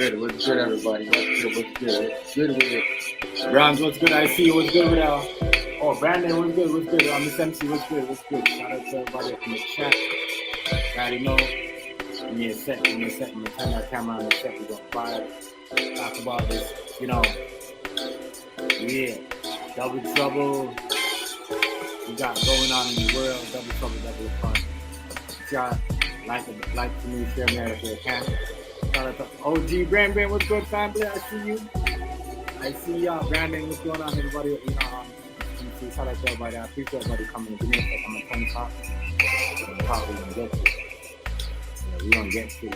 good? What's good, everybody? What's good? What's good with it? Browns, what's good? I see you. What's good with Oh, Brandon, what's good? What's good? Miss MC, what's good? What's good? Shout out to everybody up in the chat. Already know. Give me a sec. I'm going to turn our camera on the set. We're going to vibe. Talk about this, Yeah. Double trouble. We got going on in the world. Double trouble, double fun. Y'all like the new share man if you can. Shout out to OG Brandon, what's good, family? I see you. I see y'all. Brandon, what's going on, everybody? Shout out to everybody. I appreciate everybody coming. Give me a second. I'm going to turn this off. We're going to get to it. Yeah, we're going to get to it.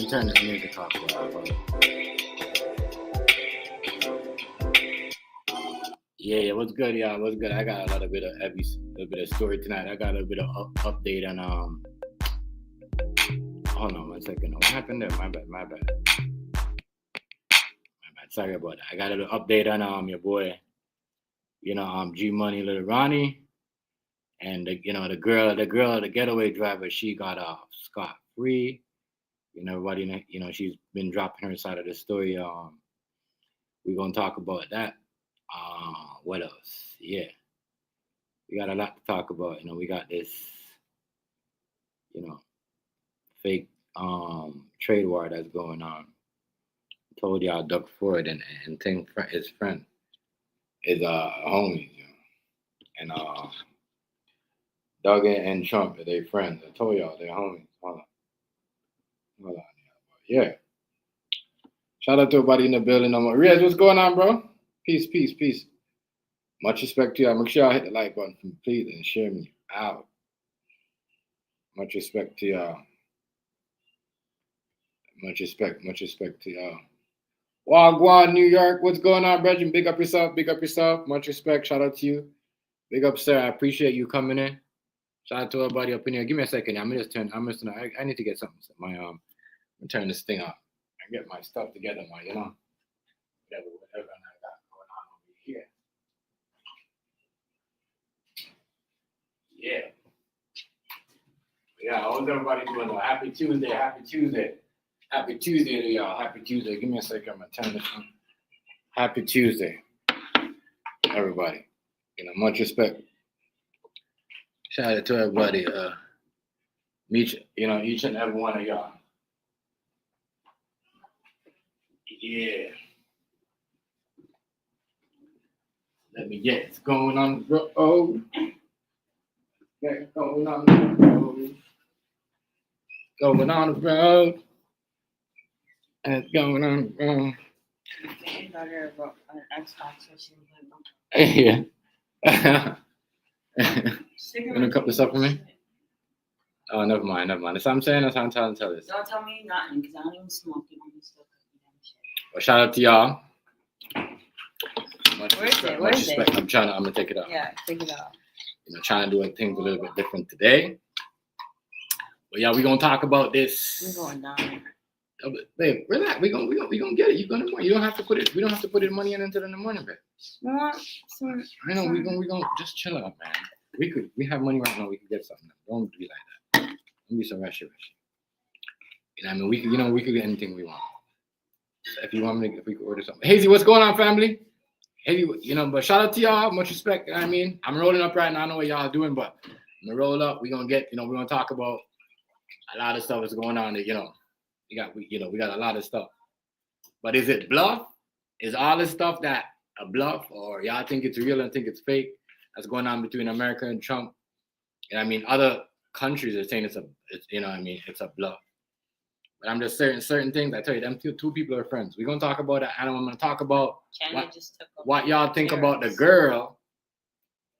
Turn this music off. Yeah, what's good, y'all? What's good? I got a little bit of story tonight. I got a bit of update on Hold on 1 second. What happened there? My bad. Sorry about that. I got an update on your boy, G Money, Little Ronnie, and the girl, the getaway driver. She got off scot free. Everybody, she's been dropping her side of the story. We're gonna talk about that. What else? Yeah, we got a lot to talk about. We got this, fake trade war that's going on. I told y'all Doug Ford and Ting, his friend, is homies, and Doug and Trump are they friends. I told y'all they're homies. Hold on. Yeah. Shout out to everybody in the building. Riaz, what's going on, bro? Peace. Much respect to y'all. Make sure y'all hit the like button, please, and share me out. Much respect to y'all. Much respect to y'all. Wagwan, New York. What's going on, Brethren? Big up yourself. Much respect. Shout out to you. Big up, sir. I appreciate you coming in. Shout out to everybody up in here. Give me a second. I need to get something. I'm turn this thing off and get my stuff together, whatever I got going on over here. Yeah. How's everybody doing? Happy Tuesday to y'all. Happy Tuesday. Give me a second. I'm gonna turn this on. Happy Tuesday, everybody. Much respect. Shout out to everybody. Each and every one of y'all. Yeah. Let me get what's going on the road. Going on the road. And it's going on the road. Yeah. You gonna cup this up for me? Oh, never mind. That's what I'm saying. That's how I'm trying to tell this. Don't tell me nothing, because I don't even smoke it. Well, shout out to y'all. Much respect. I'm gonna take it off. Yeah, take it off. Trying to do things a little bit different today. But yeah, we're gonna talk about this. We're going down. Babe, relax. We gonna get it. You don't have to put it. We don't have to put it money into the morning, babe. I know we gonna just chill out, man. We have money right now. We could get something. Don't be like that. Don't be so rushy. We could get anything we want. So if we could order something. Hazy, what's going on, family? Hazy, but shout out to y'all. Much respect. I'm rolling up right now. I know what y'all are doing, but I'm gonna roll up. We're gonna get, we're gonna talk about a lot of stuff is going on that, we got a lot of stuff. But is it bluff? Is all this stuff that a bluff, or y'all think it's real and think it's fake? That's going on between America and Trump. And I mean, other countries are saying it's a bluff. But I'm just saying certain things. I tell you, them two people are friends. We're gonna talk about that, and I'm gonna talk about what y'all think about the girl.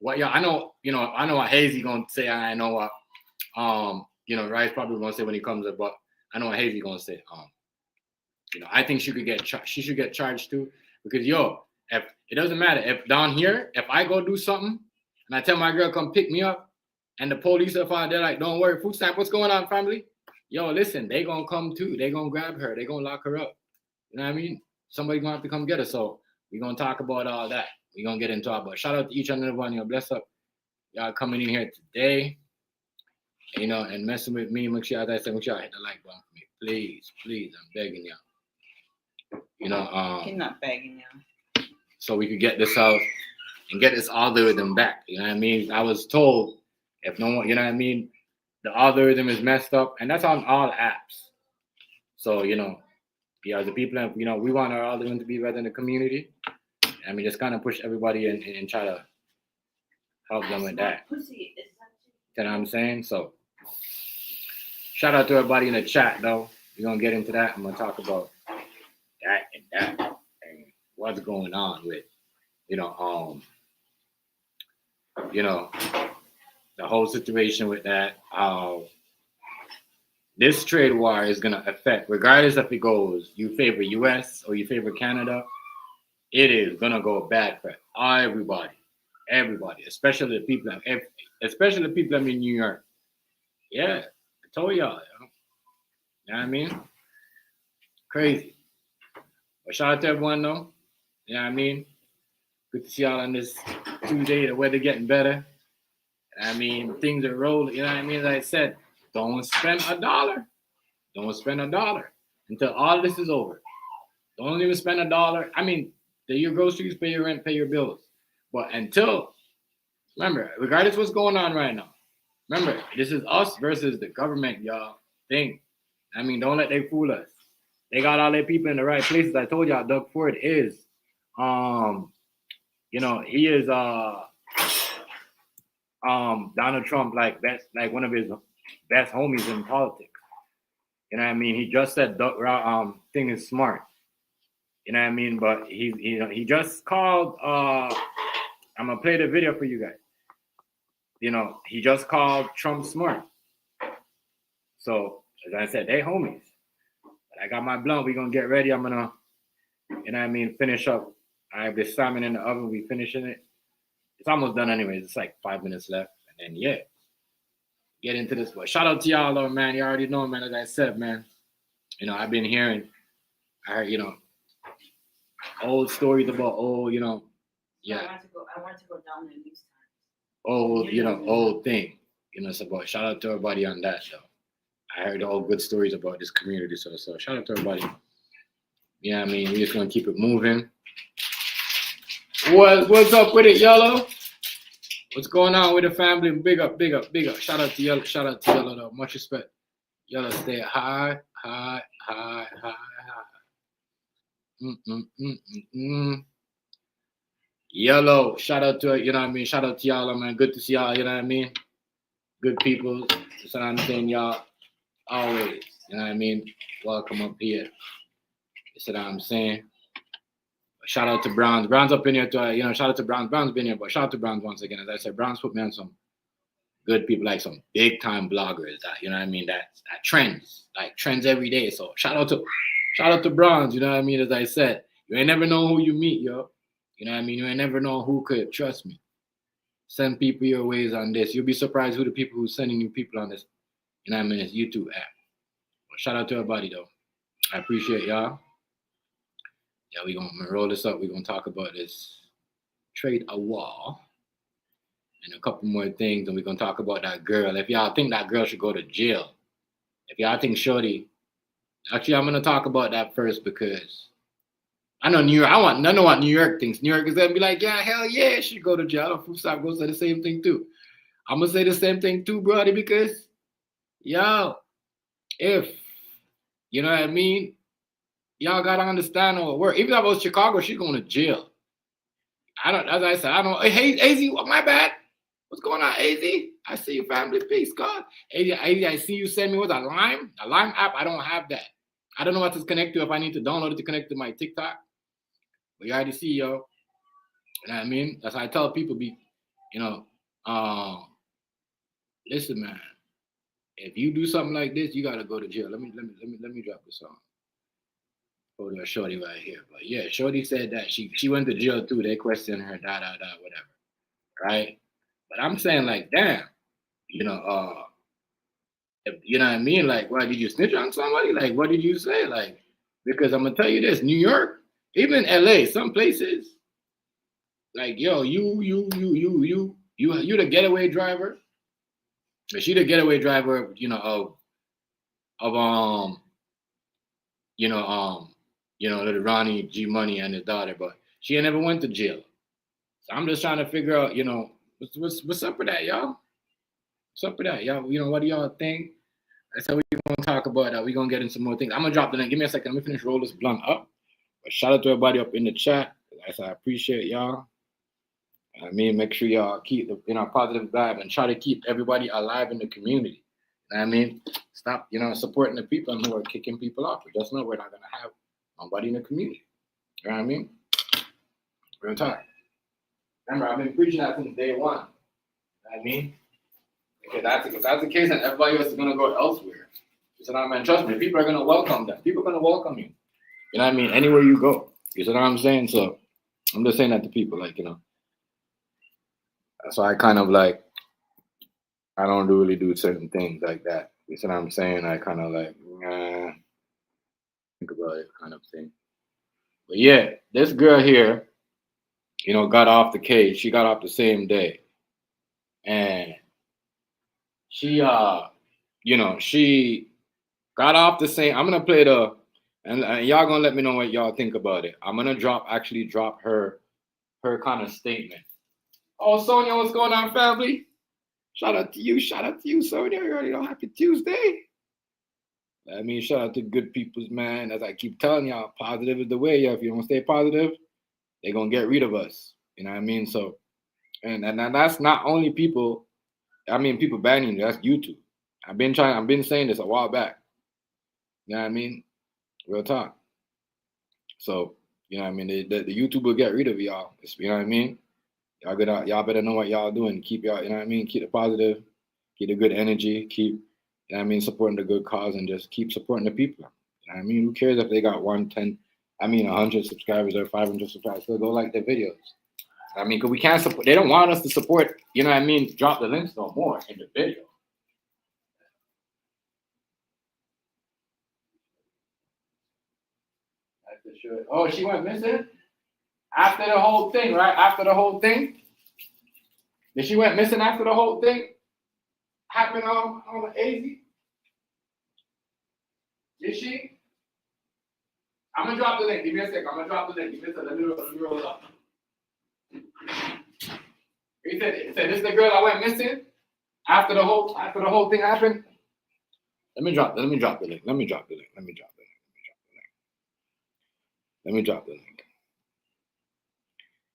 I know what Hazy gonna say. I know what Rice probably gonna say when he comes up, but I know what Hazy gonna say. I think she should get charged too, because if it doesn't matter if down here, if I go do something and I tell my girl come pick me up, and the police are fine, they're like, don't worry, food stamp, what's going on, family? Listen, they gonna come too. They gonna grab her. They gonna lock her up. You know what I mean? Somebody gonna have to come get her. So we're gonna talk about all that. We're gonna get into it. But shout out to each and every one. Bless up. Y'all coming in here today. And messing with me. Make sure, as I said, make sure I hit the like button for me. Please, please, I'm begging y'all. He's not begging y'all. So we could get this out and get this algorithm back. You know what I mean? I was told if no one, you know what I mean? The algorithm is messed up, and that's on all apps. So, the people, we want our algorithm to be better in the community. I mean, just kind of push everybody in and try to help them with that. You know what I'm saying? So, shout out to everybody in the chat, though. We're going to get into that. I'm going to talk about that and what's going on with, the whole situation with that, how this trade war is going to affect, regardless if it goes, you favor US or you favor Canada, it is going to go bad for everybody, especially the people in New York. Yeah, I told y'all, you know what I mean? Crazy. But shout out to everyone, though. You know what I mean? Good to see y'all on this Tuesday, the weather getting better. I mean, things are rolling. You know what I mean? As I said, don't spend $1. Don't spend $1 until all this is over. Don't even spend $1. I mean, pay your groceries, pay your rent, pay your bills. But remember, regardless of what's going on right now, remember, this is us versus the government, y'all. Think. I mean, don't let they fool us. They got all their people in the right places. I told y'all, Doug Ford is, he is Donald Trump, like one of his best homies in politics. You know what I mean? He just said thing is smart. You know what I mean? But he just called. I'm gonna play the video for you guys. He just called Trump smart. So as I said, they homies. But I got my blunt. We gonna get ready. I'm gonna, finish up. I have this salmon in the oven. We finishing it. It's almost done anyways. It's like 5 minutes left. And then, get into this. But shout out to y'all, though, man. You already know, man, as I said, man. I've been hearing, I heard, old stories about old, I want to go down in these times. Old thing. So shout out to everybody on that, though. I heard all good stories about this community. So shout out to everybody. Yeah, we just going to keep it moving. What's up with it, Yellow? What's going on with the family? Big up. Shout out to Yellow. Though. Much respect. Yellow, stay high. Yellow, shout out to shout out to y'all, man. Good to see y'all, good people. That's what I'm saying, y'all. Always, welcome up here. That's what I'm saying. Shout out to Browns. Browns up in here too. Shout out to Browns. Browns been here, but shout out to Browns once again. As I said, Browns put me on some good people, like some big time bloggers that that trends every day. So shout out to Browns, as I said. You ain't never know who you meet, yo. You ain't never know who could trust me. Send people your ways on this. You'll be surprised who the people who's sending you people on this, this YouTube app. But shout out to everybody though. I appreciate y'all. Yeah, we're going to roll this up. We're going to talk about this trade a war and a couple more things. And we're going to talk about that girl. If y'all think that girl should go to jail, if y'all think Shorty, actually, I'm going to talk about that first because I know New York. I know what New York thinks. New York is going to be like, yeah, hell yeah, she should go to jail. Food Stop goes to say the same thing too. I'm going to say the same thing too, brother, because, if, you know what I mean, y'all gotta understand how it works. Even if I was Chicago, she's going to jail. I don't, as I said, I don't, hey, AZ, my bad. What's going on, AZ? I see you, family. Peace, God. AZ, I see you send me, what's a Lime? A Lime app? I don't have that. I don't know what to connect to if I need to download it to connect to my TikTok. But you already see, yo. You know what I mean? That's how I tell people, listen, man. If you do something like this, you gotta go to jail. Let me drop this song. Oh, there's Shorty right here. But yeah, Shorty said that she went to jail too. They questioned her, whatever. Right? But I'm saying, like, damn, you know what I mean? Like, why did you snitch on somebody? Like, what did you say? Like, because I'm gonna tell you this, New York, even LA, some places, like, yo, you the getaway driver. But she the getaway driver, little Ronnie G Money and his daughter, but she ain't never went to jail. So I'm just trying to figure out, what's up with that, y'all? What's up with that, y'all? What do y'all think? That's how we're gonna talk about that. We're gonna get into some more things. I'm gonna drop the link. Give me a second. Let me finish roll this blunt up. But shout out to everybody up in the chat. I appreciate y'all. I mean, make sure y'all keep the positive vibe and try to keep everybody alive in the community. I mean, stop, supporting the people who are kicking people off. We just know we're not gonna have nobody in the community. You know what I mean? Real time. Remember, I've been preaching that since day one. You know what I mean? If that's the case, then everybody else is gonna go elsewhere. You know what I mean? Trust me, people are gonna welcome them. People are gonna welcome you. You know what I mean? Anywhere you go. You know what I'm saying? So I'm just saying that to people, So I kind of I don't really do certain things like that. You know what I'm saying? I kind of think about it kind of thing. But yeah, this girl here, got off the case. She got off the same day. And she, she got off the same. I'm going to play and y'all going to let me know what y'all think about it. I'm going to drop her kind of statement. Oh, Sonia, what's going on, family? Shout out to you, Sonia. You already know, happy Tuesday. I mean, shout out to good people's, man. As I keep telling y'all, positive is the way. If you don't stay positive, they're going to get rid of us. You know what I mean? So, and that's not only people, people banning you, that's YouTube. I've been saying this a while back. You know what I mean? Real talk. So, you know what I mean? The YouTube will get rid of y'all. You know what I mean? Y'all better know what y'all doing. Keep y'all, you know what I mean? Keep the positive, keep the good energy, keep, you know what I mean, supporting the good cause and just keep supporting the people. You know what I mean? Who cares if they got 100 subscribers or 500 subscribers? So go like their videos. I mean, because we can't support, they don't want us to support, you know what I mean? Drop the links no more in the video. That's for sure. Oh, she went missing? After the whole thing, right? After the whole thing? Did she went missing after the whole thing? Happened on the AZ? Did she? I'm going to drop the link. Give me a second. I'm going to drop the link. Give me a second. Let me roll up. He said, this is the girl that went missing after the whole thing happened. Let me drop the link.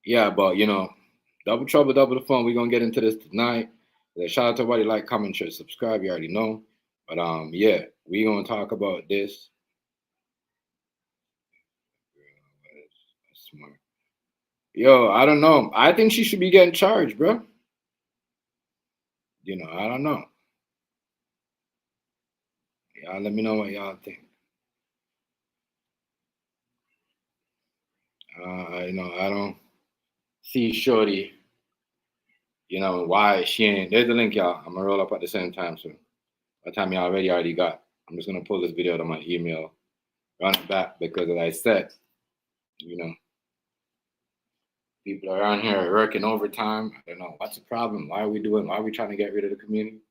Yeah, but double trouble, double the fun. We're gonna get into this tonight. Shout out to everybody, like, comment, share, subscribe. You already know. But yeah, we're gonna talk about this. Smart. Yo, I don't know. I think she should be getting charged, bro. I don't know. Y'all let me know what y'all think. I don't see Shorty, why she ain't. There's the link, y'all. I'm gonna roll up at the same time. So by the time y'all already got, I'm just gonna pull this video to my email, run it back, because as I said, people around here are working overtime. I don't know what's the problem. Why are we trying to get rid of the community?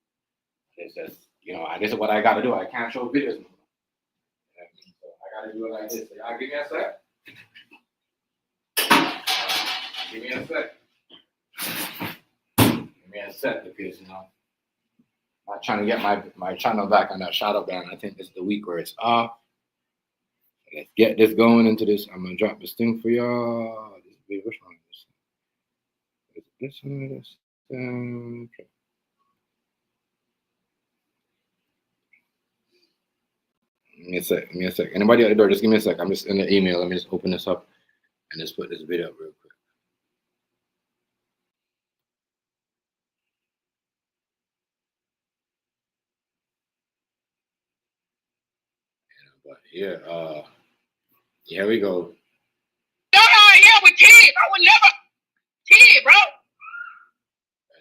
It's just, this is what I gotta do. I can't show videos anymore. So I gotta do it like this. So y'all give me a sec. Give me a sec because, my trying to get my channel back on that shadow ban. I think this is the week where it's off. Let's get this going into this. I'm gonna drop this thing for y'all. Which one is this? Is this one? This? Okay. Give me a sec. Give me a sec. Anybody at the door? Just give me a sec. I'm just in the email. Let me just open this up and just put this video up real quick. But yeah, here we go. Yeah, with Ted. I would never. Ted, bro.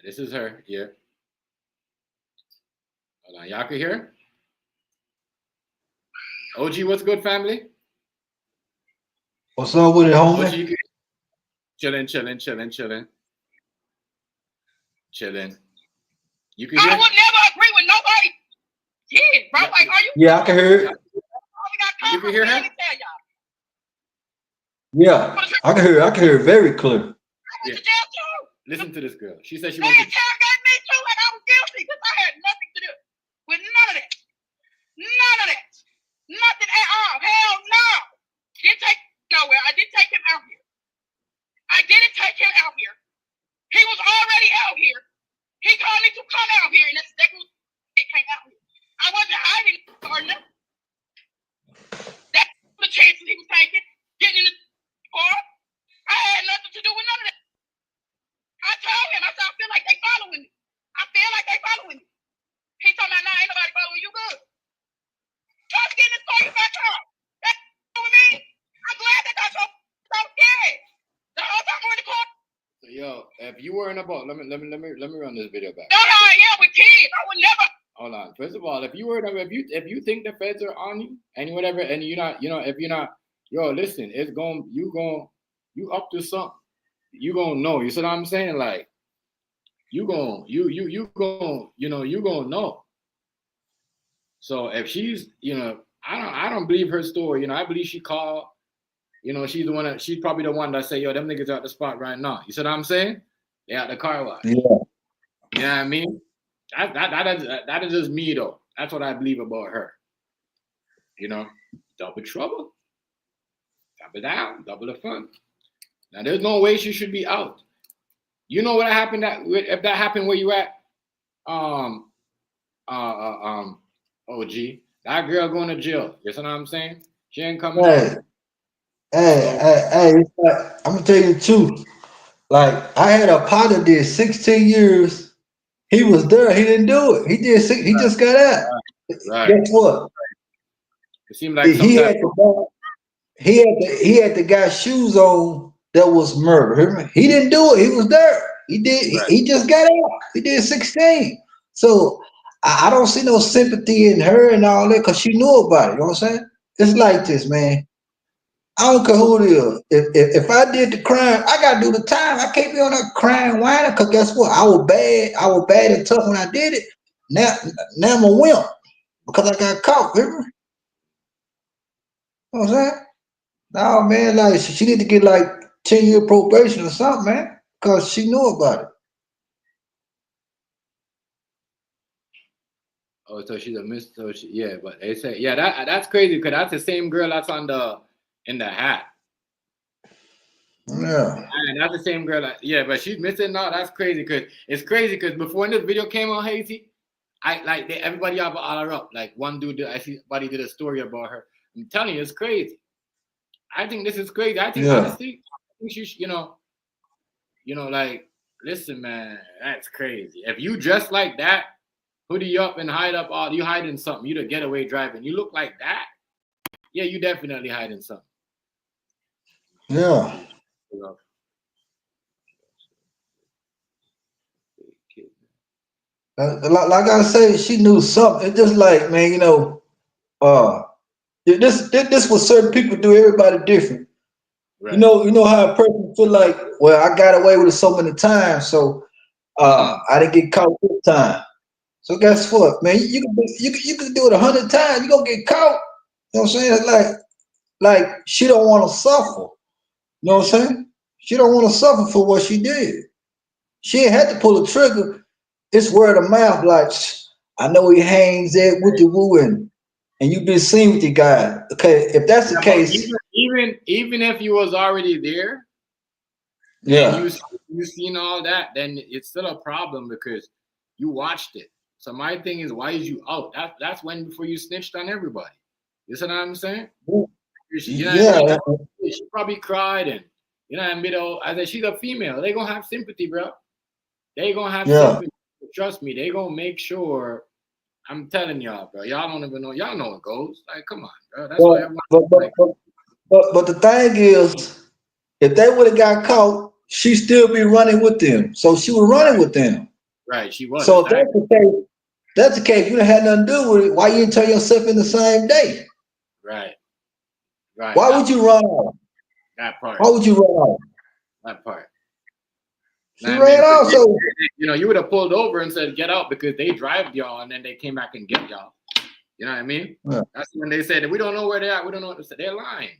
This is her. Yeah. Hold on. Y'all can hear? OG, what's good, family? What's up with it, homie? OG, chilling. You can I hear? would never agree with nobody. Ted, bro. Like, are you? Yeah, I can hear it. You can hear her? Yeah, I can hear it. I can hear it very clear. Yeah. Listen to this girl. She said she They wants to. interrogated me too, and I was guilty because I had nothing to do with none of that. None of that. Nothing at all. Hell no. Didn't take nowhere. I didn't take him out here. I didn't take him out here. He was already out here. He told me to come out here, and that's exactly what he came out here. I wasn't hiding or nothing. That's the chances he was taking. Getting in the car. I had nothing to do with none of that. I told him, I said, I feel like they following me. I feel like they following me. He told me, nah, ain't nobody following you good. Just getting this car, you back up. That's with me. I'm glad that that's so scared. The whole time we're in the car. So, yo, if you were in a boat, let me run this video back. That's how I am with kids. I would never. Hold on. First of all, if you think the feds are on you and whatever, and you're not, if you're not, yo, listen, you up to something. You gonna know. You see what I'm saying? Like, you gonna know. So if she's, I don't believe her story. I believe she called. She's the one she's probably the one that say, yo, them niggas at the spot right now. You see what I'm saying? They at the car wash. Yeah. You know what I mean? That is just me though. That's what I believe about her. Double trouble. Double down, double the fun. Now there's no way she should be out. You know what happened if that happened where you at? OG, that girl going to jail. You know what I'm saying? She ain't coming out. Hey, it's like, I'm gonna tell you the truth. Like, I had a partner did 16 years. He was there. He didn't do it. He just got out. Right. Guess what? It seemed like he had the guy's shoes on that was murder. He didn't do it. He was there. He did. Right. He just got out. He did 16. So I don't see no sympathy in her and all that because she knew about it. You know what I'm saying? It's like this, man. I don't care who it is. If I did the crime, I gotta do the time. I can't be on that crying whining because guess what? I was bad and tough when I did it. Now I'm a wimp because I got caught. Remember? You know what I'm saying? No, man, like she need to get like 10-year probation or something, man, because she knew about it. Oh, so she's a miss. So yeah, but they say, yeah, that's crazy because that's the same girl that's in the hat. Yeah. And that's the same girl. Yeah, but she's missing now. That's crazy because before when this video came on, Hazy, everybody have all her up. Like one dude, I see somebody did a story about her. I'm telling you, it's crazy. I think this is crazy. I think honestly, you should, like, listen, man, that's crazy. If you dress like that, hoodie up and hide up all, you hiding something. You the getaway driving. You look like that. Yeah, you definitely hiding something. Yeah. Like I say, she knew something. It's just like, man, this what certain people do. Everybody different. Right. You know how a person feel like, well, I got away with it so many times, so I didn't get caught this time. So guess what, man? You can do it 100 times. You gonna get caught. You know what I'm saying? It's like she don't want to suffer. You know what I'm saying? She don't want to suffer for what she did. She ain't had to pull a trigger. It's word of mouth. Like, I know he hangs there with the woo and you've been seen with the guy. Okay, if that's the Yeah, but case, even if you was already there and yeah, you seen all that, then it's still a problem because you watched it. So my thing is, why is you out? That's when before you snitched on everybody. You see what I'm saying? You know what I mean? yeah, She probably cried and you know what I mean. I said she's a female. They gonna have sympathy, bro. They gonna have yeah. sympathy. Trust me. They gonna make sure. I'm telling y'all, bro. Y'all don't even know. Y'all know it goes. Like, come on, bro. That's But why everyone but but like, but, but the thing is, if they would have got caught, she still be running with them. So she was running with them. right. She was So if that's exactly the case, you done had nothing to do with it. Why you didn't turn yourself in the same day? right. Right. Why would you run off? That part. Why would you run off? That part. She Know what I ran mean? 'Cause off. So you know, you would have pulled over and said, "Get out," because they drive y'all, and then they came back and get y'all. You know what I mean? yeah, That's when they said, "We don't know where they're at. We don't know what to say." They're lying.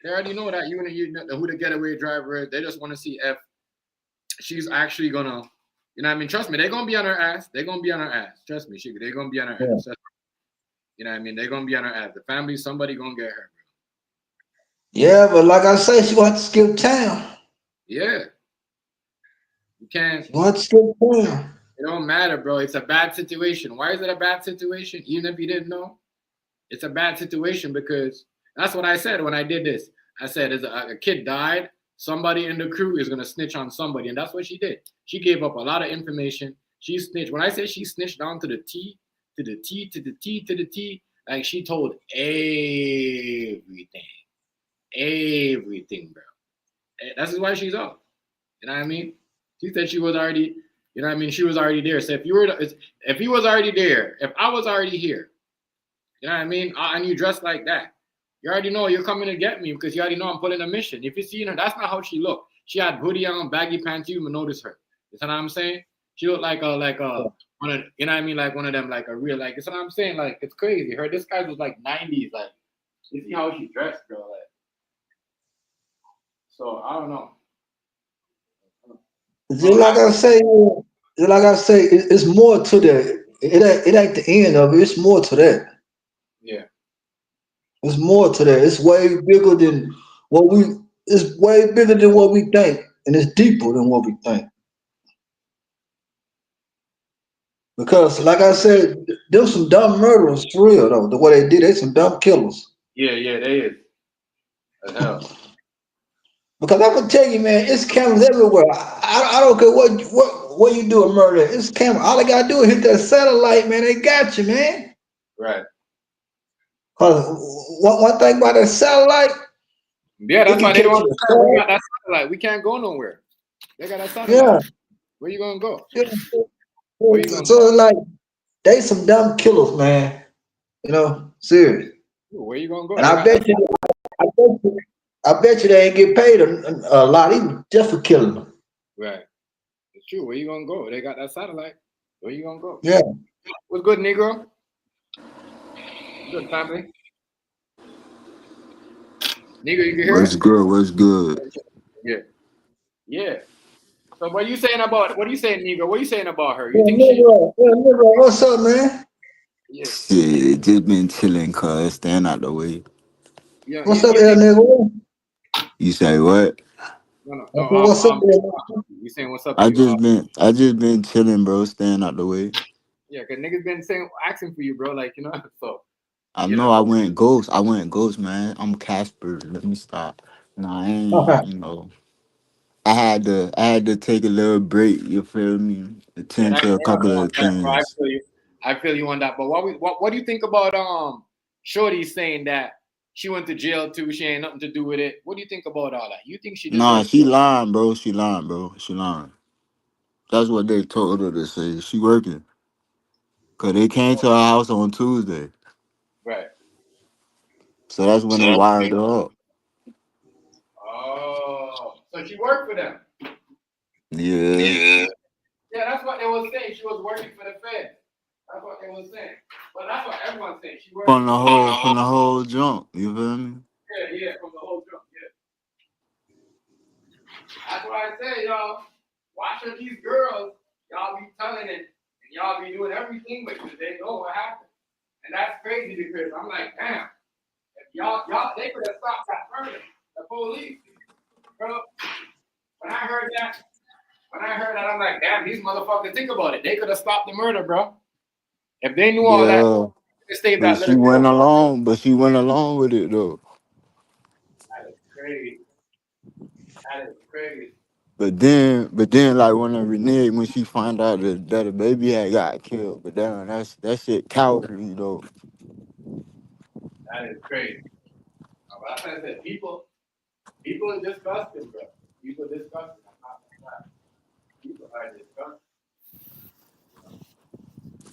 They already know that you know who the getaway driver is. They just want to see if she's actually gonna, you know what I mean? Trust me, they're gonna be on her ass. They're gonna be on her ass. Trust me, they're gonna be on her yeah. ass. You know what I mean? They're gonna be on her ass. The family, somebody gonna get her. Yeah, but like I say, she gonna have to skip town. Yeah, you can't. She gonna have to skip town. It don't matter, bro. It's a bad situation. Why is it a bad situation? Even if you didn't know, it's a bad situation because that's what I said when I did this. I said, as a kid died, somebody in the crew is gonna snitch on somebody, and that's what she did. She gave up a lot of information. She snitched. When I say she snitched down to the T, to the T, to the T, to the T, like she told everything, bro. That's why she's out. You know what I mean? She said she was already, you know what I mean? She was already there. So if he was already there, if I was already here, you know what I mean? And you dress like that, you already know you're coming to get me because you already know I'm pulling a mission. If you see her, that's not how she looked. She had hoodie on, baggy pants. You even notice her. You know what I'm saying? She looked like one of, you know what I mean? Like one of them, like a real, like, you know what I'm saying? Like, it's crazy. This guy was like 90s. Like, you see how she dressed, bro. Like, so I don't know. Just like I say, it's more to that. It ain't the end of it. It's more to that. Yeah. It's more to that. It's way bigger than what we. It's way bigger than what we think, and it's deeper than what we think. Because, like I said, there's some dumb murderers for real though. The way they did, they some dumb killers. Yeah, they is. The hell. Because I'm gonna tell you, man, it's cameras everywhere. I don't care what you do a murder. It's camera. All they gotta do is hit that satellite, man. They got you, man. Right. Cause one thing about that satellite, Yeah, it that's can why they don't catch you. understand. We got that satellite. We can't go nowhere. They got that satellite. Yeah, Where you gonna go? yeah. Where you gonna So like they some dumb killers, man. You know, serious. go? Where you gonna go? And They got that. I bet you, I bet you they ain't get paid a lot even just for killing them. Right. It's true. Where you gonna go? They got that satellite. Where you gonna go? Yeah. What's good, Negro? Good family. Negro, you can hear What's us? good? What's good? Yeah. Yeah. So what are you saying, Negro? What are you saying about her? You Yeah, think she? nigga, what's up, man? Yeah. Shit, just been chilling, cuz staying out the way. Yeah. What's up, You there, think? nigga? You say what? I said, what's up, there? You saying what's up to I you? just been chilling, bro, staying out the way. Yeah, cause niggas been saying asking for you, bro. Like so I you know know. I went ghost. Man. I'm Casper. Let me stop. Nah, I ain't, Okay. I had to take a little break, you feel me? Yeah, Attend that's to a fair, couple bro. of Fair, bro. I things. feel you. I feel you on that. But what do you think about Shorty saying that she went to jail too? She ain't nothing to do with it. What do you think about all that? You think she Nah, deserves she to? lying, bro. She lying, bro. She lying. That's what they told her to say. She working. Cause they came to her house on Tuesday. Right. So that's when they wired her up. Oh, so she worked for them. Yeah. Yeah, that's what they was saying. She was working for the Fed. That's what they was saying. But that's what everyone's saying. She working From for the the whole from the whole jump. You feel me? yeah, from the whole jump. Yeah. That's why I say, y'all, watching these girls, y'all be telling it, and Y'all be doing everything, but they know what happened. And that's crazy because I'm like, damn, if y'all, they could have stopped that murder. The police, bro. When I heard that, I'm like, damn, these motherfuckers, think about it. They could have stopped the murder, bro. If they knew all that, Yeah, they saved but that she little went girl. along. But she went along with it though. That is crazy. That is crazy. But then, like when a renege, when she found out that the baby had got killed, but damn, that shit cowardly though. That is crazy. But I said, people are disgusting, bro. People are disgusting. I'm not gonna lie. People are disgusting.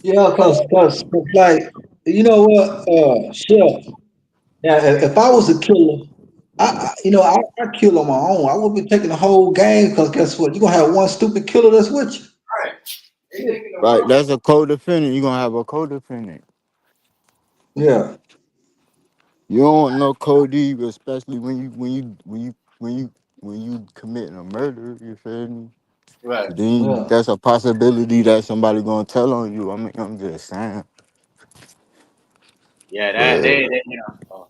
Yeah, cause like you know what, Chef. Now, if I was a killer, I kill on my own. I would be taking the whole game because guess what? You're gonna have one stupid killer that's with you. Right. They taking the Right, world. that's a co-defendant. You're gonna have a co-defendant. Yeah. You don't want no Cody, especially when you committing a murder. You feel me? Right. Then Yeah. that's a possibility that somebody gonna tell on you. I mean, I'm just saying. Yeah, that But Oh.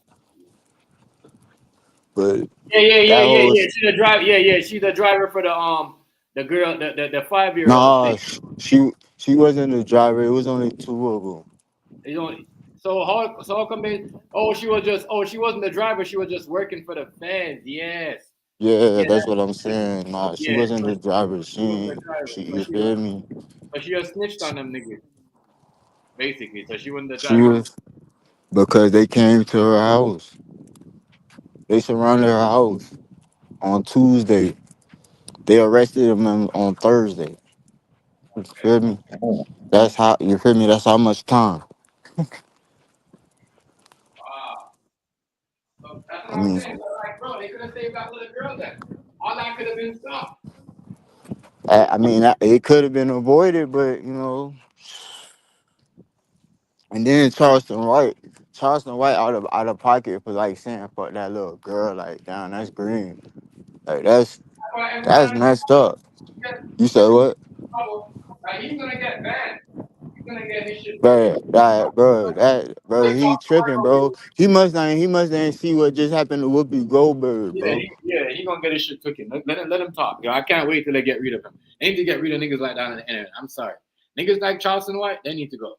but Yeah. that whole She's the driver. Yeah. She's the driver for the girl, the 5-year-old nah, thing. she wasn't the driver. It was only two of them. You know, so how come she wasn't the driver. She was just working for the fans. Yes. Yeah, Yeah. that's what I'm saying. Nah, she Yeah. wasn't the driver. She wasn't the driver, She you feel me? but she just snitched on them niggas basically. So she wasn't the She driver. was because they came to her house. They surrounded her house on Tuesday. They arrested him on Thursday. You feel me? That's how you feel me. That's how much time. Wow. So that's what I I'm mean, saying. So like, bro, they could have saved that little girl then. All that could have been stopped. it could have been avoided, but you know. And then Charleston White out of pocket for like saying fuck that little girl. Like, damn, that's green. Like And when that's I messed up. You get said what? trouble, like he's gonna get banned. He's gonna get his shit taken. Bro, he tripping, bro. He must ain't see what just happened to Whoopi Goldberg, bro. He gonna get his shit taken. Let him talk. Yo, I can't wait till they get rid of him. They need to get rid of niggas like that on the internet. I'm sorry. Niggas like Charleston White, they need to go.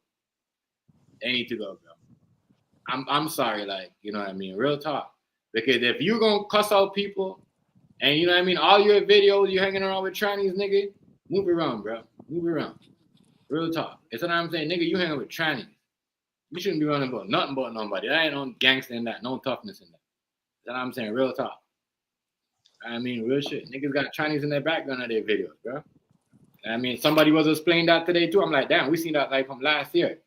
They need to go, bro. I'm sorry, like, you know what I mean? Real talk. Because if you gonna cuss out people and you know what I mean, all your videos, you hanging around with Chinese nigga, move around, bro. Move around. Real talk. That's what I'm saying. Nigga, you hanging with Chinese. You shouldn't be running about nothing but nobody. That ain't no gangster in that, no toughness in that. That's what I'm saying. Real talk. I mean, real shit. Niggas got Chinese in their background of their videos, bro. I mean, somebody was explaining that today too. I'm like, damn, we seen that like from last year.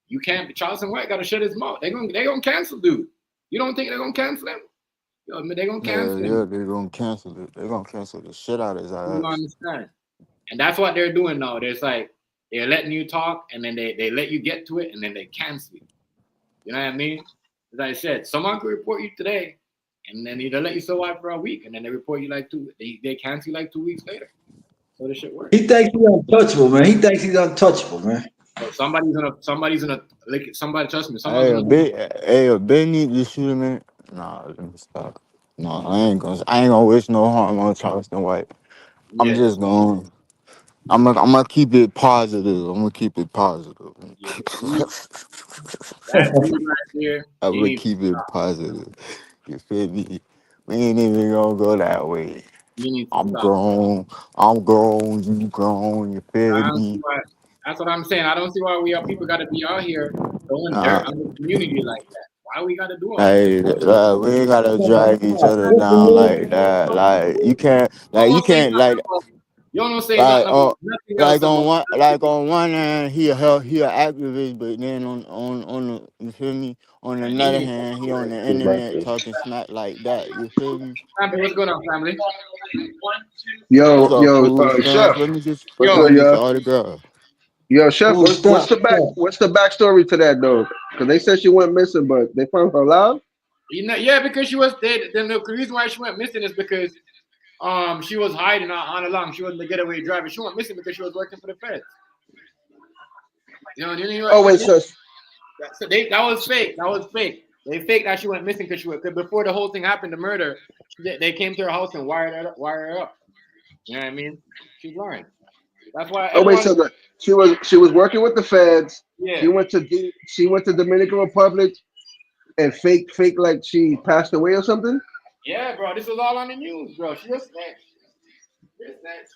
You can't. Charleston White gotta shut his mouth. They gonna cancel dude. You don't think they're gonna cancel him? Yo, I mean, they gonna cancel him. Yeah, they're gonna cancel it. They're gonna cancel the shit out of his You ass. understand? And that's what they're doing now. There's like they're letting you talk, and then they let you get to it, and then they cancel you. You know what I mean? As I said, someone could report you today, and then they let you survive for a week, and then they report you like they cancel you like 2 weeks later. So this shit works. He thinks he's untouchable, man. He thinks he's untouchable, man. So somebody's gonna like somebody. Trust me, someone's gonna. A bit need to shoot him in. Nah, let me stop. No, I ain't gonna wish no harm on Charleston White. I'm Yeah, just gonna. I'm gonna keep it positive. I'm gonna keep it positive. yeah. That dude right there, I'm he gonna needs to keep it stop. positive. You feel me? We ain't even gonna go that way. He needs to I'm stop. grown. I'm grown. You grown. You feel I don't see me? why. That's what I'm saying. I don't see why we are people got to be out here throwing Uh, dirt on the community like that. Why we got to do all that? Hey, we ain't gotta drag each other down like that. Like you can't, You don't say like, nothing about nothing else like about on one hand he he a activist, but then on the you feel me? On and he another needs to hand, he on separate. the internet talking smack like that. You feel me? Family, what's going on, family? What's Yo, up, food Chef. stamps? What's Yo, good, Let me get y'all? your autograph. Yo, Chef. Oh, stop, stop. What's the backstory to that though? Because they said she went missing, but they found her alive. you know, yeah, because she was dead. Then the reason why she went missing is because she was hiding on along. She wasn't the getaway driver. She went missing because she was working for the feds. You know Oh wait, so so that was fake. That was fake. They faked that she went missing because before the whole thing happened, the murder, they came to her house and wired her up. You know what I mean? She's lying. That's why oh wait, everyone. so she was working with the feds. Yeah, She went to Dominican Republic and fake like she passed away or something. yeah, bro. This was all on the news, bro. She just snitched. She just snitched.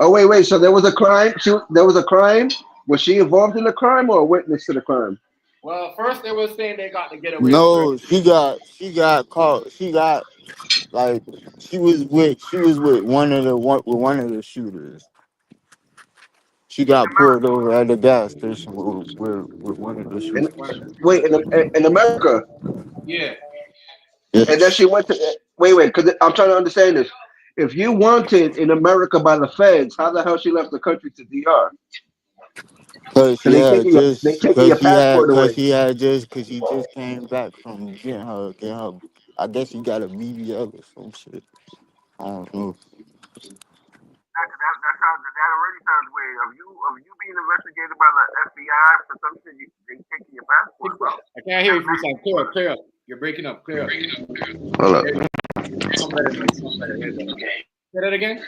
Oh wait, so there was a crime. There was a crime. Was she involved in the crime or a witness to the crime? Well, first they were saying they got to get away with it. No, she got caught. She got like she was with one of the shooters. She got pulled over at the gas station with one of the In, shooters. wait, in America, Yeah. and then Yes. she went to wait, because I'm trying to understand this. If you wanted in America by the feds, how the hell she left the country to DR? Cause Because she had they just, taking your passport away. cause he just came back from getting her. I guess he got a BBL or some shit. I don't know. That already sounds weird. Of you being investigated by the FBI for some shit, they taking your passport, bro. I can't hear you, Fusan. Clear up. You're breaking up. Clear up. Hold up. Some better. Say that again.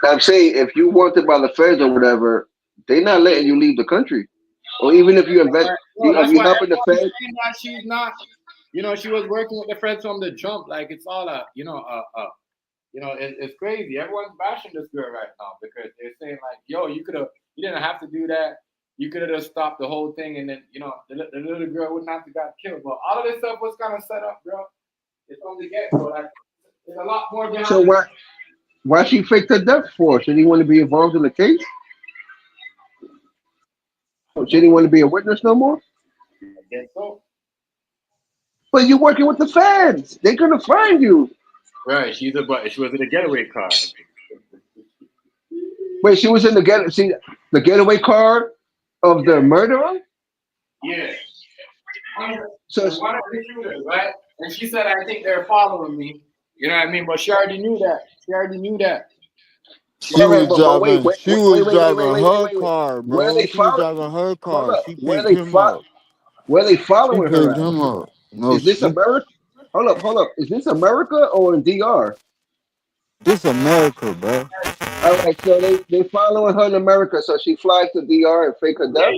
I'm saying if you wanted by the feds or whatever, they not letting you leave the country. Or even if you invest, Well, if that's you why helping the everyone's feds. saying that she's not. You know, she was working with the feds from the jump. Like it's all it's crazy. Everyone's bashing this girl right now because they're saying like, yo, you didn't have to do that. You could have just stopped the whole thing, and then the little girl wouldn't have to got killed. But all of this stuff was kind of set up, bro. It's from the get go. Like there's a lot more behind. So why she faked her death for? She didn't want to be involved in the case. She didn't want to be a witness no more. I guess so. But you're working with the feds. They're gonna find you. Right. She was in a getaway car. Wait, she was in the getaway car of the murderer. Yeah. So One of the shooters, right? And she said, I think they're following me. You know what I mean? But she already knew that. She was driving. wait, She was wait, driving her wait. car, Where are bro. they She was following? driving her Hold car. up. She picked him up. Where are they She following her picked at? him up. No, Is this America? Hold up. Is this America or in DR? this America, bro. All right, so they following her in America, so she flies to DR and fake her death.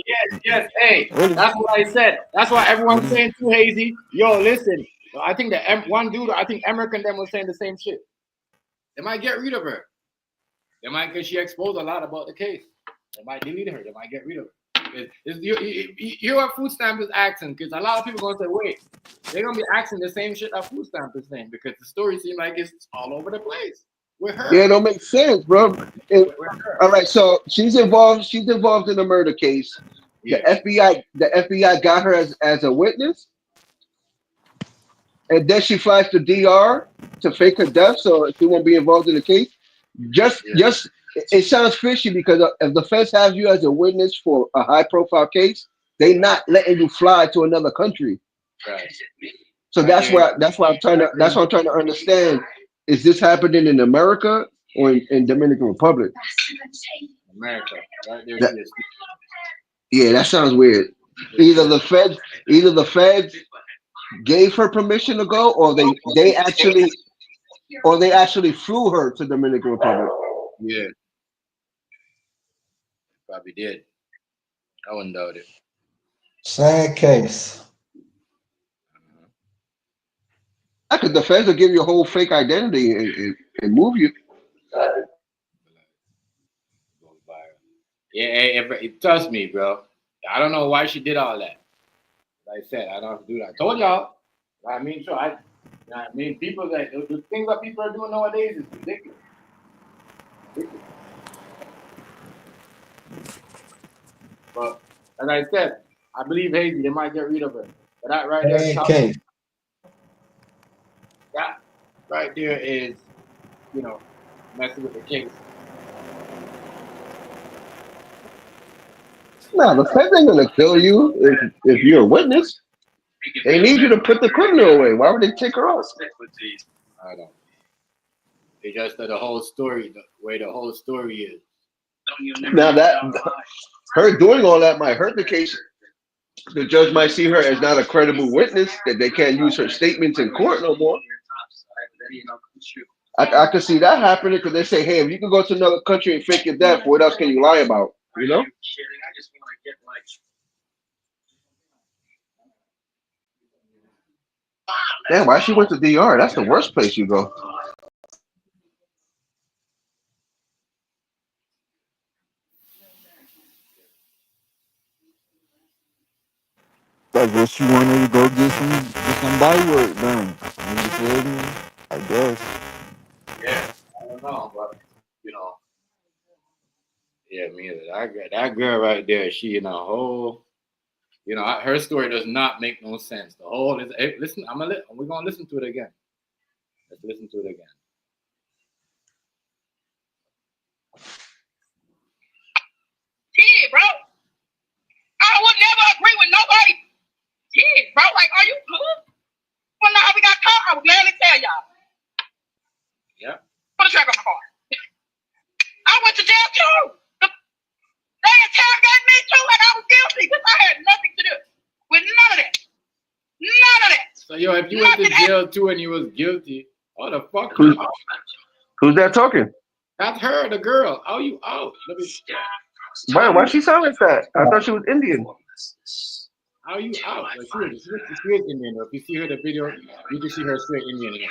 Yes. Hey, What is, that's what I said. That's why what everyone's is, saying too, Hazy. Yo, listen. I think one dude, I think Emmerich and them was saying the same shit. They might get rid of her. They might, because she exposed a lot about the case. They might delete her. They might get rid of her. You hear what Food Stamp is asking, because a lot of people going to say, wait, they're going to be asking the same shit that Food Stamp is saying, because the story seems like it's all over the place with her. Yeah, it don't make sense, bro. With her. All right, so she's involved in a murder case. Yeah. The FBI got her as a witness, and then she flies to DR to fake her death, so she won't be involved in the case. It sounds fishy because if the feds have you as a witness for a high-profile case, they not letting you fly to another country. Right. So that's why I'm trying to understand: is this happening in America or in Dominican Republic? America. Right there. That- Yeah, that sounds weird. Either the feds gave her permission to go, or they actually flew her to Dominican Republic. Yeah. Probably did. I wouldn't doubt it. Sad case. Because the feds will give you a whole fake identity and move you. Yeah, trust me, bro. I don't know why she did all that. Like I said, I don't have to do that. I told y'all. I mean, sure. People that the things that people are doing nowadays is ridiculous. But as I said, I believe Hazy, they might get rid of her. But that right there, Sad case. that right there is, messing with the case. No, the feds ain't gonna kill you if you're a witness. They need you to put the criminal away. Why would they take her out? I don't. They just the whole story, the way the whole story is. Now her doing all that might hurt the case. The judge might see her as not a credible witness, that they can't use her statements in court no more. I could see that happening because they say, hey, if you can go to another country and fake your death, what else can you lie about? You know? Damn, why she went to DR? That's the worst place you go. That's what she wanted to go get some body work done. You feel me? I guess. Yeah, I don't know, but you know, yeah, me either. That girl right there, she in a whole, you know, her story does not make no sense. The whole is, hey, listen, we're gonna listen to it again. Let's listen to it again. Shit, bro. I would never agree with nobody. Shit, bro. Like, are you good? Well, now we got caught. I would gladly tell y'all. Yeah. Put a track on my car. I went to jail too. They interrogated me too, like I was guilty because I had nothing to do with none of that. None of that. So yo, if you went to jail too and you was guilty, what the fuck? Who's that talking? That's her, the girl. How you out? Let me. Why she sound like that? I thought she was Indian. How you out? Like, she is Indian. Though. If you see her the video, you can see her straight Indian again.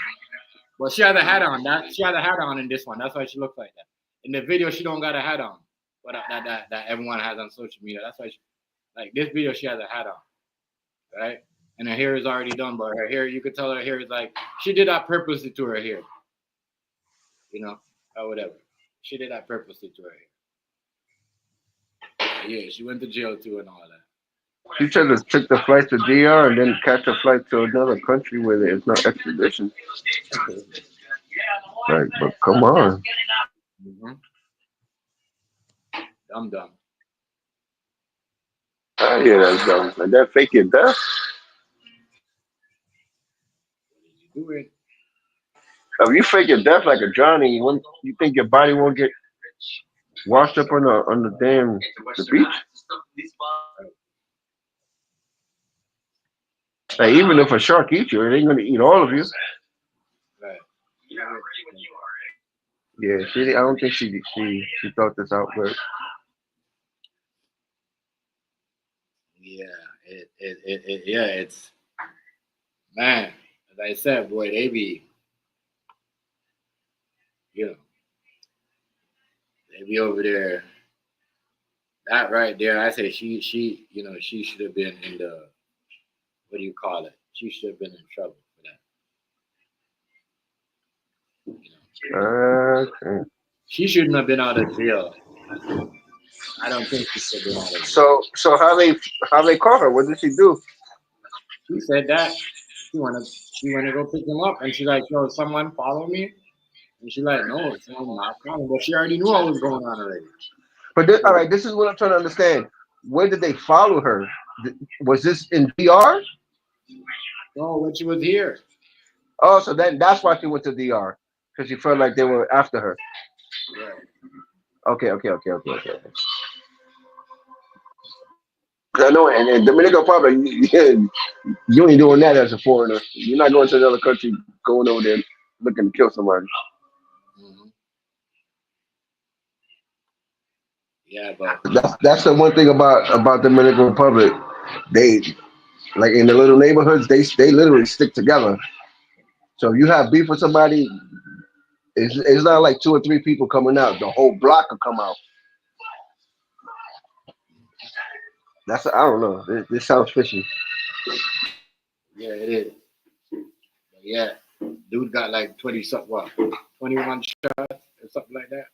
But she has a hat on. She has a hat on in this one. That's why she looks like that. In the video, she don't got a hat on. But that everyone has on social media. That's why, like this video, she has a hat on, right? And her hair is already done. But her hair, you could tell her hair is like she did that purposely to her hair, you know, or whatever. She did that purposely to her hair. Yeah, she went to jail too and all that. She tried to take the flight to DR and then catch a flight to another country where there's no extradition. Like, but come on. Mm-hmm. Dumb. I hear that dumb. And that fake your death. You do it. If you fake your death like a Johnny, you think your body won't get washed up on the beach? Like, even if a shark eats you, it ain't gonna eat all of you. Right. Yeah, I don't think she thought this out, but Yeah, it's man. As I said, boy, they be, you know, they be over there. That right there, I say she, you know, she should have been in the, what do you call it? She should have been in trouble for that. You know, okay. she shouldn't have been out of jail. I don't think she should have been out of jail. So how they caught her? What did she do? She said that she wanna go pick him up, and she's like, "Yo, someone follow me?" And she's like, "No, it's not following." But she already knew what was going on already. But all right, this is what I'm trying to understand. Where did they follow her? Was this in DR? No, when she was here. Oh, so that's why she went to DR, because she felt like they were after her. Yeah. Okay. I know, and Dominican Republic, you ain't doing that as a foreigner. You're not going to another country, going over there looking to kill somebody. Mm-hmm. Yeah, but That's the one thing about Dominican Republic. They, like in the little neighborhoods, they literally stick together. So if you have beef with somebody, it's not like 2 or 3 people coming out. The whole block will come out. I don't know. This sounds fishy. yeah, it is. But yeah, dude got like 21 shots or something like that.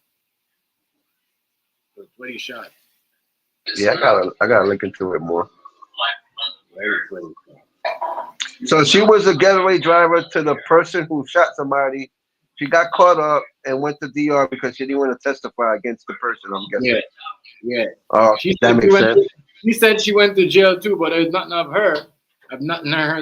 So 20 shots. Yeah, I gotta look into it more. Very. So she was a getaway driver to the person who shot somebody. She got caught up and went to DR because she didn't want to testify against the person, I'm guessing. Yeah. Oh, that makes sense. She said she went to jail too, but there's nothing of her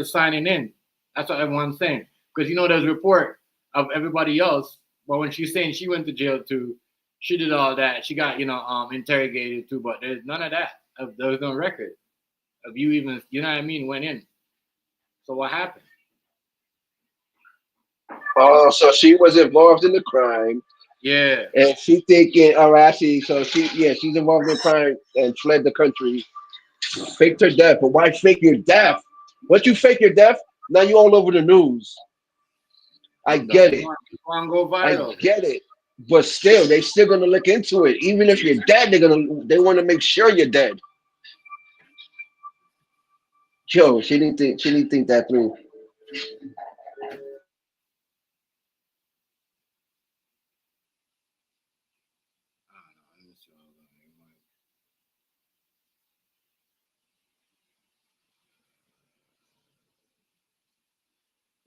signing in. That's what everyone's saying. Because you know there's a report of everybody else, but when she's saying she went to jail too, she did all that. She got, interrogated too, but there's none of that. There was no record of you even, you know what I mean, went in. So what happened? Oh, so she was involved in the crime. Yeah. And she thinking, all right, she's involved in crime and fled the country, faked her death. But why fake your death? Once you fake your death, now you all over the news. I get it. Go viral. I get it. But still, they still gonna look into it. Even if you're dead, they want to make sure you're dead. Joe, she didn't think that through.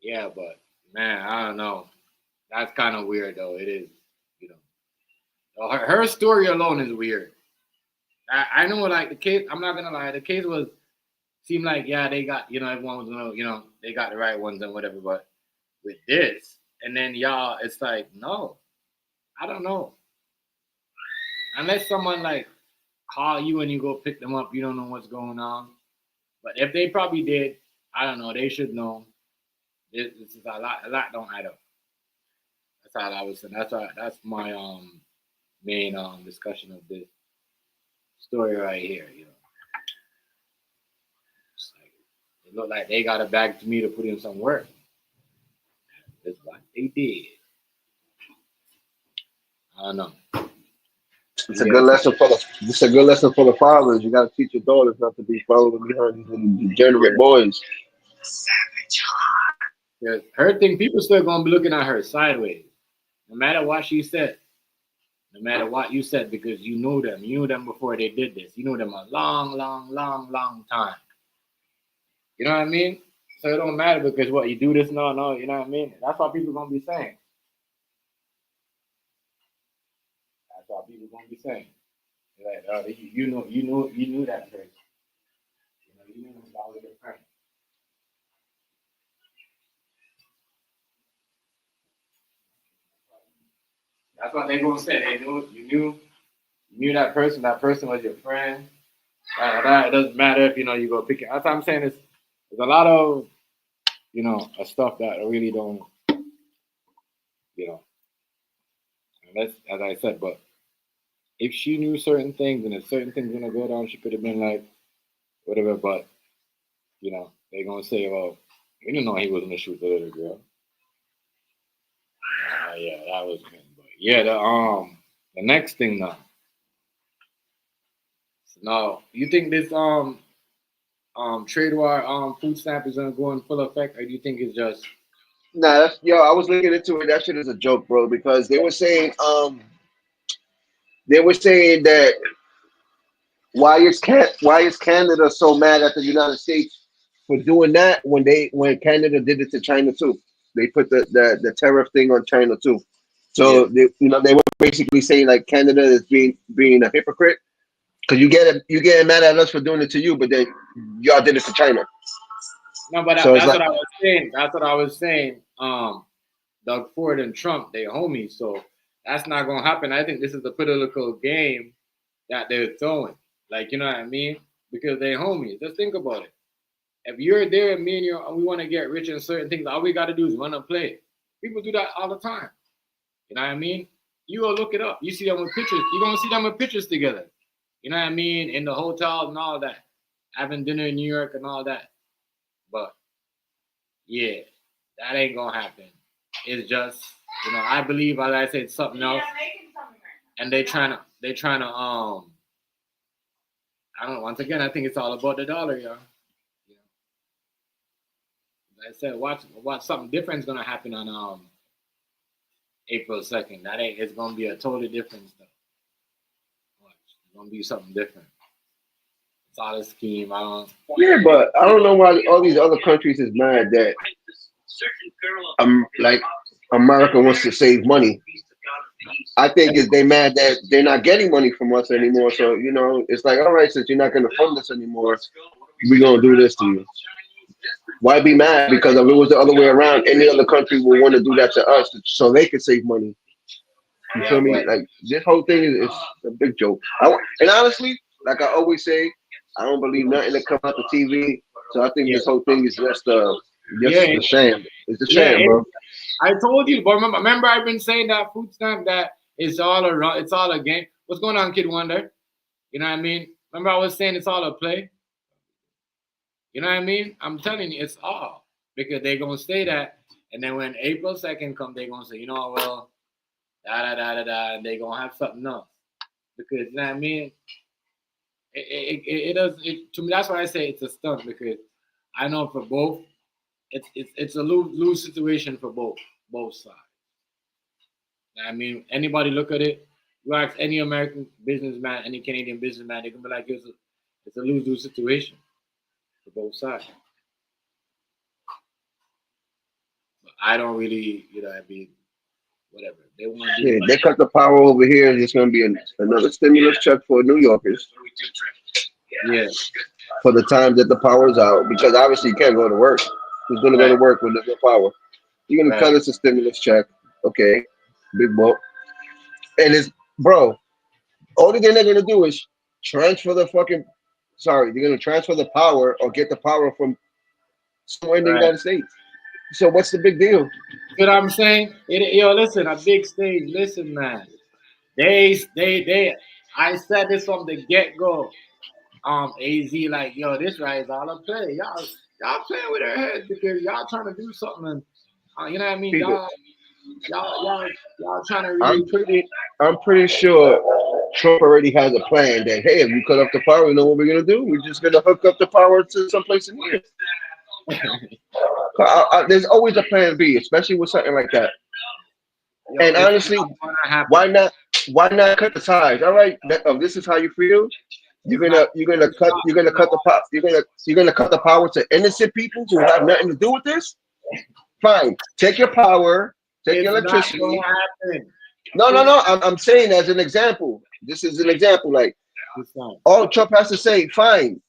Yeah, but man, I don't know. That's kind of weird, though. It is, her story alone is weird. I know, like the case. I'm not gonna lie. The case seemed like they got everyone was gonna they got the right ones and whatever. But with this, and then y'all, it's like no, I don't know. Unless someone like call you and you go pick them up, you don't know what's going on. But if they probably did, I don't know. They should know. This is a lot don't add up. That's all I was saying. That's my main discussion of this story right here. It's like, it looked like they got a bag to me to put in some work. That's what they did. I don't know. It's a good lesson for the fathers. You got to teach your daughters not to be following behind these degenerate boys. Yeah, her thing, people still gonna be looking at her sideways, no matter what she said, no matter what you said, because you knew them before they did this. You knew them a long time. You know what I mean? So it don't matter because what you do this, no, you know what I mean? That's what people gonna be saying. That's what people gonna be saying. Like, oh, you knew that person. You knew that was your friend. That's what they gonna say. They knew you knew that person. That person was your friend. It doesn't matter if you go pick it. That's what I'm saying. There's a lot of stuff that I really don't And that's, as I said. But if she knew certain things and if certain things gonna go down, she could have been like whatever. But they gonna say, well, we didn't know he was gonna shoot the little girl. Yeah, that was him. But yeah, the next thing now. Now, you think this trade war food stamp is gonna go in full effect, or do you think it's just? Nah, I was looking into it. That shit is a joke, bro. Because they were saying that why is Canada so mad at the United States for doing that when Canada did it to China too? They put the tariff thing on China too. So they were basically saying like Canada is being a hypocrite because you getting mad at us for doing it to you, but then y'all did it to China. No, but that's what I was saying. That's what I was saying. Doug Ford and Trump, they homies, so that's not gonna happen. I think this is the political game that they're throwing. Like, you know what I mean? Because they homies. Just think about it. If you're there and me and you, we want to get rich in certain things, all we got to do is run and play. People do that all the time. You know what I mean? You go look it up. You see them with pictures. You're going to see them with pictures together. You know what I mean? In the hotels and all that. Having dinner in New York and all that. But, yeah, that ain't going to happen. It's just, I believe, as I said, something else. And they trying to, I don't know. Once again, I think it's all about the dollar, y'all. Like I said, watch something different is gonna happen on April 2nd. It's gonna be a totally different stuff. Watch. It's gonna be something different. It's all a scheme. Yeah, but I don't know why all these other countries is mad that like America wants to save money. I think they mad that they're not getting money from us anymore. So it's like, all right, since you're not gonna fund us anymore, we're gonna do this to you. Why be mad? Because if it was the other way around, any other country would want to do that to us so they could save money. You Yeah, feel me? but Like this whole thing is a big joke. And honestly, like I always say, I don't believe nothing that comes out the TV. So I think yeah, this whole thing is just yeah, a sham. It's a yeah. sham, bro. I told you, but remember I've been saying that food stamp that it's all around, it's all a game. What's going on, Kid Wonder? You know what I mean? Remember I was saying it's all a play. You know what I mean? I'm telling you, it's all because they're gonna say that, and then when April 2nd comes, they're gonna say, you know, well, da da da da da, and they're gonna have something else because you know what I mean. It does it to me. That's why I say it's a stunt because I know for both, it's a lose situation for both sides. I mean, anybody look at it, you ask any American businessman, any Canadian businessman, they can be like, it's a lose situation for both sides. But I don't really, you know, I mean, whatever they want to Yeah, do. they cut the power over here, and it's gonna be another stimulus check for New Yorkers Yeah, for the time that the power's out. Because obviously you can't go to work. Who's gonna go to right, work when there's no power? You're gonna cut right. us a stimulus check, okay? Big book. And it's bro. Only thing they're gonna do is transfer the fucking. Sorry, they're gonna transfer the power or get the power from somewhere in the Right. United States. So what's the big deal? You know what I'm saying? Yo, listen, a big stage. Listen, man. They. I said this from the get go. AZ like, yo, this right is all a play. Y'all playing with their heads because y'all trying to do something. And, you know what I mean? Peter, Y'all trying to I'm really. pretty sure Trump already has a plan that hey, if you cut off the power, you know what we're gonna do? We're just gonna hook up the power to someplace in here. There's always a plan B, especially with something like that. Yo, And it's honestly, not gonna happen. why not? Why not cut the ties? All right, this is how you feel. It's not. It's not You're gonna gonna cut the power. You're gonna cut the power to innocent people who have nothing to do with this. Fine, take your power, take your It's not electricity. gonna happen. No, no, It's, no. I'm saying as an example. This is an example. Like it's not. all Trump has to say, fine,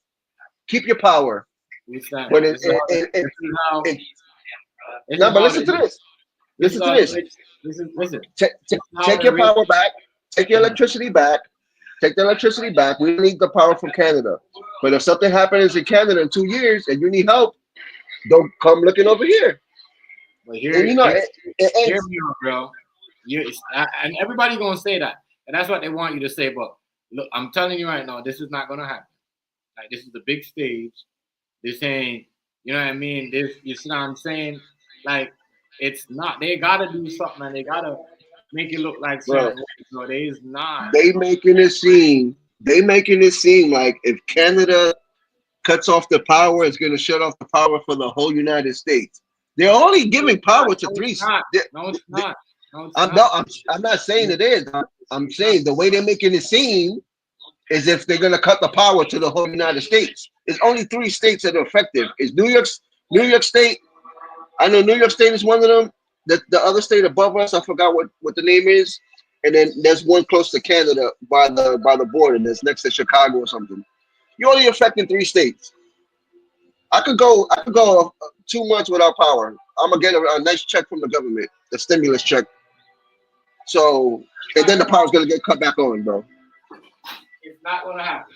keep your power. It's not. When it This is no, but how the listen to this. this is Listen to how the this. rich. Listen. Take, This is how take the your rich. power back. Take your electricity back. Take the electricity back. We need the power from Canada. But if something happens in Canada in 2 years and you need help, don't come looking over here. But And you know, hear me out, bro. And everybody gonna say that, and that's what they want you to say. But look, I'm telling you right now, this is not gonna happen. Like this is the big stage. They're saying, you know what I mean? This, you see what I'm saying? Like it's not. They gotta do something, and they gotta make it look like bro, certain ways. No, they is not. they making it seem like if Canada cuts off the power, it's gonna shut off the power for the whole United States. They're only giving power to No, three. it's not. they- No, it's not. No, it's I'm not. not. I'm not saying it is. I'm saying the way they're making it seem is if they're gonna cut the power to the whole United States. There's only 3 states that are effective. It's New York State. I know New York State is one of them. The other state above us, I forgot what the name is. And then there's one close to Canada by the border. That's next to Chicago or something. You're only affecting 3 states. I could go 2 months without power. I'm gonna get a nice check from the government, the stimulus check. So, and then the power's gonna get cut back on, bro. It's not gonna happen.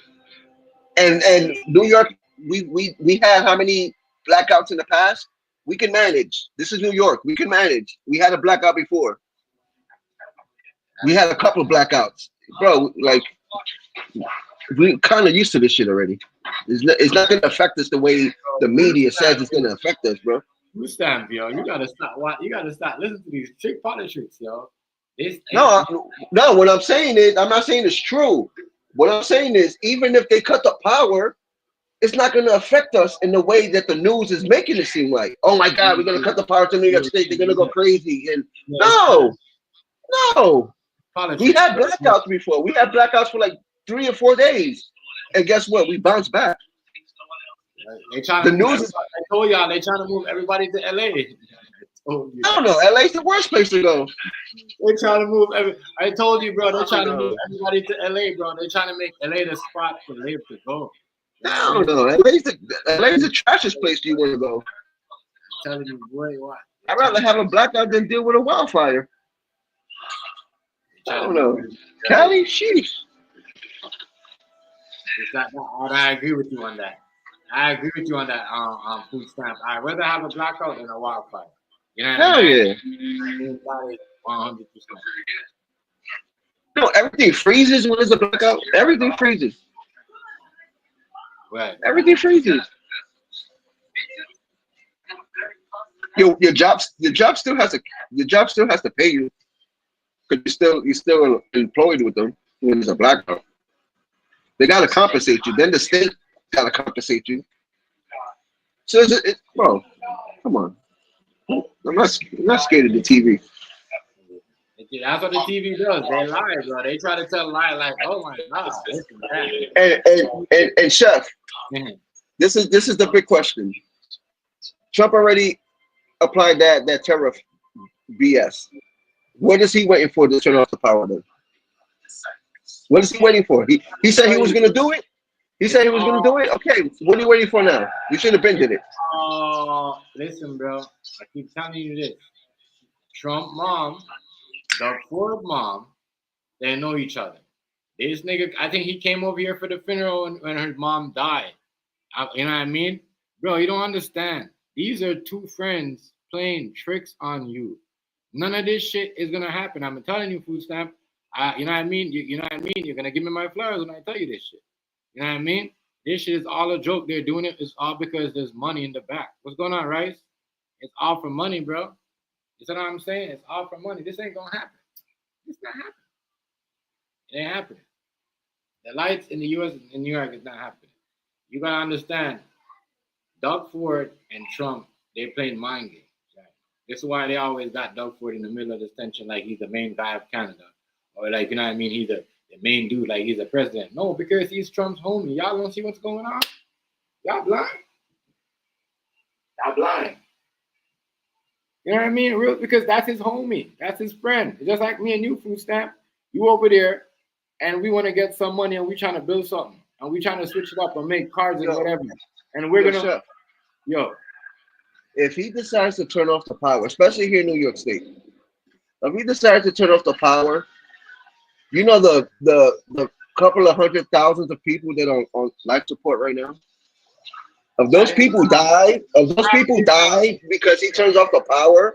And New York, we had how many blackouts in the past? We can manage. This is New York. We can manage. We had a blackout before. We had a couple of blackouts, bro. Like we kind of used to this shit already. It's not gonna affect us the way the media says it's gonna affect us, bro. You stand, yo. You gotta stop. What? You gotta stop. Listen to these trick politics, yo. No. What I'm saying is, I'm not saying it's true. What I'm saying is, even if they cut the power, it's not going to affect us in the way that the news is making it seem like. Oh my God, we're going to cut the power to New York State. They're going to go crazy. And no. We had blackouts before. We had blackouts for like 3 or 4 days. And guess what? We bounced back. They trying The to news is. I told y'all they trying to move everybody to LA. I don't know. LA's the worst place to go. They trying to move I told you, bro. They're trying to move everybody to LA, bro. They're trying to make LA the spot for live to go. I don't know. LA's the trashiest place you want to go. I'm telling you, boy, what? I'd rather have a blackout than deal with a wildfire. I don't know. Cali, sheesh. I agree with you on that. I agree with you on that. Food stamp. I'd rather have a blackout than a wildfire. You know what Hell I mean? yeah. 100%. No, everything freezes when there's a blackout. Everything freezes. Right. Everything freezes. Your job still has to pay you because you're still employed with them when there's a blackout. They gotta compensate you. Then the state gotta compensate you. So bro, come on. I'm not scared of the TV. That's what the TV does. They lie, bro. They try to tell a lie like, oh my God, this is bad. And Chef, Mhm. this is the big question. Trump already applied that tariff BS. What is he waiting for to turn off the power then? What is he waiting for? He said he was gonna do it. He said he was gonna do it. Okay, what are you waiting for now? You should have been did it. Listen, bro. I keep telling you this. Trump mom, Doug Ford mom, they know each other. This nigga, I think he came over here for the funeral when her mom died. You know what I mean? Bro, you don't understand. These are two friends playing tricks on you. None of this shit is gonna happen. I'm telling you, Food Stamp. You know what I mean? You know what I mean? You're gonna give me my flowers when I tell you this shit. You know what I mean? This shit is all a joke. They're doing it. It's all because there's money in the back. What's going on, Rice? It's all for money, bro. You see what I'm saying? It's all for money. This ain't gonna happen. It's not happening. It ain't happening. The lights in the U.S. in New York is not happening. You gotta understand. Doug Ford and Trump, they playing mind games. Right? This is why they always got Doug Ford in the middle of this tension, like he's the main guy of Canada, or like you know what I mean? He's the main dude, like he's the president. No, because he's Trump's homie. Y'all don't see what's going on. Y'all blind. Y'all blind. You know what I mean? Real, because that's his homie. That's his friend. It's just like me and you, Food Stamp. You over there, and we want to get some money, and we trying to build something, and we trying to switch it up and make cars and whatever. And we're gonna, Chef, if he decides to turn off the power, especially here in New York State, if he decides to turn off the power, you know the couple of 100,000 of people that are on life support right now. If those people die, because he turns off the power.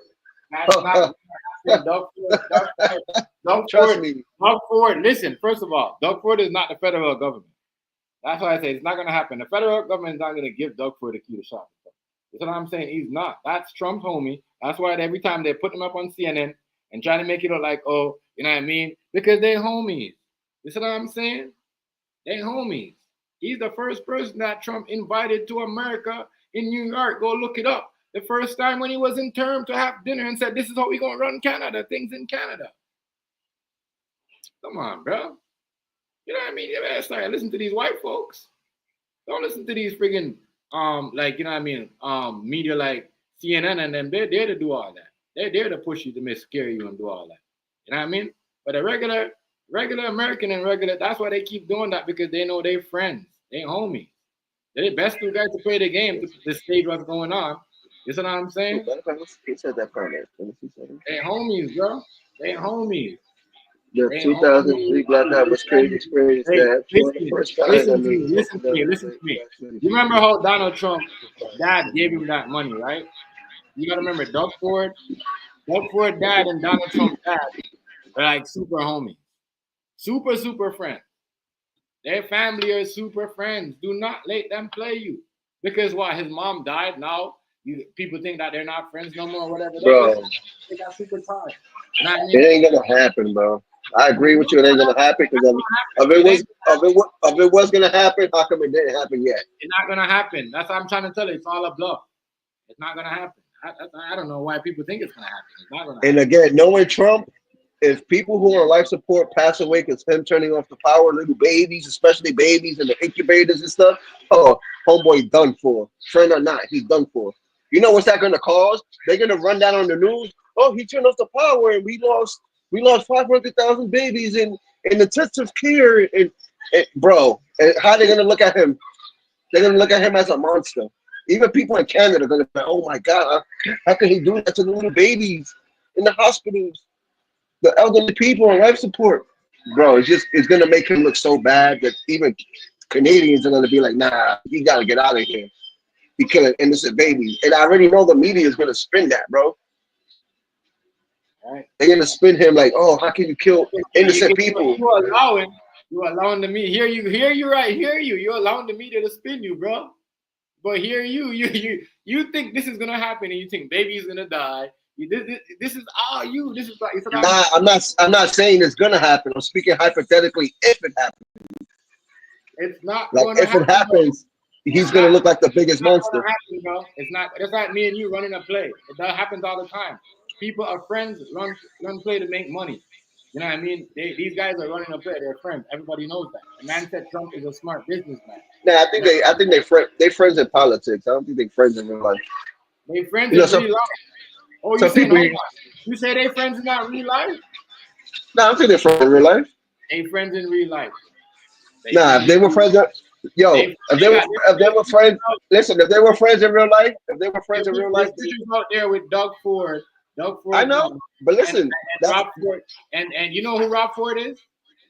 Trust me. Doug Ford, listen, first of all, Doug Ford is not the federal government. That's why I say it's not going to happen. The federal government is not going to give Doug Ford the key to shop. That's what I'm saying. He's not. That's Trump's homie. That's why every time they put him up on CNN and trying to make it look like, oh, you know what I mean? Because they're homies. You see what I'm saying? They homies. He's the first person that Trump invited to America in New York. Go look it up. The first time when he was in term to have dinner and said, this is how we're going to run Canada. Things in Canada. Come on, bro. You know what I mean? You better start listening to these white folks. Don't listen to these friggin' like, you know what I mean, media like CNN and them. They're there to do all that. They're there to push you, to scare you and do all that. You know what I mean? But a regular American and regular, that's why they keep doing that, because they know they're friends. They homies. They're the best two guys to play the game to stage what's going on. You see what I'm saying? He said that part. They homies, bro. They homies. The 2003 blackout was crazy. Listen to me. You remember how Donald Trump's dad gave him that money, right? You gotta remember Doug Ford dad and Donald Trump's dad are like super homies. Super friends. Their family are super friends. Do not let them play you. Because why? His mom died. Now people think that they're not friends no more, whatever. Bro, they got super tied. It ain't gonna happen, bro. I agree with you. It ain't gonna happen because if it was gonna happen, how come it didn't happen yet? It's not gonna happen. That's what I'm trying to tell you. It's all a bluff. It's not gonna happen. I don't know why people think it's gonna happen. It's not gonna happen. And again, knowing Trump, if people who are on life support pass away because him turning off the power, little babies, especially babies in the incubators and stuff, oh, homeboy done for. Friend or not, he's done for. You know what's that gonna cause? They're gonna run down on the news. Oh, he turned off the power and we lost 500,000 babies in intensive care. And bro, and how they gonna look at him? They're gonna look at him as a monster. Even people in Canada are gonna be, oh my God, how can he do that to the little babies in the hospitals? the elderly people on life support, bro. It's gonna make him look so bad that even Canadians are gonna be like, nah, he gotta get out of here. He killing innocent babies, and I already know the media is gonna spin that, bro. Right. They're gonna spin him like, oh, how can you kill innocent people? You're allowing the media. You're allowing the media to spin you, bro. But you think this is gonna happen, and you think baby's gonna die. This is all you. This is like it's about. Nah, I'm not saying it's gonna happen. I'm speaking hypothetically if it happens. It's not Like going to if happen. it happens, he's gonna look like the biggest monster. Happen, bro. It's not. It's not me and you running a play. That happens all the time. People are friends, run play to make money. You know what I mean? These guys are running a play. They're friends. Everybody knows that. The man said Trump is a smart businessman. Nah, I think they friends in politics. I don't think they friends in real life. They friends You know, in real life. Oh, some people. You say they friends in not real life? Nah, I don't think they're friends in real life. They friends in real life. Nah, if they were friends, if they were friends, listen, if they were friends in real life, There's out there with Doug Ford. I know, but listen, and Rob Ford, and you know who Rob Ford is?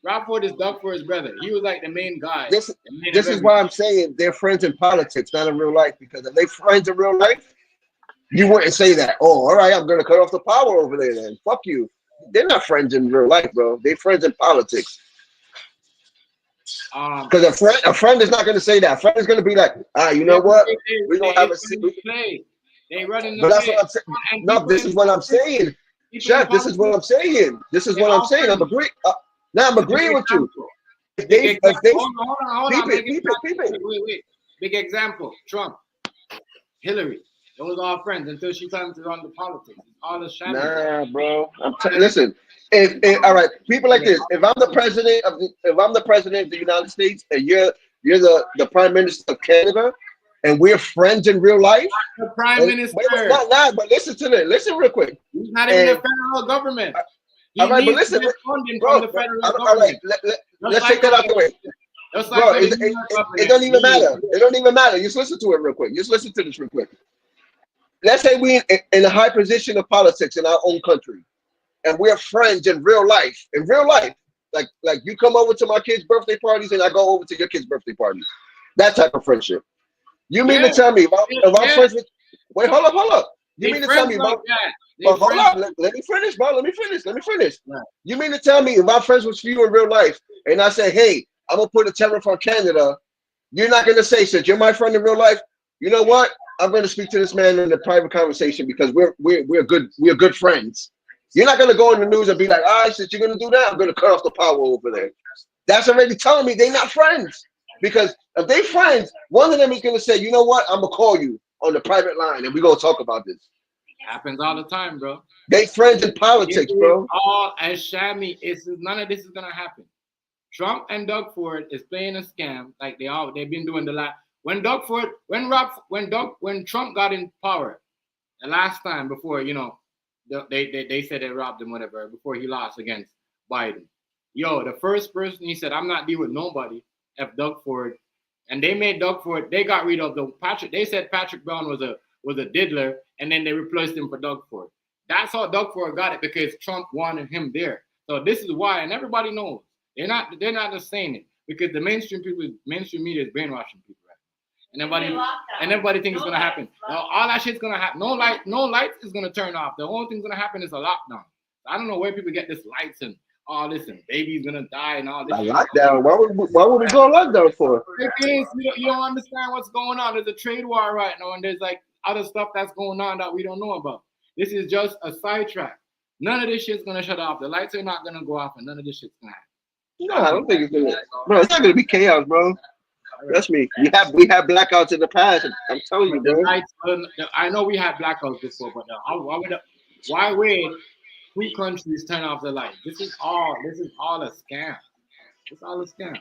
Rob Ford is Doug Ford's brother. He was like the main guy. This is why I'm saying they're friends in politics, not in real life. Because if they friends in real life, you wouldn't say that. Oh, all right, I'm gonna cut off the power over there. Then fuck you. They're not friends in real life, bro. They're friends in politics. Because a friend is not gonna say that. A friend is gonna be like, you know what? We're gonna have a play. They running the but that's what I'm saying. No, this is what I'm saying. Chef, this is what I'm saying. This is what I'm saying. I'm agreeing. Now I'm agreeing with you. If they hold on. Wait. Big example. Trump, Hillary. Those are all friends until she comes to run the politics. All the shit. Nah, bro. Listen. All right, people like this. If I'm the president of the United States, and you're the prime minister of Canada, and we're friends in real life. The prime minister. But listen to this. Listen real quick. He's not even the federal government. All right, but listen, bro. All right, let's take that out the way. Bro, it don't even matter. It don't even matter. Just listen to it real quick. Just listen to this real quick. Let's say we in a high position of politics in our own country, and we're friends in real life. In real life, like you come over to my kids' birthday parties, and I go over to your kids' birthday parties. That type of friendship. You mean to tell me if I'm friends with? Wait, hold up. You mean to tell me about? Hold on, let me finish, bro. Let me finish. Right. You mean to tell me if I'm friends with you in real life, and I say, hey, I'm gonna put a tariff on Canada, you're not gonna say, since you're my friend in real life, you know what? I'm gonna speak to this man in a private conversation because we're good friends. You're not gonna go in the news and be like, all right, since you're gonna do that, I'm gonna cut off the power over there. That's already telling me they're not friends. Because if they friends, one of them is gonna say, you know what? I'm gonna call you on the private line and we're gonna talk about this. Happens all the time, bro. They friends in politics, bro. All as Shammy, none of this is gonna happen. Trump and Doug Ford is playing a scam like they've been doing the last. When Trump got in power, the last time before they said they robbed him, whatever, before he lost against Biden. The first person he said, I'm not dealing with nobody. Doug Ford, and they made Doug Ford. They got rid of Patrick. They said Patrick Brown was a diddler, and then they replaced him for Doug Ford. That's how Doug Ford got it because Trump wanted him there. So this is why, and everybody knows they're not just saying it because the mainstream media is brainwashing people, right? And everybody thinks it's gonna happen. Now, all that shit's gonna happen. No lights is gonna turn off. The only thing's gonna happen is a lockdown. I don't know where people get this lights and all this and baby's gonna die and all this. Lockdown? Why would we go on lockdown for? Because you don't understand what's going on. There's a trade war right now, and there's like other stuff that's going on that we don't know about. This is just a sidetrack. None of this shit's gonna shut off. The lights are not gonna go off, and none of this shit's gonna happen. No, I don't think it's gonna. Bro, it's not gonna be chaos, bro. Trust me. We have blackouts in the past. I'm telling you, bro. I know we had blackouts before, but why would 2 countries turn off the light? This is all a scam. It's all a scam.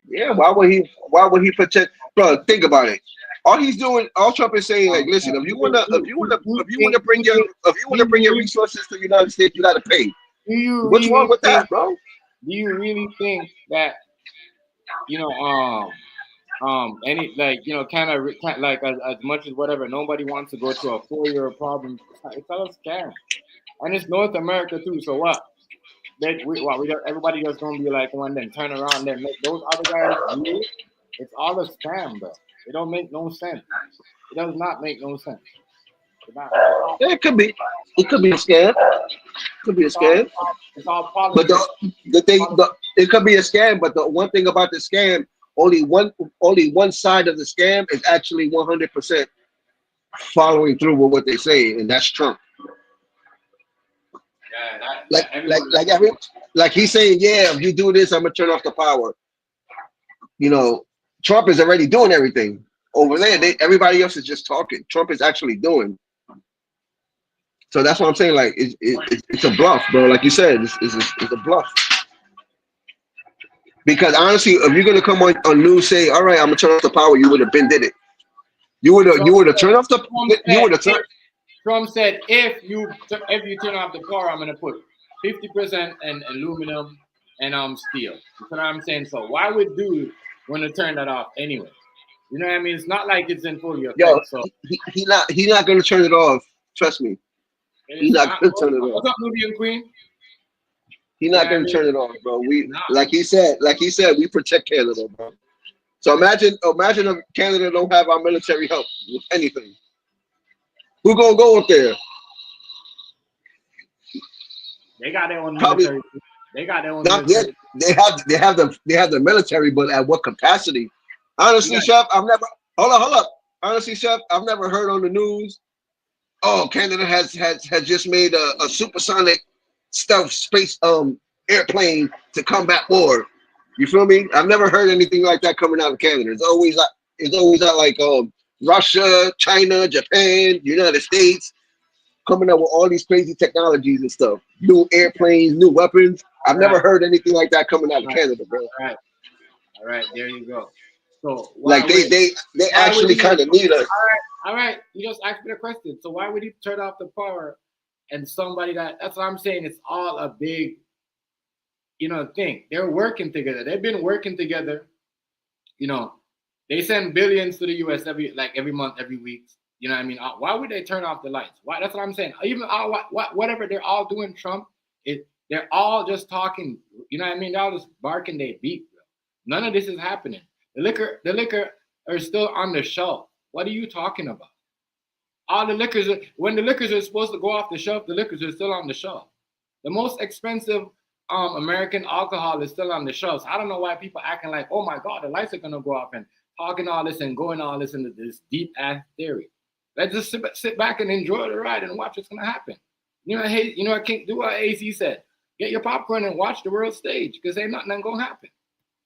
Yeah, why would he protect? Bro, think about it. All Trump is saying, like, listen, if you wanna bring your resources to the United States, you gotta pay. What's wrong with that, bro? Do you really think that Canada, like as much as whatever, nobody wants to go through a 4-year problem. It's all a scam. And it's North America too. So what? Everybody just gonna be like one, then turn around, then make those other guys do it. It's all a scam, bro. It don't make no sense. It does not make no sense. Yeah, it could be. It could be a scam. Could be a scam. It's all But politics. it could be a scam. But the one thing about the scam, only one side of the scam is actually 100% following through with what they say, and that's Trump. Yeah, Like he's saying, yeah, if you do this, I'm gonna turn off the power. You know, Trump is already doing everything over there. Everybody else is just talking. Trump is actually doing. So that's what I'm saying. Like it's a bluff, bro. Like you said, it's a bluff. Because honestly, if you're gonna come on news say, all right, I'm gonna turn off the power, you would have been did it. You would have turned off the. You would have turned. Trump said, if you turn off the power, I'm gonna put 50% in aluminum and steel. You know what I'm saying? So why would dude want to turn that off anyway? You know what I mean? It's not like it's in full effect. Yo, so he not gonna turn it off. Trust me. He's not gonna turn it off. What's up, Nubian Queen? He's not gonna turn it off, bro. Like he said, we protect Canada, bro. So imagine if Canada don't have our military help with anything. Who gonna go up there? They got their own Probably, military. They got their own not military. yet. They have the military, but at what capacity? Honestly, Chef, hold up. Honestly, Chef, I've never heard on the news. Oh, Canada has just made a supersonic stealth space airplane to combat war. You feel me? I've never heard anything like that coming out of Canada. It's always like Russia, China, Japan, United States, coming up with all these crazy technologies and stuff. New airplanes, new weapons. I've never heard anything like that coming out of Canada, bro. All right, there you go. So like they actually kind of need us. All right. You just asked me the question. So why would he turn off the power and somebody that's what I'm saying. It's all a big, thing. They're working together. They've been working together. They send billions to the US every month, every week. You know what I mean? Why would they turn off the lights? Why? That's what I'm saying. Even whatever they're all doing, Trump, they're all just talking. You know what I mean? They're all just barking their beat. Bro. None of this is happening. The liquor are still on the shelf. What are you talking about? All the liquors, when the liquors are supposed to go off the shelf, the liquors are still on the shelf. The most expensive American alcohol is still on the shelves. I don't know why people acting like, oh my God, the lights are gonna go off and talking all this and going all this into this deep ass theory. Let's just sit back and enjoy the ride and watch what's gonna happen. I can't do what AC said. Get your popcorn and watch the world stage because ain't nothing gonna happen.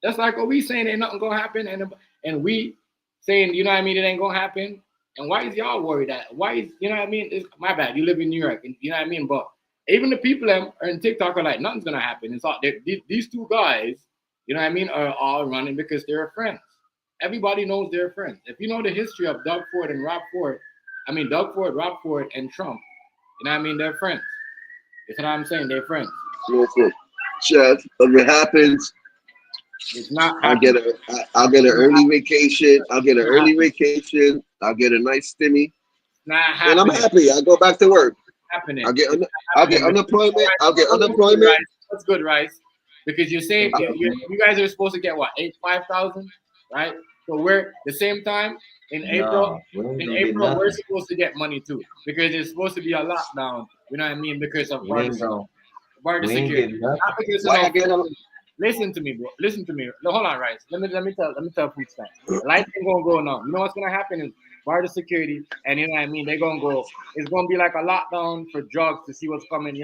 That's like what we saying ain't nothing gonna happen, and we saying, it ain't gonna happen. And why is y'all worried that? Why is, it's my bad. You live in New York, and but even the people that are in TikTok are like, nothing's gonna happen. It's all these two guys, are all running because they're friends. Everybody knows they're friends. If you know the history of Doug Ford, Rob Ford, and Trump, they're friends. That's what I'm saying. They're friends. Listen, Chef, if it happens, it's not. I'll get an early vacation. I'll get a nice stimmy, and I'm happy. I go back to work. Happening. I'll get unemployment. That's good, Rice. Because you're saying you guys are supposed to get what, 5,000, right? So we're the same time in April. We're supposed to get money too because there's supposed to be a lockdown. You know what I mean? Because of border security. Not because listen to me, bro. Listen to me. No, hold on, Rice. Let me tell food stamp. The lights ain't gonna go now. You know what's gonna happen is border security, and they're gonna go. It's gonna be like a lockdown for drugs to see what's coming.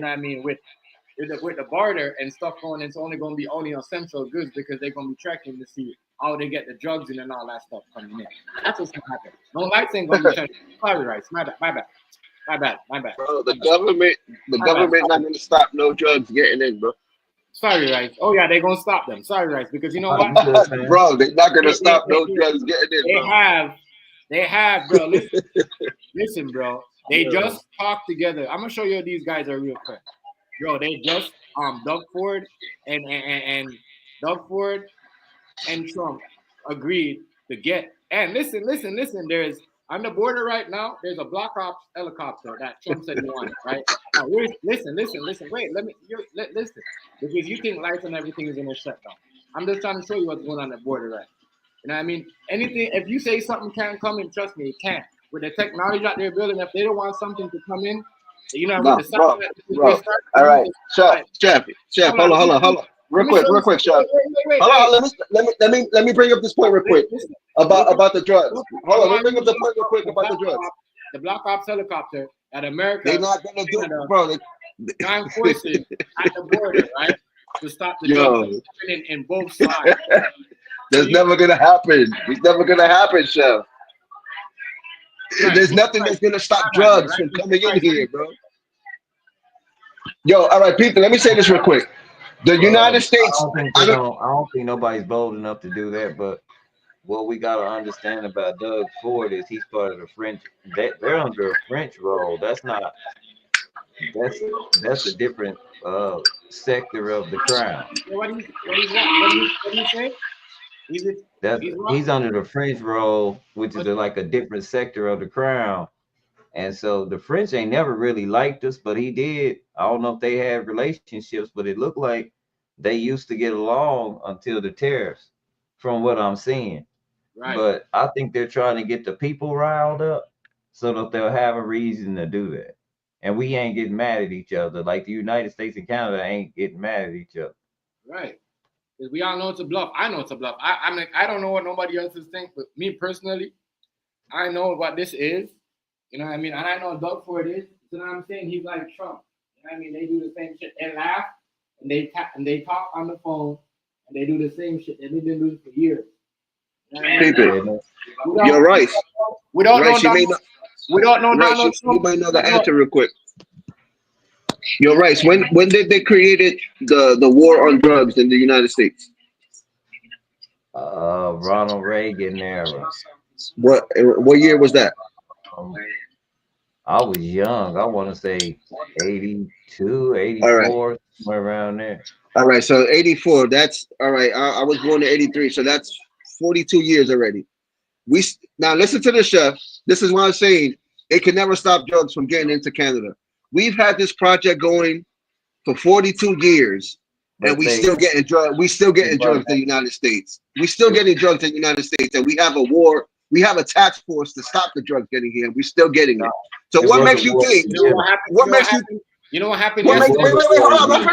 With the border and stuff going. It's only gonna be only essential goods because they're gonna be checking to see how they get the drugs in and all that stuff coming in. That's what's gonna happen. No lights ain't gonna be checking. Sorry, Rice. My bad. Bro, the government not gonna stop no drugs getting in, bro. Sorry, Rice. Oh yeah, they're gonna stop them. Sorry, Rice, because you know what? Bro, they're not gonna stop no drugs getting in. They have, bro. Listen, bro. They just talked together. I'm gonna show you these guys are real quick. Bro, they just Doug Ford and Doug Ford and Trump agreed to get. And listen. On the border right now, there's a Black Ops helicopter that Trump said he wanted, right? Now, listen. Wait, listen. Because you think life and everything is gonna shut down. I'm just trying to show you what's going on the border, right? You know what I mean? Anything, if you say something can't come in, trust me, it can't. With the technology that they're building, if they don't want something to come in, you know, No, with the bro, all right, Chef, hold on. Real quick, Chef. Wait. Hold on, let me bring up this point real quick about the drugs. Hold on, let me bring up the point real quick about the drugs. The Black Ops helicopter that America, They're not gonna do it, bro. joint forces at the border, right? To stop the drugs in both sides. That's never gonna happen. It's never gonna happen, Chef. There's nothing that's gonna stop drugs from coming in here, bro. Yo, all right, people. Let me say this real quick. The United States. I don't think nobody's bold enough to do that. But what we gotta understand about Doug Ford is he's part of the French. They're under a French role. That's a different sector of the crown. What do you say? He's under the French role, which is like a different sector of the crown. And so the French ain't never really liked us, but he did. I don't know if they had relationships, but it looked like they used to get along until the tariffs, from what I'm seeing. Right. But I think they're trying to get the people riled up so that they'll have a reason to do that. And we ain't getting mad at each other. Like the United States and Canada ain't getting mad at each other. Right. Because we all know it's a bluff. I know it's a bluff. I mean, I don't know what nobody else think, but me personally, I know what this is. You know what I mean? And I know Doug Ford is. You know what I'm saying? He's like Trump. You know what I mean? They do the same shit. They laugh and they talk on the phone and they do the same shit. They've been doing it for years. You know what I mean? You're right. We don't know Donald Trump. You might know the answer real quick. You're right. When did they created the war on drugs in the United States? Ronald Reagan era. What year was that? I was young. I want to say 82, 84, right. Somewhere around there. All right, so 84. That's all right. I was born in 83, so that's 42 years already. Now listen to this, Chef. This is what I'm saying. It can never stop drugs from getting into Canada. We've had this project going for 42 years, and we still getting drugs. We still getting drugs in the United States. We still getting drugs in the United States, and we have a war. We have a task force to stop the drugs getting here. We're still getting it. So what makes you think? What makes you? You know what happened yesterday? Wait, hold on. I'm not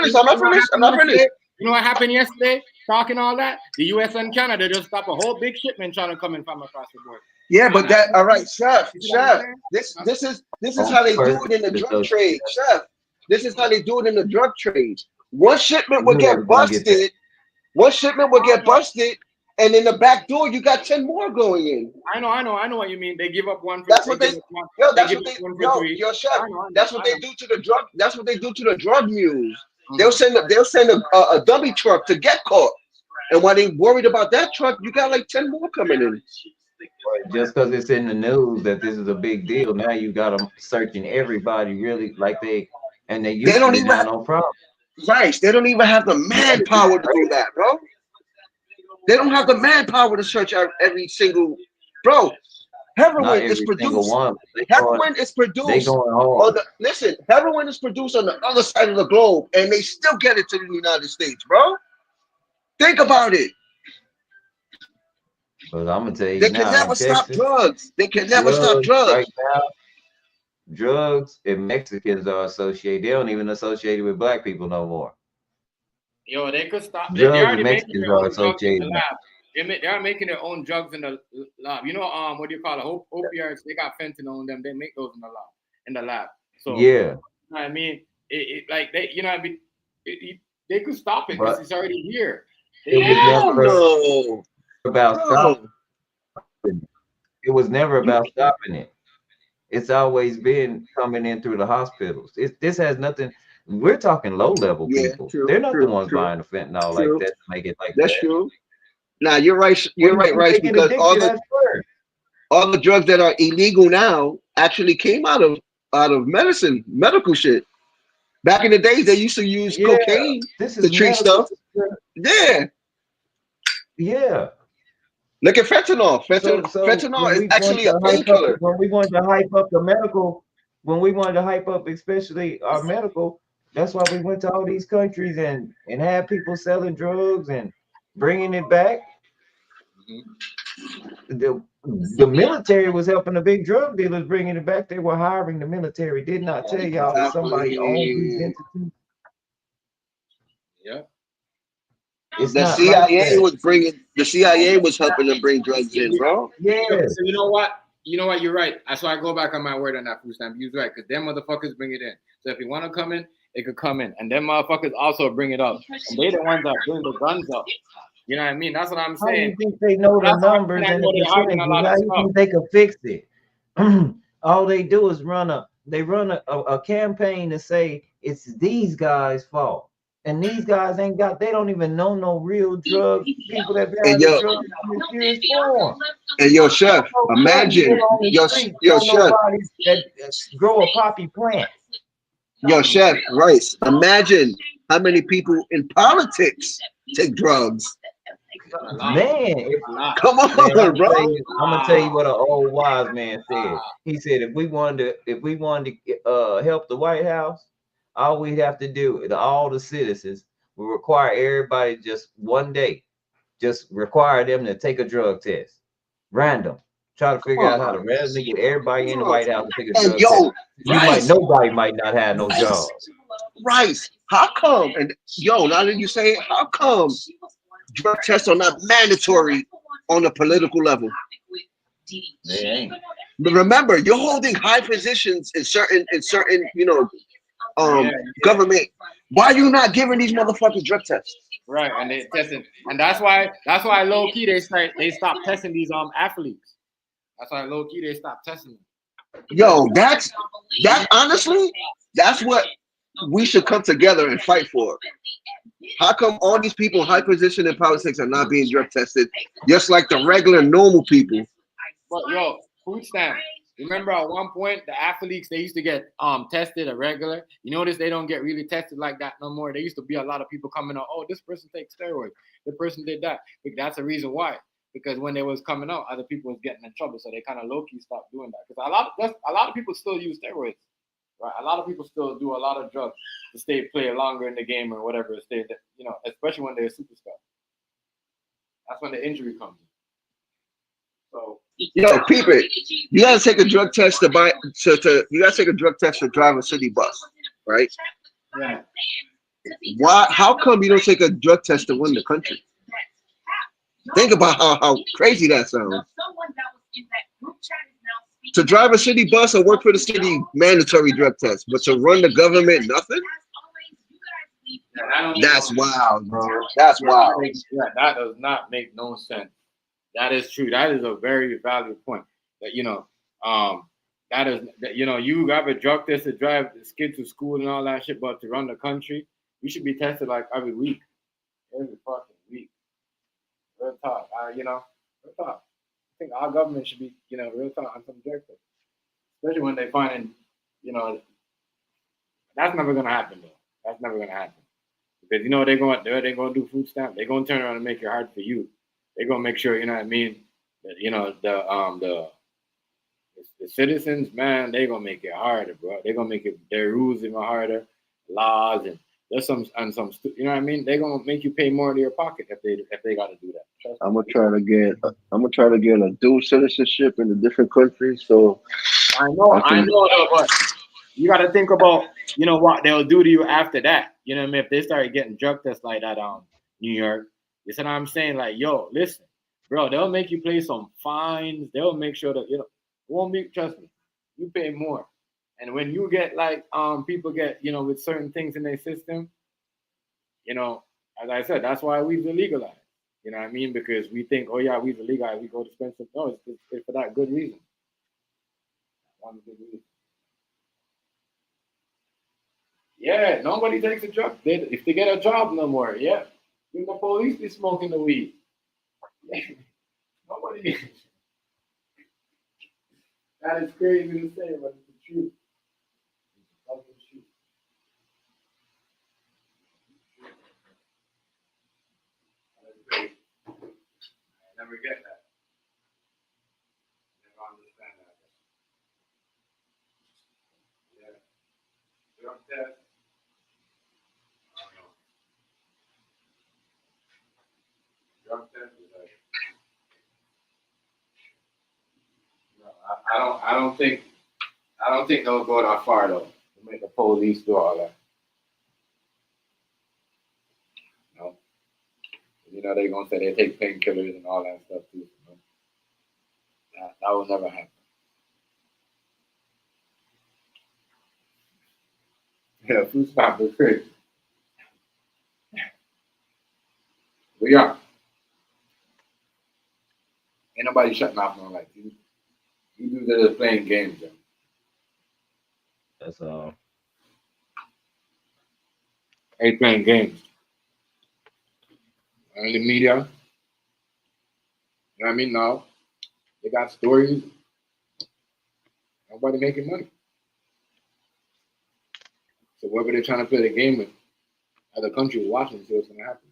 finished. You know what happened yesterday? Talking all that, the U.S. and Canada just stopped a whole big shipment trying to come in from across the border. Yeah, but that all right, Chef. This is how they do it in the drug trade, Chef. This is how they do it in the drug trade. One shipment will get busted. And in the back door, you got 10 more going in. I know what you mean. They give up one for That's what they Chef. That's what they do to the drug. That's what they do to the drug mules. They'll send a dummy truck to get caught. And while they worried about that truck, you got like 10 more coming in. Just because it's in the news that this is a big deal, now you got them searching everybody really like they don't even have no problem. Right. They don't even have the manpower to do that, bro. They don't have the manpower to search out every single, bro. Heroin is produced. Heroin is produced on the heroin is produced on the other side of the globe, and they still get it to the United States, bro. Think about it. But I'm gonna tell you, they can never stop drugs. They can never stop drugs. Right now, drugs and Mexicans are associated. They don't even associate it with black people no more. Yo, they could stop. Drugs and Mexicans are associated. They are making their own drugs in the lab. You know, what do you call it? Opioids. They got fentanyl in them. They make those in the lab. So yeah, you know what I mean, like they, you know, what I mean, they could stop it because it's already here. It was never about stopping it. It's always been coming in through the hospitals. This has nothing. We're talking low-level people. They're not the ones buying the fentanyl like that to make it like that. That's true. Now you're right. You're right, Rice, because all the drugs that are illegal now actually came out of medicine, medical shit. Back in the days, they used to use cocaine to treat stuff. Yeah. Look at fentanyl. So Fentanyl when is we want actually a to hype up, painkiller. when we want to hype up the medical, when we wanted to hype up, especially our medical, that's why we went to all these countries and had people selling drugs and bringing it back. The military was helping the big drug dealers bringing it back. They were hiring the military. Did not tell y'all that somebody owned these entities. Yeah. It's The not like CIA that. was bringing. The CIA was helping them bring drugs in, bro. Yeah. So you know what? You know what? You're right. That's why I go back on my word on that food stamp. You're right, because them motherfuckers bring it in. So if you want to come in, it could come in, and them motherfuckers also bring it up. And they the ones that bring the guns up. You know what I mean? That's what I'm How do you saying. think they know the That's why numbers I and know the they're hiding a percentages? lot How of you stuff. think they can fix it? All they do is run a campaign to say it's these guys' fault. And these guys ain't got, they don't even know no real drug people that been And out of yo, drugs in the purest form. and yo, chef, No imagine, live on the yo, street, yo, don't chef, nobody that grow a poppy plant. yo, chef, Rice. Imagine how many people in politics take drugs. Man, if, Come on, man, bro. I'm gonna tell you what an old wise man said. He said if we wanted to help the White House, all we'd have to do, all the citizens, we require everybody just one day, just require them to take a drug test, random. Try to figure out how to randomly get everybody in the White House to take a And drug yo, test. Nobody might not have no job. Rice, how come? And yo, now that you say it, how come drug tests are not mandatory on a political level? They ain't. But remember, you're holding high positions in certain, government. Why are you not giving these motherfuckers drug tests? Right, and they testing, and that's why low key they stop testing these athletes. That's why low key they stop testing them. Yo, that's honestly, that's what we should come together and fight for. How come all these people in high position in politics are not being drug tested, just like the regular normal people? But yo, food stamp. Remember at one point the athletes they used to get tested a regular. You notice they don't get really tested like that no more. There used to be a lot of people coming out. Oh, this person takes steroids. The person did that. That's the reason why. Because when they was coming out, other people was getting in trouble, so they kind of low key stopped doing that. Because a lot of people still use steroids, right? A lot of people still do a lot of drugs to play longer in the game or whatever. Especially when they're a superstar. That's when the injury comes in. So. Yo, peep it. You gotta take a drug test you gotta take a drug test to drive a city bus, right? Yeah. Why? How come you don't take a drug test to win the country? Think about how crazy that sounds. To drive a city bus or work for the city, mandatory drug test, but to run the government, nothing. That's wild, bro. That's wild. Yeah, that does not make no sense. That is true. That is a very valid point. That that is you have a drug test to drive this kid to school and all that shit, but to run the country, you should be tested like every week, every fucking week. Real talk, real talk. I think our government should be, real talk on some drug tests, especially when they find, that's never gonna happen though. That's never gonna happen because they're gonna do food stamp. They're gonna turn around and make it hard for you. They're gonna make sure, that, the citizens, man, they're gonna make it harder, bro. They're gonna make their rules even harder, laws, and there's some, they're gonna make you pay more to your pocket if they gotta do that. I'm gonna try to get a dual citizenship in a different country. So I know, but you gotta think about, what they'll do to you after that. You know what I mean? If they started getting drug tests like that New York. You see what I'm saying? Like, yo, listen, bro, they'll make you pay some fines. They'll make sure that, trust me, you pay more. And when you get people get, with certain things in their system, as I said, that's why we've illegalized. You know what I mean? Because we think, oh yeah, we've illegalized, we go to spend some. No, it's for that good reason. One good reason. Yeah, nobody takes a drug. If they get a job no more, yeah. Even the police be smoking the weed. Nobody. That is crazy to say, but it's the truth. It's the truth. That is crazy. I never get that. test. Drug test is like, no, I don't think they'll go that far though. To make the police do all that. No. You know they're gonna say they take painkillers and all that stuff too. No. That will never happen. Yeah, food stamp is crazy. But yeah. Ain't nobody shutting off no lights. You do that playing games, yo. That's all. Ain't playing games. And the media, you know what I mean? Now, they got stories. Nobody making money. So whoever they're trying to play the game with, other countries watching, see what's going to happen.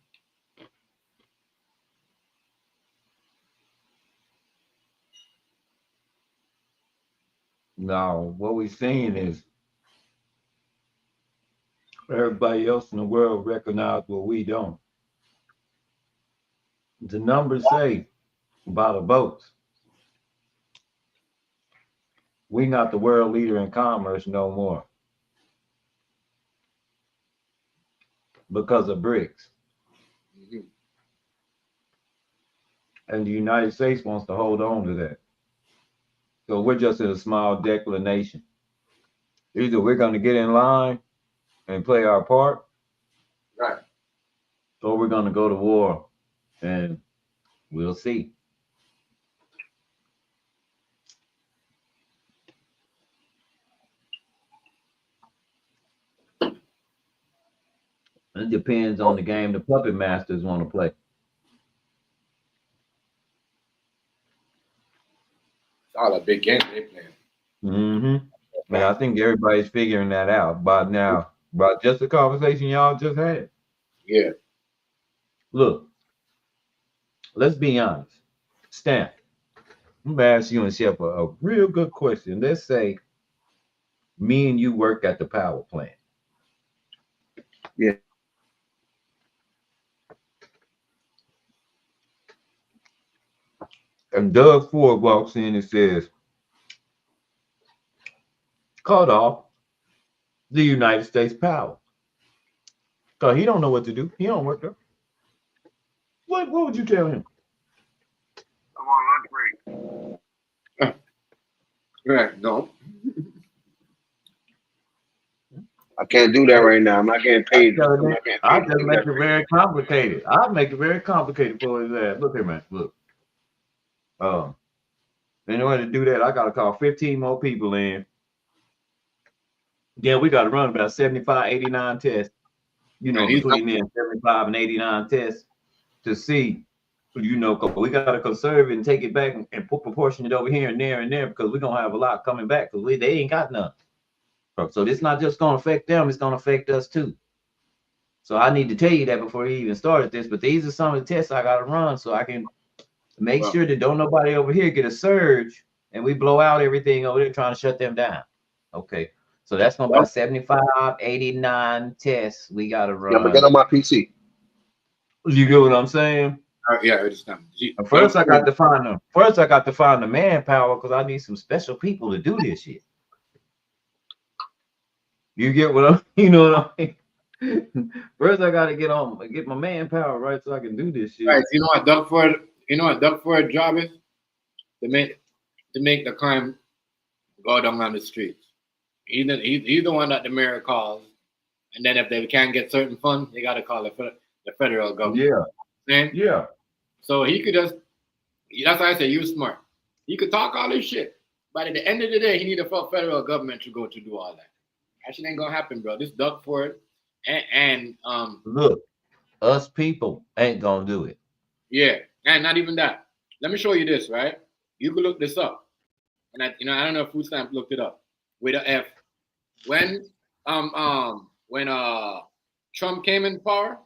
Now, what we're seeing is everybody else in the world recognize what we don't. The numbers say by the votes, we not the world leader in commerce no more because of BRICS. Mm-hmm. And the United States wants to hold on to that. So we're just in a small declination. Either we're going to get in line and play our part, Right. or we're going to go to war, and we'll see. It depends on the game the puppet masters want to play. It's all a big game they playing. Mm-hmm. And I think everybody's figuring that out by now, by just the conversation y'all just had. Yeah. Look, let's be honest. Stan, I'm going to ask you and Chef a real good question. Let's say me and you work at the power plant. Yeah. And Doug Ford walks in and says, cut off the United States power. Because he don't know what to do. He don't work there. What would you tell him? I'm on lunch break. Right. No. I can't do that right now. I'm not getting paid. I just make it very complicated. I make it very complicated for his ass. Look here, man. Look. In order to do that, I gotta call 15 more people in. Yeah, we gotta run about 75, 89 tests. You know, between them 75 and 89 tests to see, you know, we gotta conserve it and take it back and put proportion it over here and there because we're gonna have a lot coming back because they ain't got none. So this not just gonna affect them, it's gonna affect us too. So I need to tell you that before you even started this, but these are some of the tests I gotta run so I can make sure that don't nobody over here get a surge and we blow out everything over there trying to shut them down. Okay. So that's going to be 75, 89 tests we got to run. I'm going to get on my PC. You get what I'm saying? Yeah, it's time. First, I got to find them. First, I got to find the manpower because I need some special people to do this shit. You get what I'm, you know what I mean? First, I got to get my manpower right so I can do this shit. Right. You know what Doug Ford job is? To make the crime go down on the streets. He's the one that the mayor calls, and then if they can't get certain funds, they got to call the federal government. Yeah. Yeah. So he could just. That's why I say he was smart. He could talk all this shit, but at the end of the day, he need a federal government to go to do all that. That shit ain't gonna happen, bro. This Doug Ford and look, us people ain't gonna do it. Yeah, and not even that. Let me show you this, right? You can look this up, and I don't know if Food Stamp looked it up with a F. When Trump came in power,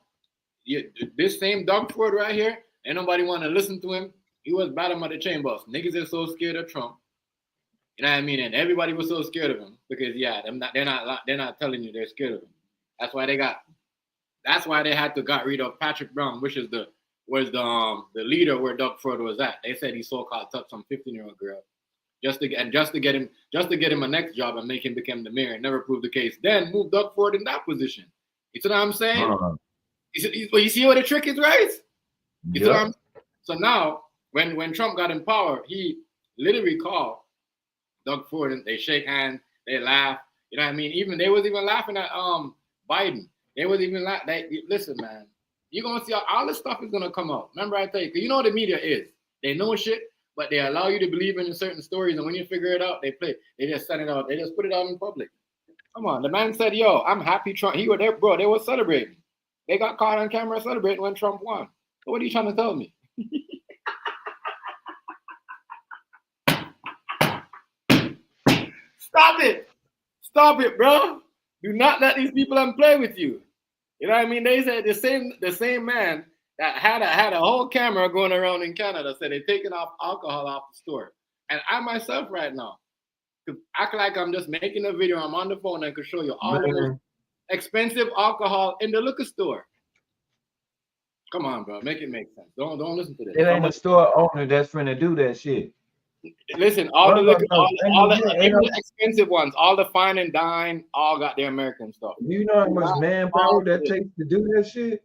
this same Doug Ford right here, ain't nobody want to listen to him. He was bottom of the chain boss. Niggas are so scared of Trump You know what I mean? And everybody was so scared of him because they're not telling you they're scared of him. That's why they had to got rid of Patrick Brown, which is the leader where Doug Ford was at. They said he so-called touched some 15-year-old girl just to get him a next job and make him become the mayor and never prove the case. Then move Doug Ford in that position. You see what I'm saying? You see what the trick is, right? You see what I'm saying? So now when Trump got in power, he literally called Doug Ford and they shake hands, they laugh. You know what I mean? Even they was even laughing at Biden. They was even listen, man. You're gonna see all this stuff is gonna come out. Remember I tell you, because you know what the media is. They know shit, but they allow you to believe in certain stories, and when you figure it out, they just send it out, they just put it out in public. Come on, the man said, yo, I'm happy Trump. He was there, bro. They were celebrating. They got caught on camera celebrating when Trump won. So what are you trying to tell me? Stop it, bro. Do not let these people play with you. You know what I mean? They said the same man that had a whole camera going around in Canada said they're taking off alcohol off the store. And I myself right now could act like I'm just making a video. I'm on the phone and could show you all the most expensive alcohol in the liquor store. Come on, bro. Make it make sense. Don't listen to this. It ain't a store owner that's finna do that shit. Listen, all the liquor, all the expensive ones, all the fine and dine, all got their American stuff. You know how much manpower that takes to do that shit?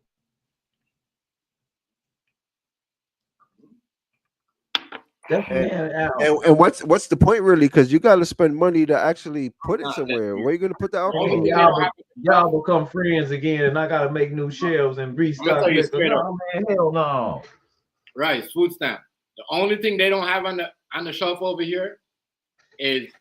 And what's the point really? Because you got to spend money to actually put it somewhere. Where are you going to put the alcohol? Y'all become friends again, and I got to make new shelves and restock. No, man, hell no. Right, food stamp. The only thing they don't have on the shelf over here is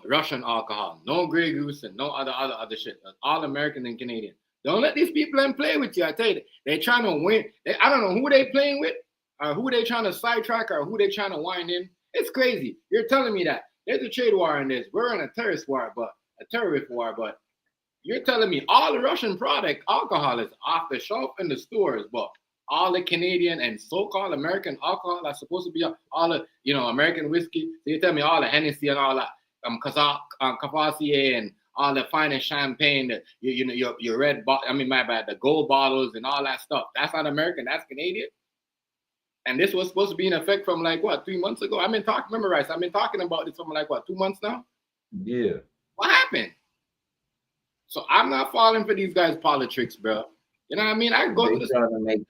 Russian alcohol. No Grey Goose and no other shit. That's all American and Canadian. Don't let these people play with you. I tell you, they're trying to win. I don't know who they playing with, or who they trying to sidetrack, or who they trying to wind in. It's crazy. You're telling me that there's a trade war in this. We're in a terrorist war, but you're telling me all the Russian product alcohol is off the shelf in the stores, but all the Canadian and so-called American alcohol that's supposed to be all the American whiskey. So you tell me all the Hennessy and all that Cavassier and all the finest champagne, that your red the gold bottles and all that stuff. That's not American. That's Canadian. And this was supposed to be in effect from 3 months ago. I've been talking about this from 2 months now. Yeah. What happened? So I'm not falling for these guys' politics, bro. You know what I mean? I can go to the store right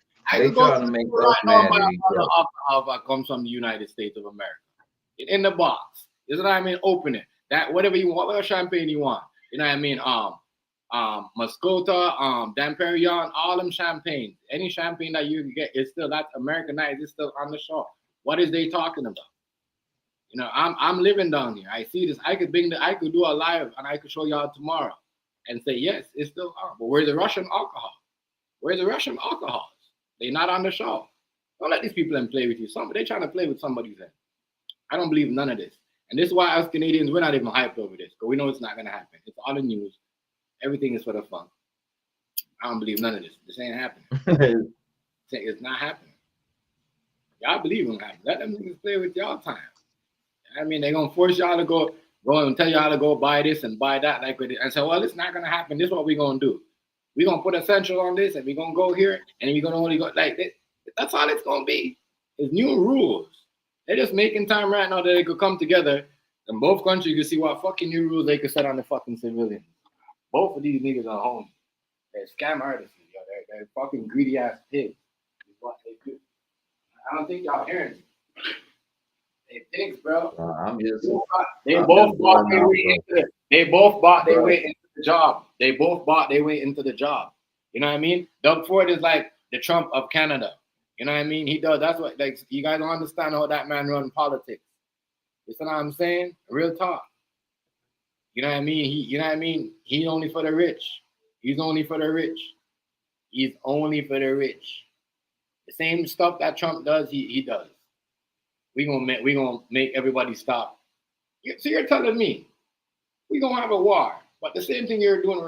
now and buy alcohol that comes from the United States of America. In the box. You know what I mean? Open it. That whatever you want, whatever champagne you want. You know what I mean? Moscota, Dom Perignon, all them champagnes. Any champagne that you can get, it's still that's Americanized. It's still on the shelf. What is they talking about? You know, I'm living down here. I see this. I could do a live and I could show y'all tomorrow and say yes, it's still on. But where's the Russian alcohol? Where's the Russian alcohols? They're not on the shelf. Don't let these people play with you. They're trying to play with somebody's head. I don't believe none of this. And this is why us Canadians, we're not even hyped over this, because we know it's not going to happen. It's all the news. Everything is for the fun. I don't believe none of this. This ain't happening. It's not happening. Y'all believe it happen. Let them niggas play with y'all time. I mean, they're going to force y'all to go and tell y'all to go buy this and buy that. And say, well, it's not going to happen. This is what we're going to do. We're going to put essential on this, and we're going to go here, and we're going to only go like this. That's all it's going to be. It's new rules. They're just making time right now that they could come together, and both countries could see what fucking new rules they could set on the fucking civilians. Both of these niggas are home. They're scam artists. They're fucking greedy ass pigs. Is what they do. I don't think y'all hearing me. They pigs, bro. They both bought their way into the job. They both bought their way into the job. You know what I mean? Doug Ford is like the Trump of Canada. You know what I mean? He does. That's what you guys don't understand how that man runs politics. You know what I'm saying? Real talk. You know what I mean? He's only for the rich. He's only for the rich. He's only for the rich. The same stuff that Trump does, he does. We gonna make everybody stop. So you're telling me we're gonna have a war, but the same thing we're doing,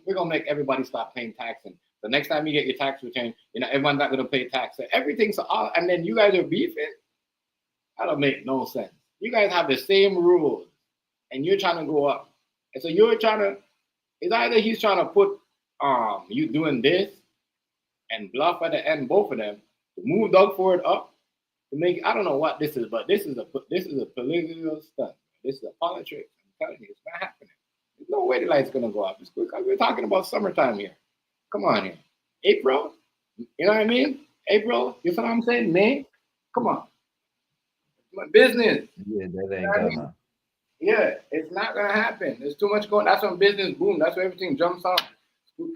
we're gonna make everybody stop paying tax. And the next time you get your tax return, everyone's not gonna pay tax. So everything's all, and then you guys are beefing. That don't make no sense. You guys have the same rules, and you're trying to go up. And so you're trying to. It's either he's trying to put you doing this and bluff at the end, both of them, to move Doug Ford up to make. I don't know what this is, but this is a political stunt. This is a politics. I'm telling you, it's not happening. There's no way the light's gonna go up. It's because we're talking about summertime here. Come on here, April. You know what I mean? April. You know what I'm saying? May. Come on. My business. Yeah, that ain't gonna. Yeah, it's not gonna happen. There's too much going. That's when business boom. That's when everything jumps on.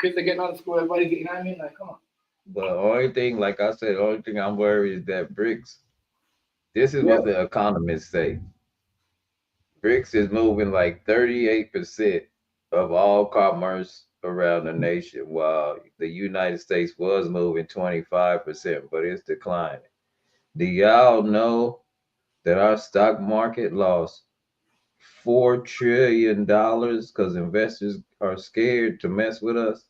Kids are getting out of school. Everybody's getting. You know what I mean? Like, come on. But the only thing, like I said, the only thing I'm worried is that BRICS. This is what the economists say. BRICS is moving like 38% of all commerce around the nation, while the United States was moving 25%, but it's declining. Do y'all know that our stock market lost $4 trillion because investors are scared to mess with us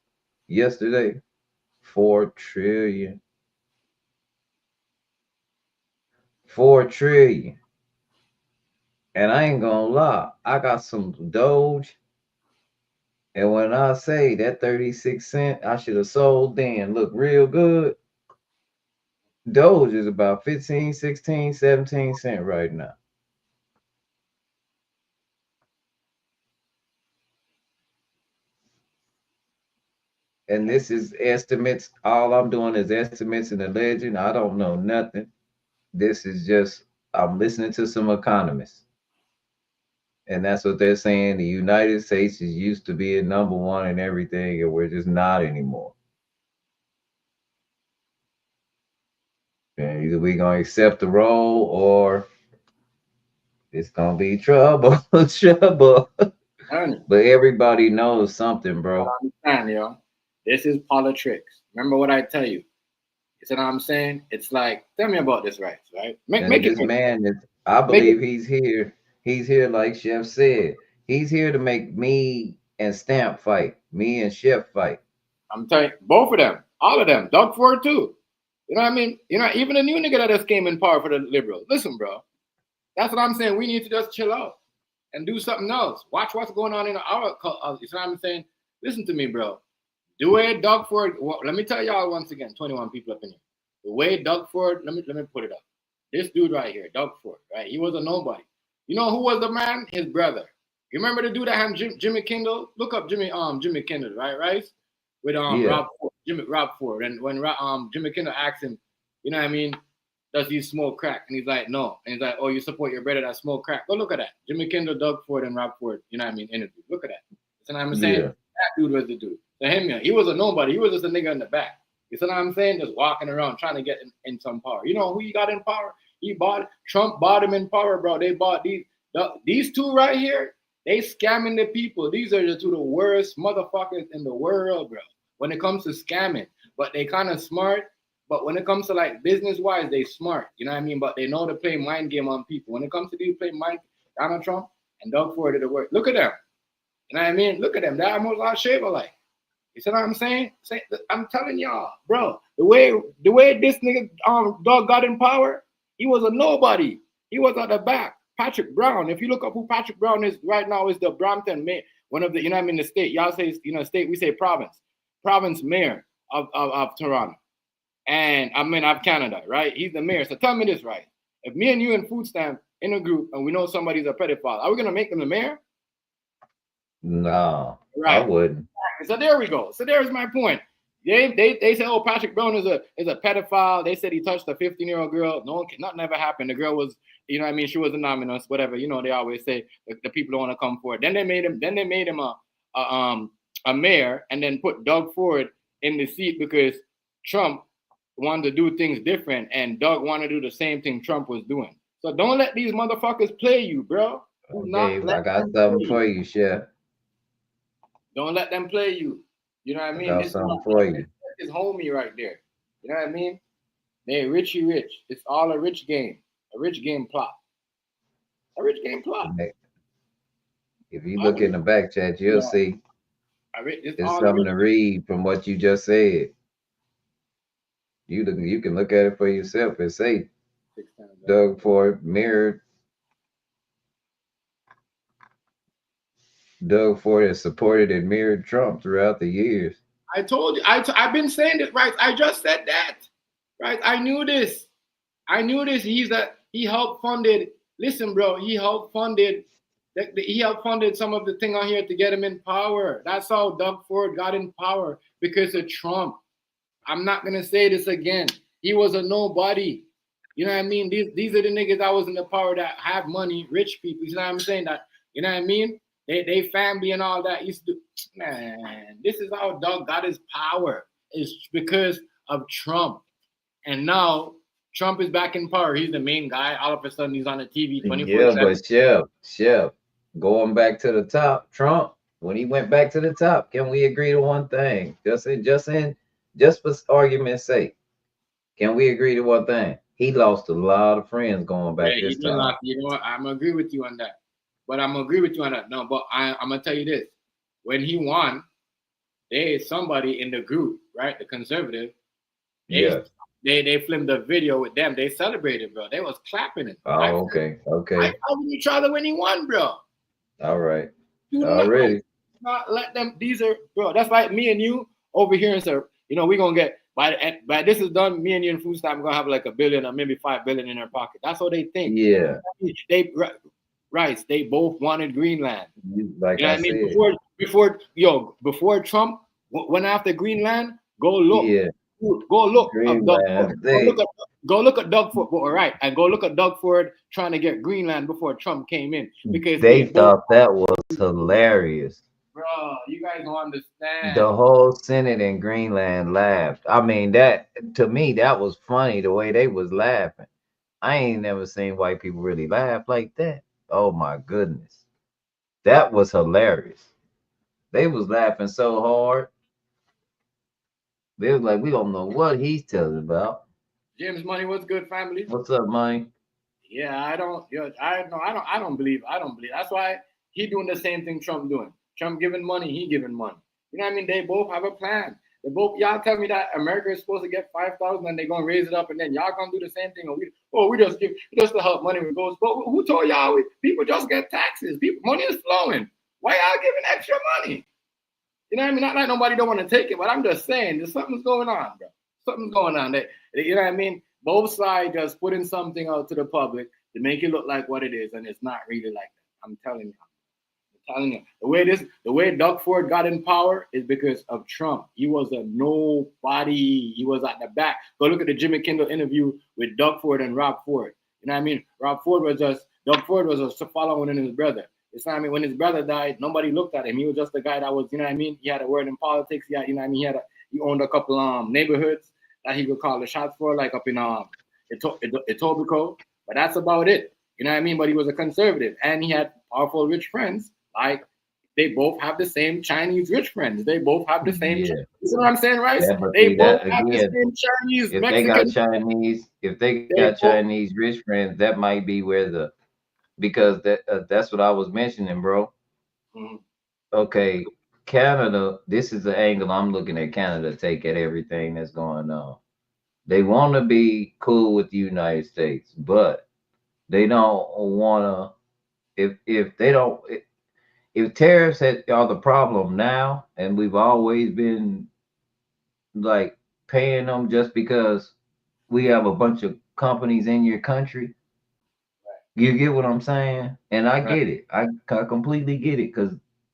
yesterday? 4 trillion. 4 trillion. And I ain't gonna lie, I got some Doge. And when I say that 36 cents, I should have sold then. Look real good. Doge is about 15, 16, 17 cents right now. And this is estimates. All I'm doing is estimates in the legend. I don't know nothing. This is just, I'm listening to some economists. And that's what they're saying. The United States is used to being number one in everything, and we're just not anymore. And either we're going to accept the role or it's going to be trouble. Trouble. But everybody knows something, bro. I understand, yo. This is politics. Remember what I tell you. You see what I'm saying? It's like, tell me about this, right? Make this it man is, I believe he's here. He's here, like Chef said. He's here to make me and Stamp fight. Me and Chef fight. I'm telling you, both of them, all of them, Doug Ford too. You know what I mean? You know, even the new nigga that just came in power for the liberals. Listen, bro. That's what I'm saying. We need to just chill out and do something else. Watch what's going on in our, you know what I'm saying? Listen to me, bro. The way Doug Ford, well, let me tell y'all once again, 21 people up in here. The way Doug Ford, let me put it up. This dude right here, Doug Ford, right? He was a nobody. You know who was the man? His brother. You remember the dude that had Jimmy Kindle? Look up Jimmy Kindle, right? With Rob Ford. And when Jimmy Kindle asked him, you know what I mean, does he smoke crack? And he's like, no. And he's like, oh, you support your brother that smoke crack? Go look at that. Jimmy Kindle, Doug Ford, and Rob Ford, you know what I mean, interview. Look at that. You know what I'm saying? Yeah. That dude was the dude. So him, he was a nobody. He was just a nigga in the back. You see what I'm saying? Just walking around trying to get in some power. You know who he got in power? Trump bought him in power, bro. They bought these two right here. They scamming the people. These are the two of the worst motherfuckers in the world, bro. When it comes to scamming, but they kind of smart. But when it comes to like business wise, they smart. You know what I mean? But they know to play mind game on people. When it comes to these play mind, Donald Trump and Doug Ford did the work. Look at them. You know what I mean? Look at them. They're almost all shave alike. You see what I'm saying? I'm telling y'all, bro. The way this nigga Doug got in power, he was a nobody. He was at the back. Patrick Brown. If you look up who Patrick Brown is right now, is the Brampton mayor, one of the, you know what I mean, the state. Y'all say, you know, state, we say province. Province mayor of Toronto. And I mean of Canada, right? He's the mayor. So tell me this, right? If me and you and Food Stamp in a group and we know somebody's a pedophile, are we gonna make them the mayor? No, right. I wouldn't. So there we go. So there's my point. They say, oh, Patrick Brown is a pedophile. They said he touched a 15-year-old girl. Nothing ever happened. The girl was, you know what I mean, she was anonymous, whatever. You know, they always say the people don't want to come forward. Then they made him a mayor and then put Doug Ford in the seat because Trump wanted to do things different and Doug wanted to do the same thing Trump was doing. So don't let these motherfuckers play you, bro. Okay, I got something for you, Chef. Don't let them play you. You know what I mean? I got something for you. It's homie right there. You know what I mean? They Richie Rich. It's all a rich game. A rich game plot. A rich game plot. If you look in the back chat, you'll see there's something to read from what you just said. You can look at it for yourself and say Doug Ford mirrored Doug Ford has supported and mirrored Trump throughout the years. I told you. I've been saying it, right? I just said that, right? I knew this. He helped funded. Listen, bro. He helped funded. He helped funded some of the thing on here to get him in power. That's how Doug Ford got in power, because of Trump. I'm not gonna say this again. He was a nobody. You know what I mean? These are the niggas that was in the power that have money, rich people. You know what I'm saying? That, you know what I mean? They family and all that used to, man, this is how Doug got his power. It's because of Trump. And now Trump is back in power. He's the main guy. All of a sudden he's on the TV 24/7. Yeah, but Chef, going back to the top, Trump, when he went back to the top, can we agree to one thing? Just for argument's sake, can we agree to one thing? He lost a lot of friends going back this time. You know what? I'm gonna agree with you on that. No, but I'm gonna tell you this: when he won, somebody in the group, right, the conservative, they filmed a video with them. They celebrated, bro. They was clapping it. Oh, okay. I told each other when he won, bro. All right. Already. Not let them. These are, bro. That's like me and you over here and say, you know, we're gonna get by this is done. Me and you in food stamp, we're gonna have like $1 billion or maybe $5 billion in our pocket. That's what they think. Yeah. They both wanted Greenland. Like you know what I mean? Before Trump went after Greenland, go look. Yeah. Go look at Doug Ford. All right, and go look at Doug Ford trying to get Greenland before Trump came in, because they thought that was hilarious. Bro, you guys don't understand. The whole Senate in Greenland laughed. I mean, that to me that was funny the way they was laughing. I ain't never seen white people really laugh like that. Oh my goodness, that was hilarious. They was laughing so hard. They was like, we don't know what he's telling about. James Money, what's good, family? What's up, Money? Yeah, I don't believe. That's why he doing the same thing Trump doing. Trump giving money, he giving money. You know what I mean? They both have a plan. Y'all tell me that America is supposed to get 5,000 and they're gonna raise it up, and then y'all gonna do the same thing. We just to help money with goes. But who told y'all people just get taxes? Money is flowing. Why y'all giving extra money? You know what I mean? Not like nobody don't want to take it, but I'm just saying there's something's going on, bro. Something's going on. You know what I mean? Both sides just putting something out to the public to make it look like what it is, and it's not really like that. I'm telling you. The way Doug Ford got in power is because of Trump. He was a nobody. He was at the back. Go look at the Jimmy Kimmel interview with Doug Ford and Rob Ford. You know what I mean? Doug Ford was just following in his brother. It's not, I mean, when his brother died, nobody looked at him. He was just the guy that was, you know what I mean? He had a word in politics. He had, you know what I mean? He owned a couple neighborhoods that he could call the shots for, like up in Etobicoke. But that's about it. You know what I mean? But he was a conservative, and he had powerful rich friends. Like, they both have the same Chinese rich friends. They both have the same. Yeah. You know what I'm saying, right? Yeah, they both have the same Chinese. If Mexican. they got Chinese rich friends, that might be where because that's what I was mentioning, bro. Mm-hmm. Okay, Canada. This is the angle I'm looking at. Canada take at everything that's going on. They want to be cool with the United States, but they don't want to. If tariffs are the problem now, and we've always been like paying them just because we have a bunch of companies in your country, you get what I'm saying? And I get it. I completely get it, because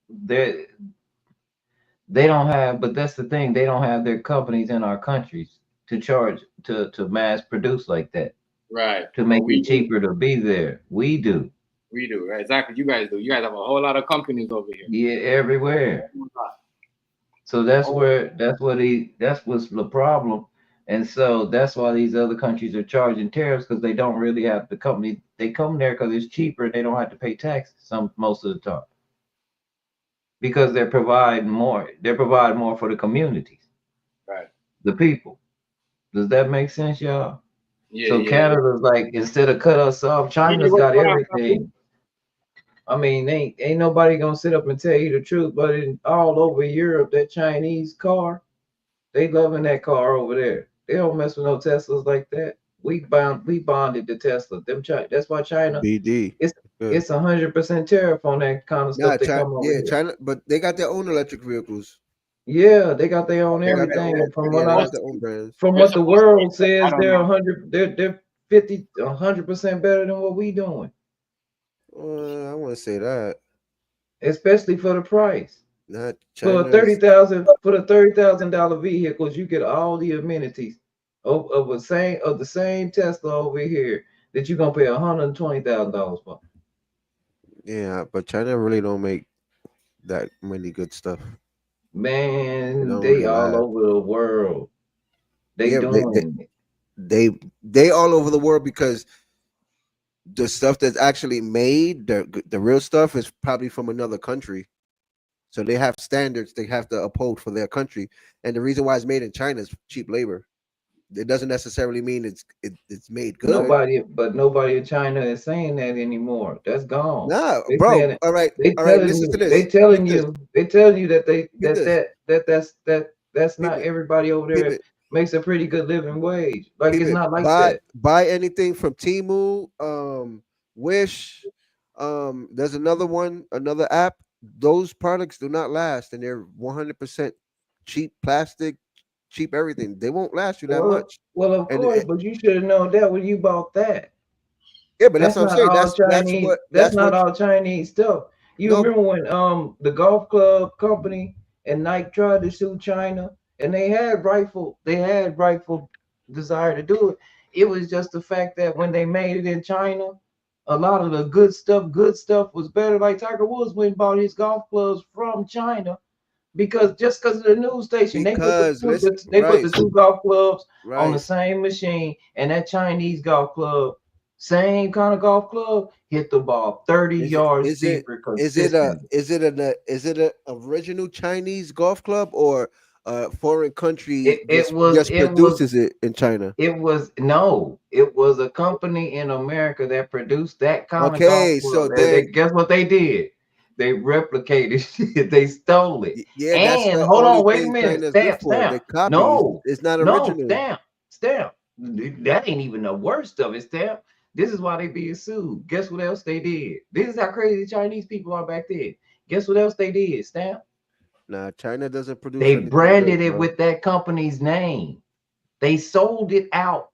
they don't have, but that's the thing, they don't have their companies in our countries to charge to mass produce like that. Right. To make it cheaper to be there. We do. We do, right? Exactly. You guys do. You guys have a whole lot of companies over here. Yeah, everywhere. So that's what's the problem. And so that's why these other countries are charging tariffs, because they don't really have the company. They come there because it's cheaper and they don't have to pay taxes most of the time. Because they're providing more. They're providing more for the communities. Right. The people. Does that make sense, y'all? Yeah. So Canada's like, instead of cut us off, China's got everything. I mean, ain't nobody gonna sit up and tell you the truth, but all over Europe, that Chinese car, they loving that car over there. They don't mess with no Teslas like that. We bonded to Tesla. That's why China. BD. Yeah. It's 100% tariff on that kind of Nah, stuff they come over here. China, but they got their own electric vehicles. Yeah, they got their own They got their everything. own, And from yeah, what they I got their own brands. from They're what the supposed world to. says, I don't they're know. 100, they're 50, 100% better than what we doing, I want to say that. especially for the price. Not For China. the $30,000 vehicles, you get all the amenities of the same Tesla over here that you're gonna pay $120,000 for. Yeah, but China really don't make that many good stuff. Man, don't they really all have. over the world. They Yeah, doing it. they all over the world because the stuff that's actually made, the real stuff, is probably from another country. So they have standards they have to uphold for their country, and the reason why it's made in China is cheap labor. It doesn't necessarily mean it's made good. Nobody in China is saying that anymore. That's gone. Nah, They bro. saying it. All right, They all right. telling Listen you. to this. They telling Peep this. you. They telling you that Peep this. that's Peep not it. everybody over Peep there it. makes a pretty good living wage. Like Peep it's it. not like that. Buy anything from Temu, Wish. There's another app. Those products do not last, and they're 100% cheap plastic, cheap everything. They won't last you that much. Well, of And course, but you should have known that when you bought that. yeah, but that's That's what I'm not saying. all That's Chinese. what That's not all Chinese stuff. You no. remember when the golf club company and Nike tried to sue China, and they had rightful desire to do it. It was just the fact that when they made it in China, a lot of the good stuff was better. Like Tiger Woods went and bought his golf clubs from China because of the news station, Because they listen, put the two golf clubs on the right. same machine, and that Chinese golf club, same kind of golf club, hit the ball 30 yards deeper consistently. Is it a original Chinese golf club or a foreign country just produces it in China? It was a company in America that produced that kind of golf Okay, club. so then Guess what they did? They replicated shit. They stole it. yeah, that's And the hold only on, wait a thing minute. China's good for. They copy. No, It's not no, original. stamp. That ain't even the worst of it, stamp. This is why they being sued. Guess what else they did? This is how crazy Chinese people are back then. Guess what else they did, stamp? Nah, China doesn't produce. They anything branded good, it bro. with that company's name. They sold it out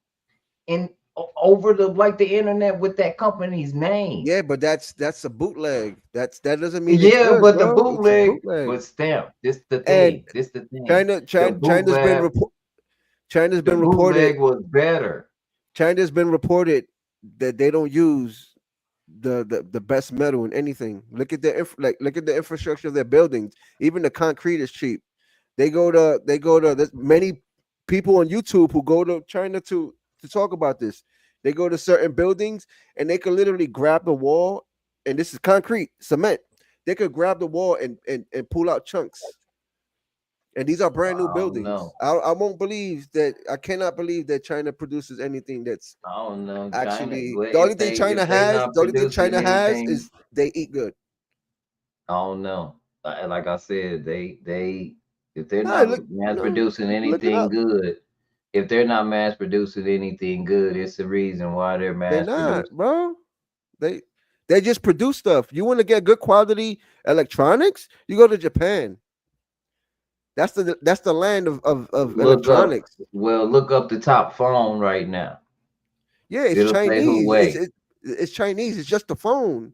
over the internet with that company's name. Yeah, but that's a bootleg. That doesn't mean Yeah, it's good, but bro. the bootleg It's a bootleg. was stamped. This the And thing. This the thing. China's been reported. Bootleg was better. China's been reported that they don't use the best metal in anything. Look at look at the infrastructure of their buildings. Even the concrete is cheap. They go to there's many people on YouTube who go to China to talk about this. They go to certain buildings and they can literally grab the wall, and this is concrete, cement. They could grab the wall and pull out chunks. And these are brand new buildings. I won't believe that. I cannot believe that China produces anything that's I don't know. actually China, the only thing China has is they eat good. I don't know. Like I said, if they're not mass producing anything good, if they're not mass producing anything good, it's the reason why they're mass producing. Bro. They just produce stuff. You want to get good quality electronics? You go to Japan. That's the land of electronics. Look up the top phone right now. Yeah, it's Chinese. It's Chinese. It's just the phone,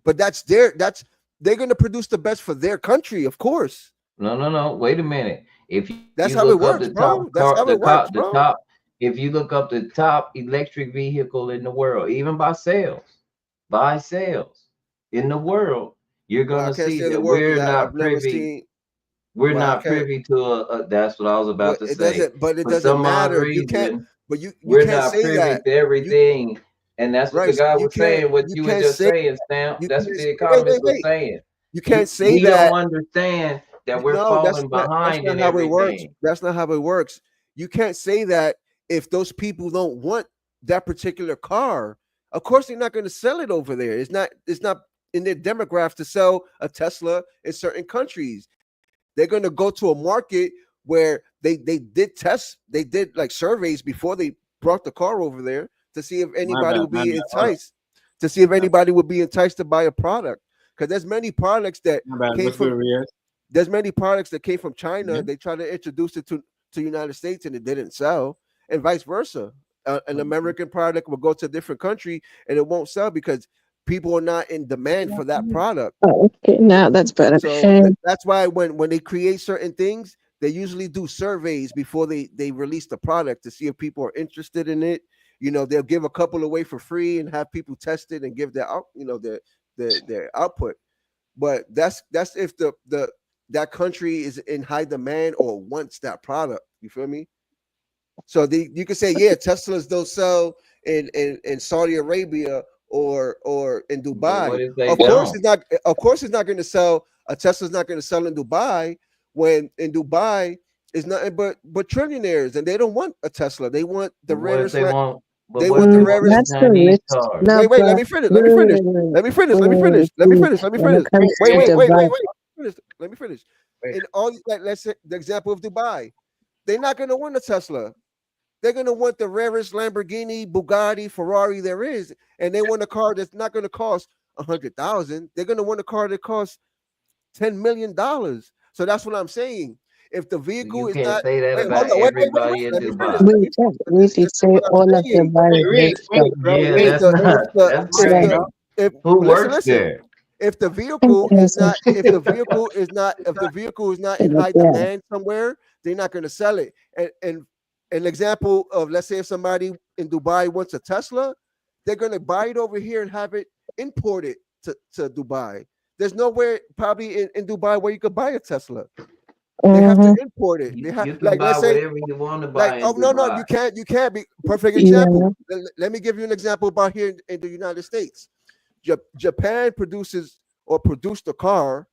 but they're going to produce the best for their country, of course. No. Wait a minute. If that's how it works, bro. That's how it works, bro. If you look up the top electric vehicle in the world, even by sales in the world, you're gonna see that we're not privy. We're not privy to that's what I was about to say. It doesn't matter. You can't. But we're can't not say privy that. to everything, and that's what the guy was saying. What you were just saying, Stamp. That's what the economist was saying. You can't say that. We don't understand that we're falling behind in everything. That's not how it works. You can't say that if those people don't want that particular car. Of course, they're not going to sell it over there. It's not in their demographic to sell a Tesla in certain countries. They're going to go to a market where they did tests. They did like surveys before they brought the car over there to see if anybody would be enticed. to see if anybody would be enticed to buy a product. Because there's many products that came from there's many products that came from China. They try to introduce it to the United States and it didn't sell, and vice versa. An American product will go to a different country and it won't sell because people are not in demand for that product. Oh, okay, now that's better. So that's why when they create certain things, they usually do surveys before they release the product to see if people are interested in it. You know, they'll give a couple away for free and have people test it and give their out, you know, their output. But that's if that country is in high demand or wants that product. You feel me? So you could say, yeah, Teslas don't sell in Saudi Arabia or in Dubai. Of course it's not going to sell. A Tesla's not going to sell in Dubai when in Dubai is nothing but trillionaires, and they don't want a Tesla. They want the rarest. They want the rarest. Wait, let me finish. Let me finish. In all, like, let's say the example of Dubai, they're not going to want a Tesla. They're going to want the rarest Lamborghini, Bugatti, Ferrari there is, and they want a car that's not going to cost $100,000. They're going to want a car that costs $10 million. So that's what I'm saying. If the vehicle is not, say that about everybody in Dubai. We did say all of the Who works there? If the vehicle is not in high demand somewhere, they're not going to sell it. And an example of, let's say if somebody in Dubai wants a Tesla, they're going to buy it over here and have it imported to Dubai. There's nowhere probably in Dubai where you could buy a Tesla. They have to import it. They have, you can buy whatever you want to buy. No, you can't be. Perfect example. Yeah. Let me give you an example about here in the United States. Japan produced a car.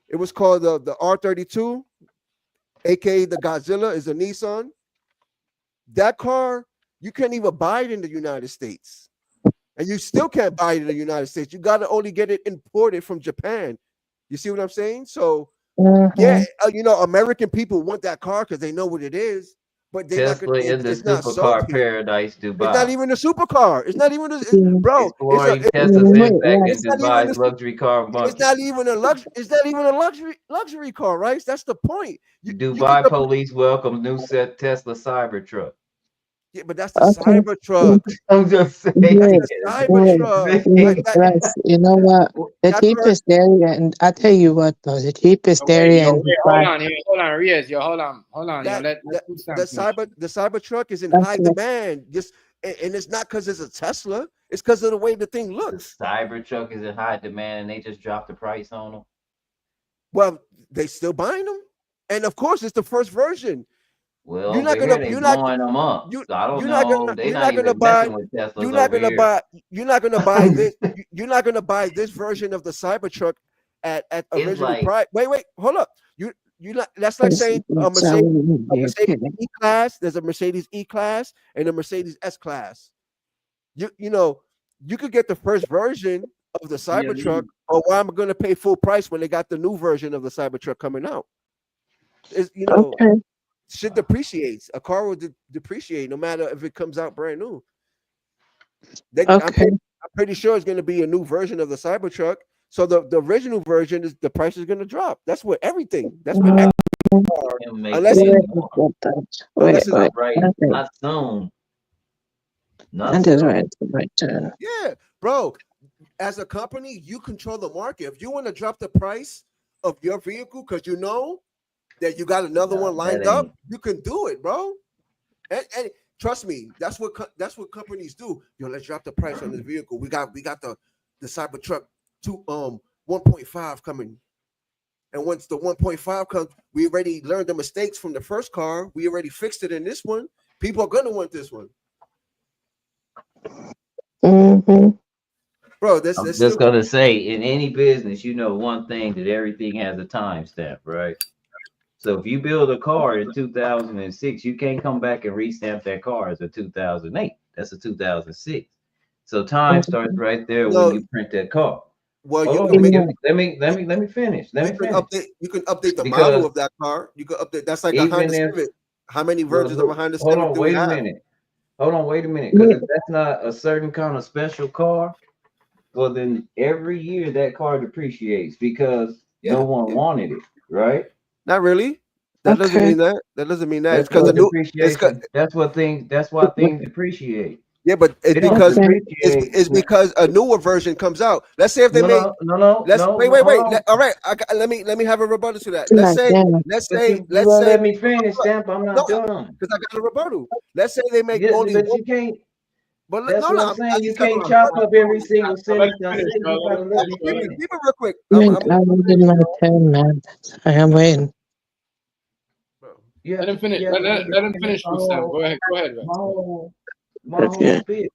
It was called the R32, aka the Godzilla, is a Nissan. That car, you can't even buy it in the United States. And you still can't buy it in the United States. You got to only get it imported from Japan. You see what I'm saying? So, yeah, American people want that car because they know what it is. But they're Tesla not gonna, in the supercar paradise, Dubai. It's not even a supercar. It's not even bro. Tesla's in Dubai's luxury car market. It's not even a luxury. It's not even a luxury car, right? That's the point. Dubai police welcome new Tesla Cybertruck. Yeah, but that's the Cybertruck. I'm just saying. Cybertruck. You know what? The cheapest area, and I tell you what, though, the cheapest area. Hold on, Riaz. Hold on. The Cybertruck is in high demand. And it's not because it's a Tesla. It's because of the way the thing looks. The Cybertruck is in high demand, and they just dropped the price on them. Well, they still buying them, and of course, it's the first version. Well, you're not gonna blowing them up. So I don't know. They're not gonna buy. You're not gonna buy this version of the Cybertruck at original price. Wait, hold up. That's like saying a Mercedes E-Class. There's a Mercedes E-Class and a Mercedes S-Class. You could get the first version of the Cybertruck, or why am I going to pay full price when they got the new version of the Cybertruck coming out? Shit depreciates. A car will depreciate no matter if it comes out brand new. I'm pretty sure it's going to be a new version of the Cybertruck. So the original version the price is going to drop. That's what everything. That's what unless not soon. Yeah, bro. As a company, you control the market. If you want to drop the price of your vehicle because you know that you got another one lined up, you can do it, bro. And trust me, that's what companies do. Let's drop the price on this vehicle. We got the Cybertruck 1.5 coming. And once the 1.5 comes, we already learned the mistakes from the first car. We already fixed it in this one. People are gonna want this one. Bro, I'm just gonna say, in any business, one thing, that everything has a timestamp, right? So if you build a car in 2006, you can't come back and restamp that car as a 2008. That's a 2006. So time starts right there when you print that car. Well, let me finish. You can update the model of that car. You can update. That's like a Honda Civic. How many versions of a Honda Civic do we have? Hold on, wait a minute. Because if that's not a certain kind of special car, well then every year that car depreciates because no one wanted it, right? Not really. That doesn't Okay. mean that. That doesn't mean that. It's That's because the what new. It's 'cause- depreciation. That's what things. That's why things depreciate. yeah, but it's They don't because Okay. depreciate. it's because a newer version comes out. Let's say if they No, make. Let's no. wait. Hold on. All right. Let me have a rebuttal to that. Like that. But you won't let me finish, Stamp. I'm no, not done. because I got a rebuttal. Let's say they make Yeah, only but one. you can't. But That's no, what no. I'm I saying. You just have a can't chop rebuttal. up every single Let him sentence I say. finish, You bro. Let gotta him let finish, me bro. finish. Keep it real quick. I waited my turn, man. I am waiting. You Let have him to, finish. you have to Let him finish my with Sam. whole, Go ahead. Go ahead, man. my whole Okay. spiel.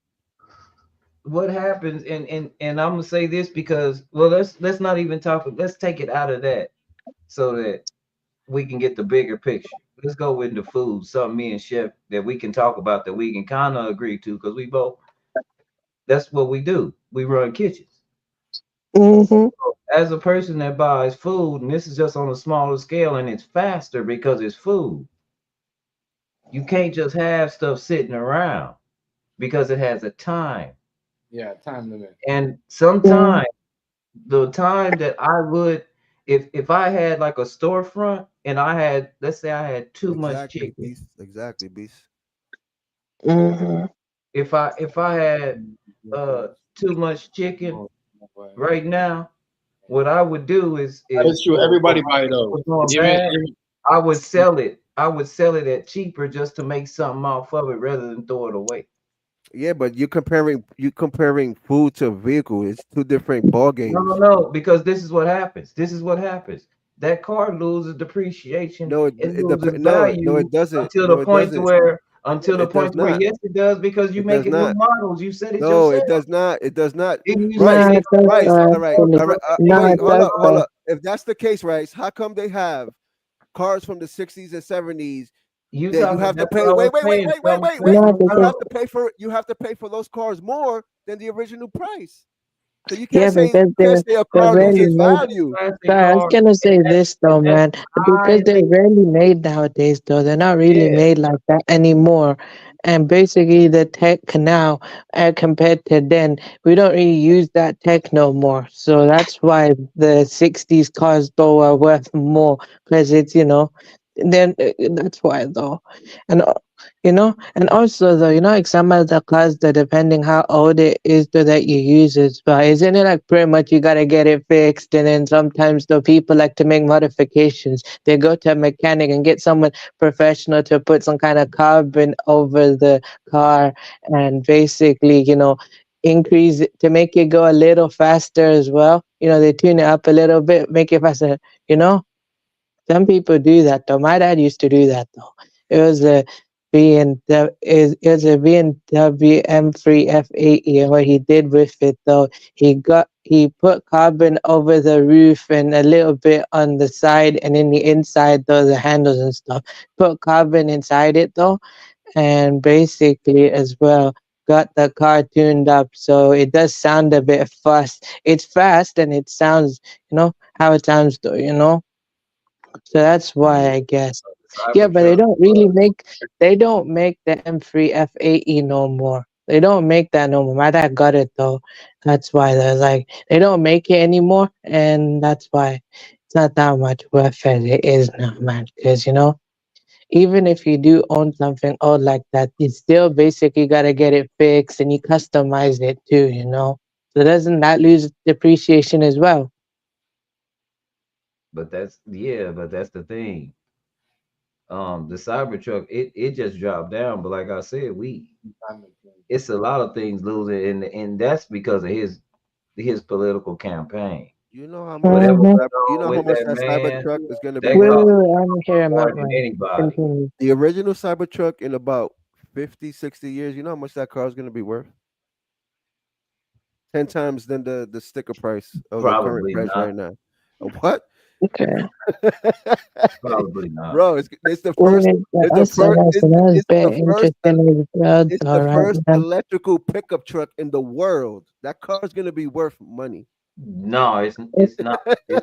What happens, and I'm gonna say this because let's not even talk. Let's take it out of that so that we can get the bigger picture. Let's go with the food, something me and Chef that we can talk about that we can kind of agree to because we both. That's what we do. We run kitchens. Mm-hmm. As a person that buys food, and this is just on a smaller scale, and it's faster because it's food. You can't just have stuff sitting around because it has a time. Yeah, time limit. And Yeah. sometimes the time that I would, if I had like a storefront and I had, let's say I had too much Exactly, chicken. beast. Exactly, beast. Mm-hmm. If I had too much chicken right now, what I would do is That's true. for Everybody my buy business those. was going Even, bad, even I would sell it. I would sell it at cheaper just to make something off of it rather than throw it away. Yeah, but you're comparing food to vehicle. It's two different ball games. No, because this is what happens. This is what happens. That car loses depreciation No, and it loses no, value it doesn't. until No, the it point to doesn't. where until the It does point to where not. yes it does because you It does making new not. models. You said it No, yourself. it does not. It does not. It used to No, take it does away Rice. so All right. actually. All right. No, Wait. it does Hold so. up. If that's the case, Rice, how come they have cars from the 60s and 70s you that you talking have to that's what pay? I was saying. So I'm saying No, You because have to pay for. You have to pay for those cars more than the original price. So you yeah, can't say because a they're car rarely loses made. value. classic Sorry, I was car gonna say and this though, that's man. Because high they're rarely made nowadays, though. They're not really yeah. made like that anymore. And basically, the tech now, compared to then, we don't really use that tech no more. So that's why the '60s cars though are worth more, because it's then that's why though, and and also though, like some of the cars, that depending how old it is though that you use it, but isn't it like pretty much you gotta get it fixed, and then sometimes the people like to make modifications. They go to a mechanic and get someone professional to put some kind of carbon over the car, and basically, increase it to make it go a little faster as well. They tune it up a little bit, make it faster. You know, some people do that though. My dad used to do that though. It was a it was a BMW M3 F80, and what he did with it though, he put carbon over the roof and a little bit on the side and in the inside though, the handles and stuff. Put carbon inside it though, and basically as well got the car tuned up so it does sound a bit fast. It's fast and it sounds, how it sounds though. So that's why I guess. Yeah, but Cybertruck. they don't make the M3 F80 no more. They don't make that no more. My dad got it though. That's why they're like they don't make it anymore, and that's why it's not that much worth as it is now, man. Because even if you do own something old like that, you still basically gotta get it fixed and you customize it too. So doesn't that lose depreciation as well? But that's the thing. The Cybertruck, it just dropped down, but like I said, it's a lot of things losing, and that's because of his political campaign. You know how much Whatever Mm-hmm. went you on know how with much that that man, Cybertruck is gonna be that Wait, worth. cost wait, wait, I'm hearing him more out, than man. anybody. Continue. The original Cybertruck in about 50, 60 years, you know how much that car is gonna be worth? 10 times than the sticker price of the current Probably price not. right now. What? Okay. Probably not. Bro, it's the Well, first it's the also, first also, that's it's the very first interesting as well, it's though, the right, first man? electrical pickup truck in the world. That car is gonna be worth money. No, it's not.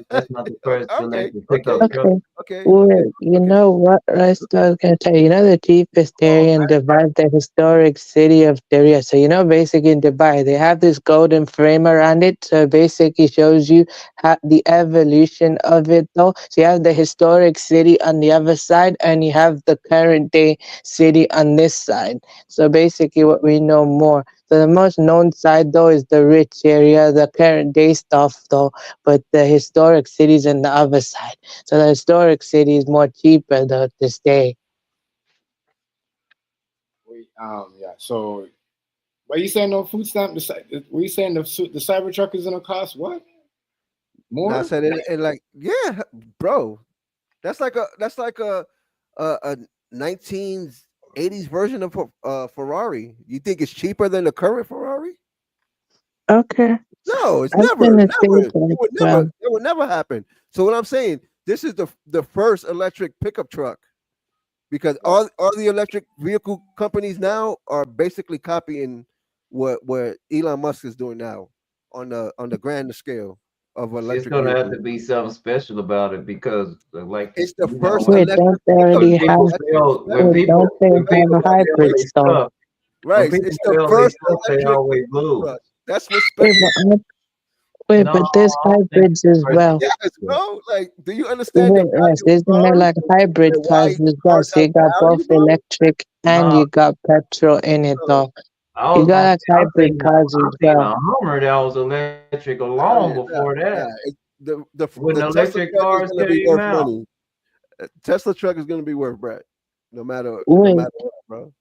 That's not the first Okay, electric okay, pickup truck. Okay. okay, Well, okay, you okay. know what, Rice, I was gonna tell you, the cheapest Oh, area in Dubai, the historic city of Diriyah. So, basically in Dubai, they have this golden frame around it. So it basically shows you how the evolution of it though. So you have the historic city on the other side and you have the current day city on this side. So basically what we know more. So the most known side though is the rich area, the current day stuff though, but the historic city's on the other side. So the historic city is more cheaper though to stay. Yeah. So, what you saying? No food stamp. Were you saying the Cybertruck is gonna cost what now I more? said it, and like, yeah, bro, that's like a 1980s version of Ferrari. You think it's cheaper than the current Ferrari? Okay. No, it's I was never, gonna say never. It that would never, well. it would never happen. So what I'm saying, this is the first electric pickup truck, because all the electric vehicle companies now are basically copying what Elon Musk is doing now on the grander scale of It's electric gonna have vehicles. to be something special about it because, like It's the you first know, Wait, don't electric they pickup already when truck. have? people That's sell, what's Wait, don't they when have people sell hybrids their though? stuff, when right. people It's the sell their first stuff, they electric always lose. truck. That's what's Wait, special. No, but there's I don't think it's hybrids the as first well. Yes, electric. bro. Like, do you understand the Wait, yes, value of isn't there cars like hybrid and why cars as well? cars So have you got both value, bro? electric and No, you got petrol in it Bro, though. I You was got gonna like say hybrid cars I as seen a well. Hummer that was electric nah, long nah, before nah. that. When The the Tesla electric truck is cars gonna be came worth out, money. Tesla truck is gonna be worth bread, no Wait, matter what, bro.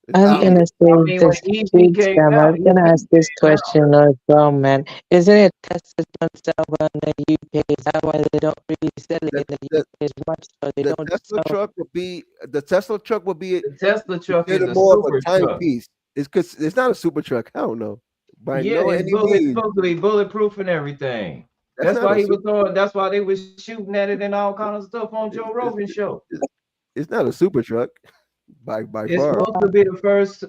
I was I don't EV, give. gonna I say mean, when this EV tweets came scam. I out, was EV gonna ask this came out. question as well, man. Isn't it Tesla don't sell well in the UK? Is that why they don't really sell it The, in the the, UK as much? So they the don't Tesla sell. truck will be The Tesla truck is considered a more of a super truck. timepiece. It's because it's not a super truck. I don't know. By Yeah, no any it's means. supposed to be bulletproof and everything. That's not a super. That's why they was shooting at it and all kind of stuff on Joe It's, Rogan show. it's not a super truck by It's far. supposed to be the first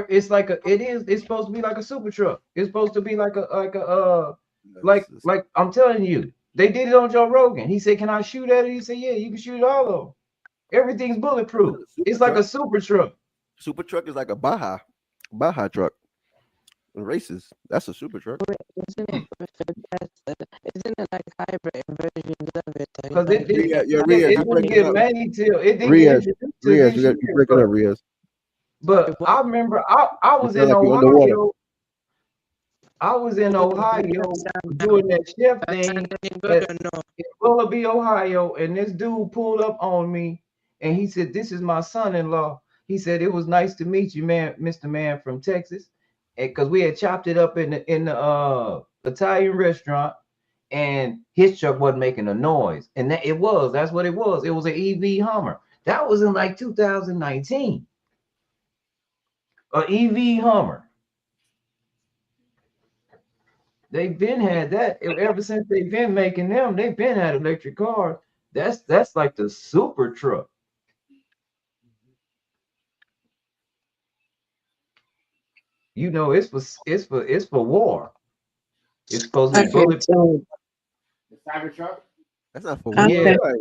it's supposed to be like a super truck. It's supposed to be like I'm telling you, they did it on Joe Rogan. He said, "Can I shoot at it?" He said, "Yeah, you can shoot all of them. Everything's bulletproof. It's like a super truck." Super truck is like a Baja truck in races. That's a super truck. Isn't it isn't it like hybrid versions of it? Because it didn't Riaz, it you're didn't breaking get up. made till it didn't get Riaz, introduced to this you're year. breaking up, Riaz. But I remember I You was sound in like you're underwater. Ohio. I was in Ohio doing that chef thing in Willoughby, Ohio, and this dude pulled up on me and he said, "This is my son-in-law." He said, "It was nice to meet you, man, Mr. Man from Texas." And because we had chopped it up in the Italian restaurant, and his truck wasn't making a noise. And that's what it was. It was an EV Hummer. That was in like 2019. An EV Hummer. They've been had that ever since they've been making them. They've been had electric cars. That's like the super truck. You know, it's for war. It's supposed to be Okay, bulletproof. so The Cybertruck. That's not for war. Yeah. Right?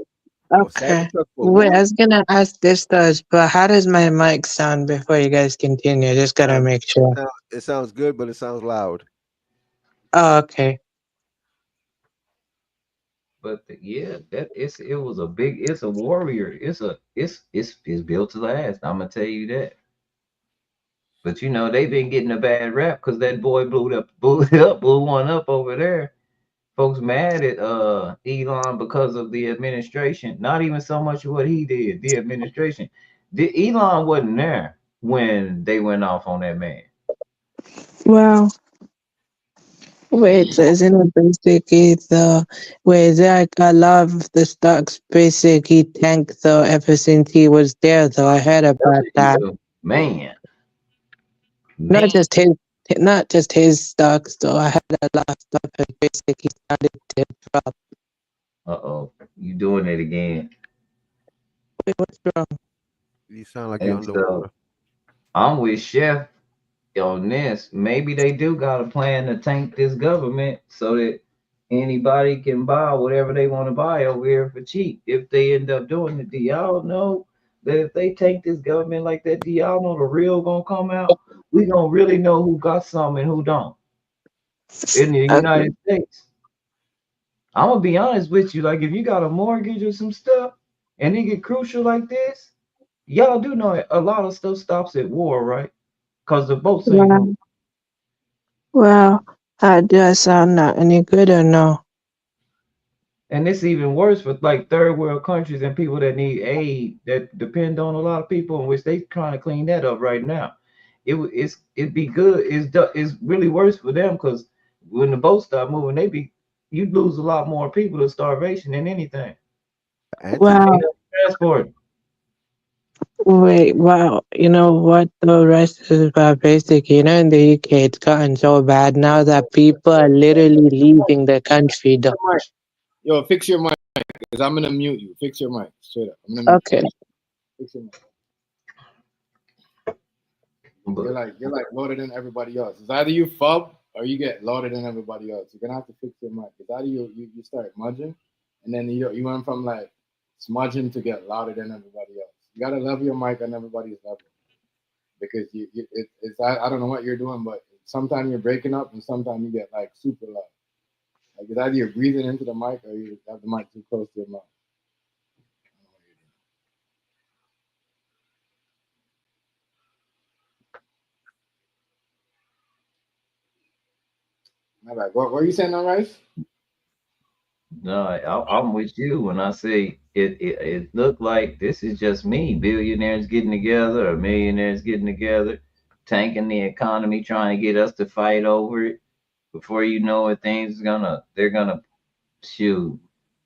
okay. Cybertruck for Wait, war. I was gonna ask this though, but how does my mic sound before you guys continue? Just gotta make sure. It sounds good, but it sounds loud. Oh, okay. But it's a warrior. It's built to last. I'm gonna tell you that. But you know, they've been getting a bad rap because that boy blew one up over there. Folks mad at Elon because of the administration. Not even so much what he did, the administration. Elon wasn't there when they went off on that man. Well, wait, so isn't it basically is it like a lot of the stocks basically tanked though ever since he was there though? I heard about that. Man. Not just his stocks though. I heard a lot of stuff has basically started to drop. Uh-oh. You doing it again. Wait, what's wrong? You sound like you're And underwater. so I'm with Chef on this, maybe they do got a plan to tank this government so that anybody can buy whatever they want to buy over here for cheap. If they end up doing it, do y'all know that if they tank this government like that, do y'all know the real gonna come out? We gonna really know who got some and who don't in the Okay. United States. I'm gonna be honest with you. Like, if you got a mortgage or some stuff and it get crucial like this, y'all do know a lot of stuff stops at war, right? Because the boats ain't going. Well, does that sound not any good or no? And it's even worse for like third world countries and people that need aid that depend on a lot of people, in which they trying to clean that up right now. It'd be good. It's really worse for them because when the boats start moving, you lose a lot more people to starvation than anything. Well, Transport. wait, well, you know what the rest is about basically, in the UK it's gotten so bad now that people are literally leaving the country though. Yo, fix your mic, because I'm gonna mute you. Fix your mic, straight up. I'm gonna mute Okay. you. Fix your mic. You're like loaded than everybody else. It's either you fub or you get loaded than everybody else. You're gonna have to fix your mic. It's either you start smudging, and then you went from like smudging to get louder than everybody else. You gotta level your mic on everybody's level, because I don't know what you're doing, but sometimes you're breaking up and sometimes you get like super loud. Like, it's either you're breathing into the mic or you have the mic too close to your mouth. My bad. What were you saying on Rice? No, I'm with you when I say it looked like this is just me, billionaires getting together or millionaires getting together, tanking the economy, trying to get us to fight over it. Before you know it, they're gonna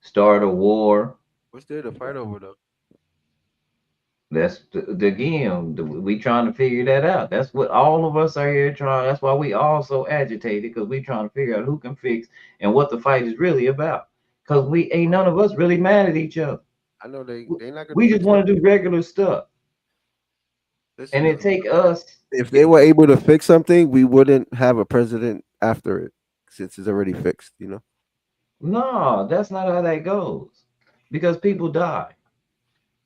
start a war. What's there to fight over though? That's we trying to figure that out. That's what all of us are here trying. That's why we all so agitated, because we trying to figure out who can fix and what the fight is really about. Because we ain't none of us really mad at each other. I know they not gonna. We just want to do regular stuff. Listen, And it take us. If they were able to fix something, we wouldn't have a president after it, since it's already fixed. You know. No, that's not how that goes. Because people die.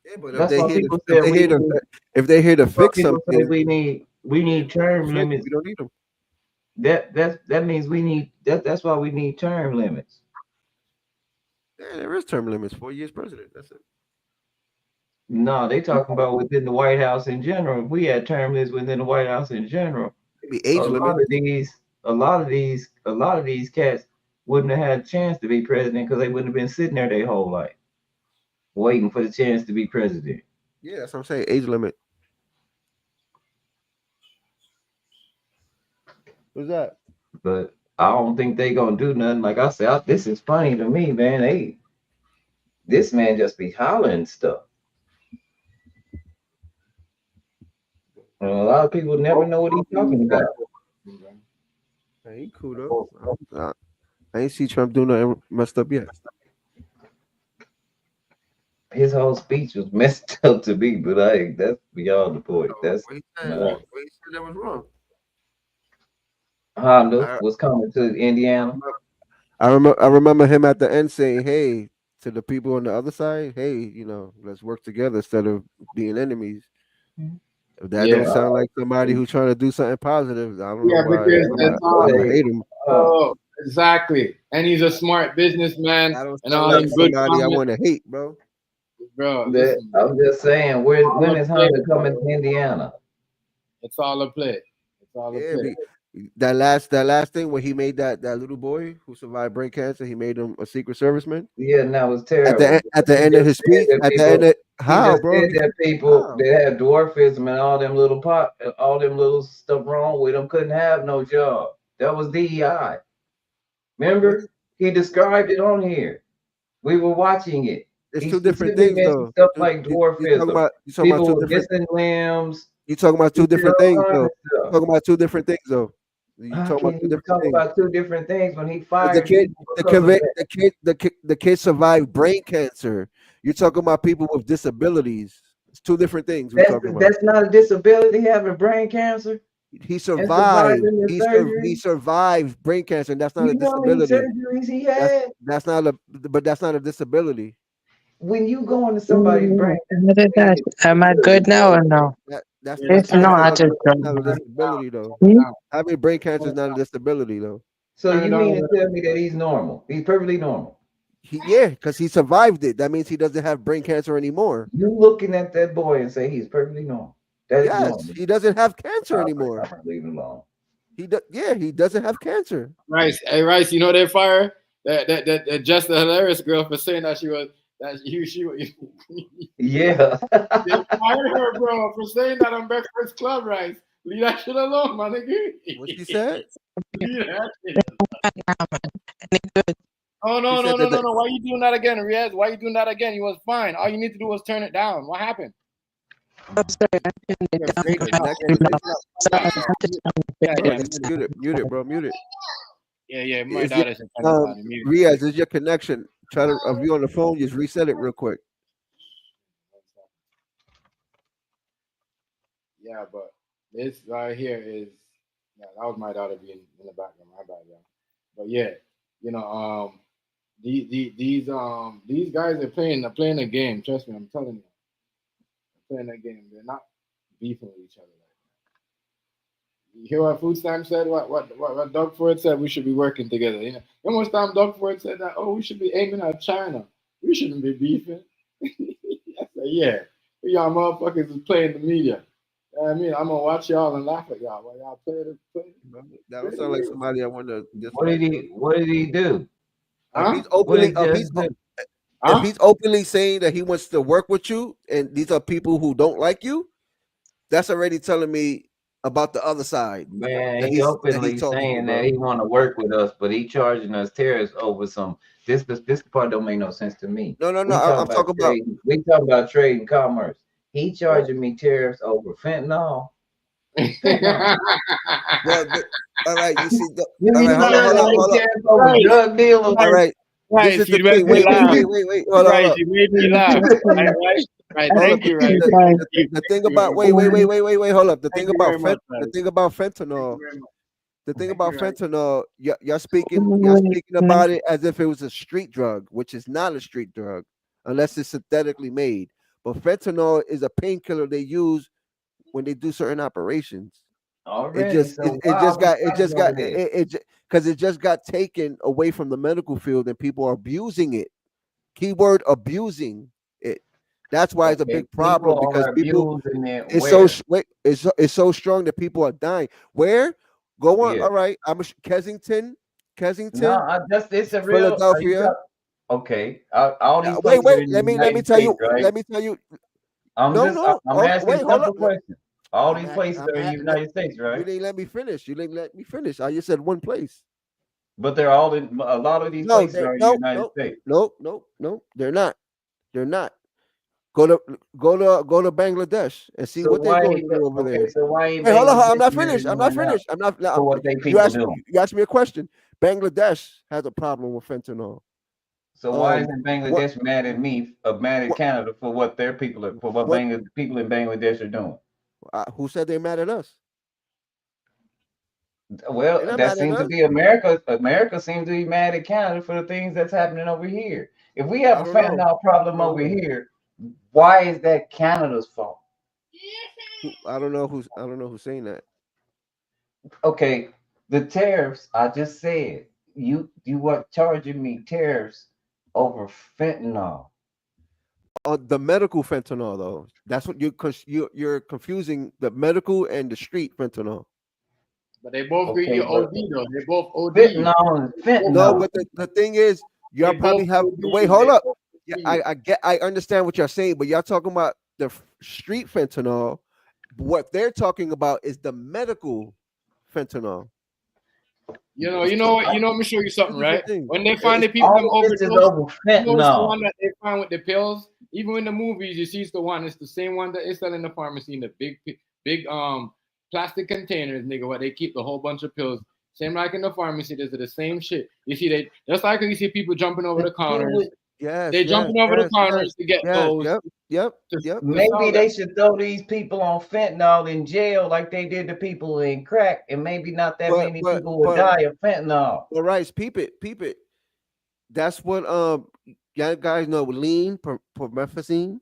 Yeah, but That's why people say if they here to fix people say something, we need term limits. We don't need them. That means we need that's why we need term limits. Yeah, there is term limits. 4 years president. That's it. No, they talking about within the White House in general. If we had term limits within the White House in general, maybe age limit. A lot of these cats wouldn't have had a chance to be president because they wouldn't have been sitting there their whole life waiting for the chance to be president. Yeah, that's what I'm saying. Age limit. What's that? But I don't think they gonna do nothing. Like I said, this is funny to me, man. This man just be hollering stuff. And a lot of people never know what he's talking about. Hey, he cool though. I ain't see Trump do nothing messed up yet. His whole speech was messed up to me, but that's beyond the point. That's what he said that was wrong. Honda was coming to Indiana. I remember him at the end saying, "Hey," to the people on the other side, "Hey, let's work together instead of being enemies." If that don't sound like somebody who's trying to do something positive, I don't know why I hate him. Oh, exactly. And he's a smart businessman. And all like good somebody I want to hate, bro. Bro, I'm just saying, when is Honda coming to Indiana? It's all a play. It's all a play. That last thing where he made that little boy who survived brain cancer, he made him a Secret Serviceman. Yeah, and that was terrible. At the end of his speech, how, bro? That people that had dwarfism and all them little stuff wrong with them couldn't have no job. That was DEI. Remember, he described it on here. We were watching it. It's two different things, though. Stuff like dwarfism. People with missing limbs. You talking about two different things, though. Talking about two different things, though. You talking about two different things when he fired the kid survived brain cancer. You're talking about people with disabilities. It's two different things. That's not a disability, having brain cancer. He survived. surviving the He surgery. survived brain cancer, and that's not a You know how many disability. surgeries he had? That's not a, but that's not a disability. When you go into somebody's brain, What is that? Am I good now or no? That's Yeah, If turn it not, I down, just not a don't. disability though. Hmm? Having brain cancer is not a disability though. so turn it you down a mean to little. tell me that he's normal? He's perfectly normal. Yeah, because he survived it. That means he doesn't have brain cancer anymore. You looking at that boy and say he's perfectly normal. That's Yes, normal. he doesn't have cancer All right, anymore. I'm gonna leave it alone. Yeah, he doesn't have cancer. Rice, hey Rice, you know they fire that just the hilarious girl for saying that she Yeah. they fired her, bro, for saying that on Breakfast Club, Rice. Leave that shit alone, my nigga. What she said? Leave that shit. Oh no, She no, said no, that no, no. Why you doing that again, Riaz? Why you doing that again? You was fine. All you need to do was turn it down. What happened? great connection. Mute it, bro. Mute it. Yeah, my Is it, daughter's Riaz, is your connection? Try to if you on the phone, just reset it real quick. Yeah, but this right here is that was my daughter being in the background. My bad, yeah. But yeah, these guys are playing a game. Trust me, I'm telling you, they're playing a game. They're not beefing with each other. You hear what Food Stamp said? What Doug Ford said? We should be working together. You know how much time Doug Ford said that? Oh, we should be aiming at China. We shouldn't be beefing. I said, yeah, y'all motherfuckers is playing the media. I mean, I'm gonna watch y'all and laugh at y'all while y'all play it. That would sound like somebody I want to. What did he do? Huh? He's openly, What did Just do? if he's openly saying that he wants to work with you, and these are people who don't like you, that's already telling me about the other side. Man, that he he's openly talking saying about. that he want to work with us, but he charging us tariffs over some. This part don't make no sense to me. No. We I'm talking about. trade. We talking about trade and commerce. He charging me tariffs over fentanyl. Well, all right. You see, You all right. Hold on. tariffs over drug dealers. All right. Right, This is you the made thing. me Wait. laugh. Hold Right, on. you made me laugh. Right. Thank you, right. The thing about wait. Hold up. The thing about fentanyl. The thing about fentanyl, you're speaking about it as if it was a street drug, which is not a street drug unless it's synthetically made. But fentanyl is a painkiller they use when they do certain operations. Already, It just got taken away from the medical field and people are abusing it. Keyword abusing it. That's why it's a big problem because people it's so strong that people are dying. Where? Go on. Yeah. All right. Kensington. No, it's a real Philadelphia. Okay. All these Wait. places Let me United tell you. States, right? Let me tell you. I'm asking simple questions. All these I'm places are in the United States, You right? didn't let me finish. I just said one place. But they're all in a lot of these places are in the United States. No, they're not. They're not. Go to Bangladesh and see what they're going through over there. So why ain't Hey, hold on, I'm not Bangladesh finished. for what they You people asked, doing? you asked me a question. Bangladesh has a problem with fentanyl. So why isn't Bangladesh mad at me, mad at Canada for what their people are, for what people in Bangladesh are doing? Who said they're mad at us? Well, that seems to be America. America seems to be mad at Canada for the things that's happening over here. If we have a fentanyl problem over here, why is that Canada's fault? I don't know who's saying that. Okay, the tariffs. I just said you were charging me tariffs over fentanyl. The medical fentanyl, though, that's what you're confusing the medical and the street fentanyl. But they both Okay, you OD though. They both OD. Fentanyl. No, but the thing is, y'all probably have. Wait, hold up. Yeah, I understand what you're saying, but y'all talking about the street fentanyl. What they're talking about is the medical fentanyl. You know what? Let me show you something, right? When they find the It's people them all this is overdose, over you know it's the fentanyl. one that they find with the pills. Even in the movies, you see it's the one. It's the same one that is selling in the pharmacy in the big plastic containers, nigga. Where they keep the whole bunch of pills. Same like in the pharmacy, there's the same shit. You see, they just like you see people jumping over the counters. Yes, They're yes, jumping over the yes, corners to get yes, those. yep. To Maybe sell they them. should throw these people on fentanyl in jail like they did the people in crack, and maybe not that But many but people would but die of fentanyl. but Rice, peep it. That's what young guys know. Lean, promethazine.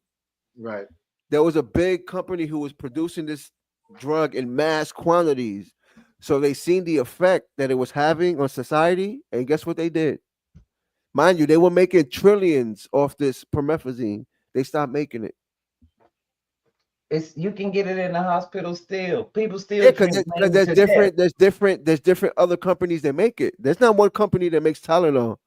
Right. There was a big company who was producing this drug in mass quantities. So they seen the effect that it was having on society, and guess what they did? Mind you, they were making trillions off this promethazine. They stopped making it. It's you can get it in the hospital still. People still Yeah, drink because lean to death. there's different other companies that make it. There's not one company that makes Tylenol.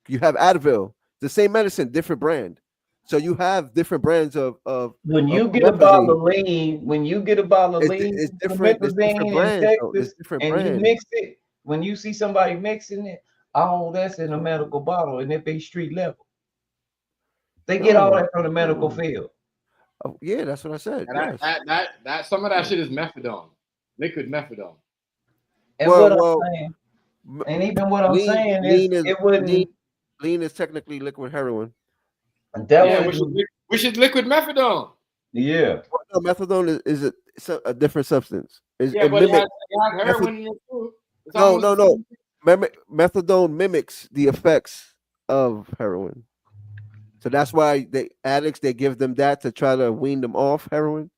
You have Advil, the same medicine, different brand. So you have different brands of When you get a bottle promethazine. of lean, when you get a bottle of lean, It's different. It's different promethazine in brands. Though. It's Texas, different and you brands. mix it, when you see somebody mixing it, all that's in a medical bottle, and it be street level. They get all that from the medical field. Oh, yeah, that's what I said. And Yes. that some of that shit is methadone, liquid methadone. And Well, what well, I'm saying, and even what I'm saying is, lean is it wouldn't. lean is technically liquid heroin. That Yeah, wouldn't. which is liquid methadone. Yeah. No, methadone is a different substance. Yeah, It but it mimics. has heroin in it too. It's No, almost no, the no. same. Methadone mimics the effects of heroin. So that's why the addicts, they give them that to try to wean them off heroin.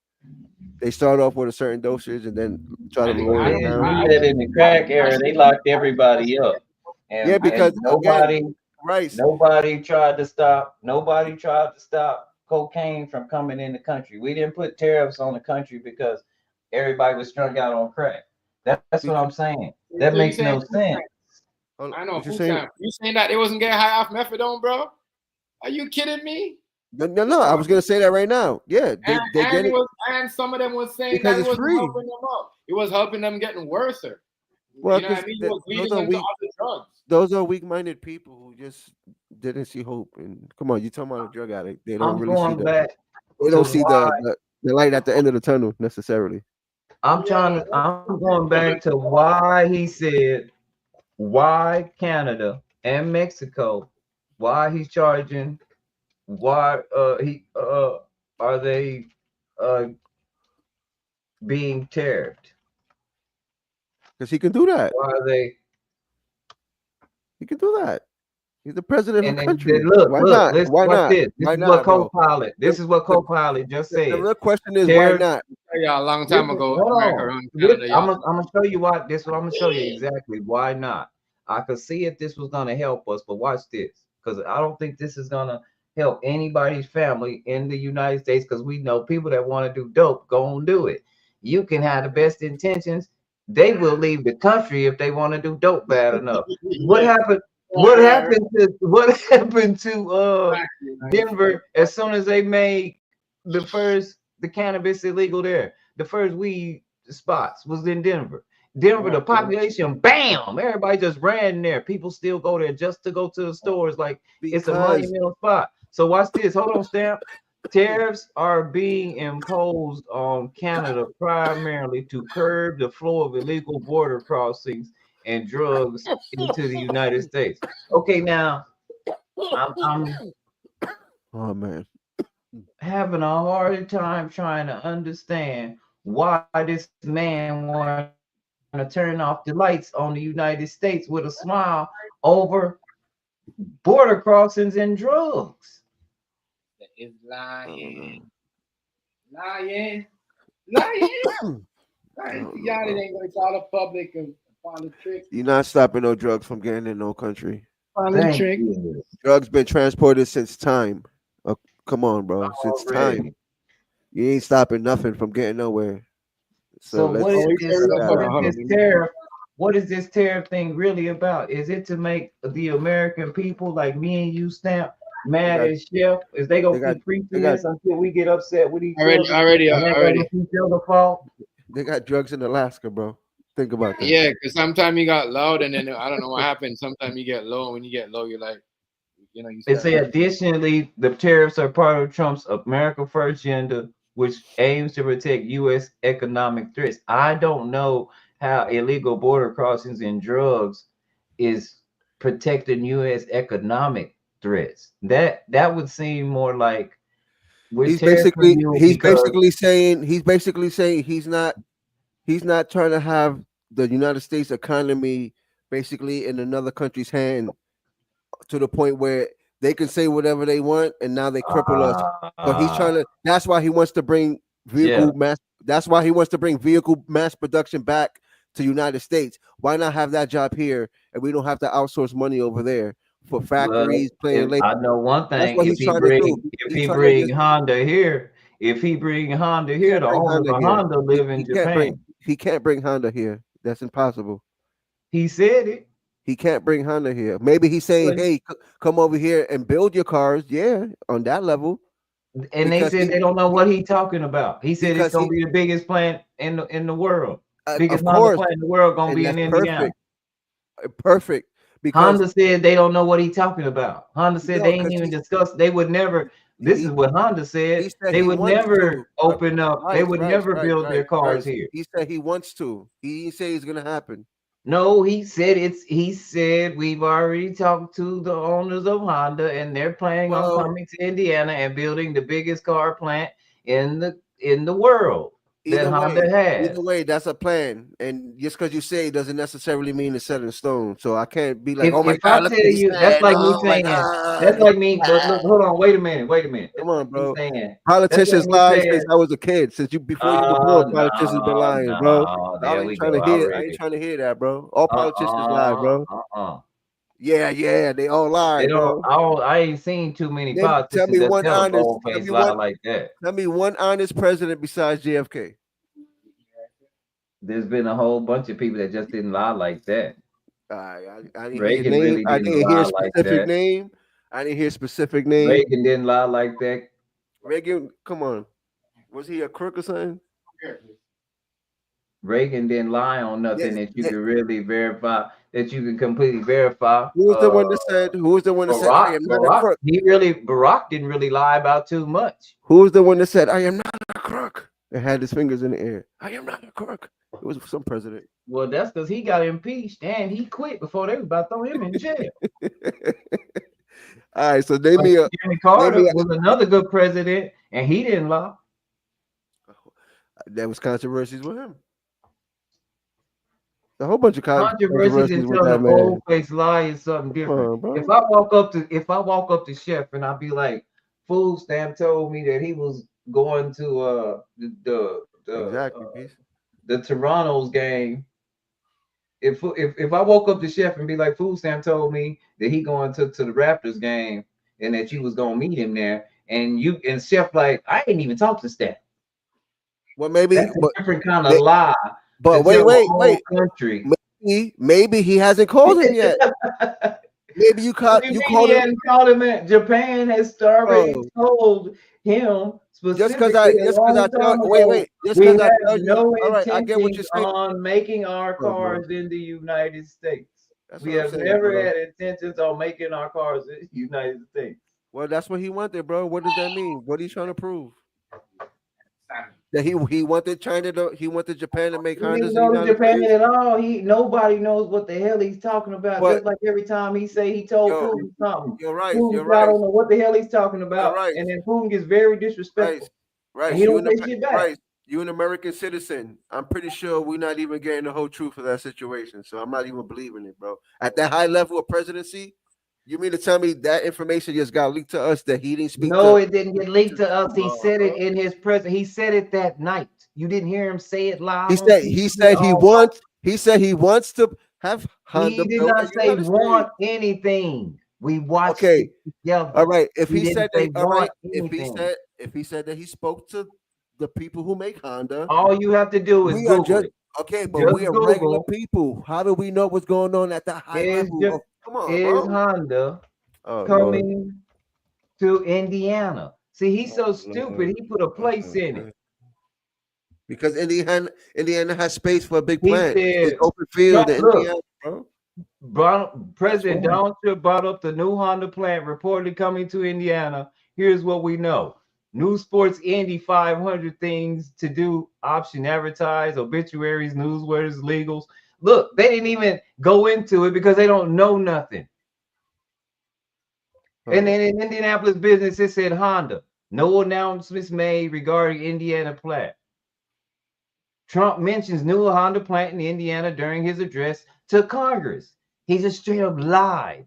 They start off with a certain dosage and then try to lower it Man, down. you said in the crack era, they locked everybody up. And, Yeah, because and nobody, again, Rice. nobody tried to stop. Nobody tried to stop cocaine from coming in the country. We didn't put tariffs on the country because everybody was strung out on crack. That's what I'm saying. That So you makes no saying sense. I know. What you Food saying? stamp. You saying that they wasn't getting high off methadone, bro? Are you kidding me? No. I was gonna say that right now. Yeah, they get And, it and some of them was saying because that it it's wasn't free. helping them up. It was helping them getting worse. Well, You know what I mean? It was leading those are them to weak. other drugs. Those are weak-minded people who just didn't see hope. And come on, you talking about a drug addict? They don't I'm really see going back they don't to see why the light at the end of the tunnel necessarily. I'm going back to why he said why Canada and Mexico, why he's charging, why are they being tariffed? Because he can do that. Why are they? He can do that. He's the president of And the then country. look, Why look, not? listen, Why what's not? this? This Why is what not, bro? Copilot. This is what Copilot just The said. real question is why Tariff. not? Yeah, a long time Listen, ago, hold America on. run Canada. I'm Yeah. gonna show you why. This is what I'm gonna show you exactly why not. I could see if this was gonna help us, but watch this, because I don't think this is gonna help anybody's family in the United States. Because we know people that want to do dope go and do it. You can have the best intentions. They will leave the country if they want to do dope bad enough. What happened? What happened to Denver as soon as they made the cannabis illegal there? The first weed spots was in Denver. The population, bam, everybody just ran there. People still go there just to go to the stores like it's a monumental spot. So watch this. Hold on, Stamp. Tariffs are being imposed on Canada primarily to curb the flow of illegal border crossings and drugs into the United States. Okay, now I'm Oh man, having a hard time trying to understand why this man want to turn off the lights on the United States with a smile over border crossings and drugs. It's lying. Lying. Y'all ain't gonna call the public and find the trick. you're not stopping no drugs from getting in no country. Find the Thank trick. you. Drugs been transported since time. Oh, come on, bro. Since Already. time, you ain't stopping nothing from getting nowhere. So let's what is cut this? that What out. is this tariff? What is this tariff thing really about? Is it to make the American people like me and you, Stamp, mad They as Chef? Is they gonna they got- keep preaching they got- this until we get upset with each Already, other? already, And they're already. gonna keep the fault? They got drugs in Alaska, bro. Think about that. Yeah, because sometimes you got loud and then I don't know what happened. Sometimes you get low. When you get low, you're like, you know, you They start say additionally, the tariffs are part of Trump's America First agenda, which aims to protect U.S. economic threats. I don't know how illegal border crossings and drugs is protecting U.S. economic threats. That would seem more like we're He's tearing from basically you he's because basically saying he's not trying to have the United States economy basically in another country's hand to the point where they can say whatever they want and now they cripple us. So he's trying to. That's why he wants to bring yeah. That's why he wants to bring vehicle mass production back to United States. Why not have that job here and we don't have to outsource money over there for factories playing labor? I know one That's thing. what he's trying to do. If He's he trying to bring just- Honda here, the bring owners Honda of here. Honda live in He can't Japan. he can't bring Honda here. That's impossible. He said it. He can't bring Honda here. Maybe he's saying, But- "Hey, come over here and build your cars." Yeah, on that level. And they Because said he- they don't know what he's talking about. He said because it's gonna he- be the biggest plant in the world. Biggest of Honda course, plant in the world gonna and be in that's Indiana. perfect. Because Honda said they don't know what he's talking about. Honda said No, they ain't 'cause even he- discussed. They would never. This he- is what Honda said. he said They he would wants never to. open up. They would never build their cars here. He said he wants to. He didn't say it's gonna happen. No, he said He said we've already talked to the owners of Honda, and they're planning Well- on coming to Indiana and building the biggest car plant in the world that Honda has. Either way, that's a plan. And just because you say it doesn't necessarily mean it's set in stone. So I can't be like, If, oh my if God, I look tell what he you, said. that's like me Oh my saying, God. that's like me. But look, hold on, wait a minute. Come on, bro. Me saying, Politicians that's like lie me saying- since I was a kid. Since before you were born, politicians been lying, bro. I there ain't we trying go to hear. I already. ain't trying to hear that, bro. All politicians lie, bro. Yeah, they all lie, They bro. don't. I ain't seen too many Then tell politicians me that one tell a honest. bold Tell face me lie one. like that. Tell me one honest president besides JFK. There's been a whole bunch of people that just didn't lie like that. I didn't Reagan hear name. really I didn't didn't hear lie like specific that. name. I didn't hear specific name. Reagan didn't lie like that. Reagan, come on. Was he a crook or something? Reagan didn't lie on nothing Yeah, that you can really verify, that you can completely verify. Who was the one that said? Who was the one that said? I am not a Barack, crook. Barack didn't really lie about too much. Who was the one that said, "I am not a crook"? And had his fingers in the air. I am not a crook. It was some president. Well, that's because he got impeached and he quit before they were about to throw him in jail. All right, so name me a. Jimmy Carter name me a- was another good president, and he didn't lie. There was controversies with him. A whole bunch of Controversies controversies and with telling that a man. bold face lie is something different. bro. If I walk up to Chef and I be like, "Food stamp told me that he was going to the Toronto's game." If I woke up to Chef and be like, "Food stamp told me that he going to the Raptors game and that you was gonna meet him there," and Chef like, "I ain't even talked to Steph." Well, maybe That's a different kind of lie. But to tell the whole wait. country. Maybe he hasn't called him yet. Maybe you called He him. hadn't called him in. Japan has already told him Just because I wait. Just we because I have tell you, no all right, I get what you're intentions saying. on making our Bro. cars in the United States. That's We what I'm have saying, never bro. had intentions on making our cars in the United States. Well, that's what he wanted, bro. What does that mean? What are you trying to prove? That he wanted China to, he wanted Japan to make He Hondas didn't in know the United Japan States. at all. Nobody knows what the hell he's talking about. But- Just like every time he say he told Putin something. You're right. Putin, You're I right. don't know what the hell he's talking about. You're right. And then Putin gets very disrespectful. Right. And he don't say shit back. Right. You an American citizen. I'm pretty sure we're not even getting the whole truth of that situation. So I'm not even believing it, bro. At that high level of presidency, you mean to tell me that information just got leaked to us that he didn't speak to? No, it didn't get leaked to us. He said it in his presence. He said it that night. You didn't hear him say it live. He on said TV? he said he wants to have Honda. He did built not in the say United want anything. We watched Okay. it together. All right. If He he didn't said say that, all right. want If anything. he said that he spoke to the people who make Honda, All you have to do is we are Google just it. okay. But Just we are Google. regular people. How do we know what's going on at that high Is level? Come on, is bro. Honda Oh, Lord. coming to Indiana? See, he's so stupid. He put a place in it. Because Indiana has space for a big He plant. said, It's open field in look, Indiana, bro. President Donald Trump brought up the new Honda plant reportedly coming to Indiana. Here's what we know. New Sports Indy 500 things to do, option advertise, obituaries, newsletters, legals. Look, they didn't even go into it because they don't know nothing. And then in Indianapolis business, it said Honda. No announcements made regarding Indiana plant. Trump mentions new Honda plant in Indiana during his address to Congress. He just straight up lied.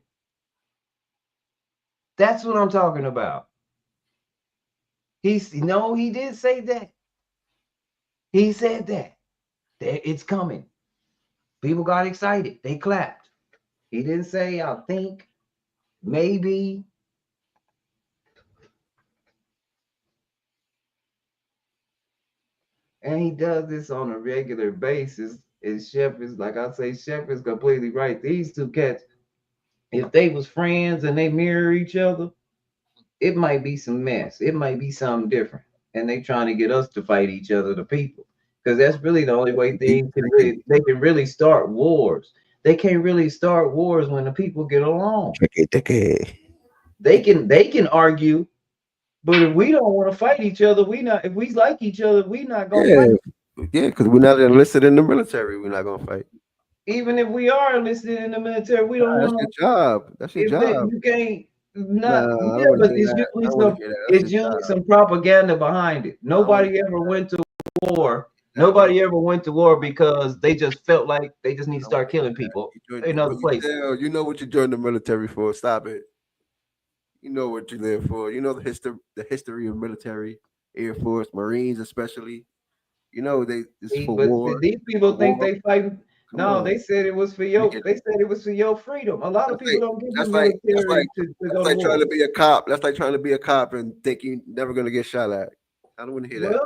That's what I'm talking about. He did say that. He said that it's coming. People got excited. They clapped. He didn't say, I think, maybe. And he does this on a regular basis. And Chef is, like I say, Chef is completely right. These two cats, if they was friends and they mirror each other, it might be some mess. It might be something different. And they trying to get us to fight each other, the people. Because that's really the only way they can really start wars. They can't really start wars when the people get along. They can argue, but if we don't want to fight each other, if we like each other, we not gonna fight. Yeah, because we're not enlisted in the military. We're not gonna fight. Even if we are enlisted in the military, we don't want your job. That's your job. You can't but it's usually some propaganda behind it. Nobody ever went to war. Nobody ever went to war because they just felt like they just need to start killing people in other places. You know what you joined the military for. Stop it. You know what you're there for. You know the history of military, Air Force, Marines especially. You know it's for war. These people think they fighting. No, they said it was for your. They said it was for your freedom. A lot of people don't get the military to go to war. Trying to be a cop. That's like trying to be a cop and think you're never gonna get shot at. I don't want to hear that.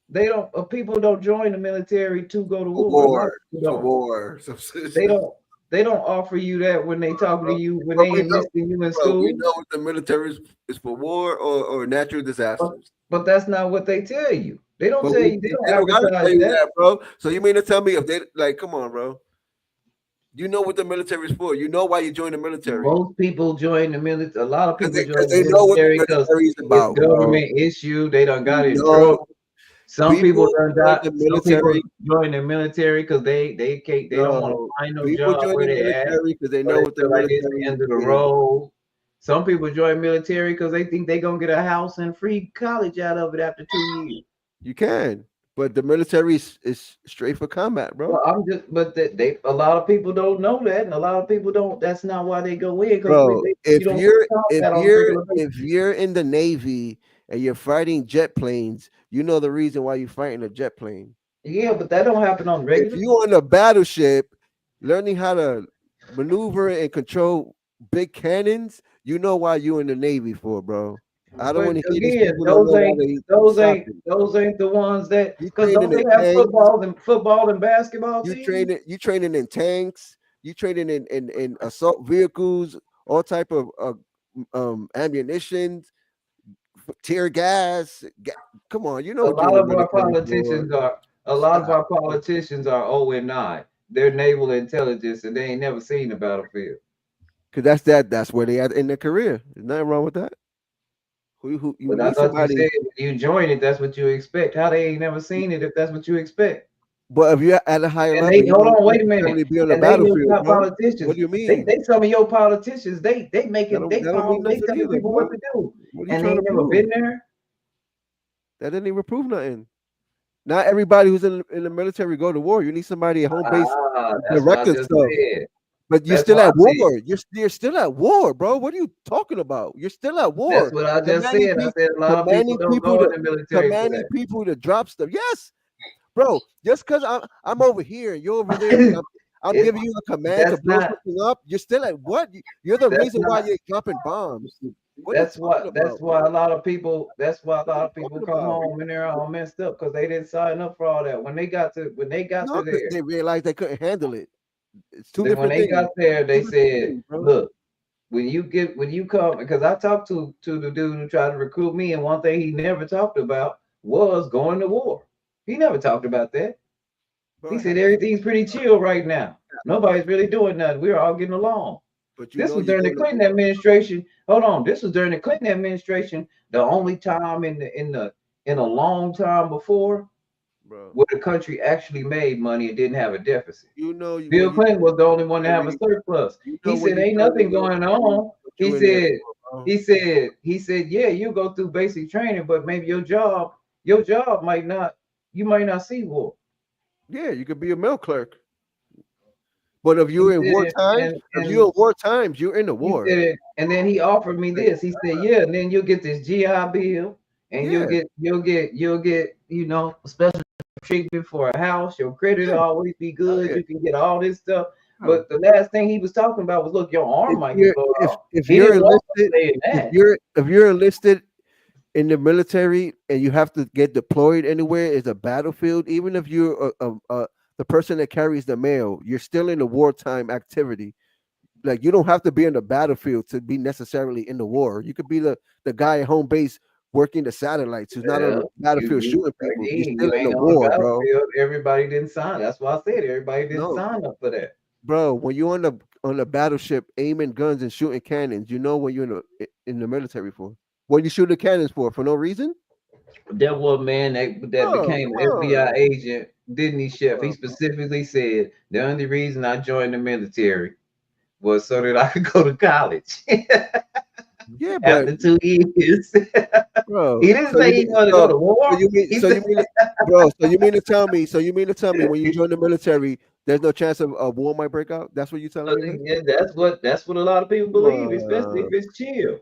They don't. People don't join the military to go to war. They don't offer you that when they talk to you when they enlisting you in school. We know the military is for war or natural disasters. But that's not what they tell you. They don't tell you. They don't advertise that, bro. So you mean to tell me if they like? Come on, bro. You know what the military is for. You know why you join the military. Most people join the military. A lot of people join the military because it's government issue. They done got in trouble. Some people done got. Some people join the military because they don't want to find no job where they at because they know what they're like it's the end of the road. Some people join military because they think they're gonna get a house and free college out of it after 2 years. You can, but the military is straight for combat, bro. Well, a lot of people don't know that, and a lot of people don't. That's not why they go in. Bro, if you're in the Navy and you're fighting jet planes, you know the reason why you're fighting a jet plane. Yeah, but that don't happen on regular. If you're on a battleship, learning how to maneuver and control big cannons, you know why you're in the Navy for, bro. I don't want to hear those ain't the ones that because don't they have football and basketball teams? You training in tanks, you training in assault vehicles, all type of ammunition, tear gas. Come on, you know a lot of our politicians are 0-9. They're naval intelligence and they ain't never seen the battlefield. Cause that's where they at in their career. There's nothing wrong with that. But I thought you said you join it, that's what you expect. How they ain't never seen it if that's what you expect? But if you're at a higher level, hold on, wait a minute. Be on the battlefield, politicians. What do you mean? They some of your politicians, they make it, they tell people what to do. And they never been there. That didn't even prove nothing. Not everybody who's in the military go to war. You need somebody at home base directing stuff. But you're still at war. You're still at war, bro. What are you talking about? You're still at war. That's what I just said. I said a lot of people don't go in the military. Commanding people to drop stuff. Yes, bro. Just because I'm over here and you're over there, I'm giving you a command to blow something up. You're still at what? You're the reason why you're dropping bombs. That's why a lot of people come home and they're all messed up because they didn't sign up for all that. When they got to there, they realized they couldn't handle it. It's two different things. When they got there, they said, "Look, when you come," because I talked to the dude who tried to recruit me, and one thing he never talked about was going to war. He never talked about that. He said everything's pretty chill right now. Nobody's really doing nothing. We're all getting along. But this was during the Clinton administration. Hold on, this was during the Clinton administration. The only time in a long time before. Bro. Where the country actually made money and didn't have a deficit. Bill Clinton was the only one to have a surplus. He said, "Ain't nothing going on. He you in there said, for, bro. he said, yeah, you go through basic training, but maybe your job might not, you might not see war. Yeah, you could be a mail clerk. But if He you're in said war it, times, if you're in war times, you're in the he war. said it, and then he offered me this. He said, yeah, and then you'll get this GI Bill, and Yeah. you'll get, you know, special treatment for a house. Your credit will always be good. yeah. You can get all this stuff. Oh. But the last thing he was talking about was, look, your arm might get blown off. If He you're didn't want to enlisted, say that. if you're enlisted in the military and you have to get deployed anywhere, is a battlefield. Even if you're the person that carries the mail, you're still in the wartime activity. Like you don't have to be in the battlefield to be necessarily in the war. You could be the guy at home base working the satellites who's not on the battlefield shooting people. You're still in ain't the on the war, bro. battlefield. Everybody didn't sign. That's why I said everybody didn't No. sign up for that. Bro, when you're on the battleship aiming guns and shooting cannons, you know what you're in the military for. What you shooting cannons for no reason? That one man that became an FBI agent, didn't he, Chef? He specifically said the only reason I joined the military was so that I could go to college. Yeah, but after 2 years, bro, he didn't say he wanted to go to war. So you mean to tell me? So you mean to tell me when you join the military, there's no chance of a war might break out? That's what you're telling me? Yeah, that's what a lot of people believe, especially if it's chill.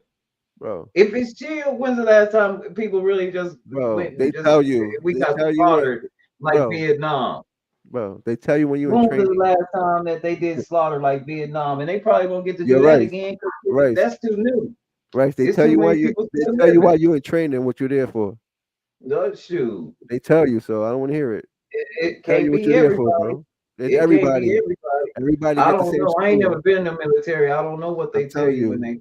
Bro, if it's chill, when's the last time people really just went? They just, tell you. we They got tell you slaughtered like bro. Vietnam. Bro, they tell you when you When in was the training. last time that they did slaughter like Vietnam? And they probably won't get to You're do that right. again. Right. That's too new. Right. They It's tell too you why many you people they still tell you why living. you in training and what you're there for. No, shoot. They tell you, so I don't want to hear it. It Tell can't you what be you're there everybody. for, bro. It's It everybody. can't be everybody. Everybody I get the don't same know. I ain't school. never been in the military. I don't know what they tell you when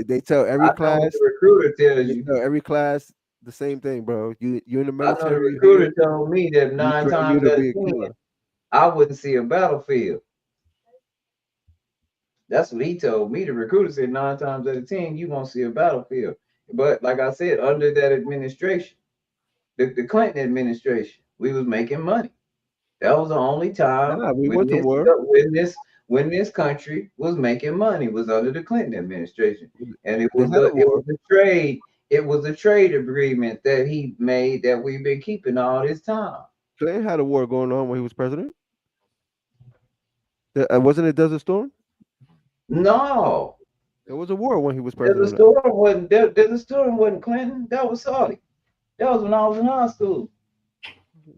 They tell every I know class. what the recruiter tells They you. tell every class the same thing, bro. You in the I know the military. recruiter told me that we 9 train you times to out of be a 10, killer. I wouldn't see a battlefield. That's what he told me. The recruiter said 9 times out of 10, you won't see a battlefield. But like I said, under that administration, the Clinton administration, we was making money. That was the only time Nah, we when went to this war. when this country was making money was under the Clinton administration, and it They was had a war. it was a trade agreement that he made that we've been keeping all this time. Clinton had a war going on when he was president. Wasn't it Desert Storm? No, It was a war when he was Desert president. Storm wasn't Desert Storm wasn't Clinton. That was Saudi. That was when I was in high school.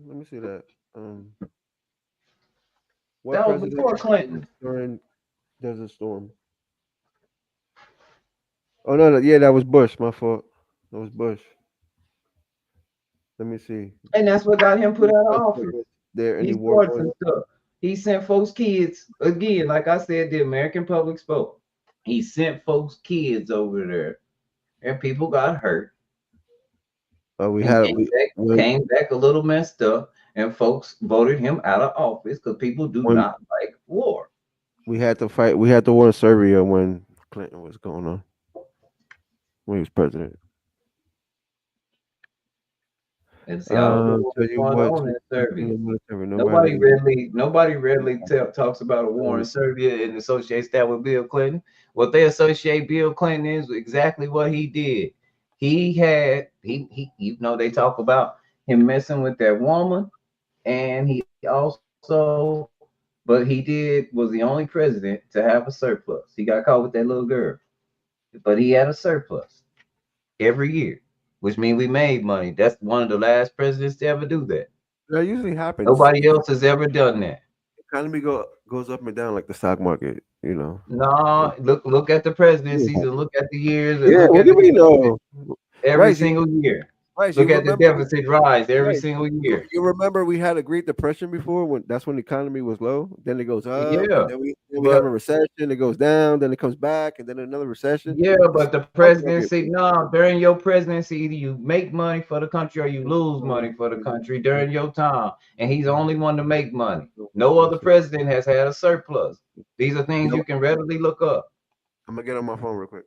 Let me see that. That was before Clinton. During Desert Storm. Oh no, yeah, that was Bush. My fault. That was Bush. Let me see. And that's what got him put out of office. There He any war started going some stuff. He sent folks kids again, like I said, the American public spoke. He sent folks kids over there, and people got hurt. We And had came back a little messed up, and folks voted him out of office because people do not like war. we had to fight. We had the war in Serbia when Clinton was going on. When he was president. And see, I don't know what's going on in Serbia. Nobody readily talks about a war in Serbia and associates that with Bill Clinton. What they associate Bill Clinton is exactly what he did. He you know, they talk about him messing with that woman, and he also, but he was the only president to have a surplus. He got caught with that little girl, but he had a surplus every year, which means we made money. That's one of the last presidents to ever do that. That usually happens. Nobody else has ever done that. Economy goes up and down like the stock market, you know. No, look at the presidencies and look at the years. And Yeah, look what at do we know? every single year. Right, Look at the deficit rise every single year. You remember we had a Great Depression before that's when the economy was low. Then it goes up. Yeah. Then we have a recession. It goes down. Then it comes back, and then another recession. Yeah, but the presidency, no, during your presidency, either you make money for the country or you lose money for the country during your time. And he's the only one to make money. No other president has had a surplus. These are things you can readily look up. I'm gonna get on my phone real quick.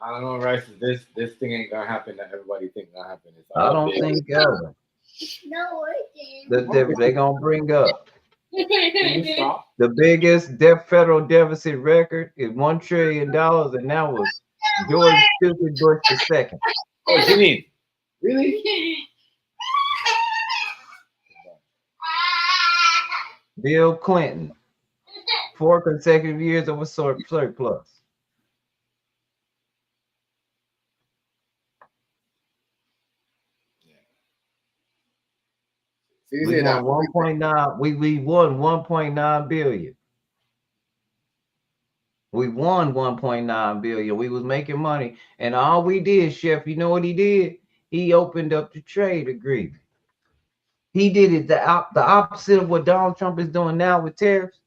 I don't know, Rice. This thing ain't gonna happen that everybody think gonna happen. I don't think ever. They gonna bring up Can you stop? the biggest federal deficit record is $1 trillion, and that was George Stupid Bush II. Oh, Jimmy, really? Bill Clinton, 4 consecutive years of a surplus. So you We say that won 1.9. We won 1.9 billion. We won 1.9 billion. We was making money, and all we did, Chef, you know what he did? He opened up the trade agreement. He did it the opposite of what Donald Trump is doing now with tariffs,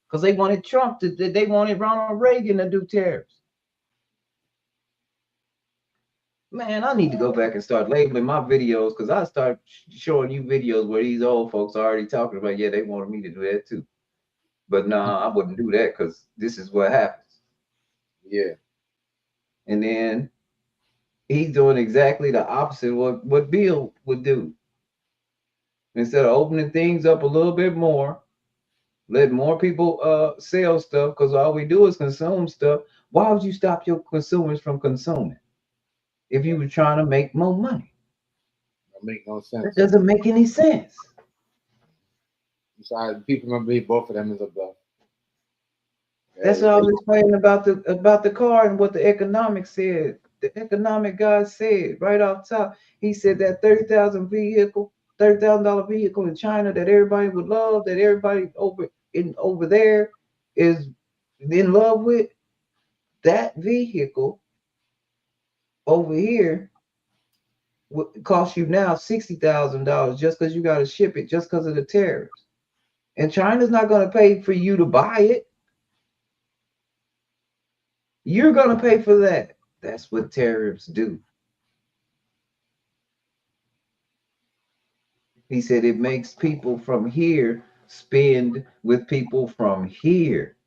because they wanted Trump to. They wanted Ronald Reagan to do tariffs. Man, I need to go back and start labeling my videos, because I start showing you videos where these old folks are already talking about, yeah, they wanted me to do that too. But no, I wouldn't do that, because this is what happens. Yeah. And then he's doing exactly the opposite of what Bill would do. Instead of opening things up a little bit more, let more people sell stuff, because all we do is consume stuff. Why would you stop your consumers from consuming if you were trying to make more money? That make no sense. That doesn't make any sense. Besides, people gonna believe both of them is a bluff. That's what I was explaining about the car and what the economics said. The economic guy said right off top, he said that $30,000 vehicle in China that everybody would love, that everybody over there is in love with, that vehicle over here would cost you now $60,000 just because you got to ship it, just because of the tariffs. And China's not going to pay for you to buy it. You're going to pay for that. That's what tariffs do. He said it makes people from here spend with people from here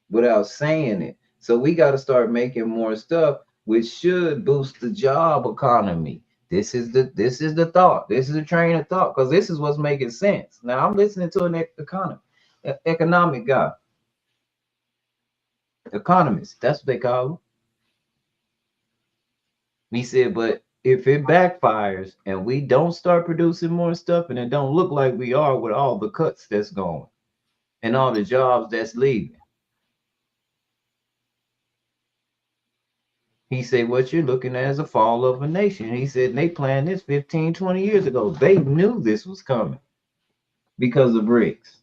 without saying it. So we got to start making more stuff, which should boost the job economy. This is the thought. This is a train of thought, because this is what's making sense. Now I'm listening to an economic guy. Economist, that's what they call him. He said, but if it backfires and we don't start producing more stuff, and it don't look like we are with all the cuts that's going and all the jobs that's leaving, he said, what you're looking at is a fall of a nation. He said, they planned this 15, 20 years ago. They knew this was coming because of BRICS.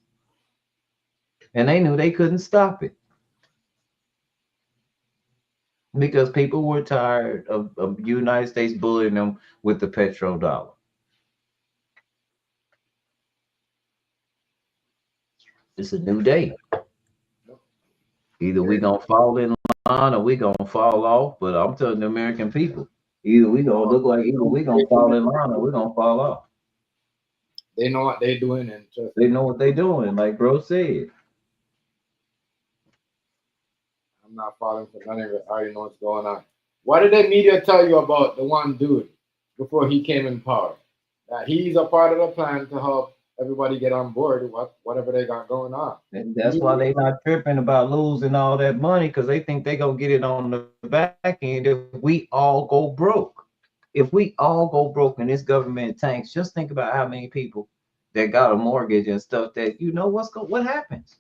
And they knew they couldn't stop it, because people were tired of the United States bullying them with the petrodollar. It's a new day. Either we gonna fall in line or we gonna fall off. But I'm telling the American people, either we gonna look like either we gonna fall in line or we gonna fall off. They know what they're doing, and they know what they're doing, like bro said. I'm not falling for none of it. I already know what's going on. What did the media tell you about the one dude before he came in power? That he's a part of the plan to help everybody get on board with whatever they got going on. And that's why they not tripping about losing all that money, because they think they gonna get it on the back end if we all go broke. If we all go broke and this government tanks, just think about how many people that got a mortgage and stuff that, you know, what happens?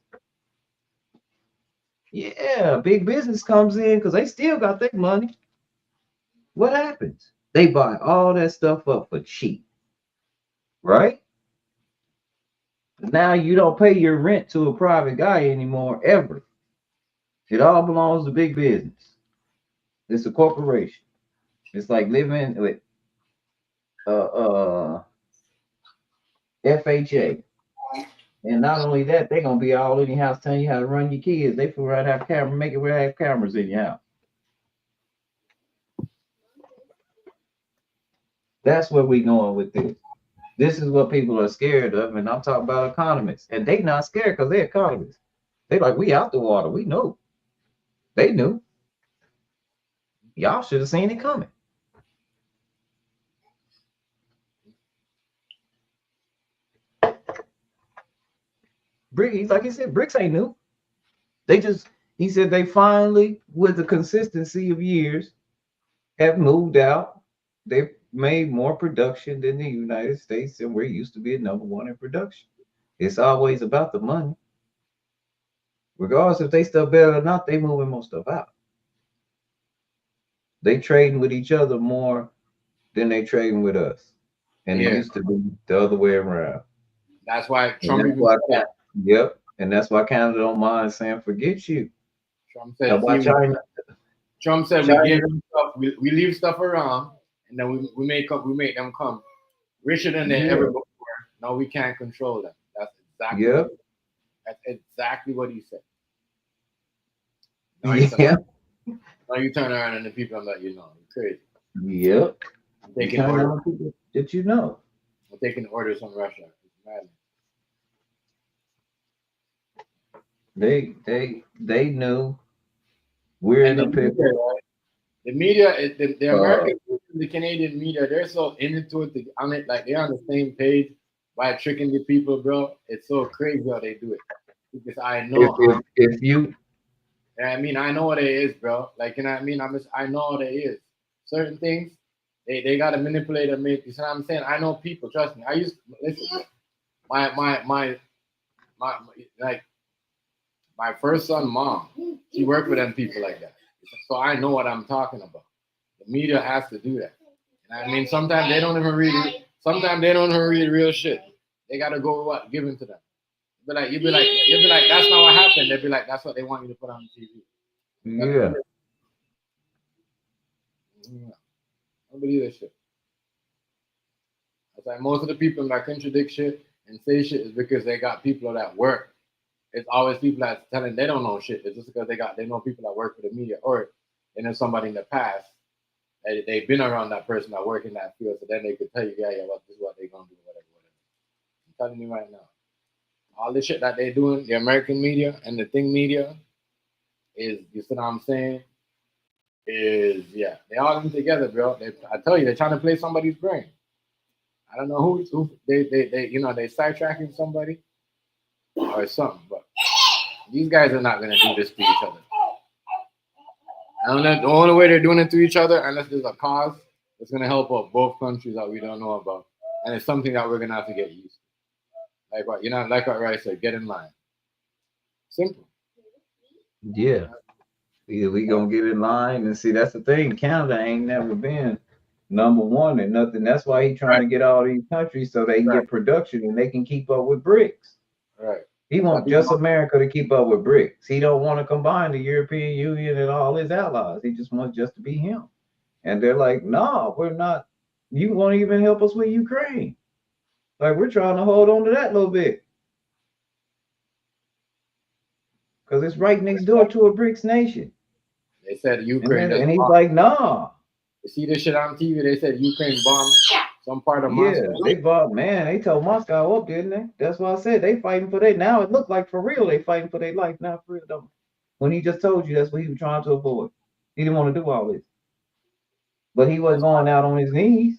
Yeah, big business comes in because they still got their money. What happens? They buy all that stuff up for cheap, right? Now you don't pay your rent to a private guy anymore, ever. It all belongs to big business. It's a corporation. It's like living with FHA. And not only that, they're gonna be all in your house telling you how to run your kids. They figure out have camera, make it where have cameras in your house. That's where we going with this. This is what people are scared of, and I'm talking about economists. And they not scared because they're economists. They like, we out the water. We know. They knew. Y'all should have seen it coming. He's like he said, BRICS ain't new. He said they finally, with the consistency of years, have moved out. They've made more production than the United States, and we're used to being number one in production. It's always about the money. Regardless if they stuff better or not, they moving more stuff out. They trading with each other more than they trading with us. And it used to be the other way around. That's why Trump. And that's why Canada don't mind saying, "Forget you." Trump said, Trump said we give them stuff, we leave stuff around, and then we make them come richer than they ever before. No, we can't control them. That's exactly what he said. Now you turn around and the people I'm like, you're crazy. Yep. Taking orders. Did you know? I'm taking orders from Russia. It's madness. They knew we're in the picture. Right? The media, the American, the Canadian media, they're so into it on it, like they're on the same page by tricking the people, bro. It's so crazy how they do it. Because I know if you, I mean, I know what it is, bro. Like, you know what I mean? I know what it is. Certain things, they gotta manipulate and make. You know what I'm saying? I know people. Trust me. I used listen. My first son, mom, she worked with them people like that. So I know what I'm talking about. The media has to do that. And I mean, sometimes they don't even read. Sometimes they don't even read real shit. They gotta go with what given to them. You'd be like, that's not what happened. They'd be like, that's what they want you to put on TV. Yeah. I don't believe that shit. It's like most of the people that contradict shit and say shit is because they got people that work. It's always people that's telling they don't know shit. It's just because they know people that work for the media, or they know somebody in the past. They've been around that person that work in that field, so then they could tell you, this is what they're gonna do, whatever. I'm telling you right now. All the shit that they doing, the American media and the thing media is, you see what I'm saying? They all come together, bro. I tell you, they're trying to play somebody's brain. I don't know who they sidetracking somebody or something, but these guys are not gonna do this to each other. The only way they're doing it to each other, unless there's a cause, it's gonna help out both countries that we don't know about, and it's something that we're gonna have to get used to. Like what like what Rice said, get in line. Simple. Yeah. Either we gonna get in line, and see that's the thing. Canada ain't never been number one and nothing. That's why he's trying to get all these countries so they can get production and they can keep up with BRICS. Right. He wants just America to keep up with BRICS. He don't want to combine the European Union and all his allies. He just wants just to be him. And they're like, no, we're not. You won't even help us with Ukraine. Like, we're trying to hold on to that a little bit. Because it's right next door to a BRICS nation. They said Ukraine. And he's like, nah. You see this shit on TV? They said Ukraine bombed some part of Moscow. Yeah, they bombed, man. They told Moscow up, didn't they? That's why I said they fighting for their. Now it looked like for real they fighting for their life. Now for real, though. When he just told you that's what he was trying to avoid. He didn't want to do all this. But he wasn't going out on his knees.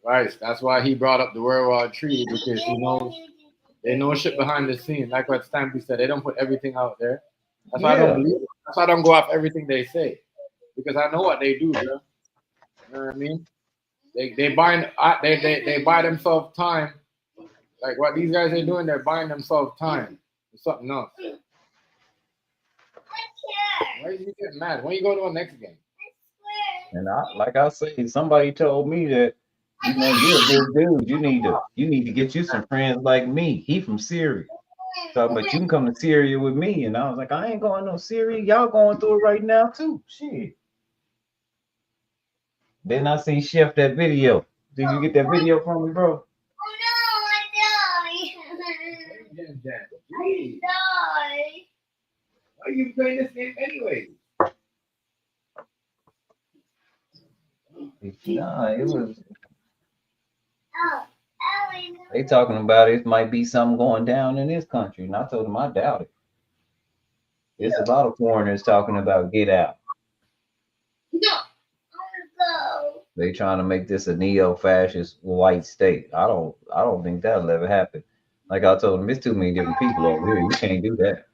Right. That's why he brought up the World War III, because he knows they know shit behind the scenes. Like what Stampy said, they don't put everything out there. That's why I don't believe it. That's why I don't go off everything they say, because I know what they do, bro. You know what I mean? They buy themselves time. Like what these guys are doing, they're buying themselves time. It's something else. Why are you getting mad? When you go to the next game? And like I said, somebody told me that, you know, you're a good dude. You need to get you some friends like me. He from Syria. So, but you can come to Syria with me. And I was like, I ain't going no Syria. Y'all going through it right now too. Shit. Then I seen Chef that video. Did you get that video from me, bro? Why are you playing this game anyway? Nah, it was. They talking about it might be something going down in this country, and I told them I doubt it. It's a lot of foreigners talking about get out. They trying to make this a neo-fascist white state. I don't think that'll ever happen. Like I told him, it's too many different people over here. You can't do that.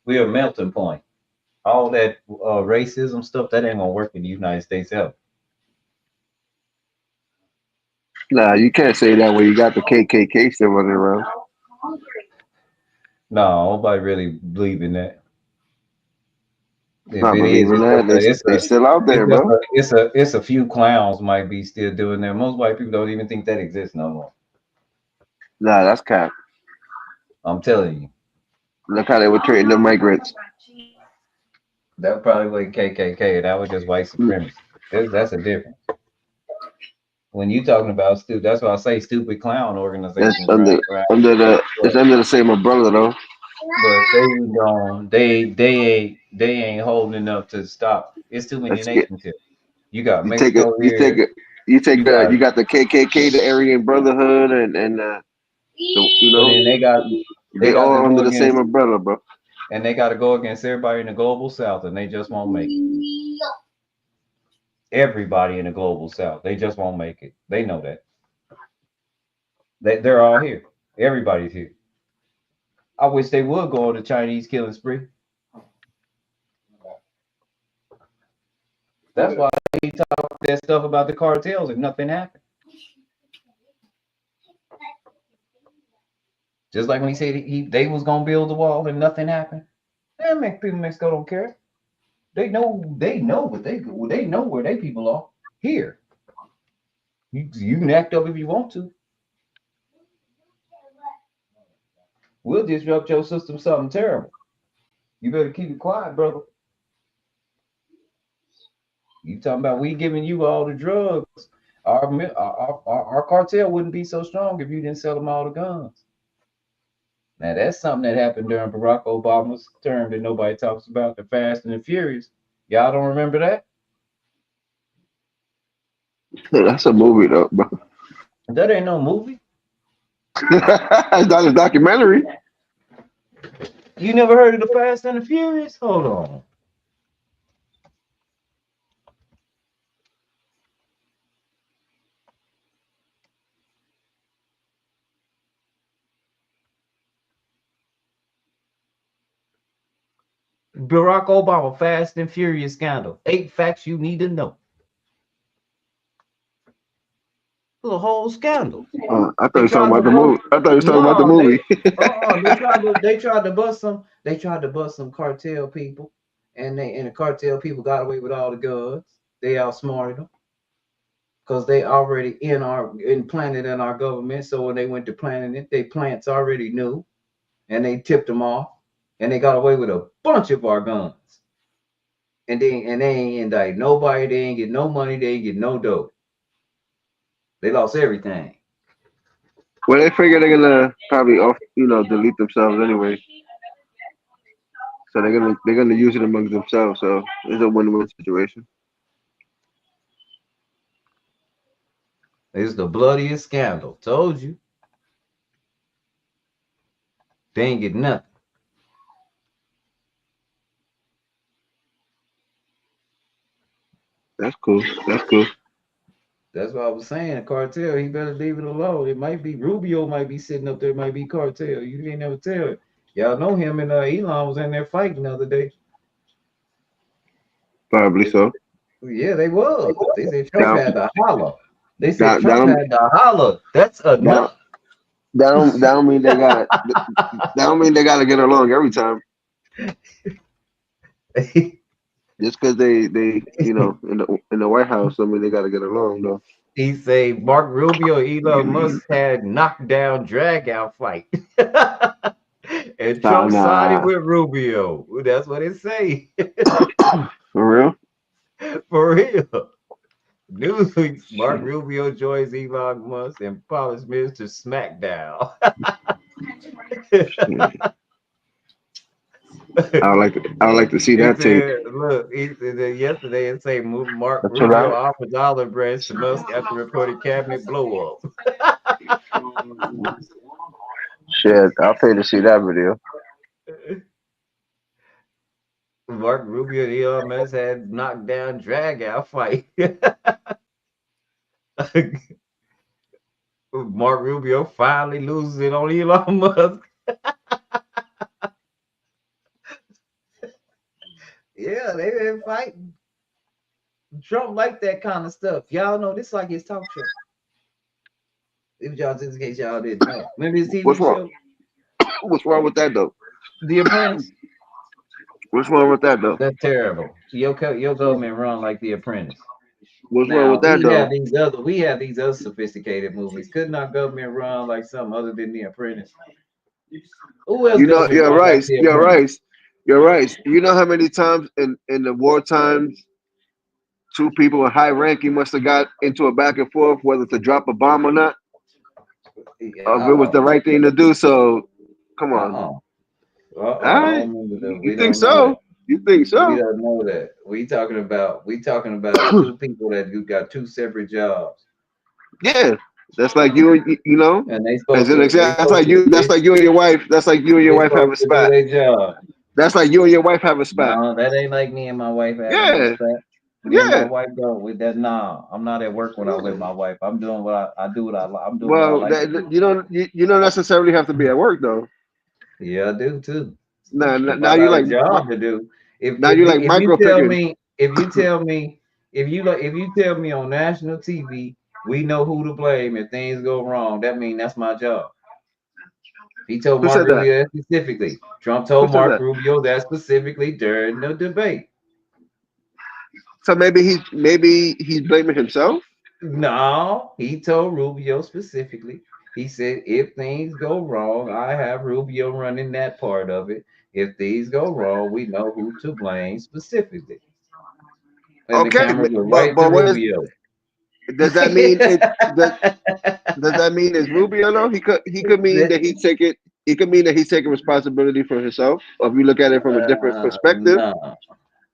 We're a melting point. All that racism stuff that ain't gonna work in the United States ever. Nah, you can't say that when you got the KKK still running around. No, nobody really believe in that. If Not it is, believing it's that. They still out there, bro. it's a few clowns might be still doing that. Most white people don't even think that exists no more. Nah, that's cap. I'm telling you. Look how they were treating the migrants. That probably was KKK. That was just white supremacy. That's a difference. When you talking about stupid, that's why I say stupid clown It's organizations under it's under the same umbrella though. But they don't. They ain't holding enough to stop. It's too many Let's get nations here. You got you take it Mexico you take here. it you take You got, you got the KKK, the Aryan Brotherhood, and you but know then they they got to all go under the same against, umbrella, bro. and they got to go against everybody in the global south, and they just won't make it. Everybody in the global south, they just won't make it. They know that. They're all here. Everybody's here. I wish they would go on the Chinese killing spree. That's why he talk that stuff about the cartels and nothing happened. Just like when he said they was gonna build the wall and nothing happened. That make people in Mexico don't care. They know what they know where they people are. Here. You can act up if you want to. We'll disrupt your system something terrible. You better keep it quiet, brother. You talking about we giving you all the drugs. Our cartel wouldn't be so strong if you didn't sell them all the guns. Now that's something that happened during Barack Obama's term that nobody talks about, the Fast and the Furious. Y'all don't remember that? That's a movie though, bro. That ain't no movie. It's not a documentary. You never heard of the Fast and the Furious? Hold on. Barack Obama Fast and Furious scandal. 8 facts you need to know. The whole scandal. I thought you were talking about the movie. I thought you were talking about the movie. They tried to bust some. They tried to bust some cartel people, and the cartel people got away with all the guns. They outsmarted them because they already implanted in our government. So when they went to planting it, they plants already knew, and they tipped them off, and they got away with a bunch of our guns. And they ain't indict nobody. They ain't get no money. They ain't get no dough. They lost everything. Well, they figure they're gonna probably delete themselves anyway. So they're gonna use it amongst themselves. So it's a win-win situation. It's the bloodiest scandal. Told you. They ain't get nothing. That's cool. That's cool. That's what I was saying. Cartel, he better leave it alone. It might be Rubio, might be sitting up there, might be cartel. You ain't never tell it. Y'all know him and Elon was in there fighting the other day. Probably so. Yeah, they was. They said Trump had to holler. They said Trump had to holler. That's enough. That don't mean they got. That don't mean they got to get along every time. Just because they in the White House, I mean they got to get along though. He say Mark Rubio, Elon Musk had knockdown drag out fight. And Trump sided with Rubio. That's what it say. For real? For real. Newsweek, Mark Rubio joins Elon Musk and Paul Smith to SmackDown. I would like to see that tape. Look, he said yesterday it say Mark Rubio offers olive branch to Musk after reported cabinet blow up. Shit, I'll pay to see that video. Mark Rubio and Elon Musk had knockdown drag out fight. Mark Rubio finally loses it on Elon Musk. Yeah, they've been fighting. Trump like that kind of stuff. Y'all know this like his talk show. If y'all, just in case y'all didn't know, remember his TV What's wrong? show, What's wrong with that though? The Apprentice? What's wrong with that though? That's terrible. Your government run like The Apprentice. What's wrong Now with that though? we have these other sophisticated movies. Couldn't our government run like something other than The Apprentice? Who else? You know, government you're run like right. The You're Apprentice? right. You're right. You know how many times in the war times, two people in high ranking must have got into a back and forth whether to drop a bomb or not, if it was the right thing to do. So, come on. I All right. don't remember that. You We think don't know that. so? You think We so? don't know that. We talking about two people that got two separate jobs, Yeah. That's like you know, and they as supposed an to. example. That's like you and your wife. That's like you and your They wife have a supposed to do spat. their job. That's like you and your wife have a spat. No, that ain't like me and my wife having Yeah. no spat. Me and my Yeah. wife don't with that. Nah, I'm not at work when I'm with my wife. I'm doing what I do. I'm doing Well, what I like to do. you don't necessarily have to be at work though. Yeah, I do too. Now If now I you got a like job to do, if now you like if you micro tell picking. me if you tell me on national TV, we know who to blame if things go wrong. That means that's my job. He told Who Mark said that? Rubio that specifically. Trump Who told said Mark that? Rubio that specifically during the debate. So maybe he's blaming himself. No, he told Rubio specifically. He said, if things go wrong, I have Rubio running that part of it. If things go wrong, we know who to blame specifically. And the Okay, cameras were but right to what is Rubio. does that mean? Does that mean it's Rubio? No, he could mean that he take it. He could mean that he's taking responsibility for himself. Or if you look at it from a different perspective, No.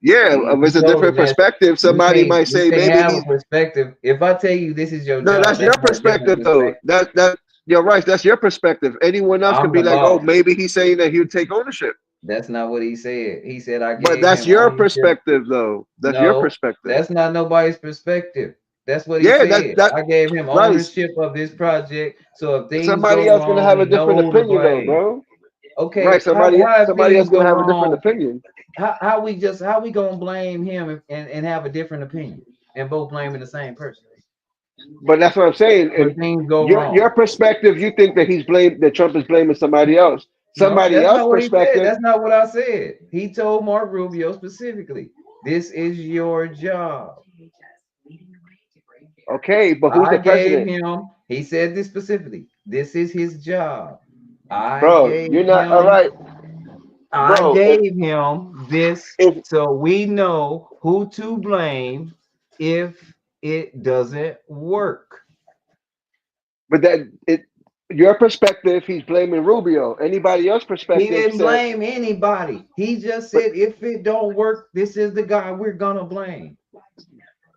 yeah, You if it's a told different him that perspective, somebody might you say can't maybe have a he's perspective. If I tell you this is your no. job, That's your that's a different perspective though. perspective. That you're right. That's your perspective. Anyone else could I'm be the like, oh, boss. maybe he's saying that he'll take ownership. That's not what he said. He said I But gave that's him your ownership. perspective though. That's your No, perspective. that's not nobody's perspective. That's what he Yeah, said. that I gave him right. ownership of this project. So if things Somebody go else gonna wrong, have a we know different who to opinion though, blame. bro. Okay, Right. Somebody how if else things gonna go have a different wrong, opinion. how we gonna blame him and have a different opinion and both blaming the same person But that's what I'm saying. when If things go your wrong? perspective, you think that Trump is blaming somebody else. No, Somebody that's else's not what he said. perspective. That's not what I said. He told Mark Rubio specifically, this is your job. Okay, but who's I the gave president? him, he said this specifically, this is his job. I Bro, gave you're not all right. Bro, gave him this if so we know who to blame if it doesn't work. but your perspective, he's blaming Rubio. Anybody else's He perspective didn't said, blame anybody. He just but said if it don't work, this is the guy we're gonna blame.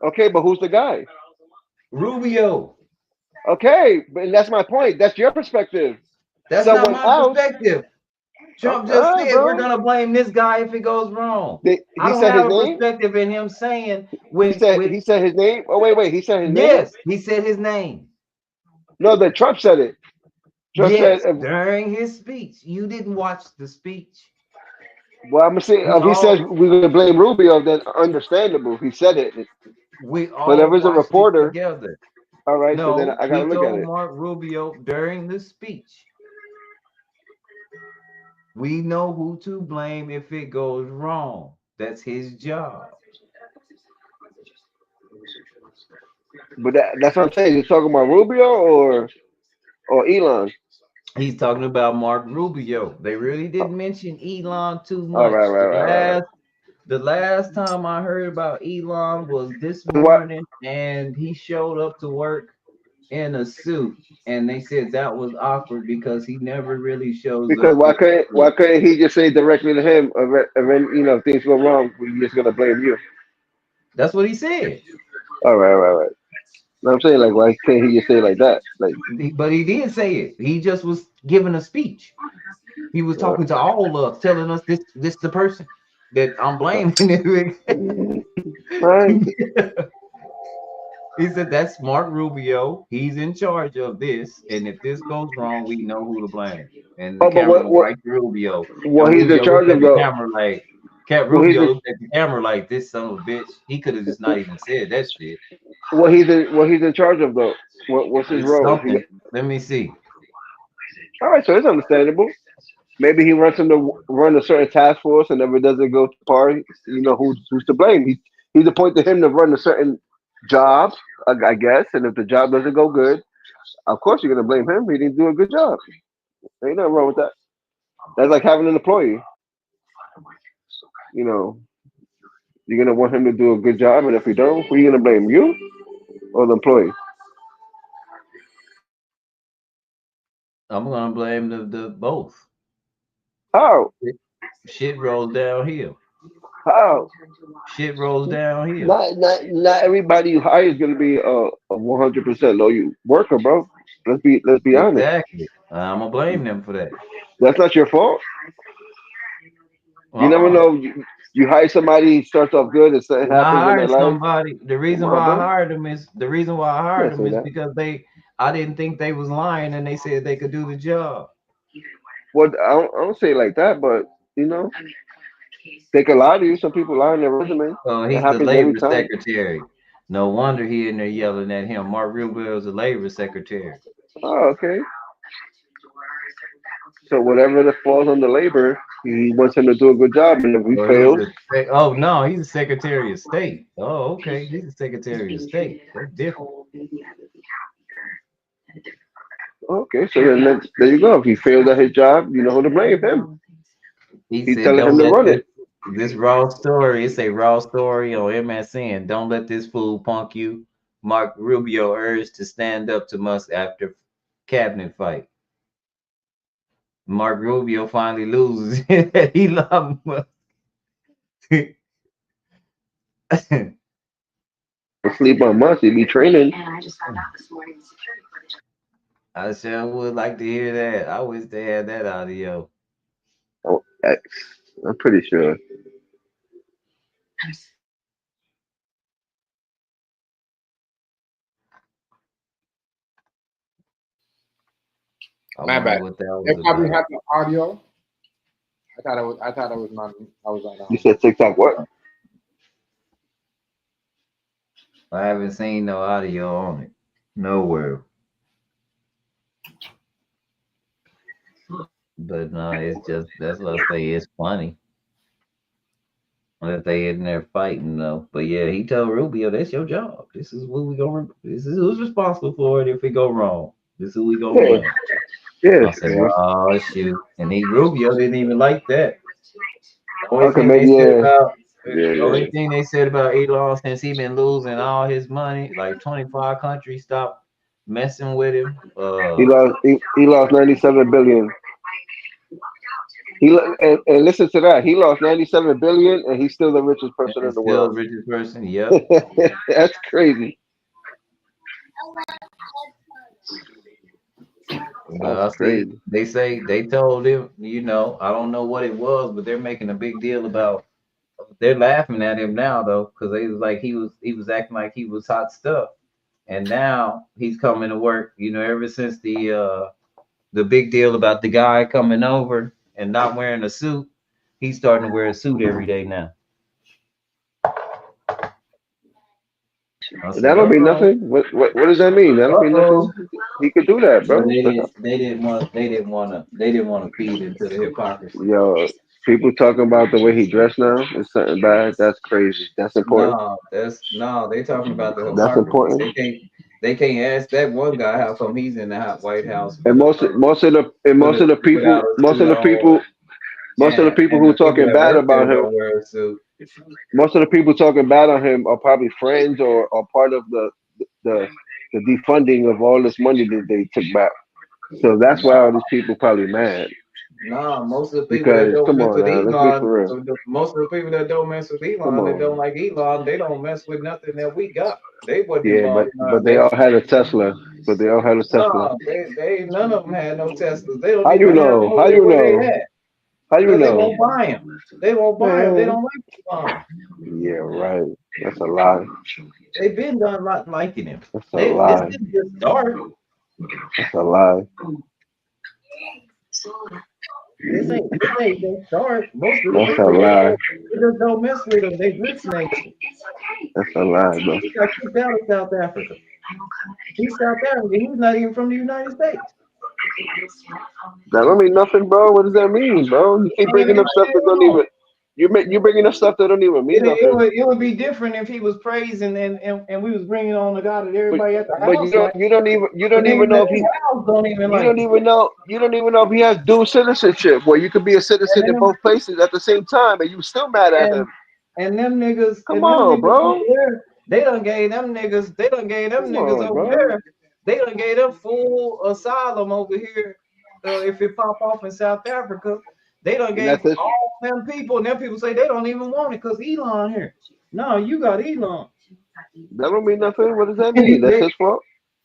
okay, but who's the guy? Rubio. Okay, but that's my point. That's your perspective. That's not Someone my else. perspective. Trump Okay, all just right, said we're bro. gonna blame this guy if it goes wrong. I He don't said his have a name. perspective in him saying He said his name. Oh wait, he said his name. yes, he said his name. No, that Trump said it. Trump Yes, said, during his speech. You didn't watch the speech. well, I'm gonna say We if he says all we're gonna blame Rubio, then understandable. He said it. But if it's a watched it reporter, together. all right, so then No, I he gotta look at told it. Mark Rubio during the speech, we know who to blame if it goes wrong. That's his job. But that's what I'm saying. You're talking about Rubio or Elon. He's talking about Mark Rubio. They really didn't mention Elon too All much. right, right. The last time I heard about Elon was this What? morning, and he showed up to work in a suit, and they said that was awkward because he never really shows Because up with a why suit. couldn't he just say directly to him? If things go wrong, we're just gonna blame you. That's what he said. All right. No, I'm saying like, why can't he just say it like that? Like, But he didn't say it. He just was giving a speech. He was talking to all of us, telling us this the person that I'm blaming. right. He said that's Mark Rubio. He's in charge of this, and if this goes wrong, we know who to blame. And the Oh, but camera went right to Rubio. what And he's in Rubio charge looked at of the though? camera like, Well, he's Rubio in, looked at the camera like, this son of a bitch. He could have just not even said that shit. what he's in charge of though? What's his It's role? something. Let me see. All right, so it's understandable. Maybe he wants him to run a certain task force, and if it doesn't go to par, you know who's to blame. He's appointed him to run a certain job, I guess. And if the job doesn't go good, of course you're gonna blame him. He didn't do a good job. Ain't nothing wrong with that. That's like having an employee. You know, you're gonna want him to do a good job, and if he don't, who are you gonna blame? You or the employee? I'm gonna blame the both. How? Shit rolls downhill. How? Shit rolls downhill. Not everybody you hire is gonna be a 100% loyal worker, bro. Let's be honest. Exactly. I'm gonna blame them for that. That's not your fault. You never know. You hire somebody, he starts off good, and something When I happens in their hired life. somebody, the reason Come on, why I bro. hired them is Can't say that. because I didn't think they was lying, and they said they could do the job. Well, I don't say it like that, but you know, they can lie to you. Some people lie on their resume. Oh, It he's the happens every labor time. secretary. No wonder he in there yelling at him. Mark Rubio is a labor secretary. Oh, okay. So whatever that falls on the labor, he wants him to do a good job, and if he fails, Oh no, he's a Secretary of State. Oh, okay, he's a Secretary of State. That's different. okay. So then there you go. If he fails at his job, you know who to blame him. He He's said, telling him "Don't to let run it. this raw story." It's a raw story on MSN. Don't let this fool punk you. Mark Rubio urged to stand up to Musk after cabinet fight. Mark Rubio finally loses. Elon Musk. Sleep on Musk. He be training. I sure would like to hear that. I wish they had that audio. Oh, I'm pretty sure. I My wonder bad. what that They was probably about. have the audio. I thought it was not. I was on. You said TikTok what? I haven't seen no audio on it. Nowhere. But no, it's just that's what I say. It's funny that they in there fighting though. But yeah, he told Rubio, "That's your job. This is what we gonna. This is who's responsible for it if it go wrong. This is who we gonna Yeah. blame." Yeah. I said, "Oh shoot!" And Rubio didn't even like that. The only Okay, thing maybe they said yeah. about Yeah, the only yeah. thing they said about Elon since he been losing all his money, like 25 countries stopped messing with him. He lost 97 billion. And listen to that. He lost 97 billion, and he's still the richest person in He's the still the world. richest person. Yep. That's crazy. Well, I That's see. crazy. They told him, I don't know what it was, but they're making a big deal about. They're laughing at him now though, because they was like he was acting like he was hot stuff, and now he's coming to work. Ever since the big deal about the guy coming over and not wearing a suit, he's starting to wear a suit every day now. I said, That don't mean "Uh-oh." nothing. What does that mean? That don't mean nothing. He could do that, bro. But they didn't want to feed into the hypocrisy. Yo, people talking about the way he dressed now is something bad. That's crazy. That's important. They talking about the That's hypocrisy. important. They can't ask that one guy how come he's in the White House. And most of the people who talking bad about him, most of the people talking bad on him are probably friends or part of the defunding of all this money that they took back. So that's why all these people probably mad. Nah, most of the people that Because don't come mess on with now, let's be Elon, for real. most of the people that don't mess with Come Elon, that don't on. like Elon, they don't mess with nothing that we got. They wasn't Yeah, involved in our but they all had a Tesla. But they all had a Tesla. No, they none of them had no Teslas. They don't How you even have know? How over there you where they know? at. How you They know? won't buy him. They won't buy him. They don't like him. Yeah, right. That's a lie. They've been done not liking him. That's a This lie. didn't just start. That's a lie. This ain't just start. Most of the That's a people lie. they just don't mess with them. They rich nation. That's a lie, bro. He got kicked out of South Africa. He's South African. He's not even from the United States. That don't mean nothing, bro. What does that mean, bro? You keep bringing up stuff that don't even. You bringing up stuff that don't even mean nothing. It would be different if he was praising and we was bringing on the God that everybody at the house. But you don't even know if he you don't even know if he has dual citizenship where you could be a citizen in both places at the same time and you still mad at him. And them niggas, come on, bro. They done gave them niggas over there. They done gave them full asylum over here. If it pop off in South Africa, they done gave all them people, and them people say they don't even want it because Elon here. No, you got Elon. That don't mean nothing. What does that mean? That's his fault.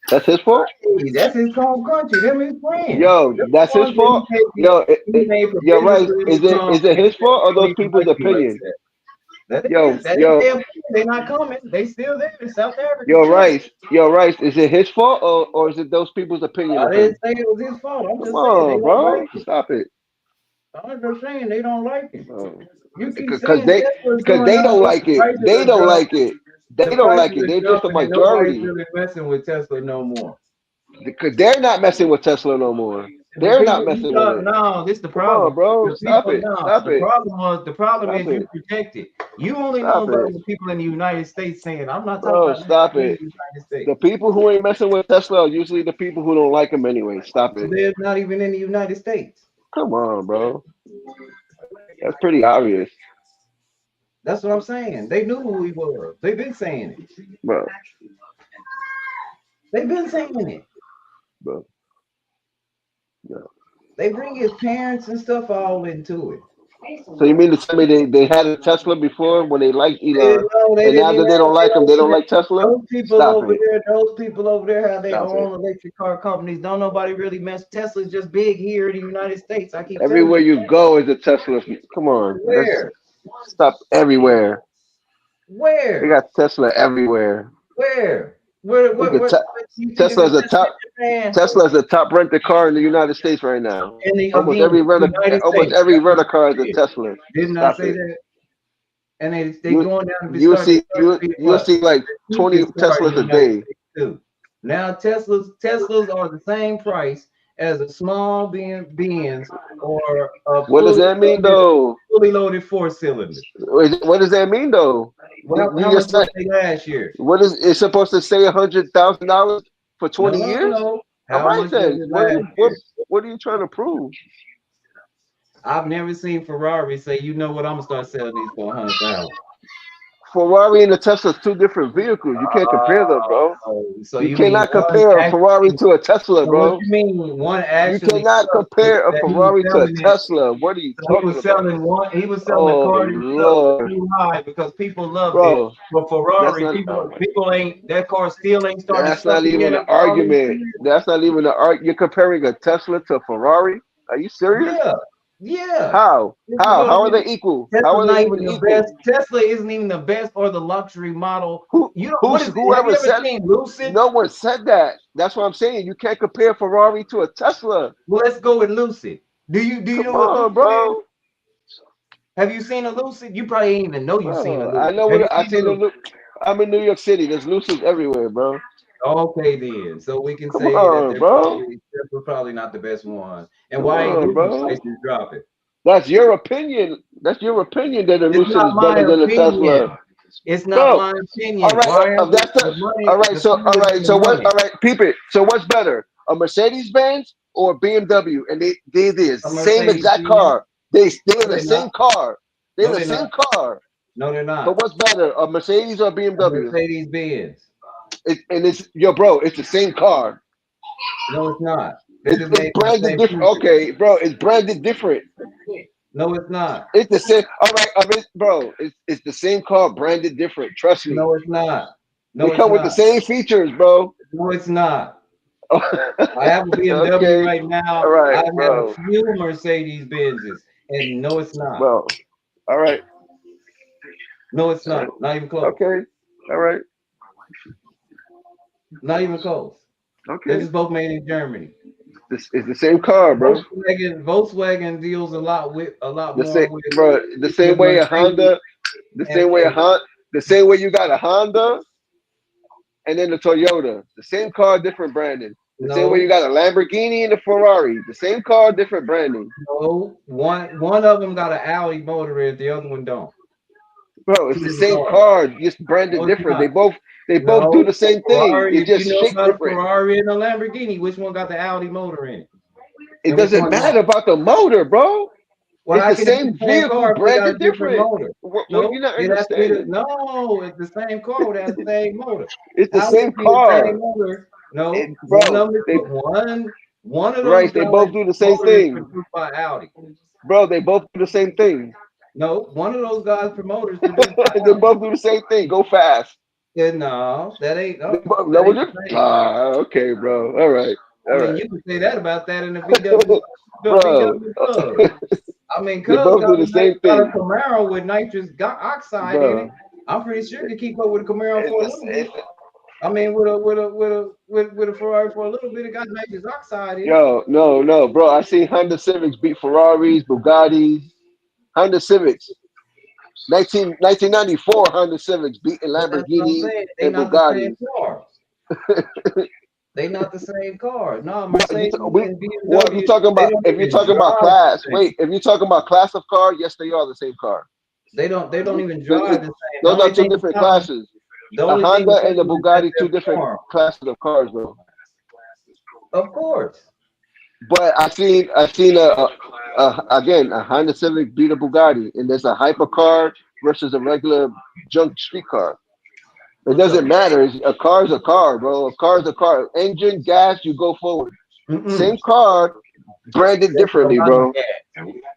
That's his fault. That's his home country. Them his friends. Yo, that's his fault. Yo, right. Is it his fault or those people's opinion? Yo, they're not coming. They still there in South Africa. Yo, Rice. Is it his fault or is it those people's opinion? I didn't say it was his fault. I'm just saying, bro. Stop it. I'm just saying they don't like it. Because they don't like it. They don't like it. They don't like it. They're just a majority. Nobody's really messing with Tesla no more. Because they're not messing with Tesla no more. They're not messing with it. No, this is the problem. Come on, bro. Stop it. Stop it. The problem is you protect it. You only know about the people in the United States saying, I'm not talking about stop it. The people who ain't messing with Tesla are usually the people who don't like him anyway. Stop it. They're not even in the United States. Come on, bro. That's pretty obvious. That's what I'm saying. They knew who he was. They've been saying it. Bro. They've been saying it. Bro. Yeah. They bring his parents and stuff all into it. So you mean to tell me they had a Tesla before when they liked Elon, and now that they don't like him, they don't like Tesla? Those people over there have their own electric car companies. Don't nobody really mess. Tesla's just big here in the United States. I keep everywhere you go is a Tesla. Come on, where? Stop everywhere. Where? They got Tesla everywhere. Where? Tesla's a top rented car in the United States right now. Almost every rental car is a Tesla. Didn't I say that? And they going down to you'll see like 20 Teslas a day. Now Teslas are the same price as a small Benz or a what does that mean though? Fully loaded 4-cylinder. What does that mean though? How much did they last year? What is it supposed to say? $100,000 for 20 years? No. All right then. What are you trying to prove? I've never seen Ferrari say, you know what, I'm gonna start selling these for $100,000. Ferrari and the Tesla are two different vehicles. You can't compare them, bro. So you cannot compare a Ferrari to a Tesla, bro. What you mean one actually? You cannot compare a Ferrari to a Tesla. What are you talking about? He was selling the car too high because people love it. But Ferrari, people ain't. That car still ain't started. That's not even an argument. That's not even an argument. You're comparing a Tesla to a Ferrari? Are you serious? Yeah. How are they equal? How are they even equal? Tesla isn't even the best or the luxury model. Whoever said Lucid? No one said that. That's what I'm saying. You can't compare Ferrari to a Tesla. Well, let's go with Lucid. Do you know what bro? Have you seen a Lucid? You probably ain't even know you've seen a Lucid. I know I seen a Lucid. I'm in New York City. There's Lucids everywhere, bro. Okay, then. So we can say that they're probably not the best one. And why ain't prices dropping? That's your opinion. That's your opinion that a Lucid is better than a Tesla. It's not my opinion. All right. Peep it. So what's better, a Mercedes-Benz or BMW? And they're the same exact car. They're the same car. They're the same car. No, they're not. But what's better, a Mercedes or BMW? Mercedes-Benz. It's the same car. No, it's not. It's branded different. Okay, bro, it's branded different. No, it's not. It's the same. All right, bro, it's the same car, branded different. Trust me. No, it's not. No, they come with the same features, bro. No, it's not. I have a BMW right now. All right, I have a few Mercedes Benzes. And no, it's not. Well, all right. No, it's not. Not even close. Okay. All right. Not even close. Okay. This is both made in Germany. This is the same car, bro. Volkswagen deals a lot more with, bro. The same way a Honda, the same way you got a Honda, and then the Toyota. The same car, different branding. The same way you got a Lamborghini and a Ferrari. The same car, different branding. No, one of them got an Audi motor in it, the other one don't. Bro, it's the same car, just branded different. They both do the same thing. It's just shaped different. Ferrari and a Lamborghini, which one got the Audi motor in it? It doesn't matter about the motor, bro. Well, it's the same vehicle, branded different. What you not understanding? No, it's the same car with that same motor. It's the same car. No, bro. One of those. Right, they both do the same thing. Produced by Audi. Bro, they both do the same thing. No, one of those guys promoters. They both do the same thing. Go fast. Yeah, no, that ain't. Okay, bro. All right. You can say that about that in the VW. VW I mean, cuz got a Camaro with nitrous oxide in it. I'm pretty sure to keep up with a Camaro for a little bit. I mean, with a Ferrari for a little bit, it got nitrous oxide in it. No, bro. I seen Honda Civics beat Ferraris, Bugattis. Honda Civics. 1994 Honda Civics beating Lamborghini and Bugatti. They not the same car. No, Mercedes. What are you talking about? If you're talking about class, wait. If you're talking about class of car, yes, they are the same car. They don't even drive the same. Those are two different classes. The Honda and the Bugatti, two different classes of cars, bro. Of course. But I seen again a Honda Civic beat a Bugatti, and there's a hypercar versus a regular junk street car. It doesn't matter. A car's a car, bro. A car's a car. Engine, gas, you go forward. Same car, branded differently, bro.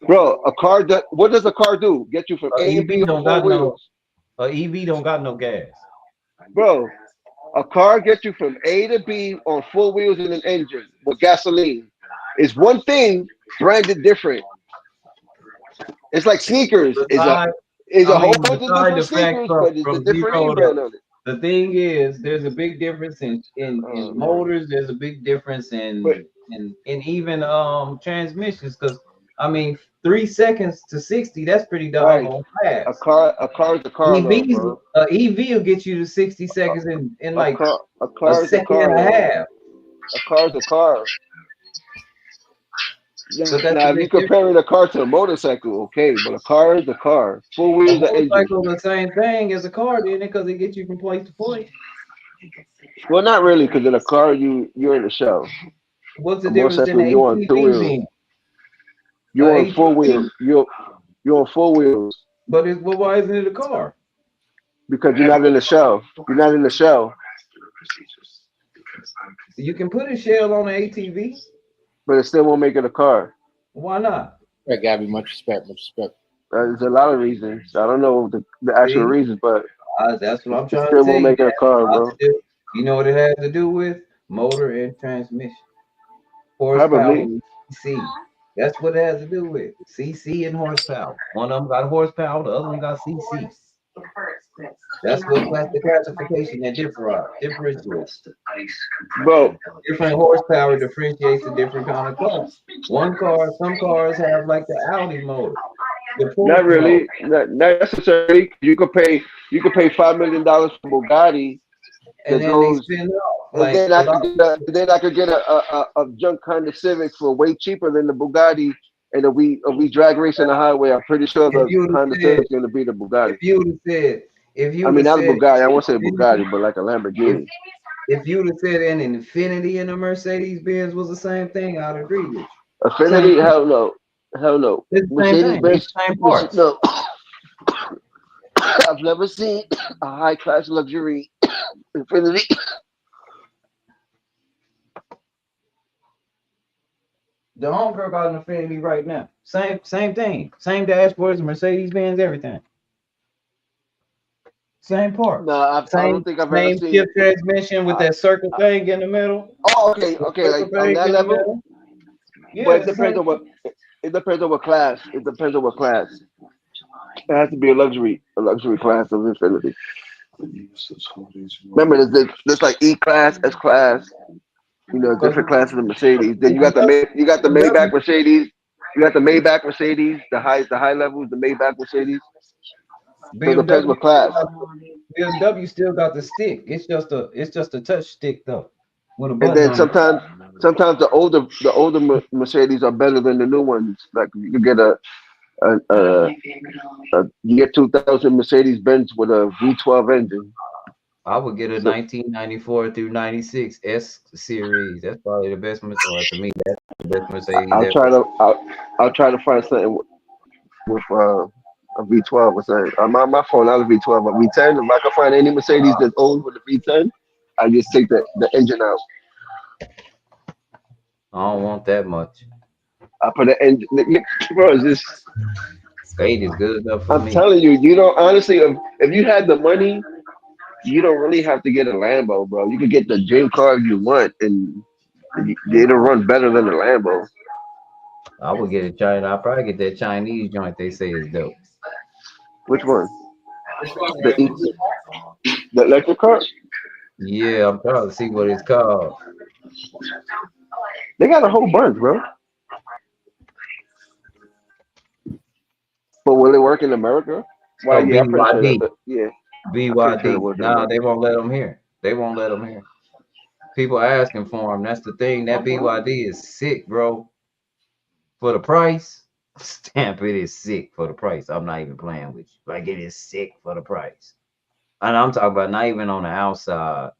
Bro, a car. What does a car do? Get you from A and B on four wheels. An EV don't got no gas, bro. A car gets you from A to B on four wheels and an engine with gasoline. It's one thing, branded different. It's like sneakers. It's a whole bunch of different sneakers, but it's a different brand on it. The thing is, there's a big difference in motors. There's a big difference in even transmissions. Because I mean, 3 seconds to 60, that's pretty doggone fast. A car is a car. EV will get you to 60 seconds in like a second and a half. A car's a car. Now, if you're comparing a car to a motorcycle, okay, but a car is a car. Four wheels, the engine. Motorcycle the same thing as a car, didn't it? Because it gets you from place to place. Well, not really, because in a car you're in the show. What's the difference in you're on 2 wheels? You're on 4 wheels. You're on 4 wheels. But why isn't it a car? Because you're not in the shell. You're not in the shell. You can put a shell on an ATV. But it still won't make it a car. Why not? Right, Gabby, much respect. There's a lot of reasons. I don't know the actual reasons, but that's what I'm trying to still say. won't make it a car, bro. You know what it has to do with? Motor and transmission. Horsepower, CC. That's what it has to do with. CC and horsepower. One of them got horsepower, the other one got CC. That's what the classification that differentiates. Bro, different horsepower differentiates a different kind of car. Some cars have like the Audi motor. Not really, not necessarily. You could pay $5 million for Bugatti, and then they spin off. And then I could get a junk Honda Civic for way cheaper than the Bugatti. And if we drag race on the highway, I'm pretty sure the Honda Civic is going to be the Bugatti. Not a Bugatti. I won't say Bugatti, but like a Lamborghini. If you would have said an Infiniti and a Mercedes Benz was the same thing, I'd agree with you. Infiniti, hell no. Mercedes Benz, same parts. No. I've never seen a high class luxury Infiniti. The homegirl got an Infiniti right now. Same thing. Same dashboards, Mercedes Benz, everything. Same part. No, I don't think I've ever seen shift transmission with that circle thing in the middle. Oh, okay. Like on that level. Yeah, but it depends on what. It depends on what class. It depends on what class. It has to be a luxury class of Infinity. Remember, there's like E class, S class, you know, Because different classes of Mercedes. Then if you look, you got the Maybach BMW, Mercedes. You got the Maybach Mercedes, the high levels, the Maybach Mercedes. So it depends BMW what class. BMW still got the stick. It's just a touch stick though, with a And button then on it. sometimes the older Mercedes are better than the new ones. Like you can get a year 2000 Mercedes Benz with a V12 engine. I would get a So 1994 through 96 S series. That's probably the best, or to me, that's the best Mercedes I'll ever. I'll try to find something with a V12 or something. My phone out of V12, but V10. If I can find any Mercedes that's old with a V10, I just take the engine out. I don't want that much. I put the engine. Bro, it's just. 8 is good enough for I'm me. telling you, you don't honestly. If you had the money, you don't really have to get a Lambo, bro. You could get the dream car you want, and it'll run better than the Lambo. I would get a China. I'll probably get that Chinese joint they say is dope. Which one? The electric car? Yeah, I'm trying to see what it's called. They got a whole bunch, bro. But will it work in America? Well, Oh, yeah, I'm pretty sure BYD. that. Yeah, I'm pretty sure it BYD. works in No, America. they won't let them here. They won't let them here. People asking for them. That's the thing. That BYD is sick, bro. For the price, stamp it is sick for the price. I'm not even playing with you. Like it is sick for the price. And I'm talking about not even on the outside,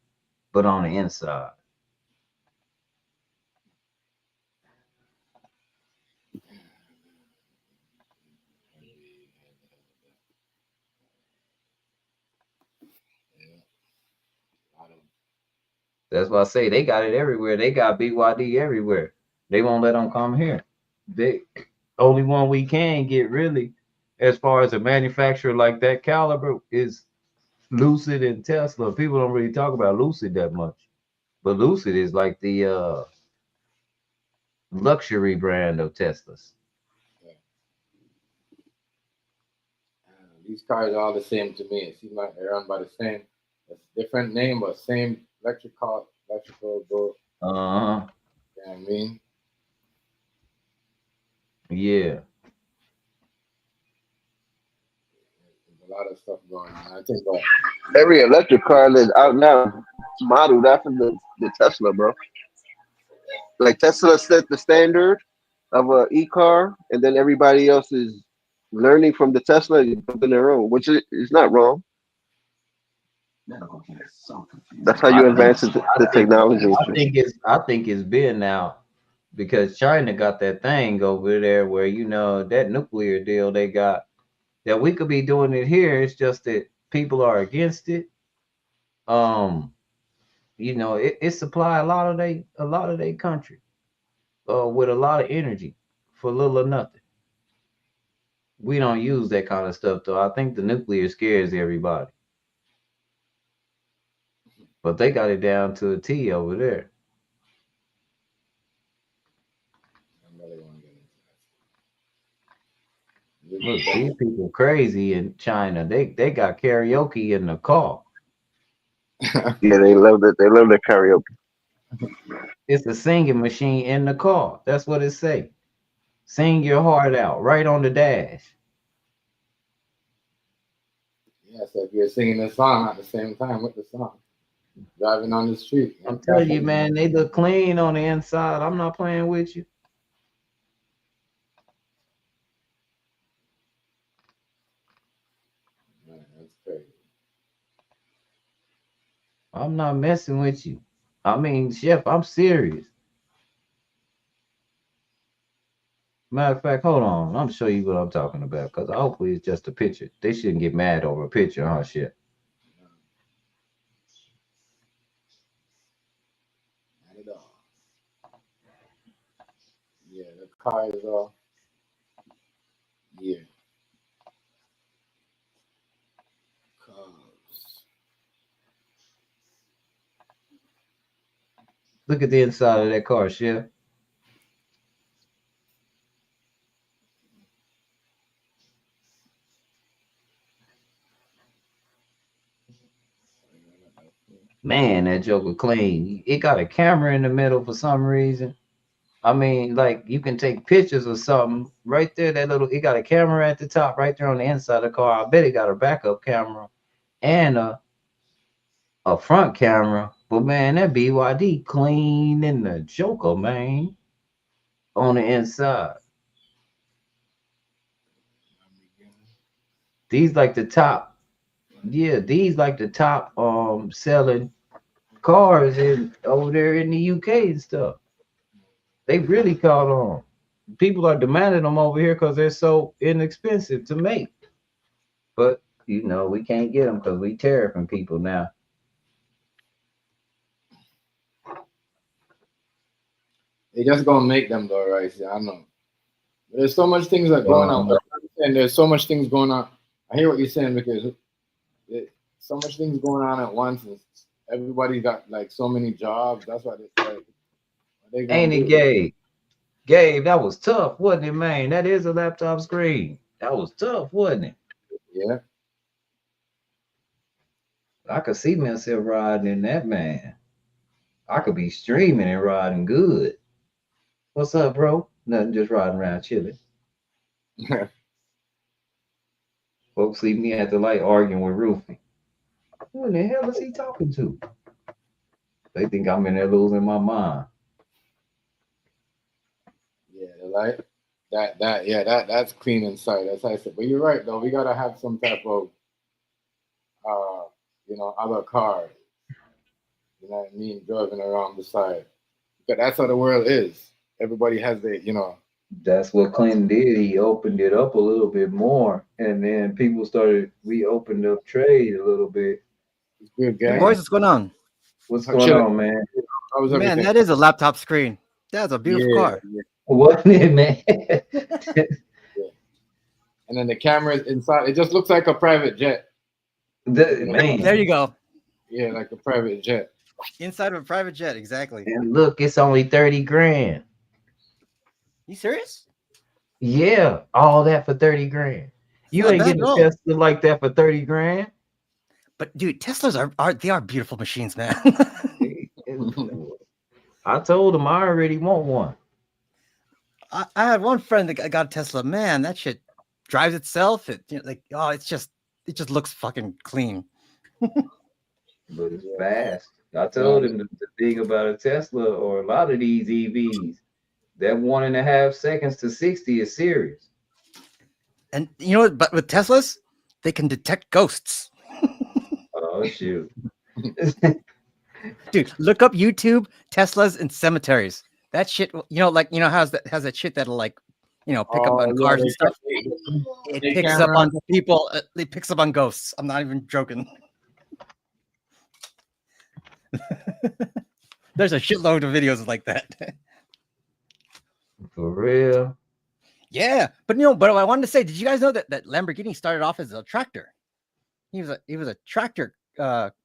but on the inside. That's why I say they got it everywhere. They got BYD everywhere. They won't let them come here. They only one we can get really, as far as a manufacturer like that caliber, is Lucid and Tesla. People don't really talk about Lucid that much, but Lucid is like the luxury brand of Teslas. These cars are all the same to me. It seems like they're run by the same. It's a different name, but same electrical boat. Uh-huh. You know what I mean? Yeah. There's a lot of stuff going on. I think that Every electric car that's out now is modeled after the Tesla, bro. Like Tesla set the standard of a e-car, and then everybody else is learning from the Tesla and building their own, which is not wrong. That's how you advance the technology. I think it's been now because China got that thing over there where that nuclear deal they got that we could be doing it here. It's just that people are against it. It supply a lot of their country with a lot of energy for little or nothing. We don't use that kind of stuff though. I think the nuclear scares everybody. But they got it down to a T over there. I really want to get into that. Look, these people crazy in China. They got karaoke in the car. Yeah, they love it. They love the karaoke. It's a singing machine in the car. That's what it say. Sing your heart out right on the dash. Yeah, so if you're singing the song at the same time with the song, driving on the street. I'm telling you, man, they look clean on the inside. I'm not playing with you. Man, that's crazy. I'm not messing with you. I mean, Chef, I'm serious. Matter of fact, hold on. I'm gonna show you what I'm talking about because hopefully it's just a picture. They shouldn't get mad over a picture, huh, Chef? Not at all. Yeah, the car is all. Yeah. Cars. Look at the inside of that car, Chef. Man, that Joker clean. It got a camera in the middle for some reason. I mean, like you can take pictures or something right there. That little, it got a camera at the top right there on the inside of the car. I bet it got a backup camera and a front camera. But man, that BYD clean in the Joker, man, on the inside. These like the top, yeah, these like the top selling cars in over there in the UK and stuff. They really caught on. People are demanding them over here because they're so inexpensive to make. But you know, we can't get them because we tariffing people now. They just gonna make them though, right? Yeah, I know. There's so much things that going on, and there's so much things going on. I hear what you're saying because so much things going on at once. And everybody got like so many jobs. That's why they ain't it, Gabe? Gabe, that was tough, wasn't it, man? That is a laptop screen. That was tough, wasn't it? Yeah. I could see myself riding in that, man. I could be streaming and riding good. What's up, bro? Nothing, just riding around chilling. Folks see me at the light arguing with Rufy. Who in the hell is he talking to? They think I'm in there losing my mind. Yeah, like that's clean inside. That's how I said. But you're right though. We gotta have some type of other cars. You know what I mean? Driving around the side. But that's how the world is. Everybody has their, That's what Clinton did. He opened it up a little bit more, and then people started. We opened up trade a little bit. Good Hey boys, what's going on? What's going on, man? Man, that is a laptop screen. That's a beautiful car. Yeah. Wasn't it, man? Yeah. And then the cameras inside. It just looks like a private jet. Man. There you go. Yeah, like a private jet. Inside of a private jet, exactly. And look, it's only 30 grand. You serious? Yeah, all that for 30 grand. You ain't getting a Tesla like that for 30 grand. But dude, Teslas are beautiful machines, man. I told him I already want one. I had one friend that got a Tesla. Man, that shit drives itself. It just looks fucking clean. But it's fast. I told him the thing about a Tesla or a lot of these EVs, that 1.5 seconds to 60 is serious. And you know what? But with Teslas, they can detect ghosts. Oh shoot. Dude, look up YouTube Teslas in cemeteries. That shit, has that shit that'll pick up on cars and stuff. It picks up on people. It picks up on ghosts. I'm not even joking. There's a shitload of videos like that. For real? Yeah, but what I wanted to say, did you guys know that Lamborghini started off as a tractor? He was a tractor.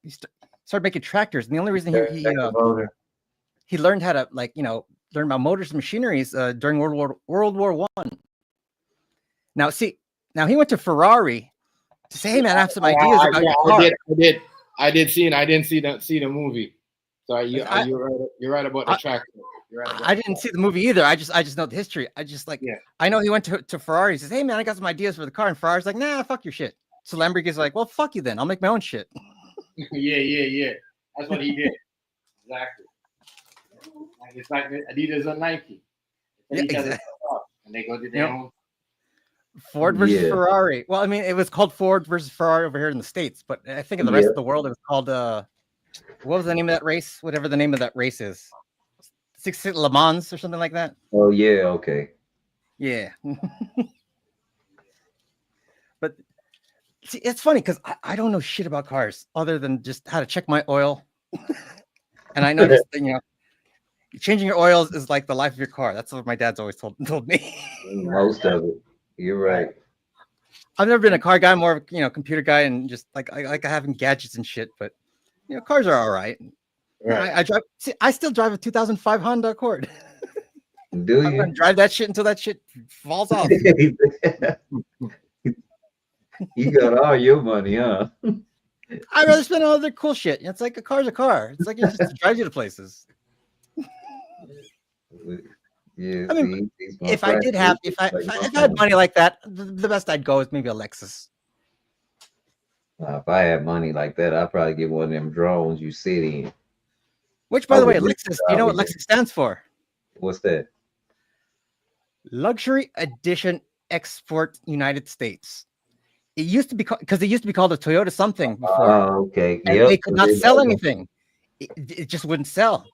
He started making tractors, and the only reason he learned how to learn about motors and machineries during World War I. Now he went to Ferrari to say, "Hey man, I have some ideas about your car." I did see it. I didn't see the movie. So you're right about the tractor. I didn't see the movie either. I just know the history. I know he went to Ferrari. He says, "Hey man, I got some ideas for the car," and Ferrari's like, "Nah, fuck your shit." So Lamborghini's like, "Well, fuck you then. I'll make my own shit." Yeah. That's what he did. Exactly. It's like Adidas and Nike. Yeah, exactly. And they go to their own. Ford versus Ferrari. Well, I mean, it was called Ford versus Ferrari over here in the States, but I think in the rest of the world it was called what was the name of that race? Whatever the name of that race is. Le Mans or something like that. Oh yeah, okay. Yeah. But see, it's funny because I don't know shit about cars other than just how to check my oil. And I noticed that, changing your oils is like the life of your car. That's what my dad's always told me. Most of it. You're right. I've never been a car guy, more of computer guy, and just I like having gadgets and shit. But cars are all right. Right. I still drive a 2005 Honda Accord. Do you? I'm gonna drive that shit until that shit falls off. You got all your money, huh? I'd rather spend on other cool shit. It's like a car's a car. It's like it just drives you to places. Yeah, I mean, see, if I did have, if I had money like that, the best I'd go is maybe a Lexus. If I had money like that, I'd probably get one of them drones you sit in. Which, by the way, Lexus. Do you know what Lexus stands for? What's that? Luxury Edition Export United States. It used to be because it used to be called a Toyota something before. Oh, okay. And they could not sell anything. It just wouldn't sell.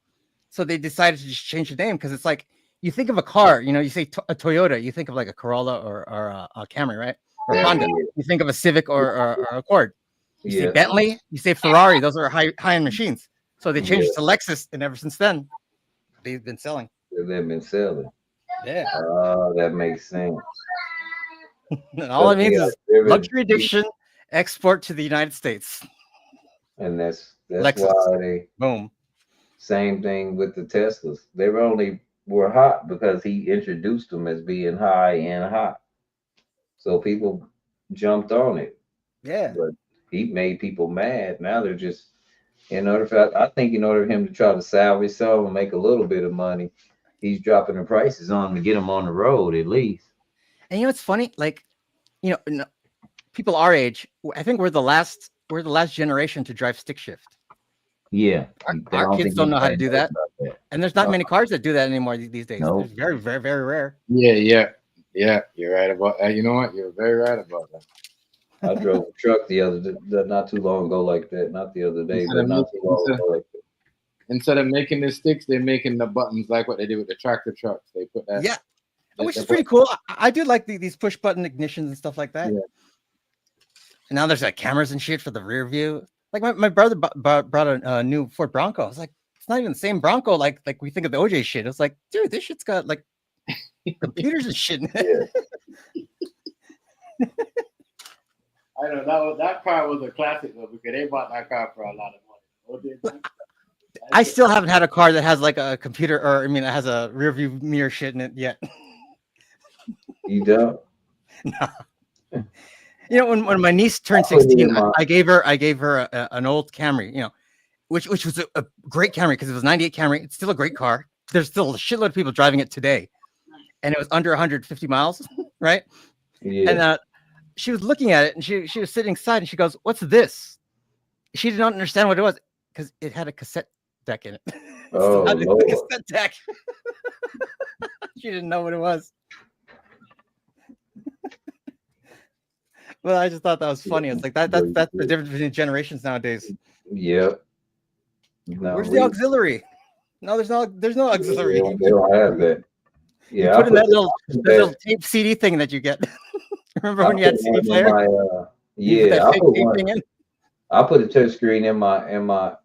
So they decided to just change the name because it's like you think of a car, you know, you say a Toyota, you think of like a Corolla or a Camry, right? Or Honda. You think of a Civic or a Accord. You say Bentley, you say Ferrari. Those are high-end machines. So they changed it to Lexus, and ever since then, they've been selling. They've been selling. Yeah. Oh, that makes sense. And all it means is Luxury Edition export to the United States. And that's Lexus. why they boom. Same thing with the Teslas. They were hot because he introduced them as being high and hot. So people jumped on it. Yeah. But he made people mad. Now they're just I think in order for him to try to salvage some and make a little bit of money, he's dropping the prices on them to get them on the road at least. And you know what's funny? Like, you know, people our age, I think we're the last generation to drive stick shift. Yeah. Our kids don't know how to do that. And there's not many cars that do that anymore these days. No. It's very, very, very rare. Yeah. You're right about that. You know what? You're very right about that. I drove a truck not too long ago like that. Not the other day, but not too long ago like that. Instead of making the sticks, they're making the buttons like what they do with the tractor trucks. They put that. Yeah. Which is pretty cool. I do like these push button ignitions and stuff like that. Yeah. And now there's like cameras and shit for the rear view. Like my brother brought a new Ford Bronco. I was like, it's not even the same Bronco like we think of the OJ shit. I was like, dude, this shit's got like computers and shit in it. Yeah. I know that car was a classic though because they bought that car for a lot of money. I still haven't had a car that has like a computer it has a rear view mirror shit in it yet. You don't? No. You know, when my niece turned 16, I gave her an old Camry, you know, which was a great Camry because it was 98 Camry. It's still a great car. There's still a shitload of people driving it today. And it was under 150 miles, right? Yeah. And she was looking at it and she was sitting inside and she goes, "What's this?" She did not understand what it was because it had a cassette deck in it. Oh, Lord. Cassette deck. She didn't know what it was. Well, I just thought that was funny. It's like that's the difference between generations nowadays. Yep. No, where's the auxiliary? No, there's no auxiliary. They don't have that. Yeah, you put in that little tape CD thing that you get. Remember when you had CD player? I put a touch screen in my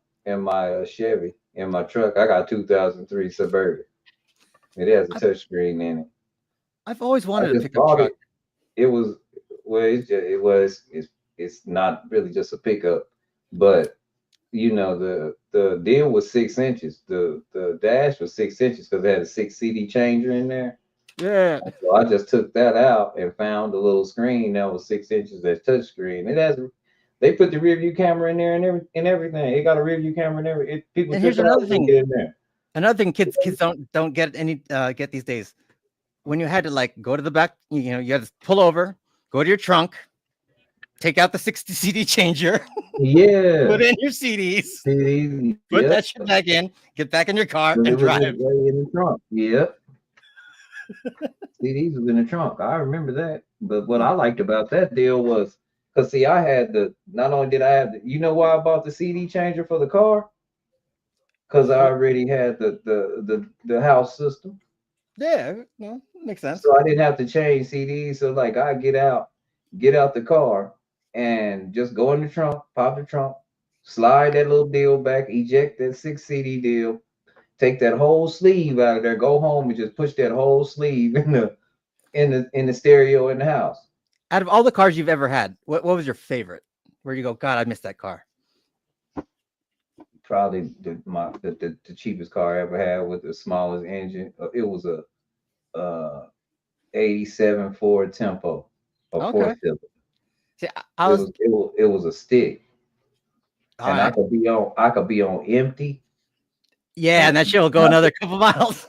Chevy in my truck. I got a 2003 Suburban. It has a touch screen in it. I've always wanted a pickup truck. It's not really just a pickup, but you know the deal was 6 inches. The dash was 6 inches because it had a 6 CD changer in there. Yeah. So I just took that out and found a little screen that was 6 inches. That's touch screen. They put the rear view camera in there and everything. It got a rear view camera and everything. People. And here's another thing. In there. Another thing kids don't get these days. When you had to like go to the back, you know, you had to pull over, go to your trunk, take out the 60 CD changer. Yeah. Put in your CDs. Put that shit back in. Get back in your car and drive. In the trunk. Yep. CDs was in the trunk. I remember that. But what I liked about that deal was, because see, not only did I have you know why I bought the CD changer for the car? Because I already had the house system. Yeah, well, makes sense. So I didn't have to change CDs. So like I get out the car and just go in the trunk, pop the trunk, slide that little deal back, eject that 6 CD deal, take that whole sleeve out of there, go home and just push that whole sleeve in the stereo in the house. Out of all the cars you've ever had, what was your favorite? Where you go, God, I missed that car. Probably the cheapest car I ever had with the smallest engine. It was a 87 Ford Tempo, a 4-cylinder. See, it was a stick. All and I right. could be on empty. Yeah, and that shit will go another couple miles.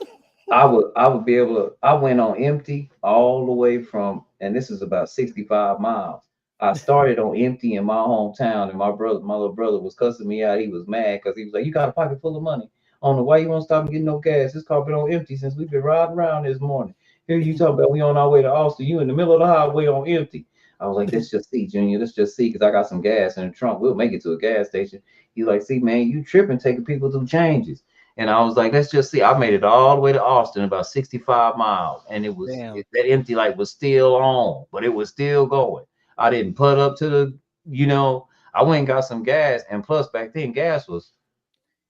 I would be able to. I went on empty all the way from, and this is about 65 miles. I started on empty in my hometown, and my little brother was cussing me out. He was mad because he was like, "You got a pocket full of money. I don't know why you won't stop and get no gas. This car been on empty since we've been riding around this morning. Here you talking about we on our way to Austin. You in the middle of the highway on empty." I was like, "Let's just see, Junior. Let's just see, because I got some gas in the trunk. We'll make it to a gas station." He's like, "See, man, you tripping, taking people through changes." And I was like, let's just see. I made it all the way to Austin, about 65 miles. And that empty light was still on, but it was still going. I didn't put up to I went and got some gas. And plus back then gas was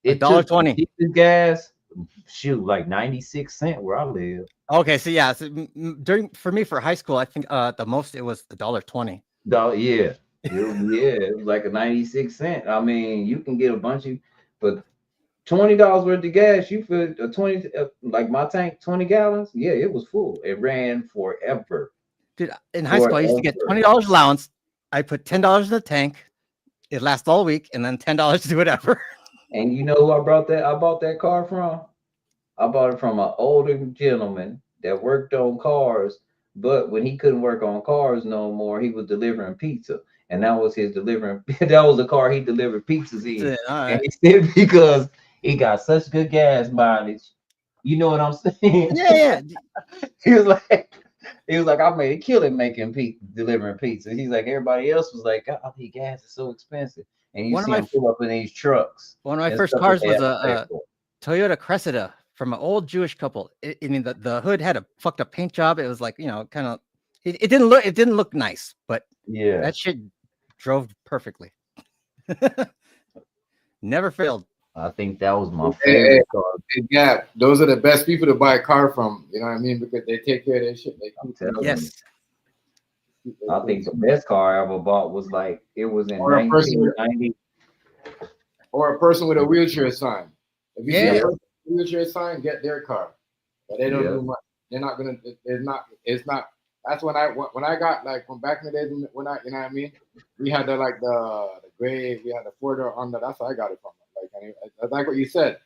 $1.20. Gas, shoot, like 96 cents where I live. Okay, so yeah, so for me for high school, I think the most it was $1.20. Yeah. It was like a 96 cent. I mean, you can get a bunch of, but $20 worth of gas, you feel a 20, like my tank, 20 gallons. Yeah, it was full. It ran forever. Dude, in high school, I used to get $20 allowance. I put $10 in the tank. It lasts all week, and then $10 to do whatever. And you know who I bought that car from? I bought it from an older gentleman that worked on cars, but when he couldn't work on cars no more, he was delivering pizza. And that was his delivering. That was the car he delivered pizzas in. Right. And he said because he got such good gas mileage. You know what I'm saying? Yeah. He was like, I made a killing delivering pizza. He's like, everybody else was like, God, the gas is so expensive. And you see him pull up in these trucks. One of my first cars was a Toyota Cressida from an old Jewish couple. I mean, the hood had a fucked up paint job. It was like, kind of, it didn't look nice, but yeah, that shit drove perfectly. Never failed. I think that was my favorite car. Yeah, those are the best people to buy a car from. You know what I mean? Because they take care of their shit. Yes. I think the best car I ever bought was like, it was in 1990. Or a person with a wheelchair sign. If you see a person with a wheelchair sign, get their car. But they don't do much. They're not gonna. It's not. That's when I got, like, from back in the days when I, you know what I mean. We had the gray. We had the 4-door under. That's how I got it from. Like what you said.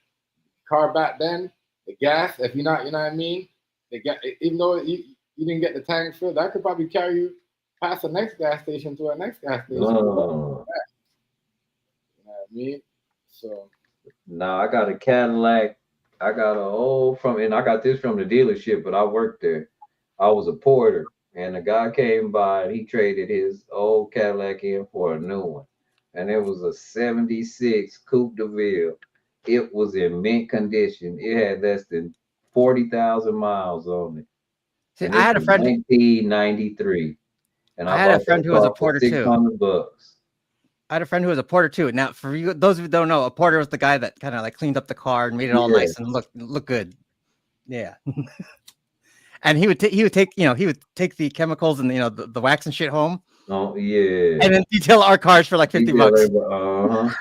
Car back then, the gas. If you're not, you know what I mean. The gas, even though you didn't get the tank filled, that could probably carry you past the next gas station to a next gas station. You know what I mean? So. No, I got a Cadillac. I got and I got this from the dealership, but I worked there. I was a porter, and a guy came by and he traded his old Cadillac in for a new one. And it was a 76 Coupe de Ville. It was in mint condition. It had less than 40,000 miles on it. See, I had a friend 1993. And I had a friend who was a porter too. $600. I had a friend who was a porter too. Now, for you, those of you who don't know, a porter was the guy that kind of like cleaned up the car and made it all nice and look good. Yeah. And he would take the chemicals and the wax and shit home. Oh yeah. And then detail our cars for like $50.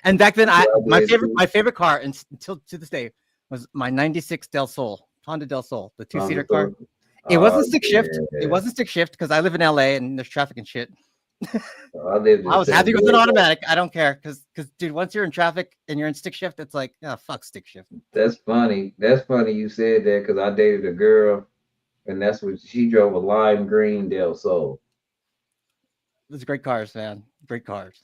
And back then, my favorite car until to this day was my '96 Del Sol, Honda Del Sol, the 2-seater car. It wasn't stick shift. It wasn't stick shift because I live in LA and there's traffic and shit. I was happy with an automatic. I don't care because dude, once you're in traffic and you're in stick shift, it's like, fuck stick shift. That's funny. That's funny you said that because I dated a girl and that's what she drove, a lime green Del Sol. Those great cars, man. Great cars.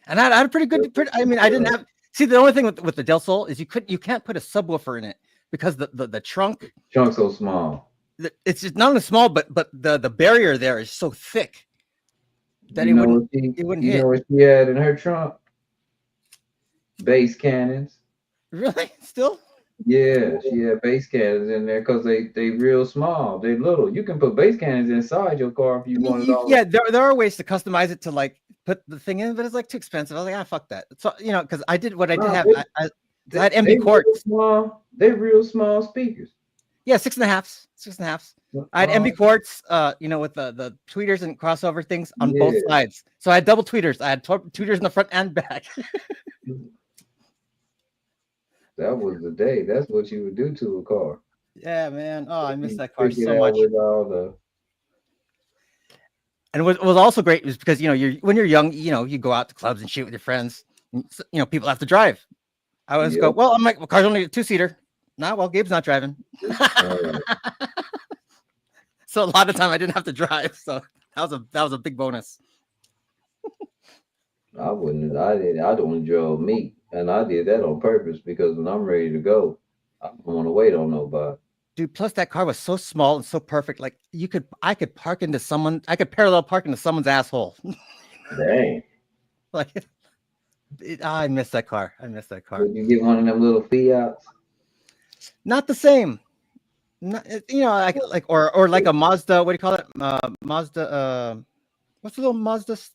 And I had a pretty good. I mean, I didn't have. See, the only thing with the Del Sol is you can't put a subwoofer in it because the trunk. Trunk's so small. It's just not only small, but the barrier there is so thick that it wouldn't hit. You know what she had in her trunk? Base cannons. Really? Still? Yeah, she had base cannons in there because they real small. They little. You can put base cannons inside your car if you want it all. Yeah, there are ways to customize it to like put the thing in, but it's like too expensive. I was like, fuck that. So because I did what I did have. I had MB Quartz. They real small speakers. Yeah, 6.5s. I had MB Quartz, with the tweeters and crossover things on both sides. So I had double tweeters. I had tweeters in the front and back. That was the day. That's what you would do to a car. Yeah, man. Oh, I miss that car so much. And what was also great was because when you're young, you go out to clubs and shit with your friends. And, people have to drive. I always go, well, I'm like, well, car's only a 2-seater. Nah, well, Gabe's not driving. So a lot of time I didn't have to drive. So that was a big bonus. I don't drove me, and I did that on purpose because when I'm ready to go, I don't want to wait on nobody. Dude, plus that car was so small and so perfect. Like I could parallel park into someone's asshole. Dang. Like, I miss that car. Would you get one of them little Fiats? Not the same. Not, like or like a Mazda. What do you call it? Mazda. What's the little Mazda? Is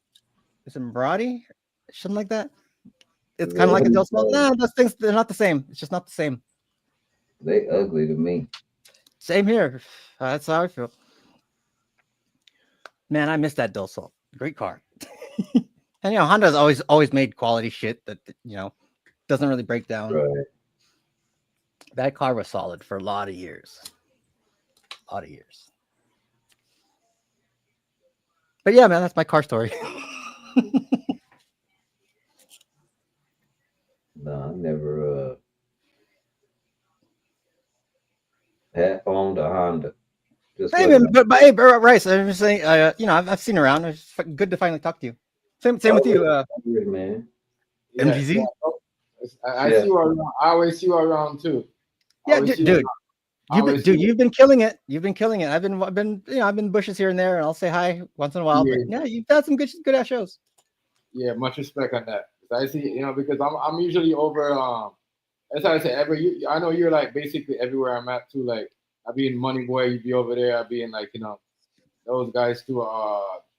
it Mirati? Something like that. It's kind of like a Del Sol. Nah, those things, they're not the same. It's just not the same. They ugly to me. Same here. That's how I feel. Man, I miss that Del Sol. Great car. And Honda's always made quality shit that doesn't really break down. Right. That car was solid for a lot of years. But yeah, man, that's my car story. No, I never had owned a Honda. Just Hey, man, but hey, Rice, I'm just saying, I've seen around. It's good to finally talk to you. Same with you, man. MGZ. I see you around. I always see you around too. Yeah, dude. You've been killing it. I've been bushes here and there, and I'll say hi once in a while. Yeah. But yeah, you've had some good ass shows. Yeah, much respect on that. I see, because I'm usually over. As I say, I know you're like basically everywhere I'm at too. Like I be in Money Boy, you be over there. I be in like those guys too.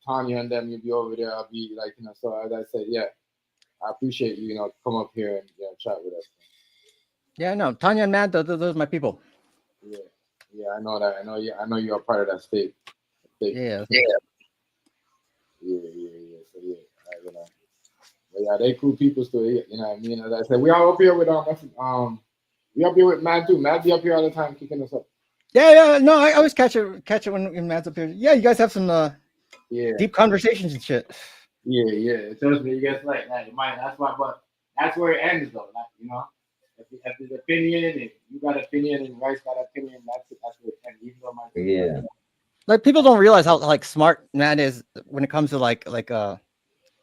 Tanya and them, you be over there. I'll be like So as I said, yeah, I appreciate you. Come up here and chat with us. Yeah, no, Tanya and Matt, those are my people. Yeah, I know that. I know you're a part of that state. Yeah. So yeah, they cool people still. You know what I mean? As I said, we are up here with we up here with Matt too. Matt be up here all the time, kicking us up. Yeah. No, I always catch it when Matt's up here. Yeah, you guys have some deep conversations and shit. Yeah. Trust me, you guys like that. That's why, but that's where it ends though. Like, if there's opinion and you got opinion and Rice got opinion, that's where it ends. Even though like people don't realize how like smart Matt is when it comes to like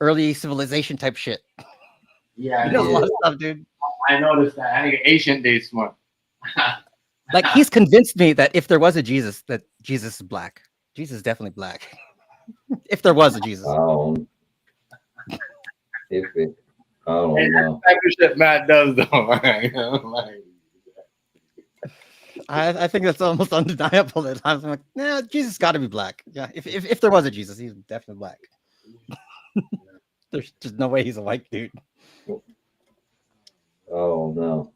early civilization type shit. Yeah, he knows a lot of stuff, dude. I noticed that. I think ancient days smart. Like he's convinced me that if there was a Jesus, that Jesus is black. Jesus is definitely black. If there was a Jesus. I don't know. That's the shit Matt does though. I think that's almost undeniable at times. I'm like, nah, Jesus got to be black. Yeah, if there was a Jesus, he's definitely black. There's just no way he's a white dude. Oh no.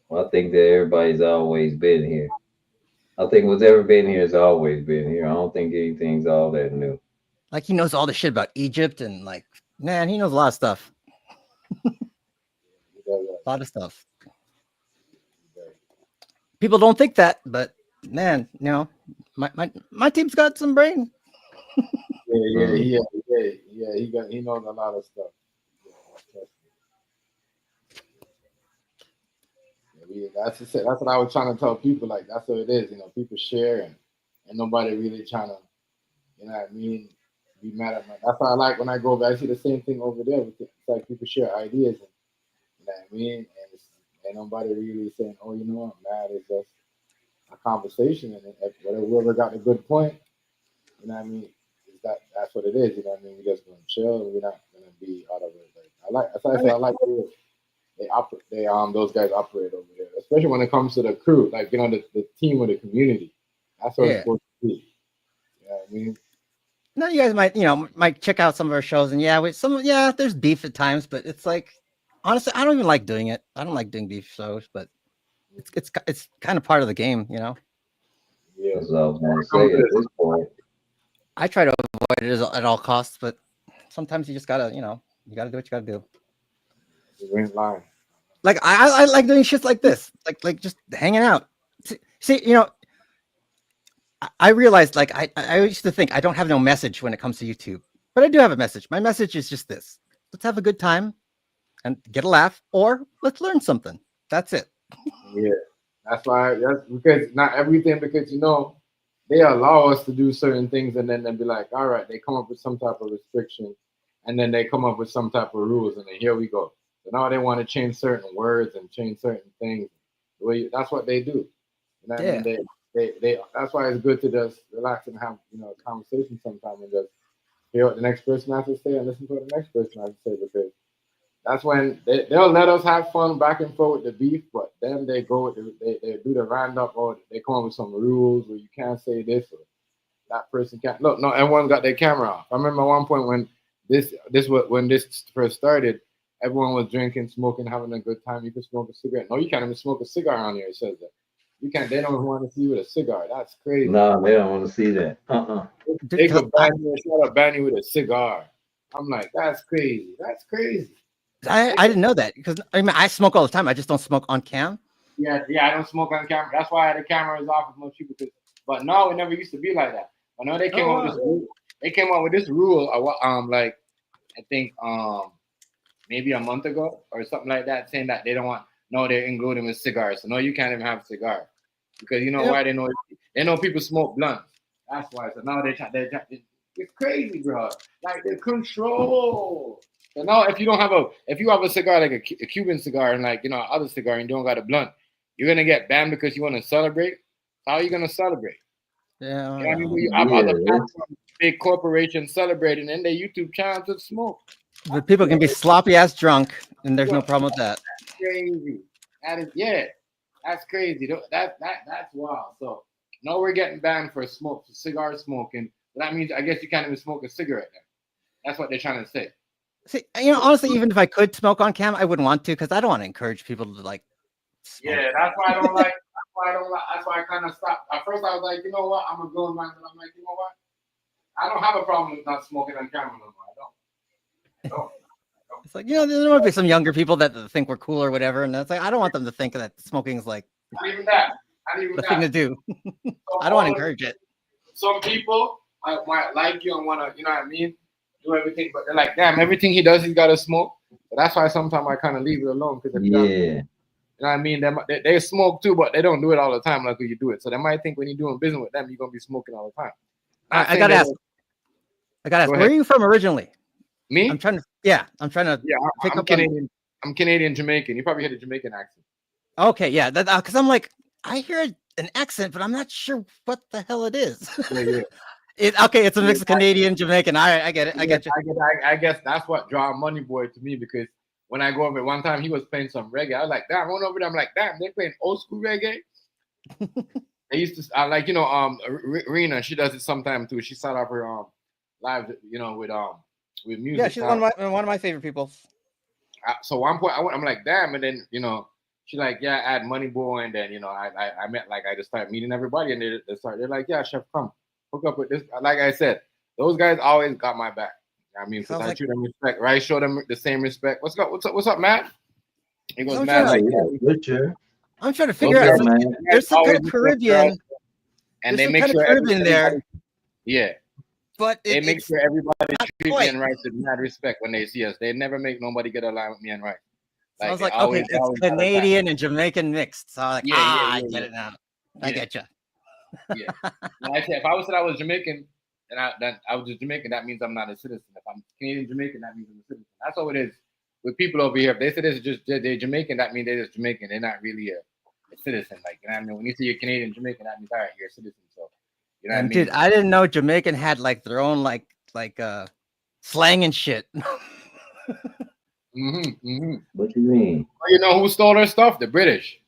Well, I think that everybody's always been here. I think what's ever been here has always been here. I don't think anything's all that new. Like he knows all the shit about Egypt and like, man, he knows a lot of stuff. A lot of stuff. People don't think that, but man, my team's got some brain. Yeah. He knows a lot of stuff. That's what I was trying to tell people. Like that's what it is. People share and nobody really trying to, be mad at me. That's why I like when I go over. I see the same thing over there. It's like people share ideas, and and nobody really saying, "Oh, mad." It's just a conversation, and if whoever got a good point, that's what it is. We're just gonna chill. We're not gonna be out of it. I like they operate. Those guys operate over there, especially when it comes to the crew, like the team or the community. That's what it's supposed to be. You know what I mean? Now you guys might check out some of our shows, and there's beef at times, but it's like honestly, I don't even like doing it. I don't like doing beef shows, but it's kind of part of the game, Yeah. So I was gonna say at this point. I try to avoid it at all costs, but sometimes you just gotta, you gotta do what you gotta do. Like I like doing shit like this, like just hanging out. See, I realized like I used to think I don't have no message when it comes to YouTube, but I do have a message. My message is just this: let's have a good time and get a laugh, or let's learn something. That's it. Yeah, that's why. That's because not everything. Because they allow us to do certain things, and then they'll be like, all right, they come up with some type of restriction, and then they come up with some type of rules, and then here we go. So now they want to change certain words and change certain things. That's what they do. I mean, they that's why it's good to just relax and have a conversation sometimes and just hear what the next person has to say and listen to what the next person has to say, because that's when they'll let us have fun back and forth with the beef, but then they go they do the roundup, or they come up with some rules where you can't say this or that person can't. Look, no, everyone got their camera off. I remember at one point when when this first started, everyone was drinking, smoking, having a good time. You can smoke a cigarette. No, you can't even smoke a cigar on here. It says that. You can't. They don't want to see you with a cigar. That's crazy. No, they don't want to see that. They could ban you with a cigar. I'm like, that's crazy. That's crazy. I didn't know that, because I mean I smoke all the time. I just don't smoke on cam. Yeah, I don't smoke on camera. That's why the camera is off with most people. But no, it never used to be like that. I know they came up with this rule. They came up with this rule. Like I think maybe a month ago or something like that, saying that they don't want. No, they're including with cigars. So no, you can't even have a cigar, because why? They know people smoke blunts. That's why. So now it's crazy, bro. Like the control. So now if you have a cigar like a Cuban cigar and other cigar and you don't got a blunt, you're gonna get banned because you want to celebrate. How are you gonna celebrate? Yeah. I mean, you have other big corporations celebrating in their YouTube channel to smoke. But people can be sloppy ass drunk, and there's no problem with that. Crazy. That's crazy. That's wild. So now we're getting banned for cigar smoking. That means I guess you can't even smoke a cigarette then. That's what they're trying to say. See, honestly, even if I could smoke on cam, I wouldn't want to, because I don't want to encourage people to like smoke. Yeah, that's why I don't like. That's why I kind of stopped. At first, I was like, you know what, I'm a grown man, but I'm like, you know what, I don't have a problem with not smoking on camera no more. I don't. It's like, there might be some younger people that think we're cool or whatever, and that's like, I don't want them to think that smoking is like not even that. the thing to do. I don't want to encourage it. Some people might like you and want to, you know what I mean, do everything, but they're like, damn, everything he does, he's got to smoke. So that's why sometimes I kind of leave it alone, because you know what I mean, they smoke too, but they don't do it all the time like you do it. So they might think when you're doing business with them, you're gonna be smoking all the time. I gotta ask. Where are you from originally? Me? I'm trying to. I'm Canadian. I'm Canadian Jamaican. You probably heard a Jamaican accent. Okay, yeah. Because I'm like, I hear an accent, but I'm not sure what the hell it is. Yeah. It's a mix of Canadian, Jamaican. I get it. I get you. I guess that's what draw Money Boy to me, because when I go over one time, he was playing some reggae. I was like, damn, I went over there. I'm like, damn, they're playing old school reggae. They used to, Rena, she does it sometime too. She started off her live, with music. Yeah, she's one of my favorite people. So one point, I'm like, damn, and then she's like, yeah, add Money Boy, and then I met, like, I just started meeting everybody, and they're like, yeah, chef, come hook up with this. Like I said, those guys always got my back. I mean, because I treat them respect, right? Show them the same respect. What's up, Matt? He goes, Matt, like, I'm trying to figure out. There's some kind of Caribbean, and they make sure Caribbean there. Yeah, but they make sure everybody treats me and Rice with mad respect when they see us. They never make nobody get along with me and Rice. Like, so I was like, okay, it's Canadian and Jamaican mixed. So I was like, I get it now. I get you. Yeah. I said, if I was Jamaican, and I was just Jamaican, that means I'm not a citizen. If I'm Canadian Jamaican, that means I'm a citizen. That's all it is with people over here. If they say they're Jamaican, that means they're just Jamaican. They're not really a citizen. Like, you know what I mean? When you say you're Canadian Jamaican, that means all right, you're a citizen. So you know what I mean? Dude, I didn't know Jamaican had like their own like slang and shit. What you mean? Well, you know who stole their stuff? The British.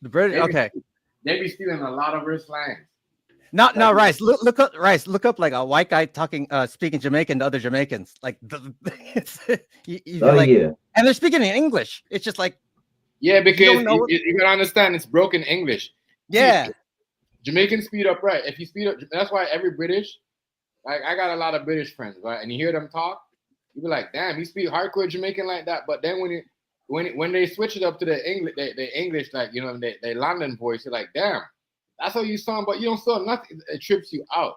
The British. Okay. They be stealing a lot of our slang. No, Rice. Look up, Rice. Look up like a white guy speaking Jamaican to other Jamaicans. Like, yeah. And they're speaking in English. It's just like, yeah, because you gotta understand it's broken English. Yeah. Jamaicans speed up, right? If you speed up, that's why every British, like I got a lot of British friends, right? And you hear them talk, you be like, damn, you speak hardcore Jamaican like that. But then when they switch it up to the English, like they London voice, you're like, damn. That's how you sound, but you don't sound nothing. It trips you out.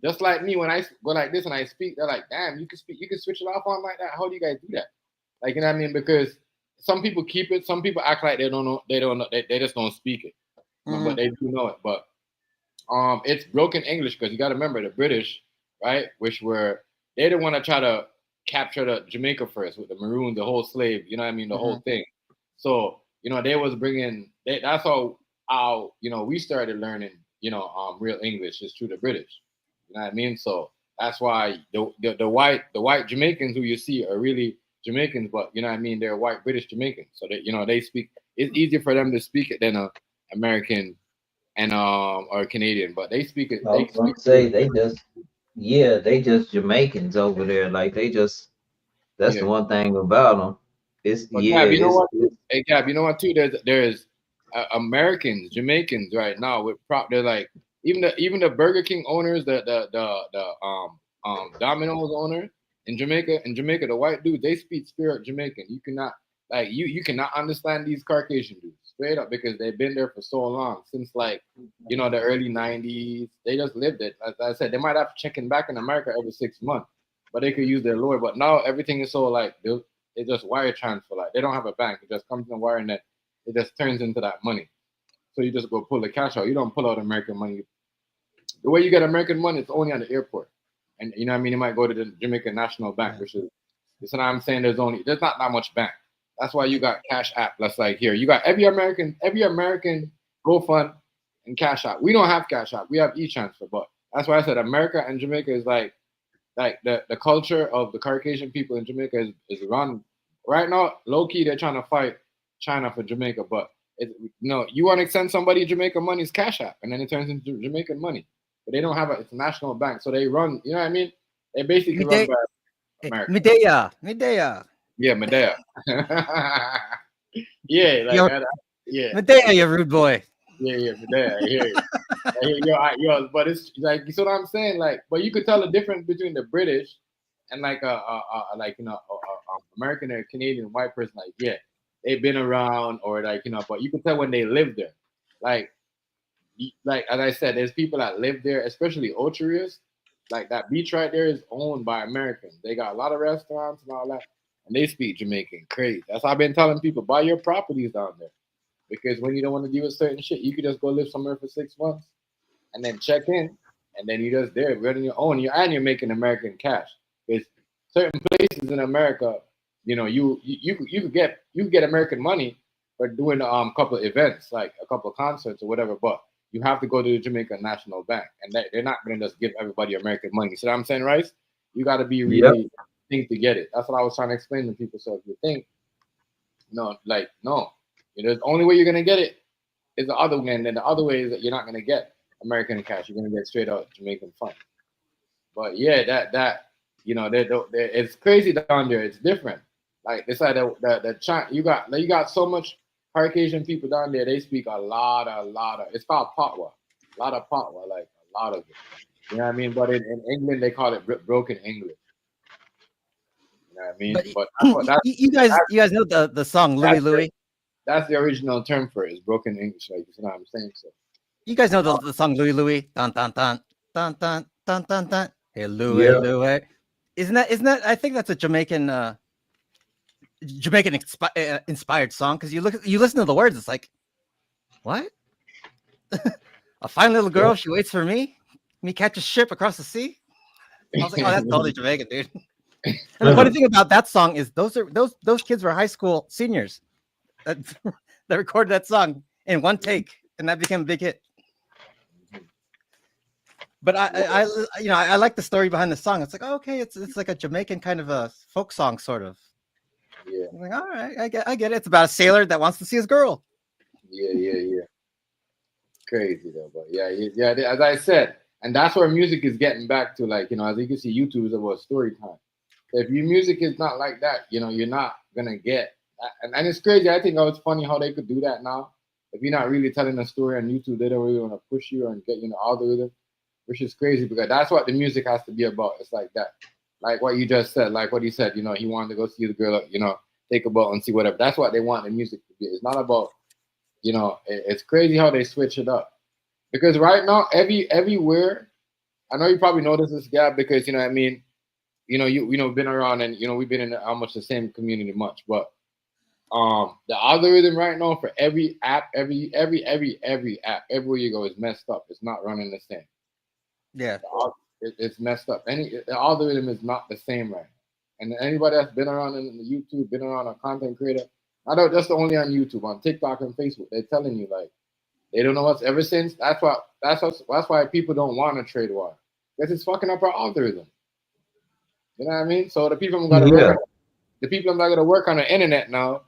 Just like me, when I go like this and I speak, they're like, damn, you can speak, you can switch it off on like that. How do you guys do that? Like, you know what I mean? Because some people keep it, some people act like they don't know, they just don't speak it. But they do know it. But it's broken English because you gotta remember the British, right? Which were they didn't want to try to capture the Jamaica first with the maroon, the whole slave, you know what I mean, the whole thing. So, you know, they was bringing that's how you know we started learning, you know, real English is through the British. You know what I mean? So that's why the white Jamaicans who you see are really Jamaicans, but you know what I mean, they're white British Jamaicans. So they, you know, they speak, it's easier for them to speak it than a American and or Canadian, but they speak it. I was gonna say they just Jamaicans over there. Like they just that's the one thing about them. It's but Gab, you know what? Hey Gab, you know what too? There's Americans, Jamaicans right now with they're like even the Burger King owners, the Domino's owner in Jamaica, the white dudes, they speak spirit Jamaican. You cannot you cannot understand these Caucasian dudes straight up because they've been there for so long, since like, you know, the early 90s. They just lived it. As I said, they might have to check in back in America every 6 months, but they could use their lawyer. But now everything is so like they just wire transfer. Like they don't have a bank. It just comes in the wire and then it just turns into that money. So you just go pull the cash out. You don't pull out American money. The way you get American money, it's only at the airport. And you know what I mean? You might go to the Jamaican National Bank, which is, what I'm saying, there's not that much bank. That's why you got Cash App. That's like here. You got every American GoFund and Cash App. We don't have Cash App. We have e-transfer. But that's why I said America and Jamaica is like the culture of the Caucasian people in Jamaica is run right now. Low key, they're trying to fight China for Jamaica, but you want to send somebody Jamaican money, it's Cash App, and then it turns into Jamaican money. But they don't have it's a national bank, so they run. You know what I mean? They basically run by America. Medea. Yeah, Medea. Yeah, like yeah. Medea, you rude boy. Yeah, Medea. I hear you. But it's like, you see what I'm saying? Like, but you could tell the difference between the British and like you know, American or Canadian white person. Like, yeah, they've been around, or like, you know, but you can tell when they live there. Like as I said, there's people that live there, especially Ocho Rios. Like that beach right there is owned by Americans. They got a lot of restaurants and all that, and they speak Jamaican crazy. That's why I've been telling people, buy your properties down there, because when you don't want to deal with certain shit, you could just go live somewhere for 6 months and then check in, and then you're just there running your own. You're making American cash. Because certain places in America, you know, you could get American money for doing a couple of events, like a couple of concerts or whatever, but you have to go to the Jamaican National Bank, and they're not going to just give everybody American money. See what I'm saying, Rice? You got to be really think to get it. That's what I was trying to explain to people. So if you think, no, you know, the only way you're going to get it is the other way, and then the other way is that you're not going to get American cash. You're going to get straight out Jamaican funds. But yeah, that you know, it's crazy down there. It's different. Like they said, the China, you got so much Caucasian people down there. They speak a lot of. It's called Patwa. A lot of Patwa, like a lot of it. You know what I mean? But in England, they call it broken English. You know what I mean? But you guys know the song Louie Louie? That's the original term for it. It's broken English. Like, you know what I'm saying? So you guys know the song Louie Louie? Dun dun dun dun dun dun dun dun. Hey Louie Louie. Isn't that? I think that's a Jamaican inspired song, because you listen to the words, it's like, what? A fine little girl, she waits for me catch a ship across the sea. I was like, oh, that's totally Jamaican, dude. And the funny thing about that song is those kids were high school seniors that recorded that song in one take, and that became a big hit. But I like the story behind the song. It's like, oh, okay, it's like a Jamaican kind of a folk song, sort of. Yeah. I'm like, all right, I get it. It's about a sailor that wants to see his girl. Yeah. Crazy though, but yeah. As I said, and that's where music is getting back to. Like, you know, as you can see, YouTube is about story time. If your music is not like that, you know, you're not gonna get. And it's crazy. I think it's funny how they could do that now. If you're not really telling a story on YouTube, they don't really want to push you and get you the algorithm, which is crazy, because that's what the music has to be about. It's like that. Like what you just said, like what he said, you know, he wanted to go see the girl, you know, take a boat and see whatever. That's what they want the music to be. It's not about, you know, it's crazy how they switch it up. Because right now, everywhere, I know you probably noticed this gap because you know what I mean. Been around and we've been in almost the same community much, but the algorithm right now for every app, every app, everywhere you go is messed up. It's not running the same. Yeah. It's messed up. The algorithm is not the same right now. And anybody that's been around in the YouTube, been around a content creator, I know that's only on YouTube, on TikTok and Facebook. They're telling you like they don't know what's ever since. That's why people don't want to trade war because it's fucking up our algorithm. You know what I mean? So the people that gotta work on the internet now,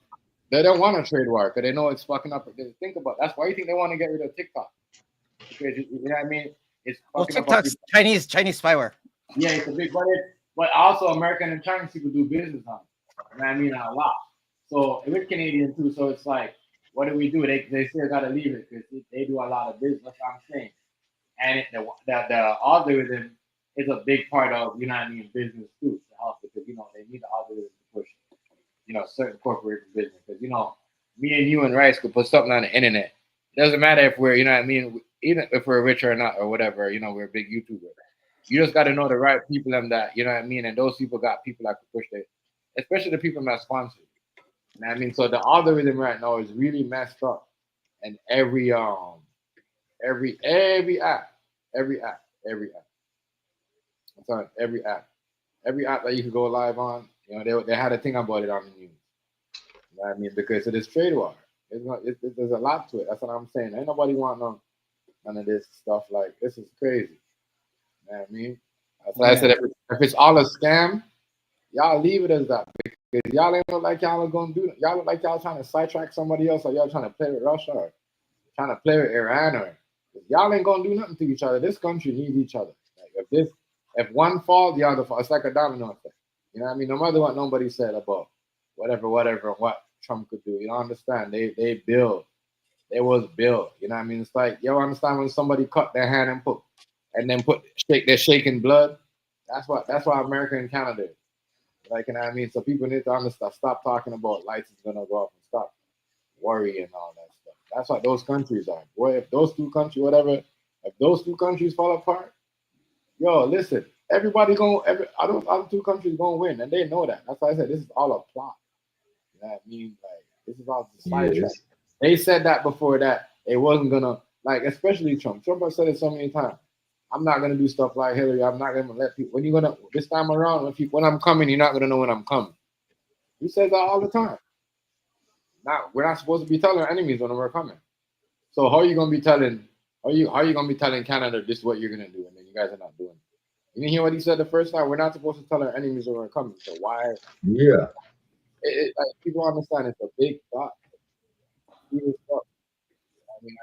they don't want to trade war because they know it's fucking up. Think about it. That's why you think they want to get rid of TikTok because you know what I mean. It's fucking TikTok's Chinese spyware. Yeah, it's a big but also American and Chinese people do business on it. You know what I mean? A lot. So with Canadian too. So it's like, what do we do? They still gotta leave it because they do a lot of business. That's what I'm saying. And the algorithm is a big part of business too. Because they need the algorithm to push certain corporate business. Because me and you and Rice could put something on the internet. It doesn't matter if we're even if we're rich or not or whatever. We're a big YouTuber. You just got to know the right people and that and those people got people that can push it, especially the people that sponsor. You know what I mean? So the algorithm right now is really messed up, and every app. I'm sorry, every app that you can go live on, they had a thing about it on the news. You know what I mean? Because it is trade war. There's a lot to it. That's what I'm saying. Ain't nobody want none of this stuff. Like this is crazy. You know what I mean? That's why I said if it's all a scam, y'all leave it as that because y'all ain't look like y'all are gonna do it. Y'all look like y'all trying to sidetrack somebody else, or y'all trying to play with Russia, or trying to play with Iran, or y'all ain't gonna do nothing to each other. This country needs each other. Like if one falls, the other falls. It's like a domino effect. You know what I mean? No matter what nobody said about whatever, what Trump could do, you don't understand. They build. They was built. You know what I mean? It's like you understand when somebody cut their hand and then they're shaking blood. That's what America and Canada is. Like, you know what I mean? So people need to understand, stop talking about lights is gonna go up and stop worrying and all that stuff. That's what those countries are. Boy, if those two countries fall apart, yo, listen, other two countries gonna win, and they know that. That's why I said this is all a plot. You know what I mean? Like this is all the sidetrack. They said that before that it wasn't gonna, like, especially Trump. Trump has said it so many times. I'm not gonna do stuff like Hillary. I'm not gonna let people. This time around, when I'm coming, you're not gonna know when I'm coming. He says that all the time. Now we're not supposed to be telling our enemies when we're coming. So how are you gonna be telling? How are you gonna be telling Canada this is what you're gonna do, and then you guys are not doing it? You didn't hear what he said the first time? We're not supposed to tell our enemies when we're coming. So why? Yeah. Like, people understand it's a big thought. I mean,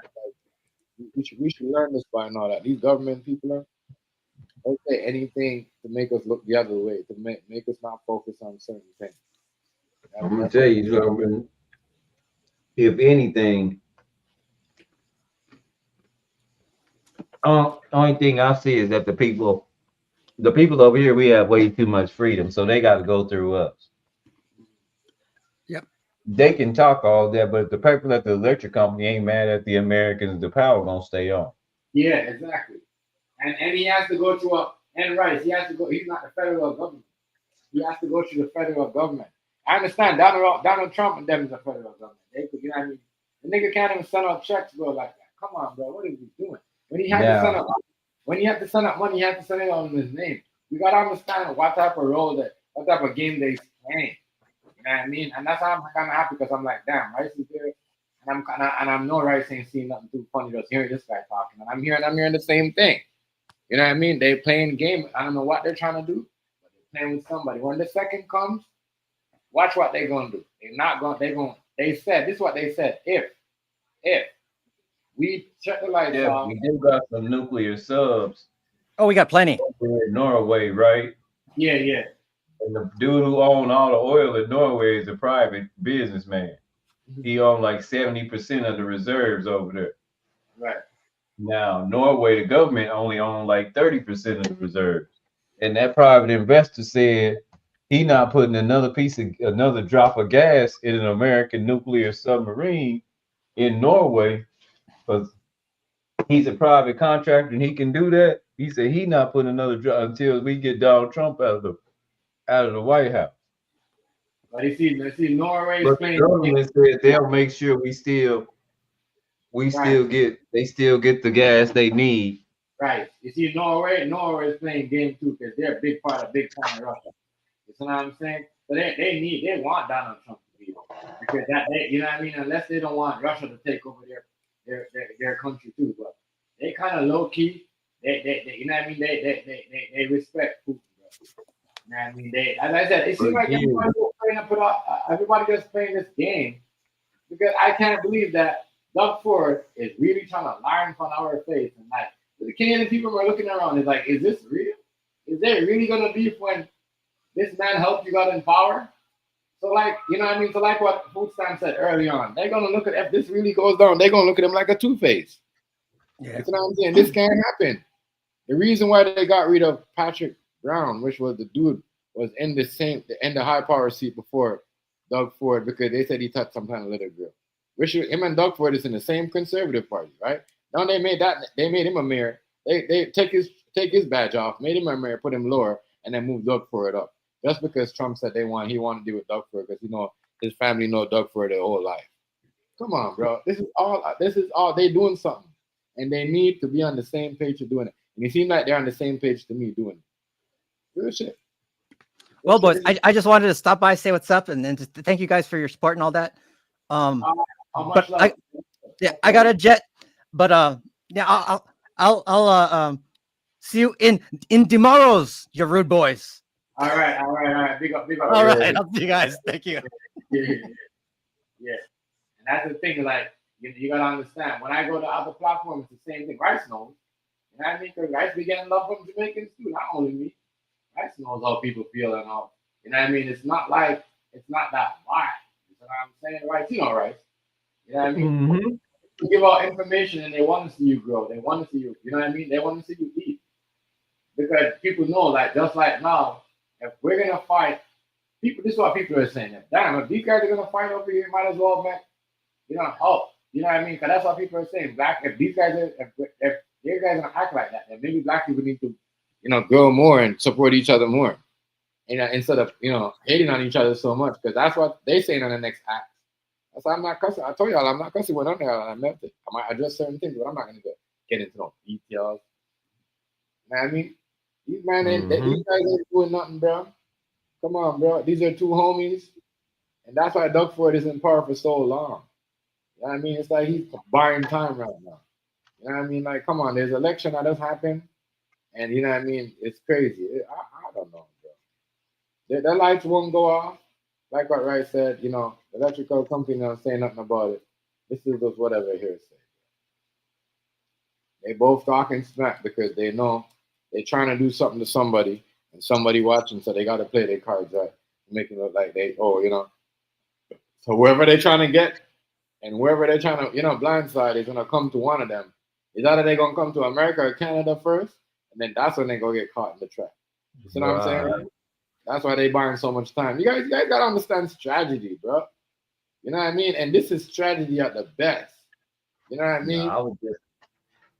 we should learn this by now that these government people don't say anything to make us look the other way, to make us not focus on certain things. I'm gonna tell you, Jordan, if anything, only thing I see is that the people over here, we have way too much freedom, so they got to go through us. Yep. They can talk all that, but if the people at the electric company ain't mad at the Americans, the power gonna stay on. Yeah, exactly. And he has to go through Rice. He has to go. He's not the federal government. He has to go through the federal government. I understand Donald Trump and them is the federal government. You know what I mean? The nigga can't even send out checks, bro, like that. Come on, bro. What is he doing? When you have to send up money, you have to send it on his name. You gotta understand what type of game they playing. You know what I mean? And that's how I'm kind of happy because I'm like, damn, Rice is there, and I know Rice ain't seen nothing too funny. Just hearing this guy talking, and I'm hearing the same thing. You know what I mean? They playing game. I don't know what they're trying to do, but they're playing with somebody. When the second comes, watch what they're gonna do. They said this is what they said. If we shut the lights off, we do got some nuclear subs. Oh, we got plenty. In Norway, right? Yeah. And the dude who owned all the oil in Norway is a private businessman. He owned like 70% of the reserves over there. Right. Now, Norway, the government only owned like 30% of the reserves. And that private investor said he not putting another drop of gas in an American nuclear submarine in Norway because he's a private contractor and he can do that. He said he not putting another drop until we get Donald Trump out of the White House. But you see, Norway, But the Spain, government said they'll make sure they still get the gas they need. right. You see, Norway is playing game too because they're a big part of Russia. You know what I'm saying? So they want Donald Trump to be there because you know what I mean. Unless they don't want Russia to take over their country too, but they kind of low key. They you know what I mean. They respect Putin. Bro. You know what I mean? As I said, it seems like everybody just playing this game because I can't believe that Doug Ford is really trying to lie in front of our face and like the Canadian people are looking around. It's like, is this real? Is there really gonna be when this man helped you got in power? So like, you know what I mean? So like what Food Stamp said early on, they're gonna look at if this really goes down, they're gonna look at him like a two-face. Yeah. You know what I'm saying? This can't happen. The reason why they got rid of Patrick Brown, which was the dude was in the high power seat before Doug Ford, because they said he touched some kind of little girl. Which him and Doug Ford is in the same conservative party, right? Now they made him a mayor. They take his badge off, made him a mayor, put him lower, and then moved Doug Ford up. Just because Trump said he wanted to deal with Doug Ford because his family know Doug Ford their whole life. Come on, bro. This is all they doing something. And they need to be on the same page of doing it. And it seems like they're on the same page to me doing it. Good shit. Well, boys, I just wanted to stop by, say what's up, and then just thank you guys for your support and all that. But I got a jet, but yeah, I'll see you in tomorrow's, you rude boys. All right. Big up. All right, I'll see you guys. Thank you. Yeah. And that's the thing, like you gotta understand. When I go to other platforms, it's the same thing. Rice knows. You know what I mean? Because Rice be getting love from Jamaicans too, not only me. Rice knows how people feel and all. You know what I mean? It's not that wide. You know what I'm saying? Rice, Rice. You know what I mean? Mm-hmm. You give out information and they want to see you grow. They want to see you. You know what I mean? They want to see you eat. Because people know, like, just like now, if we're gonna fight, this is what people are saying. Damn, if these guys are gonna fight over here, might as well make, help. You know what I mean? Because that's what people are saying. If these guys if you guys are gonna act like that, then maybe black people need to, grow more and support each other more, instead of hating on each other so much. Because that's what they saying on the next act. That's why I'm not cussing. I told y'all I'm not cussing when I'm there. I meant it. I might address certain things, but I'm not gonna get into no details. You know what I mean? These guys ain't doing nothing, bro. Come on, bro. These are two homies, and that's why Doug Ford is in power for so long. You know what I mean? It's like he's buying time right now. You know what I mean? Like, come on, there's an election that does happen, and you know what I mean? It's crazy. I don't know, bro. The lights won't go off. Like what Rice said, the electrical company don't say nothing about it. This is just whatever hearsay. They both talking smack because they know they're trying to do something to somebody, and somebody watching, so they got to play their cards right, make it look like So whoever they're trying to get, and whoever they're trying to, blindside is gonna come to one of them. Is either they're gonna come to America or Canada first, and then that's when they go get caught in the trap. You see what I'm saying? Right? That's why they buying so much time. You guys gotta understand strategy, bro. You know what I mean? And this is strategy at the best. You know what I mean?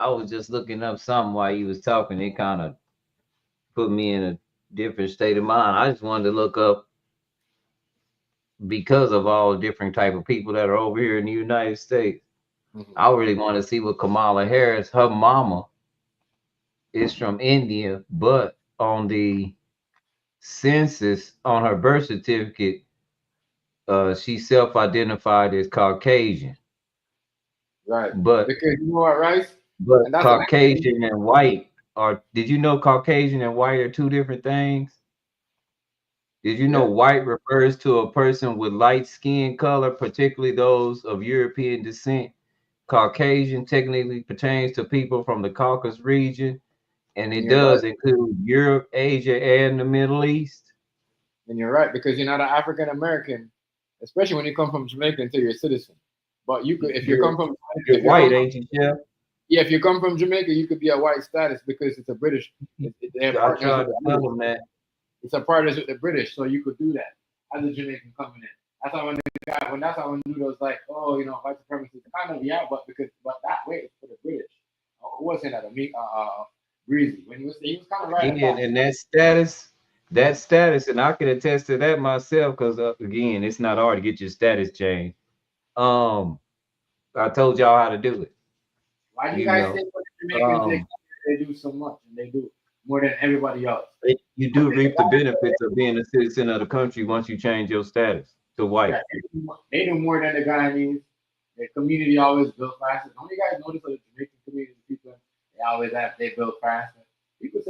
I was just looking up something while you was talking. It kind of put me in a different state of mind. I just wanted to look up, because of all the different type of people that are over here in the United States. Mm-hmm. I really want to see what Kamala Harris, her mama, is from India, but on the census, on her birth certificate, she self-identified as Caucasian. Right. But because you know what, Rice? But Caucasian and white did you know Caucasian and white are two different things? Did you know white refers to a person with light skin color, particularly those of European descent? Caucasian technically pertains to people from the Caucasus region, and it does include Europe, Asia, and the Middle East. And you're right, because you're not an African American, especially when you come from Jamaica until you're a citizen. But you could, if you come from white, ain't you, Jeff? Yeah, if you come from Jamaica, you could be a white status because it's a British. It's a partners with the British, so you could do that as a Jamaican coming in. That's how when dude was like, white supremacy, kind of but that way it's for the British. was saying that? Breezy. When he was kind of right. Yeah, and that status, and I can attest to that myself, because again, it's not hard to get your status changed. I told y'all how to do it. Why do you guys think Jamaicans they do so much and they do more than everybody else? You do reap the benefits of being a citizen of the country once you change your status to white. Yeah, they do more than the Guyanese. The community always built faster. Don't you guys notice the Jamaican community people? They build faster. People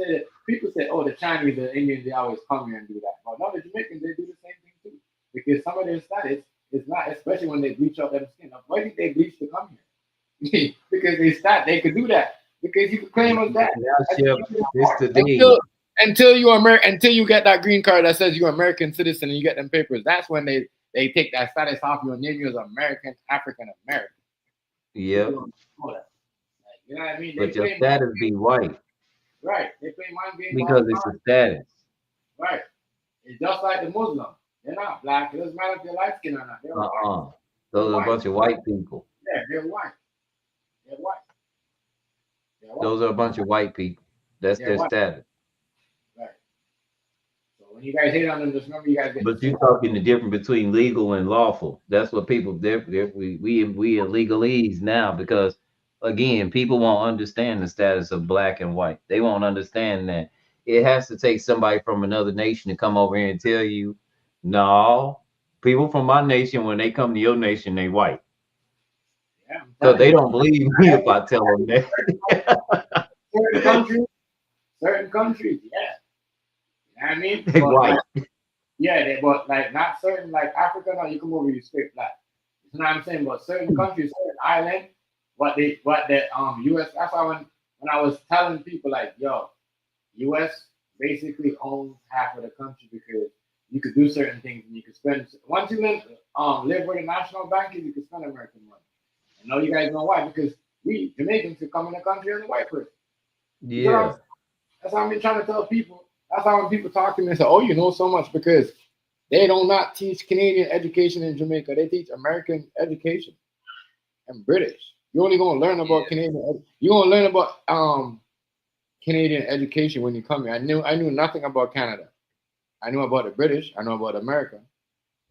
say, oh, the Chinese, the Indians, they always come here and do that. But no, the Jamaicans, they do the same thing too. Because some of their status is not, especially when they bleach out their skin. Why did they bleach to come here? Because they could do that. Because you could claim us that. Until you get that green card that says you're an American citizen and you get them papers, that's when they take that status off your name as American, African American. Yeah. You know what I mean? But your status be white. Right. They play mind games because it's a status. Right. It's just like the Muslims. They're not black. It doesn't matter if they're light skin or not. They're white. Those are a bunch of white people. Yeah, they're white. They're white. Those are a bunch of white people. That's their status. Right. So when you guys hate on them, just remember you guys get. But you're talking the difference between legal and lawful. That's what people. We are legalese now because, again, people won't understand the status of black and white. They won't understand that it has to take somebody from another nation to come over here and tell you, no, people from my nation, when they come to your nation, they white. So they don't believe me if I tell them that. certain countries, yeah. You know what I mean? They white. But not certain, like Africa, no, you come over, you straight black. You know what I'm saying? But certain countries, certain islands, what the US, that's why when I was telling people like, yo, US basically owns half of the country because you could do certain things and you could spend, once you live where the national bank is, you can spend American money. I know you guys know why, because we Jamaicans could come in the country as a white person. Yeah. That's how I've been trying to tell people. That's how when people talk to me and say, oh, you know so much, because they do not teach Canadian education in Jamaica. They teach American education and British. You're only going to learn about Canadian. You're going to learn about Canadian education when you come here. I knew nothing about Canada. I knew about the British. I know about America.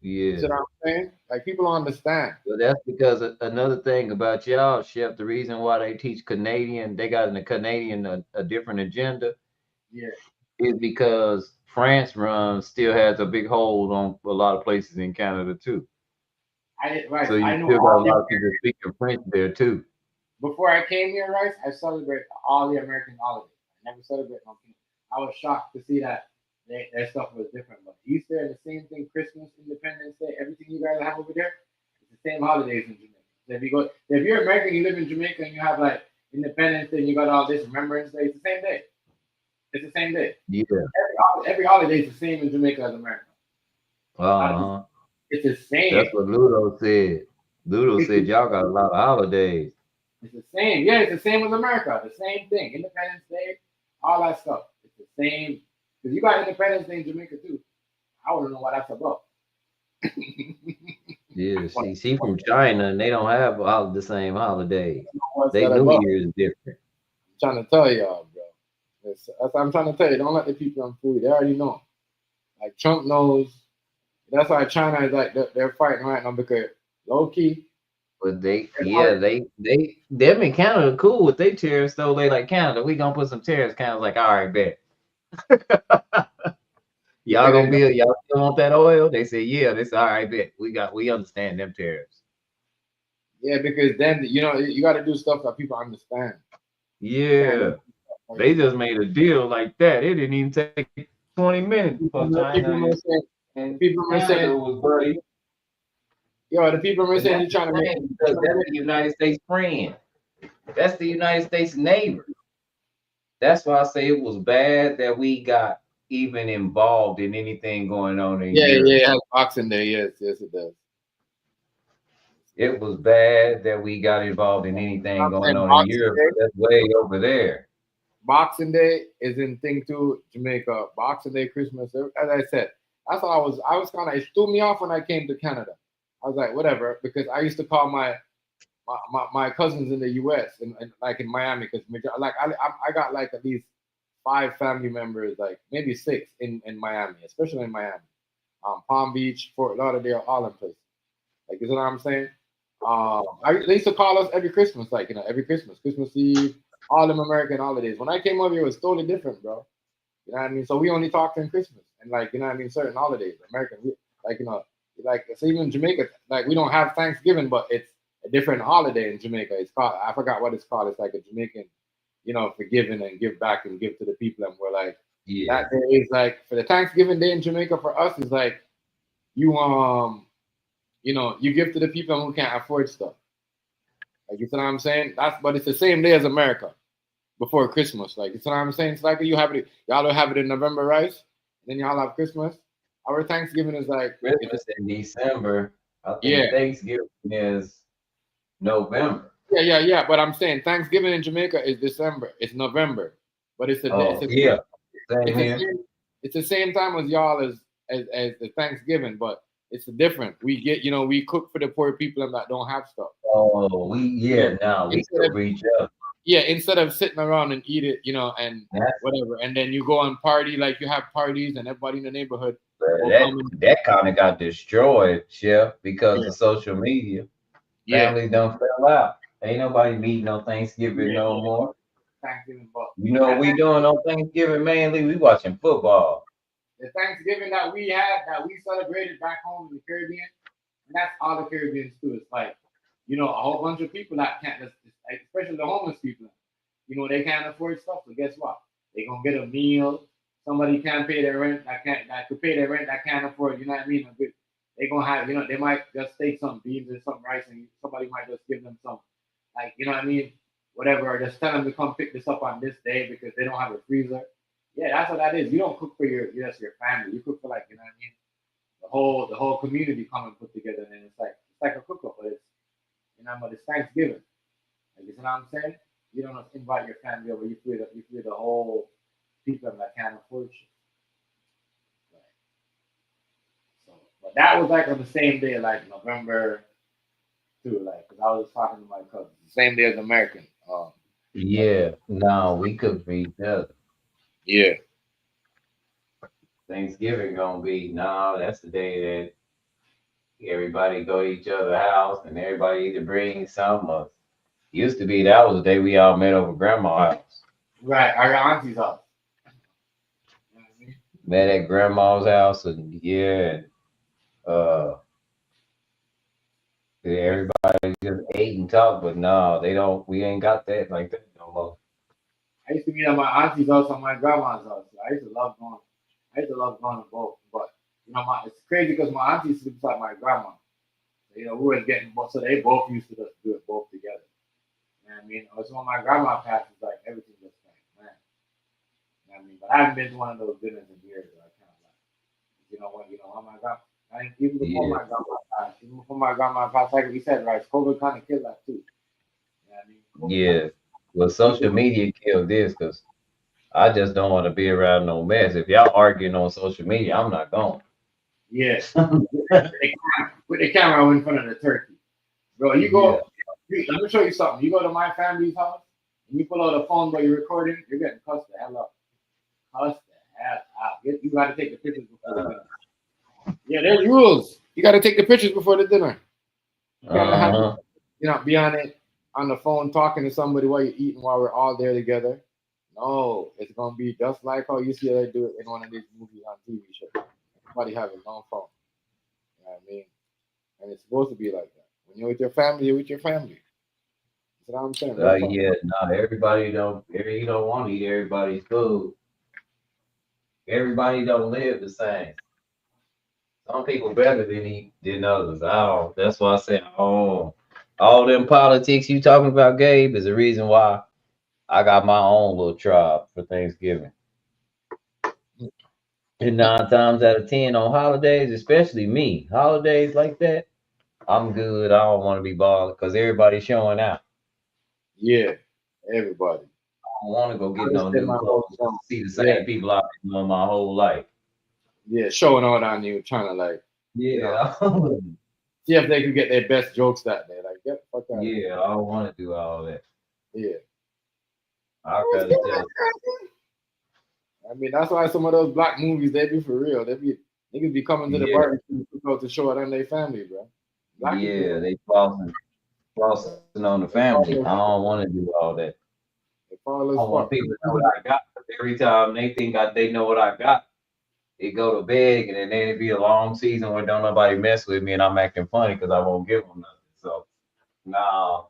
Yeah. You see what I'm saying? Like, people don't understand. Well, that's because another thing about y'all, Chef, the reason why they teach Canadian, they got in the Canadian a different agenda. Yeah. Is because France still has a big hold on a lot of places in Canada too. Right. So you still got a lot of people speaking French there too. Before I came here, Rice, I celebrate all the American holidays. I never celebrate no. I was shocked to see that their stuff was different. But Easter, the same thing, Christmas, Independence Day, everything you guys have over there, it's the same holidays in Jamaica. So if you're American, you live in Jamaica, and you have like Independence Day, and you got all this Remembrance Day, it's the same day. It's the same day. Yeah. Every holiday is the same in Jamaica as America. It's the same. That's what Ludo said. Ludo said y'all got a lot of holidays. It's the same. Yeah, it's the same as America. The same thing. Independence Day, all that stuff. It's the same. Because you got Independence Day in Jamaica too. I wouldn't know what that's about. Yeah, she from China and they don't have all the same holidays. They New Year's is different. I'm trying to tell y'all, bro. I'm trying to tell you, don't let the people on food. They already know. Like Trump knows. That's why China is like they're fighting right now because low key. But them in Canada cool with their tariffs though. They like Canada, we gonna put some tariffs. Canada's like, all right, bet. y'all still want that oil? They say, yeah. They say, all right, bet. We understand them tariffs. Yeah, because then you got to do stuff that people understand. Yeah. They just made a deal like that. It didn't even take 20 minutes. People were saying, yo, the people were saying you're trying to make that's the United States friend. That's the United States neighbor. That's why I say it was bad that we got even involved in anything going on in Europe. Yeah, it has Boxing Day. Yes, it does. It was bad that we got involved in anything going on in Europe. That's way over there. Boxing Day is in thing too, Jamaica. Boxing Day, Christmas. As I said, that's all I was kind of, it threw me off when I came to Canada. I was like, whatever, because I used to call my my cousins in the U.S. and like in Miami, because like I got like at least 5 family members, like maybe 6 in Miami, especially in Miami, Palm Beach, Fort Lauderdale, all them places. Like, you know what I'm saying? They used to call us every Christmas, like, you know, every Christmas Eve, all them American holidays. When I came over here, it was totally different, bro. You know what I mean? So we only talked in Christmas and, like, you know what I mean, certain holidays, American, like, you know, like, so even in Jamaica, like, we don't have Thanksgiving, but it's a different holiday in Jamaica. It's called, I forgot what it's called. It's like a Jamaican, you know, forgiving and give back and give to the people. And we're like, that day is like, for the Thanksgiving day in Jamaica for us is like, you know, you give to the people who can't afford stuff. Like, you know what I'm saying? But it's the same day as America before Christmas. Like, you know what I'm saying? It's like y'all don't have it in November, right? And then y'all have Christmas. Our Thanksgiving is like Christmas in December. I think Thanksgiving is November. Yeah. But I'm saying Thanksgiving in Jamaica is December. It's November. But it's the same time as y'all as the Thanksgiving, but it's different. We get, you know, we cook for the poor people that don't have stuff. Oh, we could reach up. Yeah, instead of sitting around and eat it, you know, and whatever, and then you go on party, like you have parties and everybody in the neighborhood. That kind of got destroyed, Chef, because of social media. Families don't fell out. Ain't nobody meeting on Thanksgiving no more. Thanksgiving, you know what we doing on Thanksgiving mainly? We watching football. The Thanksgiving that we had, that we celebrated back home in the Caribbean, and that's all the Caribbeans do. It's like, you know, a whole bunch of people that can't, especially the homeless people, you know, they can't afford stuff. So guess what? They gonna get a meal. Somebody can't pay their rent. That could pay their rent. That can't afford. You know what I mean? They gonna have, you know, they might just take some beans and some rice, and somebody might just give them some, like, you know what I mean? Whatever, or just tell them to come pick this up on this day because they don't have a freezer. Yeah, that's what that is. You don't cook for your family. You cook for, like, you know what I mean? The whole community come and put together, and it's like a cook-up, but it's, you know, but it's Thanksgiving. Like, you know what I'm saying? You don't invite your family over. You feed the whole people that can't afford shit. Right. So, but that was like on the same day, like November 2, like, because I was talking to my cousin, the same day as American. We could be together. Yeah. Thanksgiving gonna be that's the day that everybody go to each other's house and everybody either bring something. Used to be that was the day we all met over grandma's house. Right, our auntie's house. Met at grandma's house and everybody just ate and talked, but we ain't got that like that no more. I used to meet at my auntie's house and my grandma's house. I used to love going to both. But, you know, it's crazy because my auntie sleeps like my grandma. So, you know, we were getting both, so they both used to just do it both together. You know what I mean? So when my grandma passed, it's like everything just went, man. You know what I mean? But I haven't been to one of those dinners in years. I kind of like, my grandma, even before my grandma passed, like we said, right, COVID kind of killed that too. You know what I mean? Well, social media killed this because I just don't want to be around no mess. If y'all arguing on social media, I'm not going. Yes. Put the camera in front of the turkey. Bro, you go, let me show you something. You go to my family's house, and you pull out a phone while you're recording, you're getting cussed the hell up. Cussed the hell out. You got to take the pictures before the dinner. Yeah, there's rules. You got to take the pictures before the dinner. You gotta be on it, on the phone talking to somebody while you're eating, while we're all there together. No, it's gonna be just like how you see they do it in one of these movies on TV shows. Everybody having no phone. You know what I mean? And it's supposed to be like that. When you're with your family, you're with your family. That's what I'm saying. Everybody you don't want to eat everybody's food. Everybody don't live the same. Some people better than others. That's why I say all them politics you talking about, Gabe, is the reason why I got my own little tribe for Thanksgiving. And 9 times out of 10 on holidays, especially me, holidays like that, I'm good. I don't want to be bothered because everybody's showing out. Yeah, everybody. I don't want to go get no new clothes. See the same people I've been doing my whole life. Yeah, showing out on you, trying to like. Yeah. See if they could get their best jokes that day. Like, get the fuck out of here. Yeah, I don't want to do all that. Yeah. I'd rather just. I mean, that's why some of those black movies, they be for real. Niggas be coming to the Yeah. barbecue to show it on their family, bro. Black Yeah, people, they flossing on the family. I don't want to do all that. they fall I as want fuck. people to know what I got. Every time they think they know what I got, they go to bed, and then it be a long season where don't nobody mess with me, and I'm acting funny because I won't give them nothing. So, nah.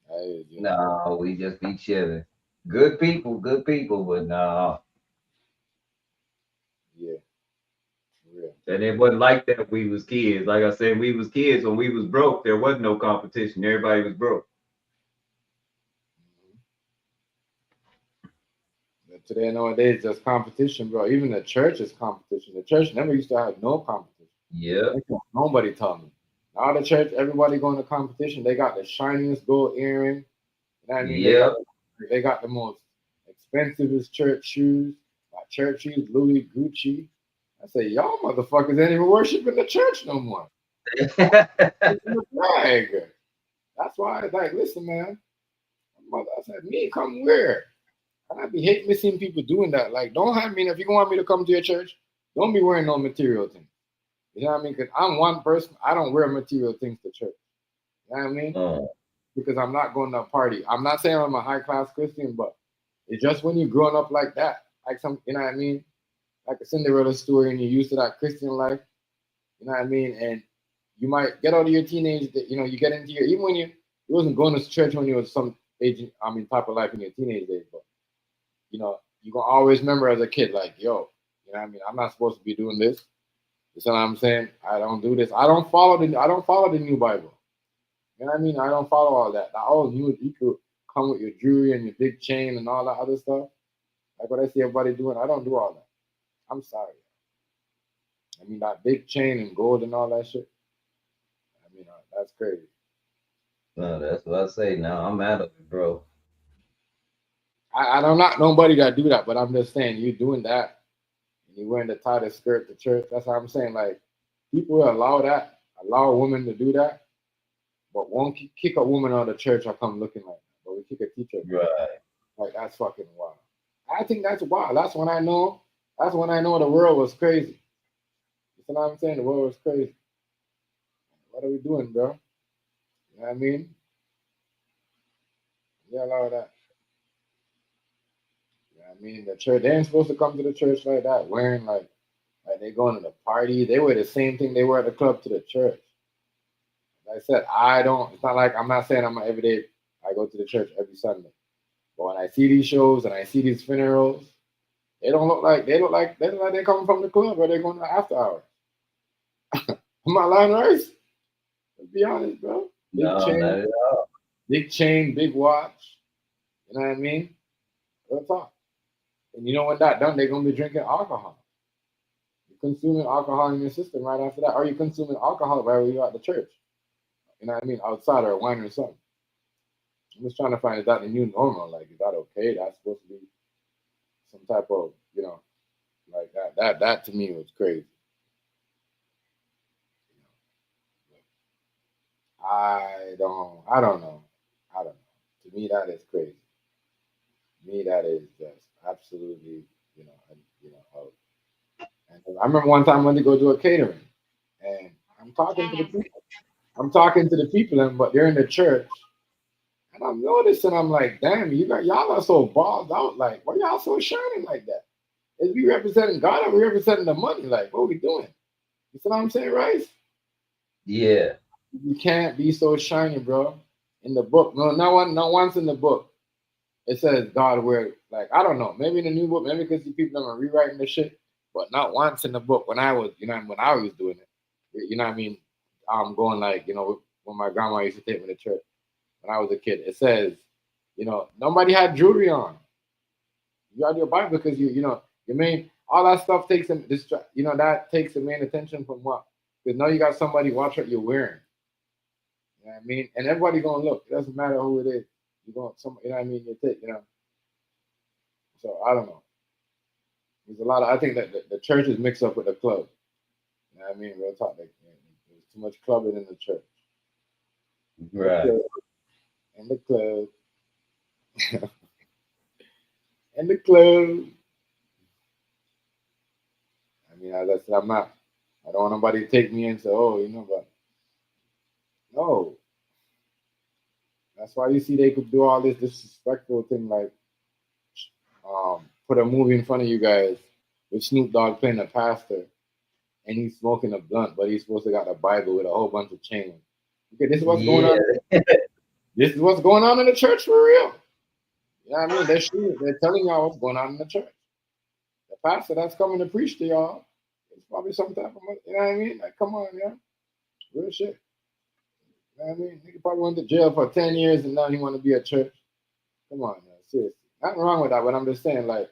Hey, you No, we just be chilling. Good people, but nah. Yeah. For real. And it wasn't like that when we was kids. Like I said, we was kids when we was broke. There wasn't no competition. Everybody was broke. But today, nowadays, just competition, bro. Even the church is competition. The church never used to have no competition. Yeah. Nobody told me. Now the church, everybody going to competition. They got the shiniest gold earring. You know what I mean? Yeah. They got the most expensivest church shoes. Like church shoes, Louis, Gucci. I say, y'all motherfuckers ain't even worshiping the church no more. Flag. That's why, like, listen, man. I said, me, come where? And I be hating me seeing people doing that. Like, don't have me, if you want me to come to your church, don't be wearing no material things. You know what I mean? Because I'm one person, I don't wear material things to church. You know what I mean? Because I'm not going to a party. I'm not saying I'm a high class Christian, but it's just when you're growing up like that, like some, you know what I mean? Like a Cinderella story, and you're used to that Christian life. You know what I mean? And you might get out of your teenage, you know, you get into your, even when you wasn't going to church when you was some age, I mean, type of life in your teenage days, but you know, you gonna always remember as a kid, like, yo, you know what I mean? I'm not supposed to be doing this. You know what I'm saying? I don't do this. I don't follow the new Bible. You know what I mean? I don't follow all that. I always knew you could come with your jewelry and your big chain and all that other stuff. Like what I see everybody doing, I don't do all that. I'm sorry. I mean, that big chain and gold and all that shit. I mean, that's crazy. No, that's what I say now. I'm out of it, bro. I don't not nobody that do that, but I'm just saying you doing that and you wearing the tightest skirt to church. That's what I'm saying. Like people allow a woman to do that, but won't kick a woman out of church or come looking like that. But we kick a teacher. Right. Like that's fucking wild. I think that's wild. That's when I know the world was crazy. You know what I'm saying? The world was crazy. What are we doing, bro? You know what I mean? Yeah, allow that. I mean, the church, they ain't supposed to come to the church like that, wearing like they going to the party. They wear the same thing they wear at the club to the church. Like I said, it's not like I'm not saying I'm everyday, I go to the church every Sunday. But when I see these shows and I see these funerals, they look like they're coming from the club or they're going to after hours. I'm not lying, right? Let's be honest, bro. Not at all. Big chain, big watch. You know what I mean? Real talk. And you know when that done, they're gonna be drinking alcohol. You're consuming alcohol in your system right after that, or you're consuming alcohol right when you're at the church. You know what I mean? Outside or wine or something. I'm just trying to find, is that the new normal? Like, is that okay? That's supposed to be some type of, you know, like that. That to me was crazy. I don't know. To me, that is crazy. To me, that is just absolutely, you know. And I remember one time I went to go do a catering, and I'm talking to the people. But they're in the church, and I'm noticing. I'm like, damn, y'all are so balled out. Like, why y'all so shining like that? Is we representing God or we representing the money? Like, what are we doing? You see what I'm saying, Rice? Yeah. You can't be so shiny, bro. In the book, not once in the book, it says God where, like, I don't know, maybe in the new book, maybe because the people are rewriting the shit, but not once in the book when I was doing it. You know what I mean? I'm going like, you know, when my grandma used to take me to church when I was a kid, it says, you know, nobody had jewelry on. You had your Bible because all that stuff takes that takes the main attention from what? Because now you got somebody watch what you're wearing. You know what I mean? And everybody gonna look. It doesn't matter who it is. You know what I mean? You know. So I don't know. There's a lot of, I think that the church is mixed up with the club. You know what I mean? Real talk. Like, there's too much clubbing in the church. Right. In the club. In the club. I mean, as I said, I'm not. I don't want nobody to take me and say, oh, you know, but no. That's why you see they could do all this disrespectful thing, like put a movie in front of you guys with Snoop Dogg playing a pastor, and he's smoking a blunt, but he's supposed to got a Bible with a whole bunch of chains. Okay, this is what's going on. This is what's going on in the church for real. You know what I mean? They're telling y'all what's going on in the church. The pastor that's coming to preach to y'all, it's probably some type of, you know what I mean? Like, come on, yeah. Real shit. You know what I mean? He probably went to jail for 10 years and now he want to be at church. Come on, man. Seriously. Nothing wrong with that, but I'm just saying, like,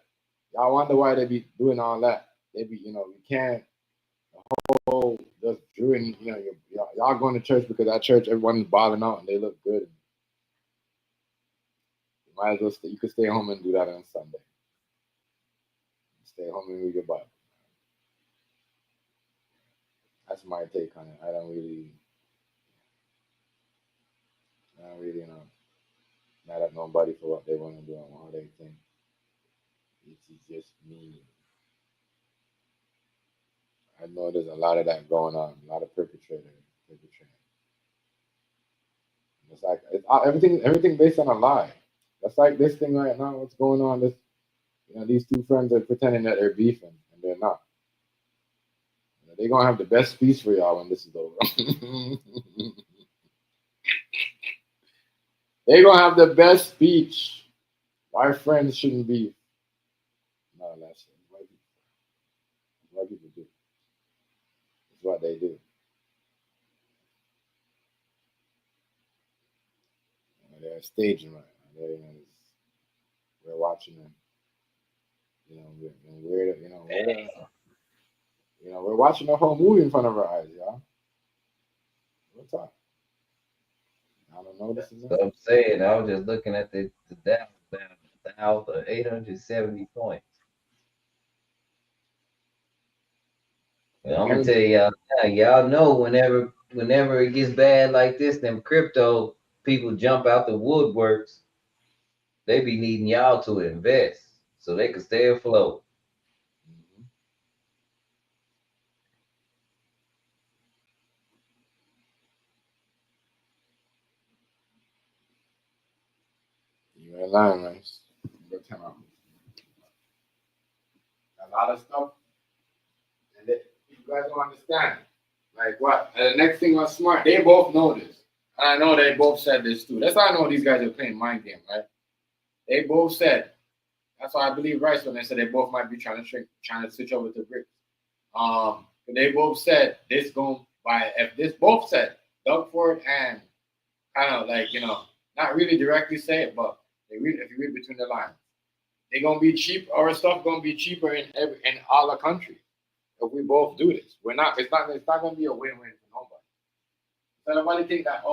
y'all wonder why they be doing all that. They be, you know, you can't, just doing, you know, y'all going to church because at church everyone is balling out and they look good. You might as well you could stay home and do that on Sunday. Stay home and read your Bible. That's my take on it. I don't really, you know, mad at nobody for what they want to do and what they think. It's just me. I know there's a lot of that going on, a lot of perpetrating. It's like everything based on a lie. That's like this thing right now. What's going on? This, you know, these two friends are pretending that they're beefing, and they're not. You know, they're gonna have the best speech for y'all when this is over. They're gonna have the best speech. Why friends shouldn't be. No, that's what people do. It's what they do. They're staging right now. We're watching them. You know, we're watching the whole movie in front of our eyes, y'all. What's up? I don't know. This is So I'm saying, I was just looking at the Dow down 870 points. Well, I'm gonna tell y'all now, y'all know whenever it gets bad like this, them crypto people jump out the woodworks. They be needing y'all to invest so they can stay afloat. You ain't lying, man. Good time out. A lot of stuff, and you guys don't understand. Like what? And the next thing was smart. They both know this. And I know they both said this too. That's how I know these guys are playing mind game, right? They both said. That's why I believe Rice when they said they both might be trying to switch over to bricks. They both said this going by if this both said Doug Ford and kind of like, you know, not really directly say it, but if you read between the lines, they're gonna be cheap. Our stuff gonna be cheaper in all the countries if we both do this. It's not gonna be a win-win for nobody. So nobody think that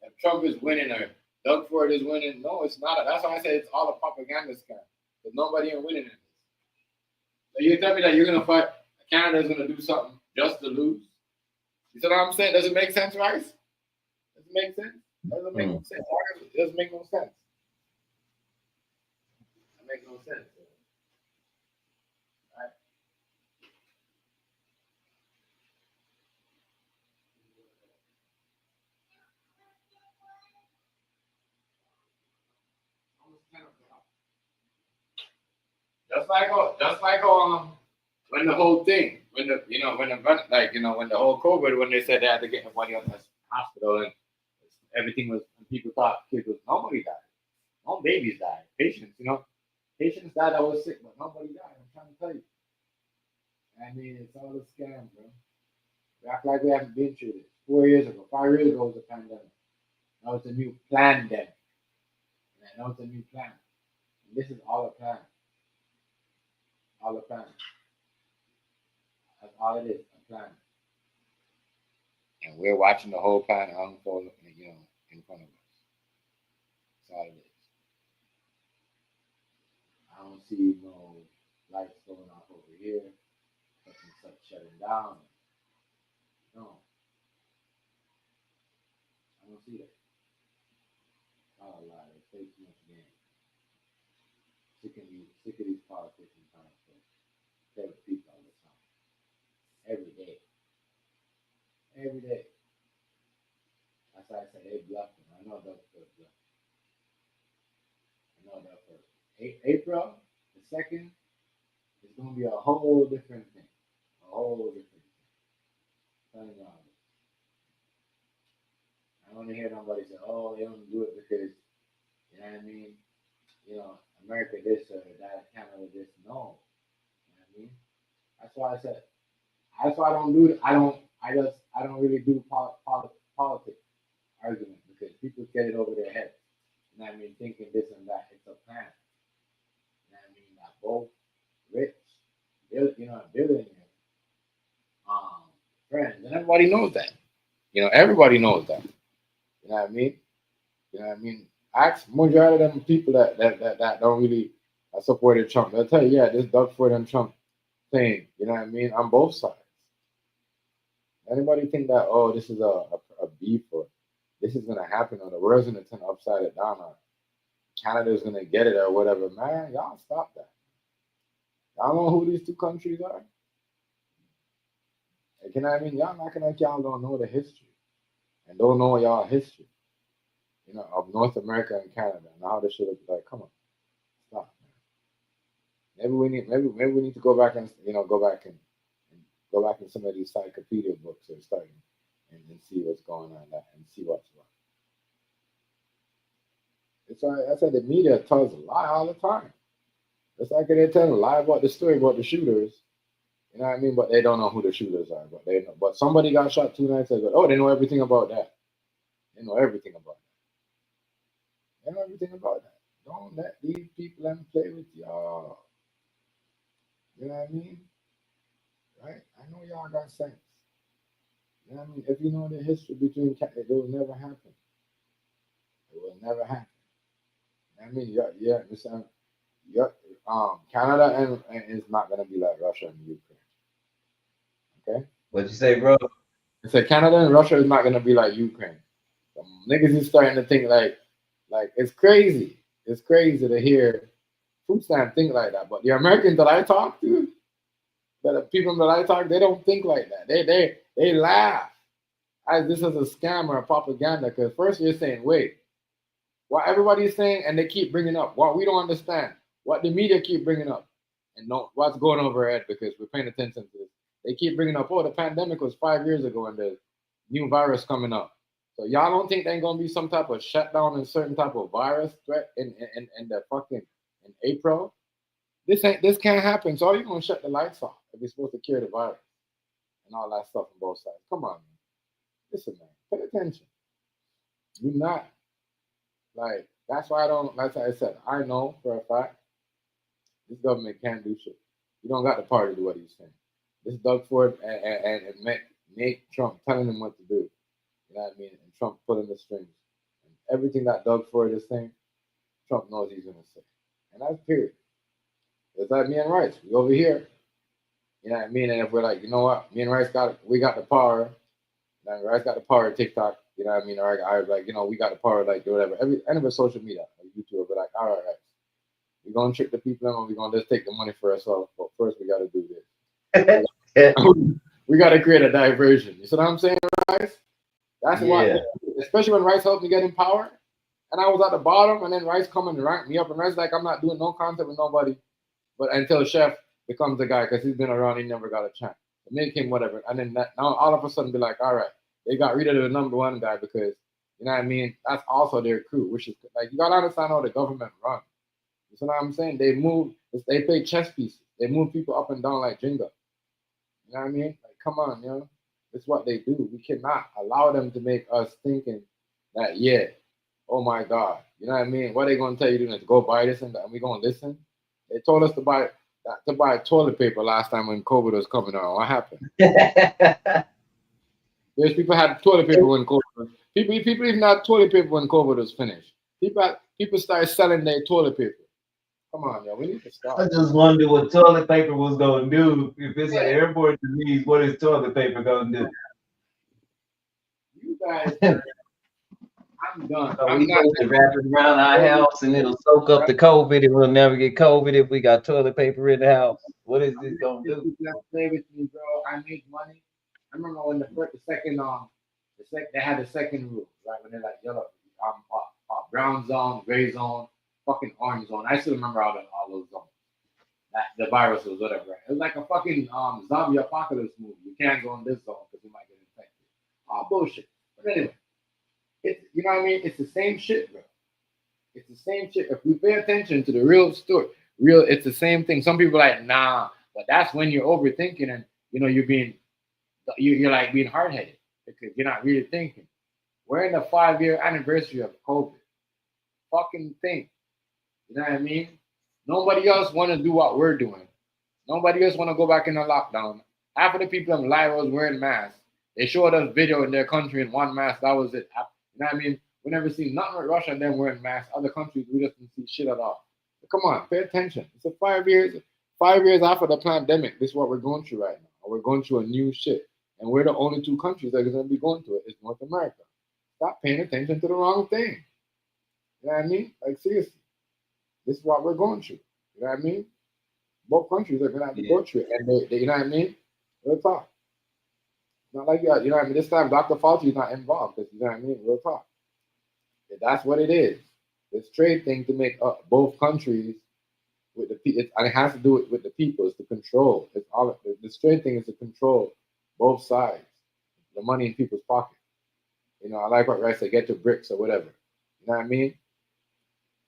if Trump is winning or Doug Ford is winning. No, it's not. That's why I say it's all a propaganda scam. There's nobody in winning in this. So you tell me that you're gonna fight Canada's gonna do something just to lose. You see what I'm saying? Does it make sense, Rice? Does it make sense? Doesn't make no sense. It doesn't make no sense. It makes no sense. Right? Just like when the whole thing, when the whole COVID, when they said they had to get everybody out of the hospital and everything was, people thought kids was, nobody died. No babies died. Patients, patients died that was sick, but nobody died. I'm trying to tell you. I mean, it's all a scam, bro. We act like we haven't been through this. 4 years ago, 5 years ago was a pandemic. Now it's a new plan then. Now it's a new plan. And this is all a plan. All a plan. That's all it is, a plan. And we're watching the whole plan unfold, in front of us. That's all it is. I don't see no lights going off over here, shutting down. No, I don't see that. Oh, a lot. They play too much game. Sick of these politicians trying to play with people all the time. Every day. Every day. That's why I said they bluffing. I know they'll bluff. I know they'll bluff. April the 2nd is going to be a whole different thing. A whole different thing. I'm telling y'all this. I don't want to hear nobody say, oh, they don't do it because, you know what I mean? You know, America this or that, Canada this. No. You know what I mean? That's why I said, that's why I don't do it. I don't really do politics argument because people get it over their head. You know what I mean? Thinking this and that. It's a plan. You know what I mean? That both rich, billionaire, friends, and everybody knows that. You know, everybody knows that. You know what I mean? You know what I mean? Ask majority of them people that don't really supported Trump. They'll tell you, yeah, this Doug Ford and Trump thing. You know what I mean? On both sides. Anybody think that, oh, this is a beef or this is gonna happen or the world's gonna turn upside down or Canada's gonna get it or whatever, man, y'all stop that. Y'all know who these two countries are? Like, you know what I mean? Y'all not gonna like y'all don't know the history and don't know y'all history, you know, of North America and Canada and how this should have like, come on, stop, man. Maybe we need to go back and go back in some of these encyclopedia books or start and see what's going on and see what's what. It's like I said, the media tells a lie all the time. It's like they tell a lie about the story about the shooters. You know what I mean? But they don't know who the shooters are. But they know. But somebody got shot 2 nights ago. Oh, they know everything about that. They know everything about that. They know everything about that. Don't let these people play with y'all. You know what I mean? Right? I know y'all got sense. You know what I mean? If you know the history between it will never happen. It will never happen. I mean, Canada and is not gonna be like Russia and Ukraine. Okay? What'd you say, bro? I said Canada and Russia is not gonna be like Ukraine. The niggas is starting to think like it's crazy. It's crazy to hear food stamp think like that. But the Americans that I talk to, the people that I talk, they don't think like that. They laugh as this is a scam or a propaganda. Because first you're saying, wait, what everybody's saying, and they keep bringing up what we don't understand, what the media keep bringing up, and know what's going over our head because we're paying attention to this. They keep bringing up, oh, the pandemic was 5 years ago and the new virus coming up. So y'all don't think there's gonna be some type of shutdown and certain type of virus threat in the fucking in April? This can't happen. So you're gonna shut the lights off if you're supposed to cure the virus and all that stuff on both sides. Come on, man. Listen, man, pay attention. Do not like that's why I don't like I said, I know for a fact this government can't do shit. You don't got the power to do what he's saying. This Doug Ford and make Trump telling him what to do. You know what I mean? And Trump pulling the strings. And everything that Doug Ford is saying, Trump knows he's gonna say. And that's period. It's like me and Rice. We over here. You know what I mean? And if we're like, you know what, me and Rice got the power. And Rice got the power of TikTok. You know what I mean? Or I was like, we got the power, like whatever. Any of the social media, like YouTube, but like, all right, we're gonna trick the people and we're gonna just take the money for ourselves. But first we gotta do this. We gotta create a diversion. You see what I'm saying, Rice? That's why, especially when Rice helped me get in power, and I was at the bottom, and then Rice come and rank me up, and Rice like, I'm not doing no content with nobody, but until Chef becomes the guy, because he's been around, he never got a chance. Make him whatever, and then now all of a sudden be like, all right, they got rid of the #1 guy because, you know what I mean, that's also their crew, which is like, you gotta understand how the government runs. You see what I'm saying? They play chess pieces. They move people up and down like Jenga. You know what I mean? Like, come on, it's what they do. We cannot allow them to make us thinking that, oh my God, you know what I mean? What are they gonna tell you to go buy this and that? And we gonna listen? They told us to buy toilet paper last time when COVID was coming on. What happened? There's people had toilet paper when COVID. People even had toilet paper when COVID was finished. People started selling their toilet paper. Come on, yo. We need to stop. I just wonder what toilet paper was gonna do if it's an airborne disease. What is toilet paper gonna do? You guys, I'm done. So I'm we not. supposed to wrap it around our house and it'll soak up the COVID and we'll never get COVID if we got toilet paper in the house. What is this gonna do? Just play with me, bro. I make money. I remember when the second they had the second rule, right? When they're like yellow, brown zone, gray zone, fucking orange zone. I still remember all those zones. That the virus was whatever. Right? It was like a fucking zombie apocalypse movie. You can't go in this zone because you might get infected. All bullshit. But anyway, it's you know what I mean. It's the same shit, bro. It's the same shit. If we pay attention to the real story, it's the same thing. Some people are like, nah, but that's when you're overthinking and you're like being hard headed because you're not really thinking. We're in the 5-year anniversary of COVID. Fucking think. You know what I mean? Nobody else want to do what we're doing. Nobody else want to go back in the lockdown. Half of the people in live was wearing masks. They showed us video in their country in one mask. That was it. You know what I mean? We never seen nothing with Russia and them wearing masks. Other countries, we just didn't see shit at all. But come on, pay attention. It's a 5 years after the pandemic. This is what we're going through right now. We're going through a new shit. And we're the only two countries that are going to be going through it. It's North America. Stop paying attention to the wrong thing. You know what I mean? Like, seriously. This is what we're going through. You know what I mean? Both countries are going to have to go through it. And they, you know what I mean? Real talk. Not like that. You know what I mean? This time, Dr. Fauci is not involved. Because, you know what I mean? Real talk. That's what it is. This trade thing to make both countries with the people, and it has to do with the people. It's to control. It's all. This trade thing is to control both sides. The money in people's pocket. You know, I like what Rice said. Get to BRICS or whatever. You know what I mean?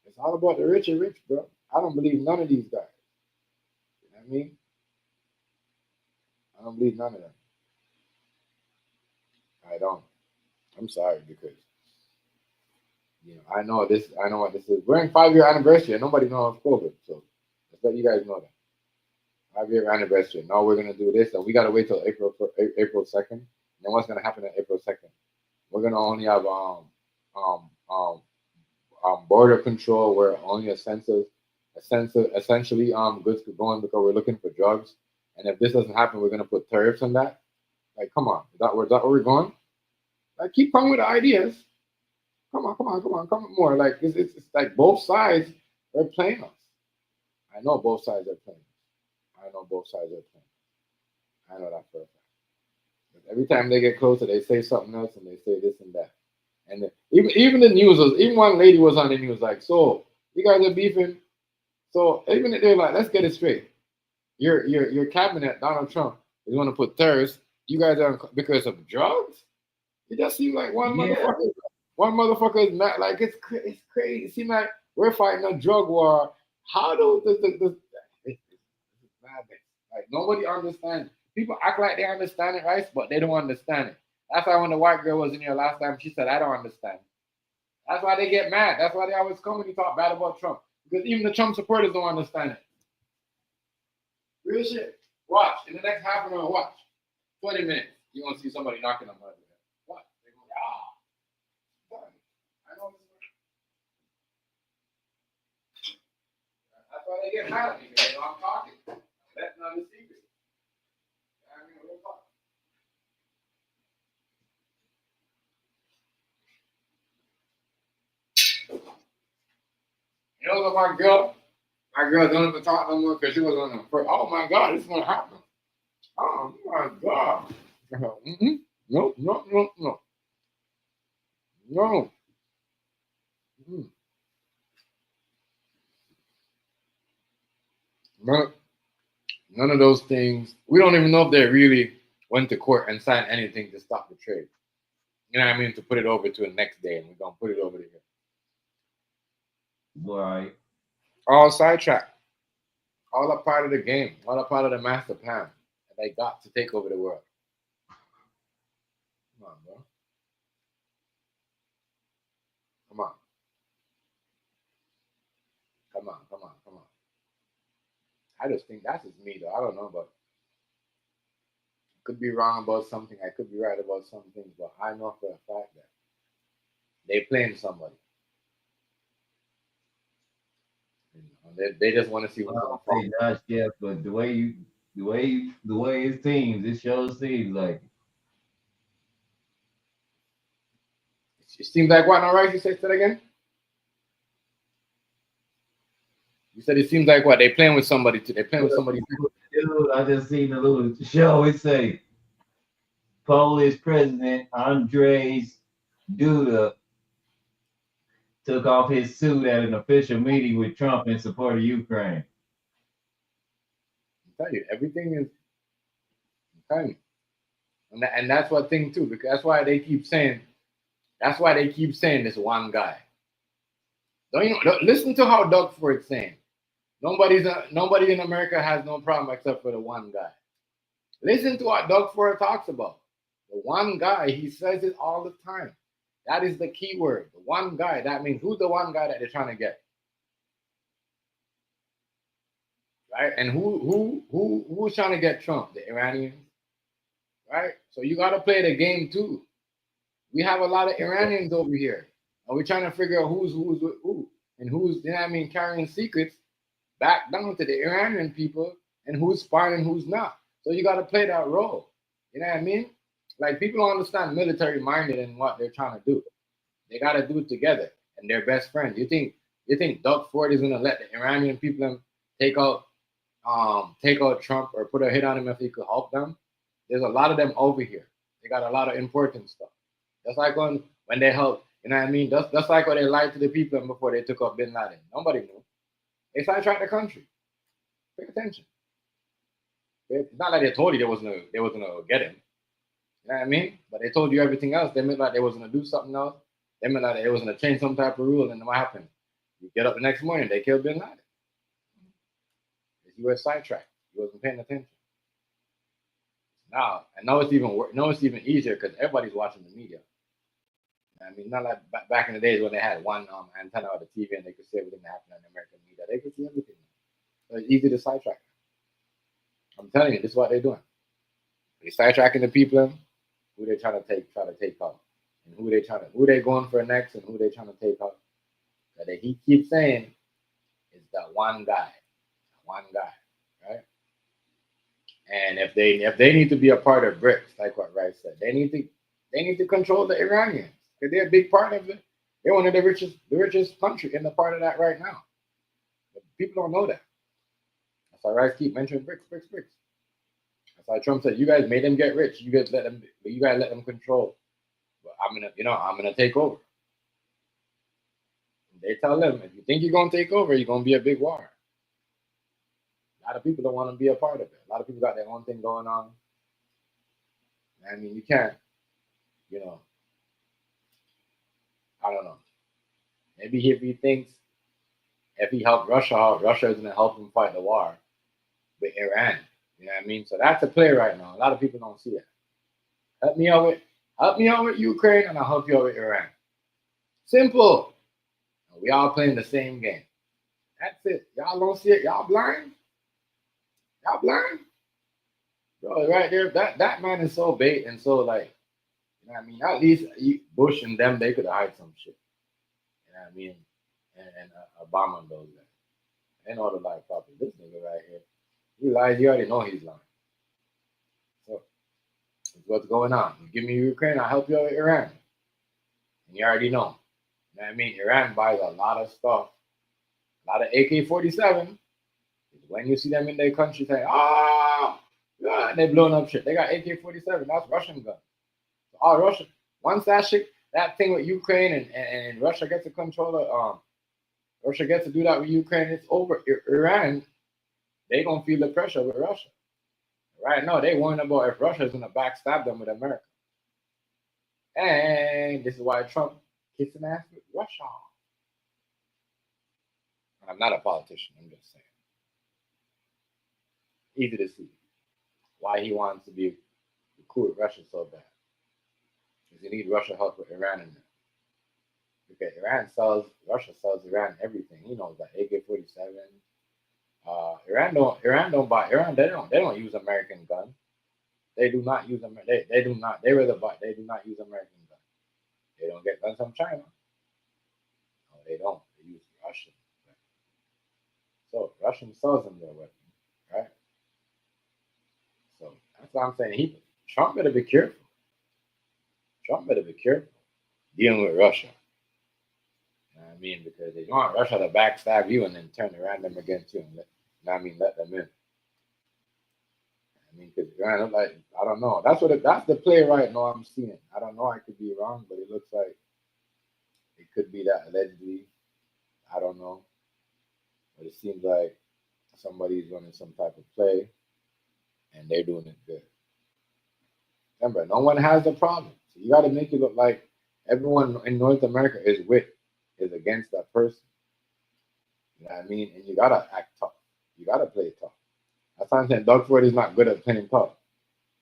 It's all about the rich and rich, bro. I don't believe none of these guys. You know what I mean? I don't believe none of them. I don't. I'm sorry because. You know, I know what this is. We're in 5-year anniversary and nobody knows COVID. So let's let you guys know that. 5-year anniversary. Now we're gonna do this and we gotta wait till April 2nd. And then what's gonna happen on April 2nd? We're gonna only have border control where only essentially goods could go in because we're looking for drugs. And if this doesn't happen, we're gonna put tariffs on that. Like, come on, is that where we're going? Like, keep coming with the ideas. Come on more. Like it's like both sides are playing us. I know both sides are playing us. I know that for a fact. But every time they get closer, they say something else and they say this and that. And even the news even one lady was on the news like, so you guys are beefing. So even if they're like, let's get it straight. Your cabinet, Donald Trump, is going to put tariffs. You guys are because of drugs. It just seems like one motherfucker. One motherfucker is mad, like it's crazy. It seems like we're fighting a drug war. How do it's madness? Like nobody understands. People act like they understand it, right? But they don't understand it. That's why when the white girl was in here last time, she said, "I don't understand." That's why they get mad. That's why they always come and talk bad about Trump because even the Trump supporters don't understand it. Real shit. Watch in the next half an hour. Watch 20 minutes. You gonna see somebody knocking on my door. Watch. They go, ah. That's why they get mad at me, man. They know I'm talking. That's not a secret. I mean, real talk. You know what my girl don't even talk no more because she was on the first. Oh my God, this is gonna happen. Oh my God. No. No. None of those things. We don't even know if they really went to court and signed anything to stop the trade. You know what I mean? To put it over to the next day, and we're gonna put it over to here. Right. All sidetracked. All a part of the game. All a part of the master plan. And they got to take over the world. Come on, bro. Come on. I just think that's just me, though. I don't know, but I could be wrong about something. I could be right about some things, but I know for a fact that they playing somebody. They just want to see who's I gonna don't fall. say Josh Jeff, but the way his teams, it shows seems like It seems like what? All right, you said that again. You said it seems like what? They playing with somebody too. They playing with somebody. dude. I just seen a little show. It say Polish President Andrzej Duda took off his suit at an official meeting with Trump in support of Ukraine. I tell you, everything is. I'm telling you. And that's what thing too, because that's why they keep saying. That's why they keep saying this one guy. Listen to how Doug Ford's saying. Nobody in America has no problem except for the one guy. Listen to what Doug Ford talks about. The one guy, he says it all the time. That is the key word. The one guy. That means who's the one guy that they're trying to get? Right? And who's trying to get Trump? The Iranians. Right? So you gotta play the game too. We have a lot of Iranians over here. And we're trying to figure out who's with who. And who's, carrying secrets back down to the Iranian people and who's spying and who's not. So you got to play that role. You know what I mean? Like, people don't understand military minded and what they're trying to do. They got to do it together, and they're best friends. You think Doug Ford is going to let the Iranian people take out Trump or put a hit on him if he could help them? There's a lot of them over here. They got a lot of important stuff. That's like when they help. You know what I mean? That's like when they lied to the people before they took up Bin Laden. Nobody knew. They sidetracked the country. Pay attention. It's not like they told you they wasn't gonna get him. You know what I mean? But they told you everything else. They meant like they was gonna do something else. They meant like they was gonna change some type of rule. And what happened? You get up the next morning, they killed Bin Laden. You were sidetracked. You wasn't paying attention. Now, I know it's even easier because everybody's watching the media. I mean, not like back in the days when they had one antenna on the TV and they could see everything that happened in the American media. They could see everything. So it's easy to sidetrack. I'm telling you, this is what they're doing. They're sidetracking the people who they're trying to take out, and who they going for next, and who they trying to take out. That he keeps saying is that one guy, right? And if they need to be a part of BRICS, like what Rice said, they need to control the Iranians. Because they're a big part of it. They're one of the richest country in the part of that right now. But people don't know that. That's why Rice keep mentioning BRICS. That's why Trump said, "You guys made them get rich. You guys let them control. But I'm gonna take over." And they tell them, if you think you're gonna take over, you're gonna be a big war. A lot of people don't want to be a part of it. A lot of people got their own thing going on. I mean, you can't, I don't know. Maybe if he thinks if he helped Russia out, Russia is going to help him fight the war with Iran. You know what I mean? So that's a play right now. A lot of people don't see that. Help me out with Ukraine, and I'll help you out with Iran. Simple. We all playing the same game. That's it. Y'all don't see it. Y'all blind? Bro, right there, that man is so bait and so like, you know what I mean? At least Bush and them, they could hide some shit. You know what I mean? And Obama and those guys. They know the lie properly. This nigga right here, he lies. You already know he's lying. So, that's what's going on. You give me Ukraine, I'll help you out with Iran. And you already know. You know what I mean? Iran buys a lot of stuff. A lot of AK-47. When you see them in their country saying, "Oh, yeah," and they blowing up shit. They got AK-47. That's Russian guns. So all Russia. Once that thing with Ukraine and Russia gets to control it, Russia gets to do that with Ukraine, it's over. Iran, they gonna feel the pressure with Russia. Right now, they worrying about if Russia is gonna backstab them with America. And this is why Trump kissing ass with Russia. I'm not a politician. I'm just saying. Easy to see why he wants to be cool with Russia so bad. Because he needs Russia help with Iran in there. Because Russia sells Iran everything. He knows that AK-47. Iran they don't use American guns. They do not use American. They do not use American guns. They don't get guns from China. No, they don't. They use Russian guns. So Russia sells them their weapons, right? So that's what I'm saying. Trump better be careful. Trump better be careful dealing with Russia. You know what I mean? Because they want Russia to backstab you and then turn around them against you and let them in. I mean, because Iran, like, I don't know. That's the play right now I'm seeing. I don't know. I could be wrong, but it looks like it could be that allegedly. I don't know. But it seems like somebody's running some type of play and they're doing it good. Remember, no one has a problem. So you got to make it look like everyone in North America is against that person. You know what I mean? And you got to act tough. You got to play tough. That's why I'm saying Doug Ford is not good at playing tough.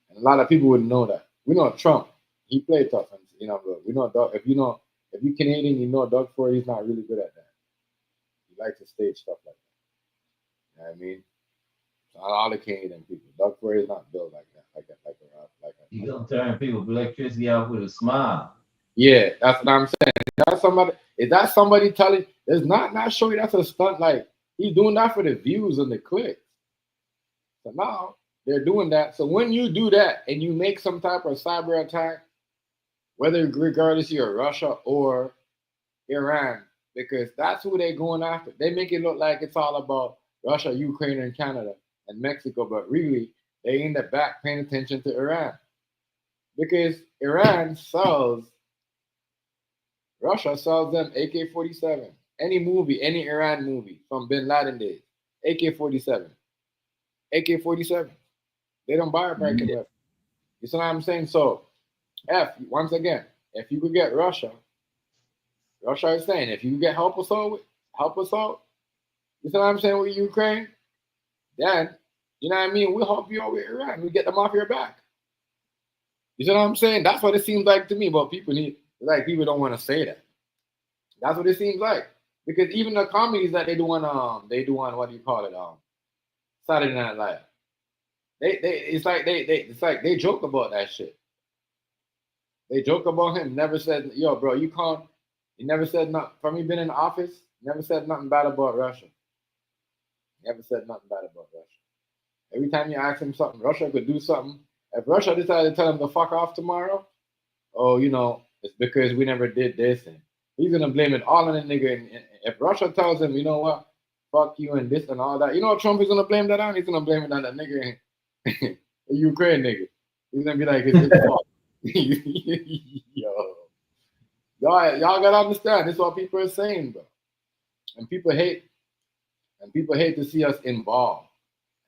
And a lot of people wouldn't know that. We know Trump. He played tough. And, you know, but we know Doug. If you're Canadian, you know Doug Ford, he's not really good at that. He likes to stage stuff like that. You know what I mean? So all the Canadian people. Doug Ford is not built like that. You gonna turn people's electricity off with a smile. Yeah, that's what I'm saying. Is that somebody telling? It's not showing that's a stunt. Like he's doing that for the views and the clicks. So now they're doing that. So when you do that and you make some type of cyber attack, whether regardless you're Russia or Iran, because that's who they're going after. They make it look like it's all about Russia, Ukraine, and Canada and Mexico, but really they in the back paying attention to Iran. Because Russia sells them AK-47. Any movie, any Iran movie from Bin Laden days, AK-47. AK-47. They don't buy a American weapon. You see what I'm saying? So, once again, if you could get Russia is saying, if you get help us out, you see what I'm saying, with Ukraine, then, you know what I mean, we'll help you out with Iran. We get them off your back. You see what I'm saying? That's what it seems like to me, but people don't want to say that. That's what it seems like. Because even the comedies that they do on what do you call it? Saturday Night Live. It's like they joke about that shit. They joke about him. Never said, yo, bro, you can't. He never said nothing. From me being in the office, never said nothing bad about Russia. Never said nothing bad about Russia. Every time you ask him something, Russia could do something. If Russia decided to tell him to fuck off tomorrow, oh, you know, it's because we never did this, and he's gonna blame it all on the nigga. And if Russia tells him, you know what, fuck you and this and all that, you know what Trump is gonna blame that on? He's gonna blame it on that nigga, the Ukraine nigga. He's gonna be like, it's his fault. Y'all gotta understand. This is what people are saying, bro. And people hate to see us involved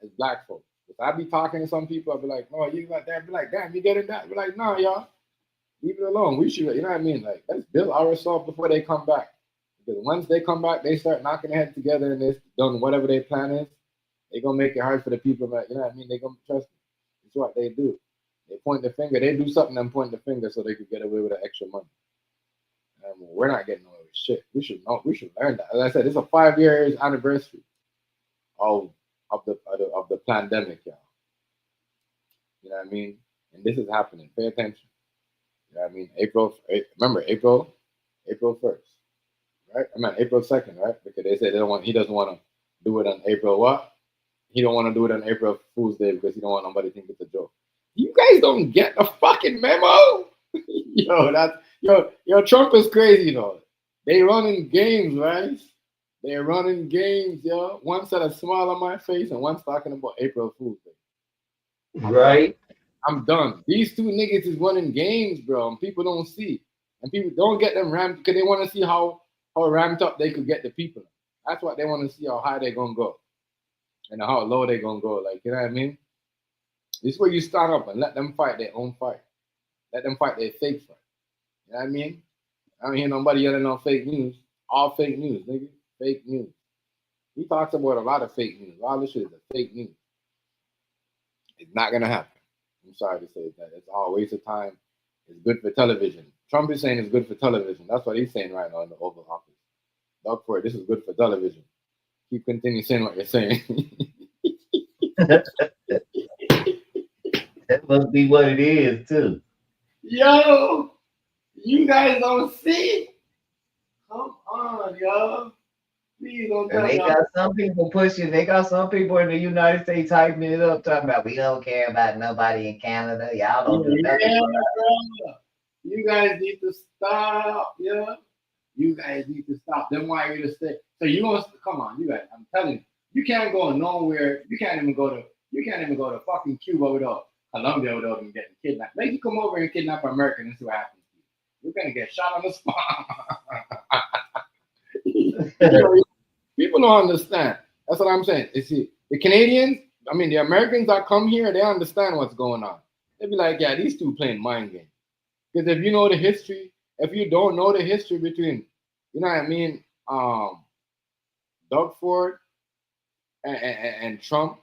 as black folks. If I be talking to some people, I'll be like, no, you like that. Be like, damn, you getting that? Be like, no, y'all, leave it alone. We should, you know what I mean? Like, let's build ourselves before they come back. Because once they come back, they start knocking their heads together and they're done whatever their plan is. They're gonna make it hard for the people that, you know what I mean? They're gonna trust me. It's what they do. They point the finger. They do something and point the finger so they could get away with the extra money. We're not getting away with shit. We should know. We should learn that. As I said, it's a 5 years anniversary of the pandemic, y'all. You know what I mean? And this is happening. Pay attention. You know what I mean? April 1st, right? I mean April 2nd, right? Because they say he doesn't want to do it on April what? He don't want to do it on April Fool's Day because he don't want nobody to think it's a joke. You guys don't get the fucking memo. Trump is crazy though. They running games, right? They're running games, yo. One said a smile on my face and one's talking about April Fool's Day. Right. I'm done. These two niggas is running games, bro, and people don't see. And people don't get them ramped because they want to see how ramped up they could get the people. That's what they want to see, how high they're going to go and how low they're going to go. Like, you know what I mean? This is where you stand up and let them fight their own fight. Let them fight their fake fight. You know what I mean? I don't hear nobody yelling on fake news. All fake news, nigga. Fake news. He talks about a lot of fake news. All this shit is a fake news. It's not going to happen. I'm sorry to say that. It's all a waste of time. It's good for television. Trump is saying it's good for television. That's what he's saying right now in the Oval Office. Doug Ford, this is good for television. Keep continuing saying what you're saying. That must be what it is, too. Yo, you guys don't see? Come on, yo. Please don't And tell they me. got some people pushing. They got some people in the United States hyping it up, talking about we don't care about nobody in Canada. Y'all don't do nothing. Yeah, bro. You guys need to stop. Yeah. You guys need to stop. Then why are you to stay? So you gonna come on, you guys. I'm telling you, you can't go nowhere. You can't even go to fucking Cuba without Colombia without them getting kidnapped. Make you come over and kidnap an American and see what happens to you. You're gonna get shot on the spot. People don't understand. That's what I'm saying. You see, the Canadians, I mean the Americans that come here, they understand what's going on. They be like, yeah, these two playing mind games. Because if you know the history, if you don't know the history between, you know what I mean, Doug Ford and Trump,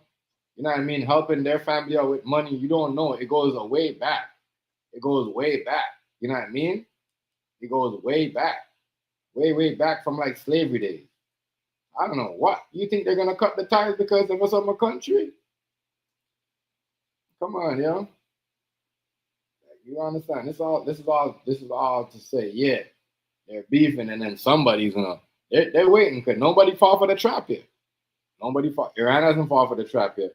you know what I mean, helping their family out with money, you don't know. It goes way back. It goes way back. You know what I mean? It goes way back. Way back from like slavery days. I don't know what. You think they're gonna cut the ties because of us on a country? Come on, yo. You understand? This is all to say, yeah, they're beefing, and then somebody's gonna they're waiting because nobody fall for the trap yet. Nobody fall. Iran hasn't fall for the trap yet.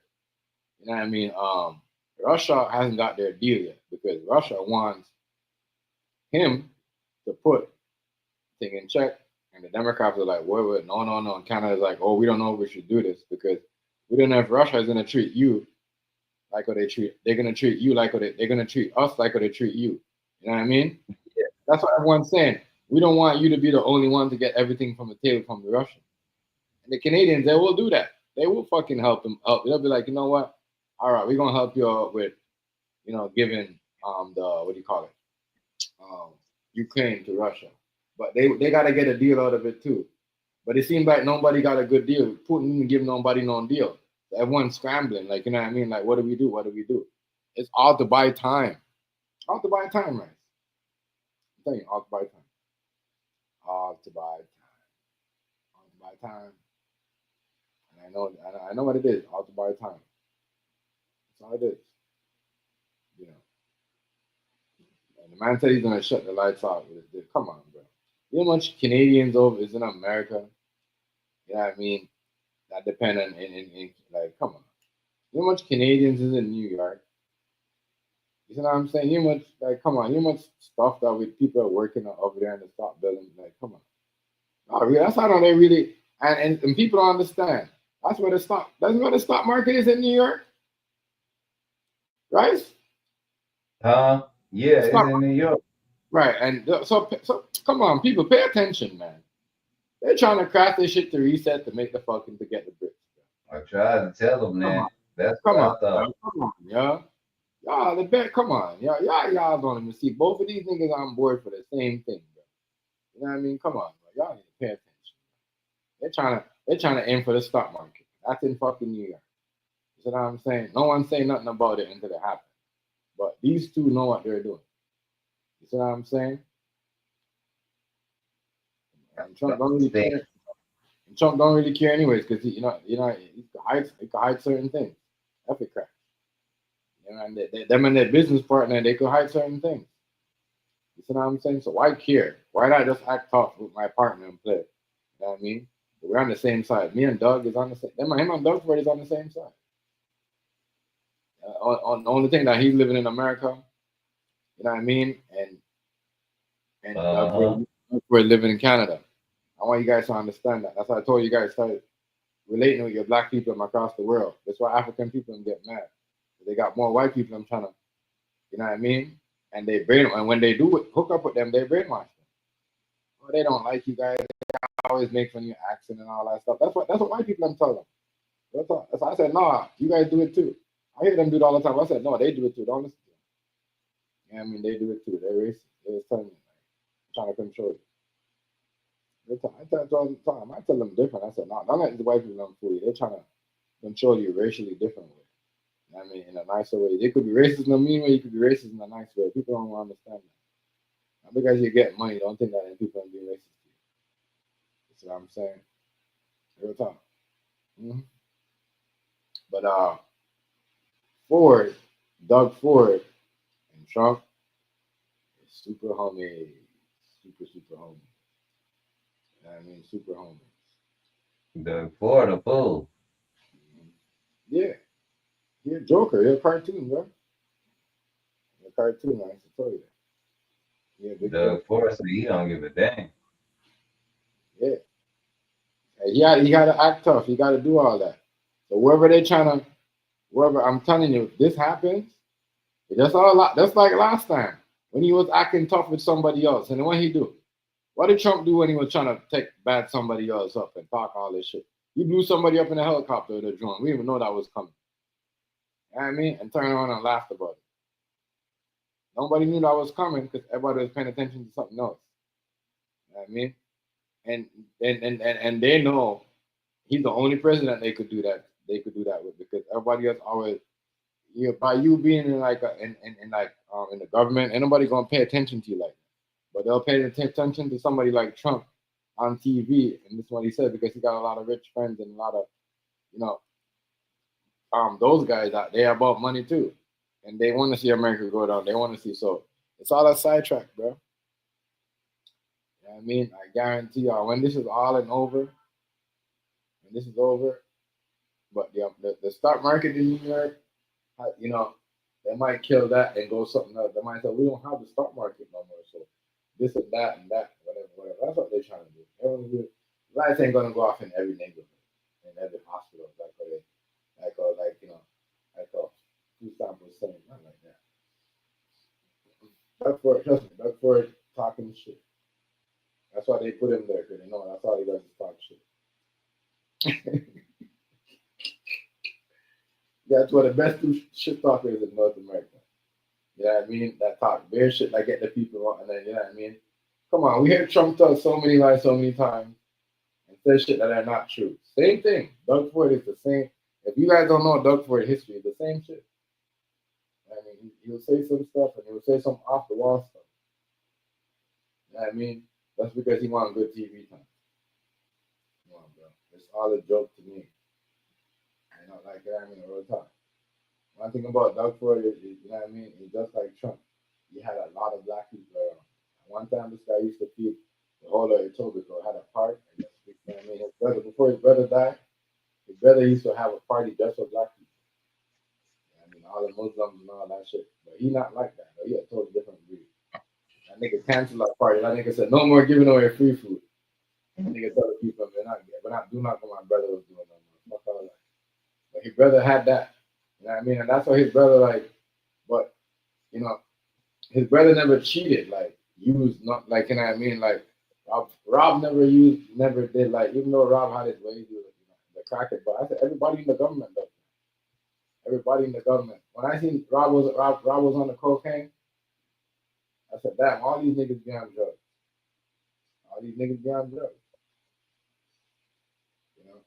You know what I mean? Russia hasn't got their deal yet because Russia wants him to put thing in check, and the Democrats are like, wait, no. And Canada's like, oh, we don't know if we should do this because we don't know if Russia is gonna treat you like how they're gonna treat you like how they're gonna treat us like how they treat you. You know what I mean? Yeah. That's what everyone's saying. We don't want you to be the only one to get everything from the table from the Russians. And the Canadians, they will do that. They will fucking help them out. They'll be like, you know what? All right, we're gonna help you out with, you know, giving the what do you call it? Ukraine to Russia. But they gotta get a deal out of it too. But it seems like nobody got a good deal. Putin didn't give nobody no deal. Everyone's scrambling, like, you know what I mean? Like, what do we do? What do we do? It's all to buy time. All to buy time, right? I'm telling you, all to buy time. All to buy time. All to buy time. And I know what it is. All to buy time. That's all it is. You know. And the man said he's gonna shut the lights off. Come on, bro. You know how much Canadians over is in America? You know what I mean? That depend on in like, come on. You know how much Canadians is in New York? You know what I'm saying? You know much like, come on. You know much stuff that with people are working over there in the stock building. Like, come on. Oh, really? That's how they really and people don't understand. That's where the stock market is in New York, right? Yeah, it's in New York. Right, and so come on, people, pay attention, man. They're trying to craft this shit to reset to make the fucking to get the bricks. I tried to tell them that. That's Come what on, I thought. come on, yeah. Y'all, the bet, come on, y'all don't even see both of these niggas on board for the same thing, bro. You know what I mean? Come on, bro. Y'all need to pay attention. They're trying to aim for the stock market. That's in fucking New York. You know what I'm saying? No one's saying nothing about it until it happens. But these two know what they're doing. You see what I'm saying? And Trump don't really care. And Trump don't really care anyways, because he can hide certain things. That's a crap. You know, and them and their business partner, they could hide certain things. You see what I'm saying? So why care? Why not just act tough with my partner and play? You know what I mean? We're on the same side. Me and Doug is on the same. Him and Doug Ford is on the same side. On the only thing that he's living in America, you know what I mean? And Doug Ford living in Canada. I want you guys to understand that. That's why I told you guys start relating with your black people from across the world. That's why African people get mad. They got more white people. I'm trying to, you know what I mean? And and when they do hook up with them, they brainwash them. Oh, they don't like you guys. They always make fun of your accent and all that stuff. That's what white people I'm telling them. That's why I said, no, you guys do it too. I hear them do it all the time. I said, no, they do it too. Don't listen to them. You know what I mean? They do it too. They're racist. They're just telling you, like, trying to control you. I tell them different. I said, no, don't let the white people fool you. They're trying to control you racially different way. You know what I mean? In a nicer way. They could be racist in a mean way. You could be racist in a nice way. People don't understand that. Now, because you get money, don't think that people are being racist to you. That's what I'm saying. Real talk. Mm-hmm. But Ford, Doug Ford, and Trump is super homies. Super homies. You know what I mean? Super homies. The Florida fool. Yeah. You're a joker. You're a cartoon, bro. You're a cartoon, I used to tell you that. Yeah, big The joke. Forest, he don't give a damn. Yeah. And he got to act tough. He got to do all that. So wherever they trying to, wherever I'm telling you, if this happens, that's all. That's like last time when he was acting tough with somebody else, and what he do? What did Trump do when he was trying to take bad somebody else up and talk all this shit? He blew somebody up in a helicopter with a drone. We didn't even know that was coming. You know what I mean? And turned around and laughed about it. Nobody knew that was coming because everybody was paying attention to something else. You know what I mean? And they know he's the only president they could do that. They could do that with because everybody else always, by you being in like in the government, ain't nobody gonna pay attention to you like that. But they'll pay attention to somebody like Trump on TV, and this is what he said because he got a lot of rich friends and a lot of, you know, those guys out there about money too, and they want to see America go down. They want to see, so it's all a sidetrack, bro. You know what I mean? I guarantee y'all, when this is all and over, when this is over, but the stock market in New York, you know, they might kill that and go something else. They might say we don't have the stock market no more, so this and that, whatever. That's what they're trying to do. Lights ain't gonna go off in every neighborhood, in every hospital, like you know, like a 2% not like that. Doug Ford, trust me, Doug Ford talking shit. That's why they put him there, because they know that's all he does is talk shit. That's what the best two shit talkers in North America. You know what I mean? That talk bare shit, like get the people on, and then you know what I mean? Come on, we hear Trump talk so many lies so many times and say shit that are not true. Same thing. Doug Ford is the same. If you guys don't know Doug Ford history, it's the same shit. I mean, he'll say some stuff and he'll say some off the wall stuff. You know what I mean? That's because he wants good TV time. Come on, bro. It's all a joke to me. I know, like, you know what I mean, all the time. One thing about Doug Ford is, you know what I mean? He's just like Trump. He had a lot of black people around. One time, this guy used to feed the whole of Etobicoke, had a park. You know what I mean? His brother, before his brother died, his brother used to have a party just for black people. You know what I mean, all the Muslims and all that shit. But he not like that. Though. He a totally different breed. That nigga canceled that party. That nigga said, no more giving away free food. That nigga told the people, do not what my brother was doing no more. Fuck all that. But his brother had that. You know what I mean? And that's why his brother, like, but, you know, his brother never cheated, like, used, not, like, you know what I mean? Like, Rob never did, like, even though Rob had his ways, the cracker, but I said, everybody in the government does that. Everybody in the government. When I seen Rob was on the cocaine, I said, damn, all these niggas be on drugs. All these niggas be on drugs. You know?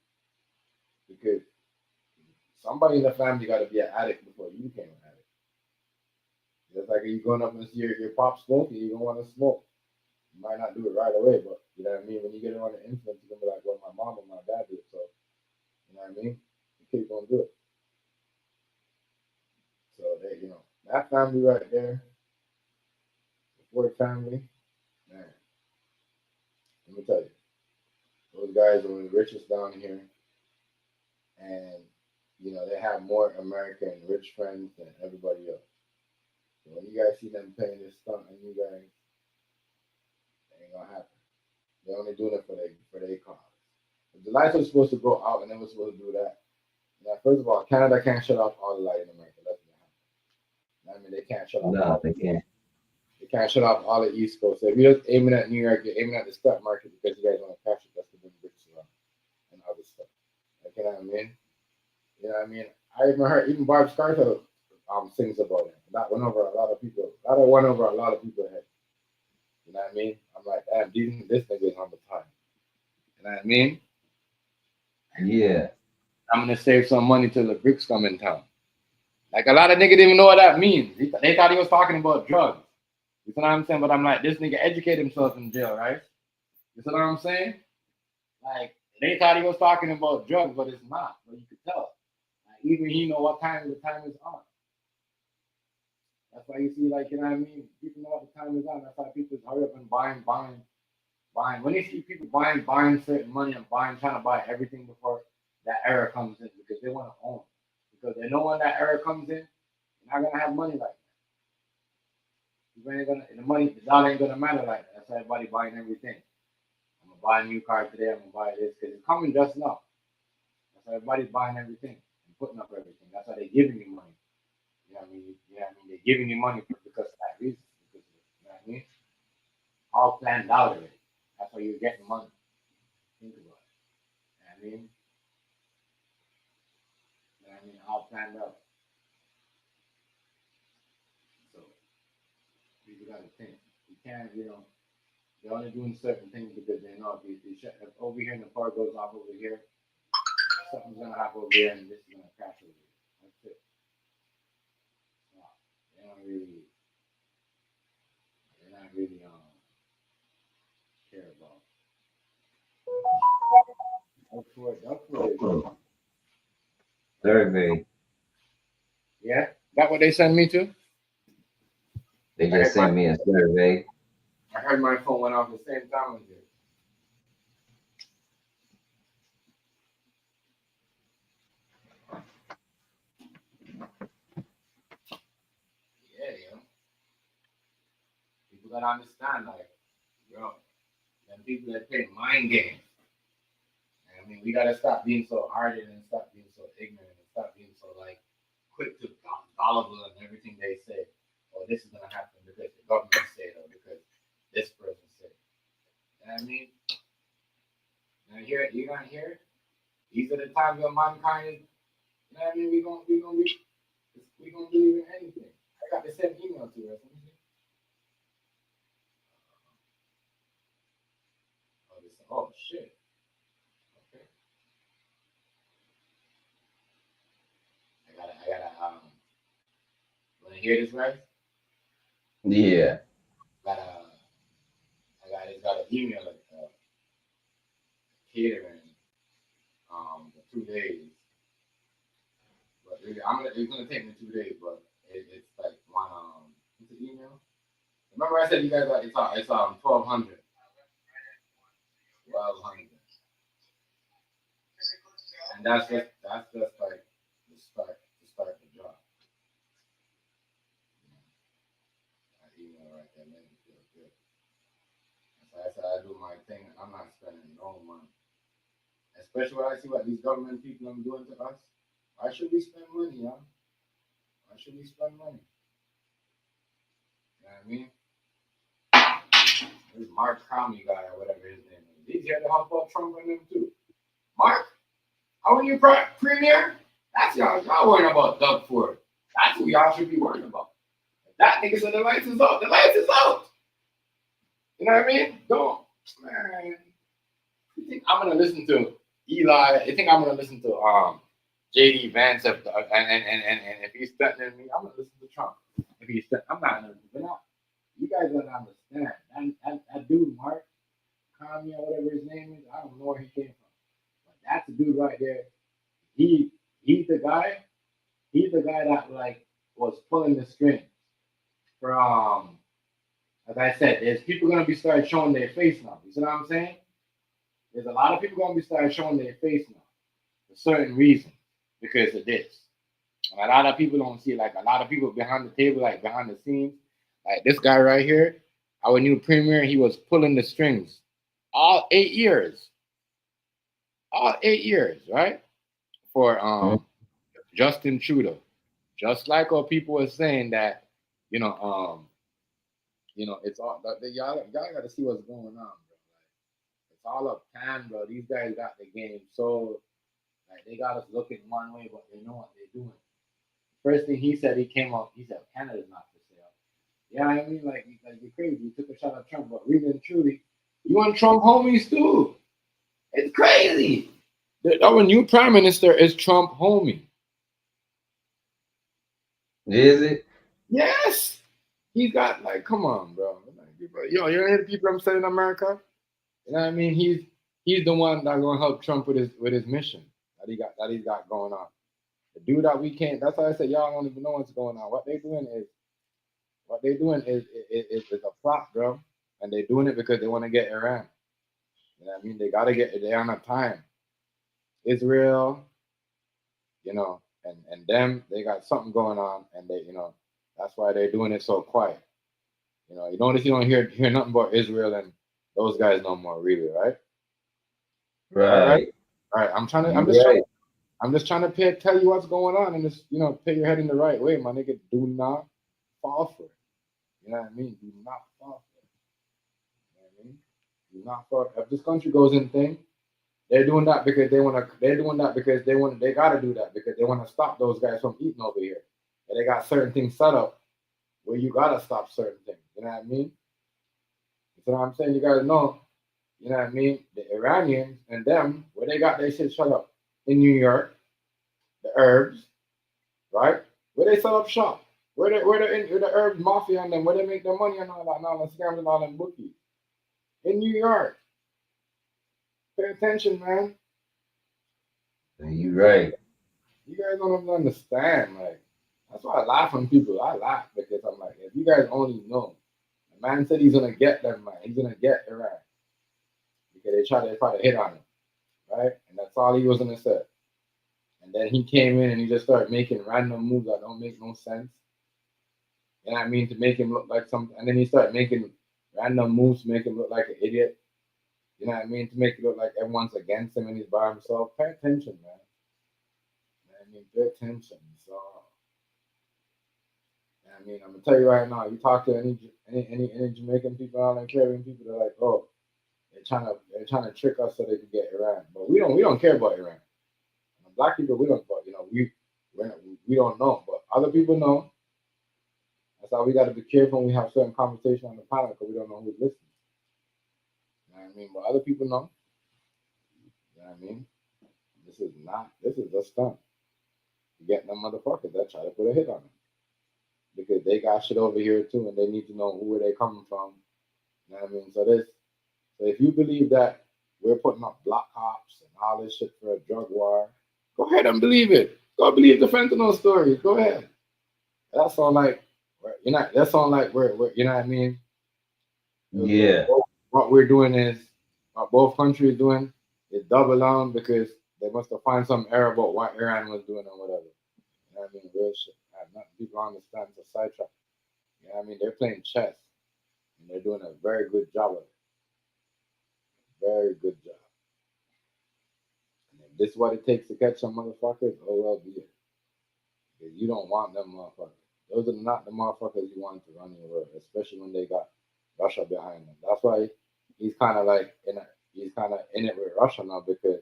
Because somebody in the family got to be an addict before you became an addict. Just like you going up and see your pop smoking, you're going to want to smoke. You might not do it right away, but you know what I mean? When you get on the influence, you're going to be like, well, my mom and my dad did it, so, you know what I mean? The kid's going to do it. So, they, you know, that family right there, the Ford family, man, let me tell you, those guys are the richest down here, and, you know, they have more American rich friends than everybody else. So when you guys see them paying this stunt on you guys, it ain't gonna happen. They're only doing it for their cause. If the lights are supposed to go out and they were supposed to do that, now first of all, Canada can't shut off all the light in America. That's what happens. I mean, they can't shut off. No, they can't. They can't shut off all the East Coast. So if you're just aiming at New York, you're aiming at the stock market because you guys want to catch it. That's the big bricks around and other stuff. Like, you know what I mean? You know what I mean? I even heard even Barb Scarfield sings about it. That went over a lot of people. That went over a lot of people's head. You know what I mean? I'm like, damn, this nigga is on the time. You know what I mean? Yeah. I'm gonna save some money till the bricks come in town. Like a lot of niggas didn't even know what that means. They thought he was talking about drugs. You know what I'm saying? But I'm like, this nigga educated himself in jail, right? You know what I'm saying? Like, they thought he was talking about drugs, but it's not. But you could tell. Like, even he know what time the time is on. That's why you see, like, you know what I mean? People know what the time is on. That's why people hurry up and buying buying. When you see people buying certain money and trying to buy everything before that era comes in because they want to own. Because they know when that era comes in, you're not gonna have money like that. The money, the dollar ain't gonna matter like that. That's why everybody buying everything. I'm gonna buy a new car today. I'm gonna buy this because it's coming just now. That's why everybody's buying everything and putting up everything. That's why they're giving you money. You know what I mean? They're giving you money because of that reason. Because, you know what I mean? All planned out already. That's why you're getting money. Think about it. You know what I mean? You know what I mean? All planned out. So people gotta think. You can't, they're only doing certain things because they know if over here and the power goes off over here, something's gonna happen over here and this is gonna crash over here. That's it. No, they're not really care about. Survey. Yeah, that what they sent me to? They just sent me a survey. I heard my phone went off the same time as yours. Yeah. People gotta understand, like, them people that play mind games. I mean, we gotta stop being so hardened and stop being so ignorant and stop being so like quick to gullible and everything they say. Oh, this is gonna happen because the government said or because this person said. You know what I mean? You're not hear it? These are the times when mankind is, you know what I mean? We gonna believe in anything. I got the same email to her. Oh shit. Okay. I gotta wanna hear this right? Yeah. I got an email like catering for 2 days. But it's gonna take me 2 days, but it's like one what's the email? Remember I said you guys it's 1200. 1200. And that's just like the start the job. That email right there made me feel good. That's why I do my thing and I'm not spending no money. Especially when I see what these government people are doing to us. Why should we spend money, y'all? Why should we spend money? You know what I mean? This Mark Cromie guy or whatever his name is. He's here to help out Trump and them too. Mark, how are you premier? That's y'all worrying about Doug Ford. That's who y'all should be worrying about. If that nigga said the lights is out, the lights is out. You know what I mean? Don't, man. You think I'm gonna listen to Eli? You think I'm gonna listen to JD Vance and if he's threatening me, I'm gonna listen to Trump. If he's I'm not gonna do that. You guys don't understand. That dude, Mark Cromie or whatever his name is, I don't know where he came from. But that's the dude right there. He's the guy that like was pulling the strings for as I said, there's people gonna be starting showing their face now. You see what I'm saying? There's a lot of people gonna be starting showing their face now for certain reasons because of this. And a lot of people don't see it. Like a lot of people behind the table, like behind the scenes, like this guy right here, our new premier, he was pulling the strings all 8 years. All 8 years, right? For Justin Trudeau. Just like what people were saying that, it's all y'all gotta see what's going on, bro. Like, it's all a plan, bro. These guys got the game so like they got us looking one way, but they know what they're doing. First thing he said, he said Canada's not for sale. Yeah, I mean, like you're crazy. You took a shot at Trump, but really and truly, you want Trump homies too. It's crazy. Our new prime minister is Trump homie. Is it? Yes. He's got like, come on, bro. Yo, you hear the people I'm saying in America? You know what I mean? He's the one that's gonna help Trump with his mission that he's got going on. The dude that we can't. That's why I said y'all don't even know what's going on. What they're doing is a plot, bro, and they're doing it because they want to get Iran. You know what I mean? They gotta get they on a time. Israel, and them, they got something going on, and that's why they're doing it so quiet. You notice you don't hear nothing about Israel and those guys no more, really, right? Right. All right. You right. I'm just trying to tell you what's going on and just put your head in the right way, my nigga. Do not fall for it. You know what I mean? Do not fall for it. You know what I mean? Do not fall. If this country goes in thing, they're doing that because they want to. They're doing that because they want. They got to do that because they want to stop those guys from eating over here. And they got certain things set up where you gotta stop certain things. You know what I mean? You know what I'm saying? You gotta know. You know what I mean? The Iranians and them, where they got their shit shut up in New York, the herbs, right? Where they set up shop, where the herbs mafia and them, where they make their money and all that, and all the scams and all them bookies in New York. Pay attention, man. You right. You guys don't understand. Like, that's why I laugh when people. I laugh because I'm like, if you guys only know, the man said he's gonna get them, man. He's gonna get Iran because they try to hit on him, right? And that's all he was gonna say. And then he came in and he just started making random moves that don't make no sense. You know what I mean? To make him look like something. And then he started making random moves to make him look like an idiot. You know what I mean? To make it look like everyone's against him and he's by himself. Pay attention, man. You know what I mean? Pay attention. So, you know what I mean? I'm gonna tell you right now. You talk to any Jamaican people out and Caribbean people, they're like, oh, they're trying to trick us so they can get Iran. But we don't care about Iran. Black people, we don't, but we don't know. But other people know. That's why we got to be careful when we have certain conversations on the panel because we don't know who's listening. You know what I mean? But other people know. You know what I mean? This is a stunt. You get them motherfuckers that try to put a hit on them because they got shit over here too, and they need to know where they coming from. You know what I mean? So if you believe that we're putting up black ops and all this shit for a drug war. Go ahead and believe it. Go believe the fentanyl stories. Go ahead. That's all like, that's all like we're you know what I mean? Yeah. What we're doing is, what both countries doing is double down because they must have found some error about what Iran was doing or whatever. You know what I mean? Real shit. Nothing people understand. It's a sidetrack. You know what I mean? They're playing chess. And they're doing a very good job of it. Very good job. This is what it takes to catch some motherfuckers. Oh well, be it. Because you don't want them motherfuckers. Those are not the motherfuckers you want to run your world, especially when they got Russia behind them. That's why he's kind of in it with Russia now because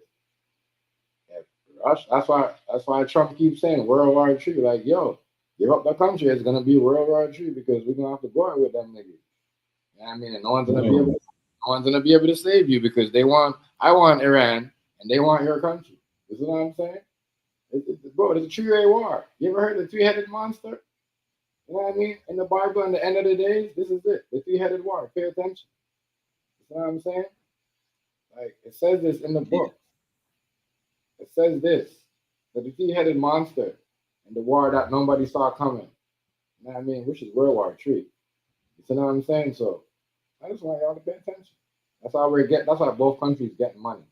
if Russia. That's why Trump keeps saying World War III. Like, yo, give up the country. It's gonna be World War III because we're gonna have to go out with them niggas. You know what I mean? And no one's gonna be able to save you because I want Iran. And they want your country. You see what I'm saying? Bro, it's a three-way war. You ever heard of the three-headed monster? You know what I mean? In the Bible, in the end of the days, this is it. The three-headed war. Pay attention. You see what I'm saying? Like, it says this in the book. It says this. That the three-headed monster and the war that nobody saw coming. You know what I mean? Which is World War III. You see what I'm saying? So, I just want y'all to pay attention. That's why both countries getting money.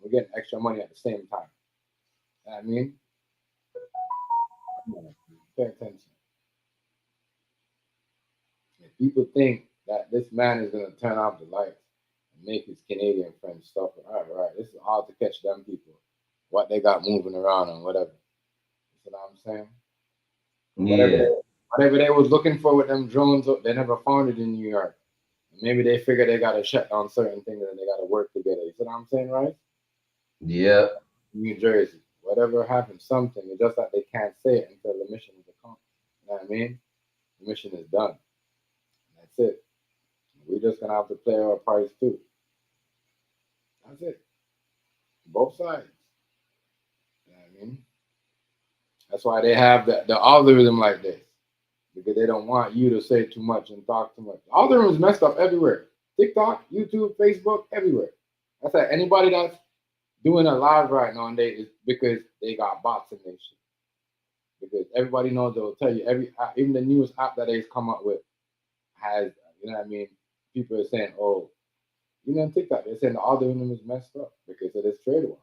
We're getting extra money at the same time. You know what I mean? Pay attention. If people think that this man is going to turn off the lights and make his Canadian friends stop, all right, this is all to catch them people, what they got moving around and whatever. You know what I'm saying? Yeah. Whatever they was looking for with them drones, they never found it in New York. Maybe they figure they got to shut down certain things and they got to work together. You see what I'm saying, right? Yeah. New Jersey, whatever happened, something. It's just that they can't say it until the mission is accomplished. You know what I mean? The mission is done. That's it. We're just gonna have to play our parts too. That's it. Both sides. You know what I mean? That's why they have the algorithm like this. Because they don't want you to say too much and talk too much. The algorithm is messed up everywhere. TikTok, YouTube, Facebook, everywhere. That's like anybody that's doing a live right now and is because they got bots in their shit. Because everybody knows they'll tell you every app, even the newest app that they've come up with has, you know what I mean? People are saying, oh, even on TikTok, they're saying the algorithm is messed up because of this trade war.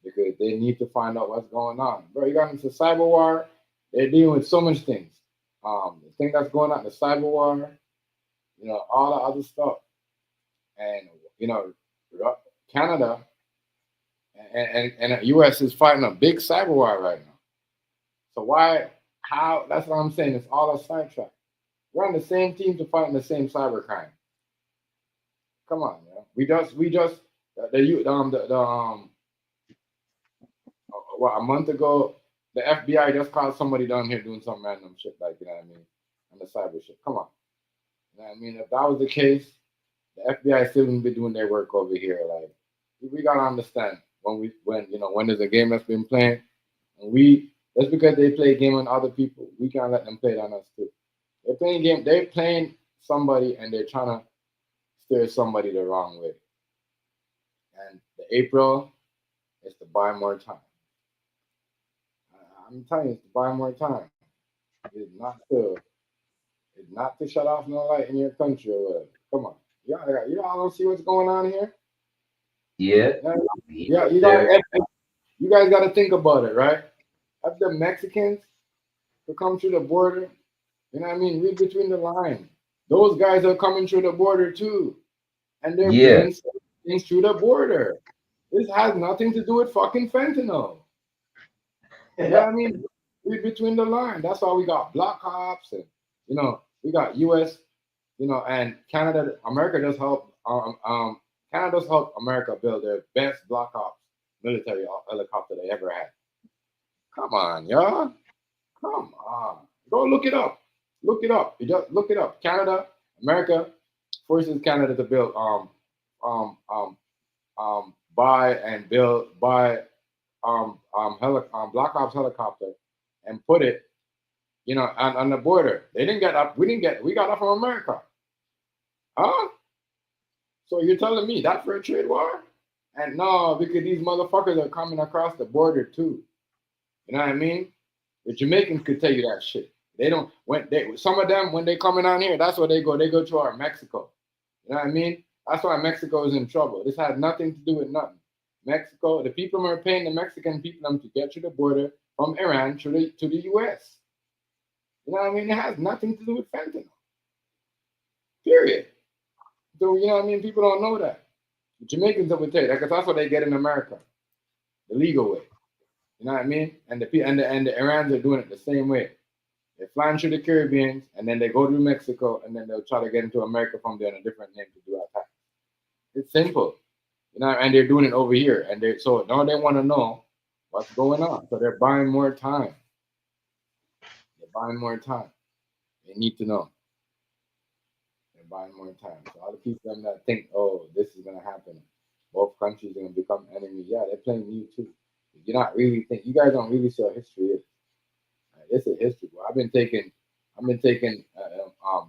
Because they need to find out what's going on. Bro, you got into cyber war. They're dealing with so much things. The thing that's going on, the cyber war, you know, all the other stuff. And, you know, Canada and the US is fighting a big cyber war right now. So how, that's what I'm saying. It's all a sidetrack. We're on the same team to fight in the same cyber crime. Come on, man. A month ago, the FBI just caught somebody down here doing some random shit, like, you know what I mean, on the cyber shit. Come on. You know what I mean? If that was the case, the FBI still wouldn't be doing their work over here. Like, we gotta understand when there's a game that's been playing, and just because they play a game on other people, we can't let them play it on us too. They're playing a game, they're playing somebody and they're trying to steer somebody the wrong way. And the April is to buy more time. I'm telling you, it's to buy more time. It's not to shut off no light in your country or whatever. Come on. Y'all don't see what's going on here? Yeah. Yeah, you guys got to think about it, right? If the Mexicans who come through the border, you know what I mean? Read between the lines. Those guys are coming through the border too. And they're bringing things through the border. This has nothing to do with fucking fentanyl. You know what I mean? Read between the lines. That's why we got Black Ops and, you know, we got US, you know, and Canada, America does help, Canada does help America build their best Black Ops military helicopter they ever had. Come on, y'all. Come on. Go look it up. Look it up. You just look it up. Canada, America forces Canada to build buy Black Ops helicopter and put it, you know, on the border. They didn't get up. We got up from America. Huh? So you're telling me that for a trade war? And no, because these motherfuckers are coming across the border too. You know what I mean? The Jamaicans could tell you that shit. Some of them, when they coming on here, that's where they go. They go to our Mexico. You know what I mean? That's why Mexico is in trouble. This had nothing to do with nothing. Mexico, the people are paying the Mexican people to get to the border from Iran to the US. You know what I mean? It has nothing to do with fentanyl. Period. So, you know what I mean? People don't know that. The Jamaicans would tell you that because that's what they get in America, the legal way. You know what I mean? And the Iranians are doing it the same way. They're flying through the Caribbean, and then they go through Mexico, and then they'll try to get into America from there on a different name to do attack. It's simple. You know, and they're doing it over here. And so now they want to know what's going on. So they're buying more time. They're buying more time. They need to know. They're buying more time. So all the people that think, oh, this is going to happen, both countries are going to become enemies. Yeah, they're playing you too. You're not really think. You guys don't really see what history is. It's a history. Bro. I've been taking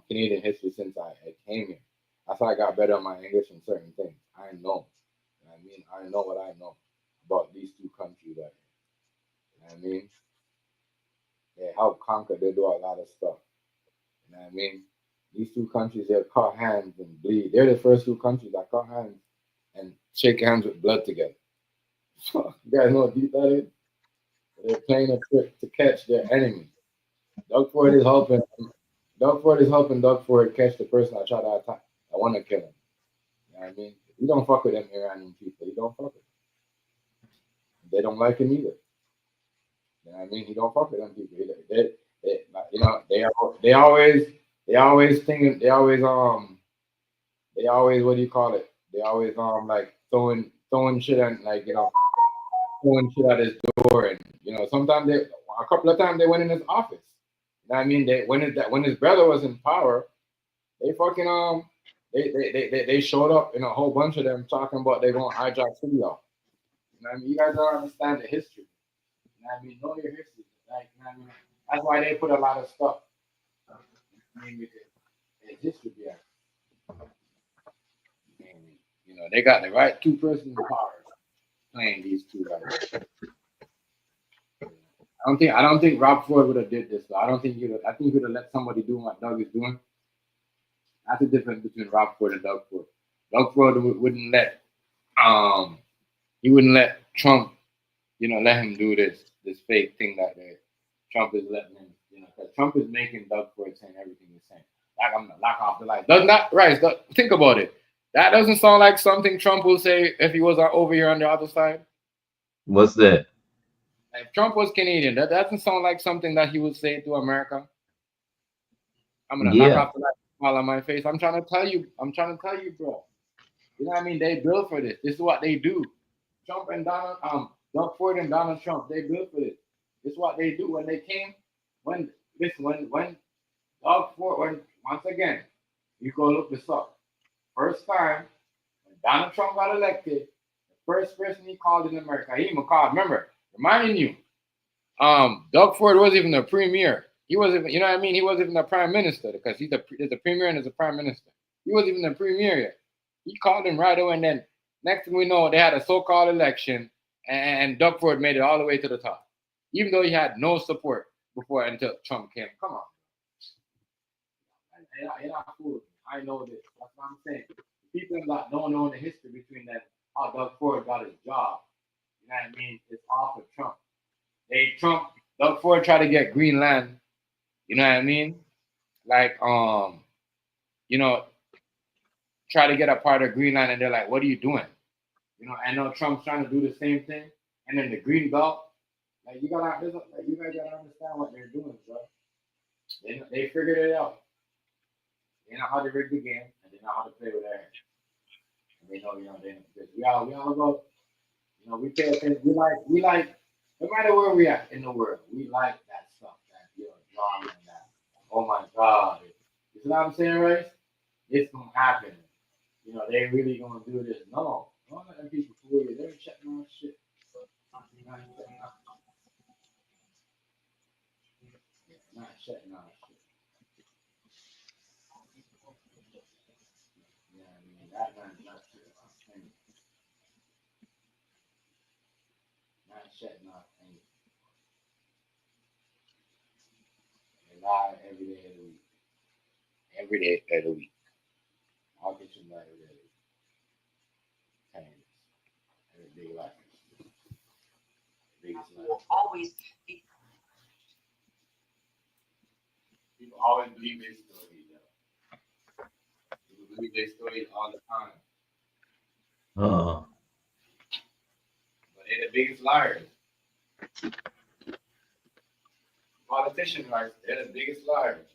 Canadian history since I came here. That's how I got better on my English and certain things. I know. You know what I mean? I know what I know about these two countries right here. You know what I mean? They help conquer. They do a lot of stuff. You know what I mean? These two countries, they cut hands and bleed. They're the first two countries that cut hands and shake hands with blood together. You guys know what deep that is? They're playing a trick to catch their enemy. Doug Ford is helping Doug Ford catch the person I try to attack. I want to kill him. You know what I mean? You don't fuck with them Iranian people. You don't fuck with them. They don't like him either. You know what I mean? He don't fuck with them people either. They always what do you call it? They always like throwing shit and like, you know, throwing shit at his door, and you know, sometimes a couple of times they went in his office. You know what I mean? When his brother was in power, they fucking they showed up in a whole bunch of them talking about they're gonna hijack city off. You know what I mean? You guys don't understand the history. You know what I mean? Know your history. Like, you know what I mean? That's why they put a lot of stuff. I mean, because it's history behind. You know, they got the right two persons in power playing these two guys. I don't think Rob Ford would have did this. Though. I think he would have let somebody do what Doug is doing. That's the difference between Rob Ford and Doug Ford. Doug Ford wouldn't let he wouldn't let Trump, let him do this fake thing that Trump is letting him, because Trump is making Doug Ford saying everything he's saying. Like I'm gonna lock off the light. Doesn't that right? Think about it. That doesn't sound like something Trump will say if he was over here on the other side. What's that? If Trump was Canadian, that doesn't sound like something that he would say to America. I'm gonna knock off the light while on my face. I'm trying to tell you, bro. You know what I mean? They built for this. This is what they do. Trump and Doug Ford and Donald Trump, they built for this. This is what they do. When they came, when Doug Ford, once again, you go look this up. First time when Donald Trump got elected, the first person he called in America, he even called, remember, reminding you, Doug Ford wasn't even the premier. He wasn't even, you know what I mean? He wasn't even the prime minister, because there's a premier and there's a prime minister. He wasn't even the premier yet. He called him right away, and then next thing we know, they had a so-called election, and Doug Ford made it all the way to the top, even though he had no support before until Trump came. Come on. You're not fooling me. I know this. That's what I'm saying. People that don't know the history between them, how Doug Ford got his job. You know what I mean? It's off of Trump. Doug Ford tried to get Greenland. You know what I mean? Like, try to get a part of Greenland, and they're like, what are you doing? I know Trump's trying to do the same thing. And then the Green Belt, like, you guys gotta understand what they're doing, bro. They figured it out. They know how to rig the game, and they know how to play with their hands. And they know, we all go, we pay attention. We like, no matter where we at in the world, we like that stuff, that, drama and that. Oh my God. You see what I'm saying, right? It's gonna happen. They really gonna do this. No, don't let them people fool you. They're checking on shit. Not checking on shit. Yeah, I mean, that man's not shit on anything. Not checking on anything. They lie every day of the week. Every day of the week. I'll get you every day of the week. Every big life. Will always be. People always believe their story, though. People believe their story all the time. But they're the biggest liars. Politicians, right? They're the biggest liars.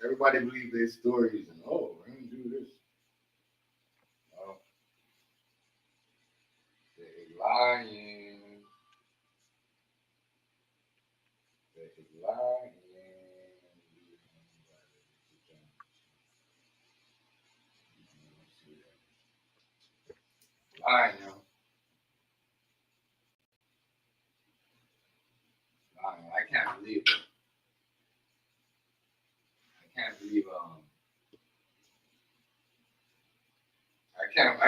Everybody believes their stories and we're gonna do this. No. They're lying. They're lying. Lying, yo. Lying. I can't believe it. I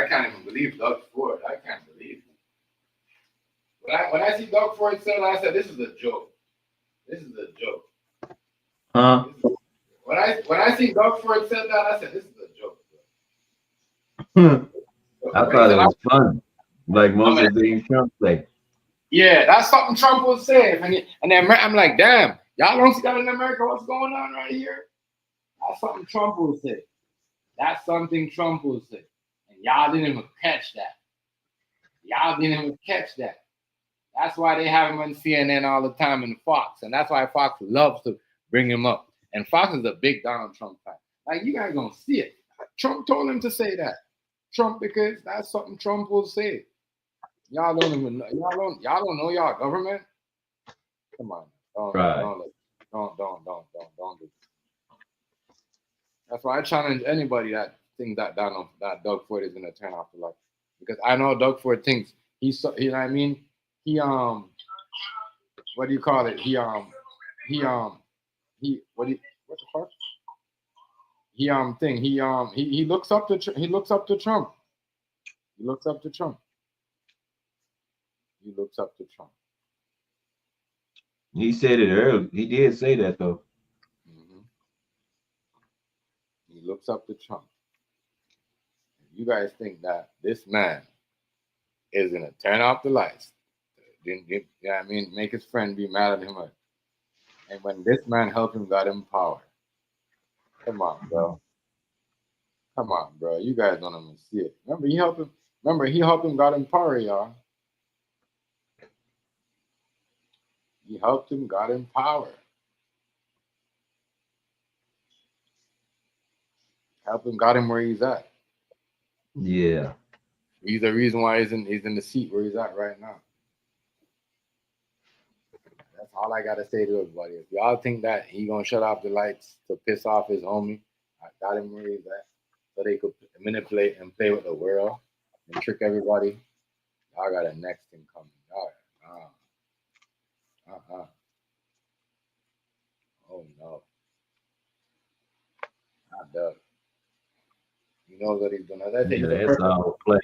can't even believe Doug Ford. I can't believe it. When I see Doug Ford say, I said, this is a joke. This is a joke. When I see Doug Ford said that, I said, this is a joke. I thought it was fun. Like most of the things Trump say. Yeah, that's something Trump will say. And then I'm like, damn, y'all don't see that in America? What's going on right here? That's something Trump will say. That's something Trump will say. And y'all didn't even catch that. That's why they have him on CNN all the time and Fox. And that's why Fox loves to bring him up. And Fox is a big Donald Trump fan. Like, you guys gonna see it. Trump told him to say that. Trump, because that's something Trump will say. Y'all don't even know. Y'all don't know y'all government. Come on. Don't do it. That's why I challenge anybody that thinks that Doug Ford is gonna turn off the light, because I know Doug Ford thinks he's, you know what I mean? He what do you call it? What the fuck? He looks up to Trump. He looks up to Trump. He said it earlier. He did say that though. He looks up to Trump. You guys think that this man is gonna turn off the lights? I mean, make his friend be mad at him. And when this man helped him, got him power. Come on, bro. Come on, bro. You guys don't even see it. Remember, he helped him, got him power, y'all. He helped him, got him power. Helped him, got him where he's at. Yeah. He's the reason why he's in the seat where he's at right now. That's all I gotta say to everybody. If y'all think that he gonna shut off the lights to piss off his homie, I got him where he's at, so they could manipulate and play with the world and trick everybody. Y'all got a next thing coming. Oh no. Not Doug. He knows what he's doing. That's all play.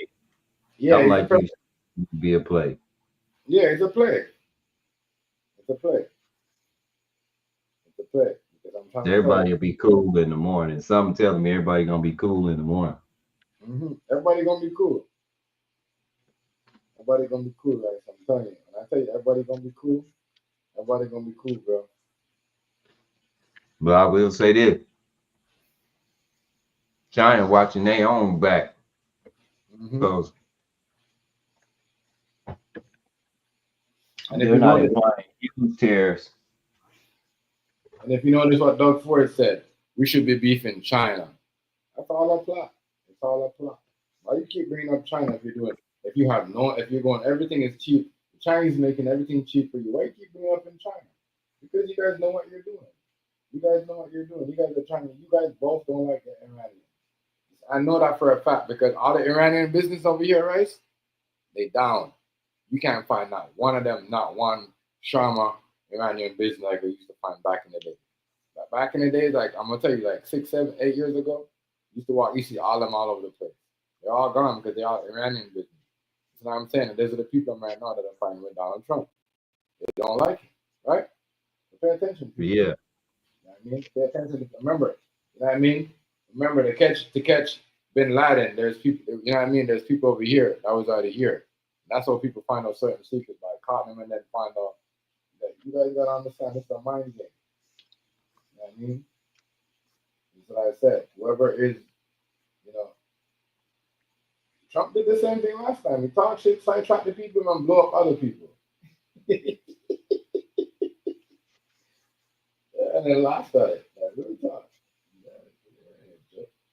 Yeah, I'm like you be a play. Yeah, it's a play. It's a play. It's a play. Because I'm trying Everybody will be cool in the morning. Something telling me everybody gonna be cool in the morning. Everybody gonna be cool. Everybody gonna be cool, guys. I'm telling you. When I tell you everybody gonna be cool, everybody gonna be cool, bro. But I will say this. China watching their own back. Because they're not applying huge tariffs. And if you notice what Doug Ford said, we should be beefing China. That's all I plot. It's all I plot. Why you keep bringing up China if you're going, everything is cheap. The Chinese making everything cheap for you. Why you keep bringing up in China? Because you guys know what you're doing. You guys know what you're doing. You guys are trying to, you guys both don't like the Iranians. I know that for a fact because all the Iranian business over here, right? They down. You can't find not one of them, not one Sharma Iranian business like we used to find back in the day. Like back in the days, like I'm gonna tell you, like 6, 7, 8 years ago, you used to walk, you see all them all over the place. They're all gone because they're all Iranian business. You know what I'm saying? And those are the people right now that are fighting with Donald Trump. They don't like it, right? So pay attention. Yeah. You know what I mean? Pay attention. Remember, you know what I mean? Remember to catch Bin Laden, there's people, you know what I mean? There's people over here that was already here. That's how people find out certain secrets by caught them and then find out that you guys gotta understand it's a mind game. You know what I mean? That's what I said. Whoever is, you know, Trump did the same thing last time. He talked shit, sidetrack the people and blow up other people. And then laughed at it. Like, really talk.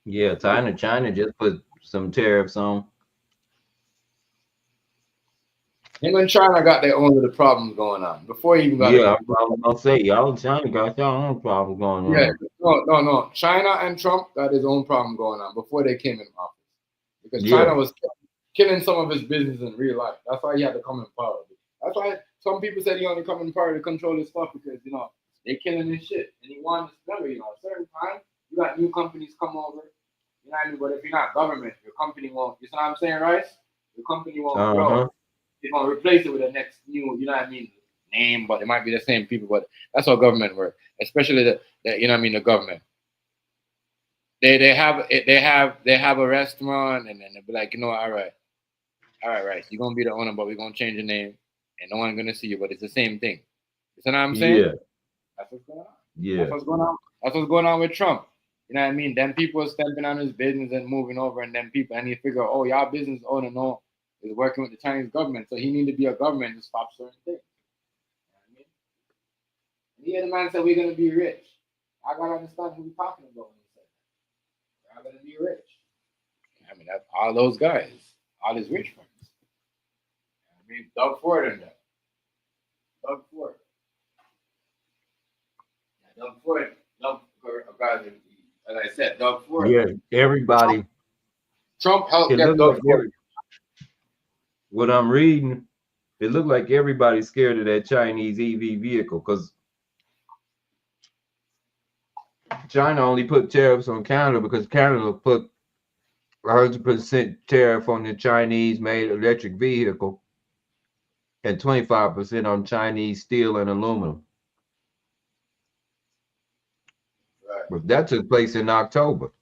Yeah, China just put some tariffs on. Him and China got their own little problems going on before he even got. Yeah, I was gonna say y'all China got their own problem going on. Yeah, no. China and Trump got his own problem going on before they came in office because China was killing some of his business in real life. That's why he had to come in power. That's why some people said he only come in power to control his stuff because they killing his shit and he wanted to spell it. A certain time you got new companies come over. You know what I mean? But if you're not government, your company won't. You know what I'm saying, right? Your company won't grow. They're gonna replace it with the next new, you know what I mean, name, but it might be the same people. But that's how government works, especially the you know what I mean, the government. They have a restaurant, and then they'll be like, all right, right, you're gonna be the owner, but we're gonna change the name, and no one's gonna see you, but it's the same thing. You know what I'm saying? Yeah. That's what's going on. Yeah. That's what's going on. That's what's going on with Trump. You know what I mean? Then people are stepping on his business and moving over, and then he figure, oh, y'all business owner is working with the Chinese government, so he need to be a government to stop certain things. You know what I mean? And he had a man said we're gonna be rich. I gotta understand who we're talking about when he said that. We're gonna be rich. I mean, that's all those guys, all his rich friends. I mean, Doug Ford and them. Doug Ford. Yeah, Doug Ford, as I said, Doug Ford. Yeah, everybody. Trump helped get Doug Ford. What I'm reading, it looked like everybody's scared of that Chinese EV vehicle because China only put tariffs on Canada because Canada put 100% tariff on the Chinese-made electric vehicle and 25% on Chinese steel and aluminum. Right. But that took place in October.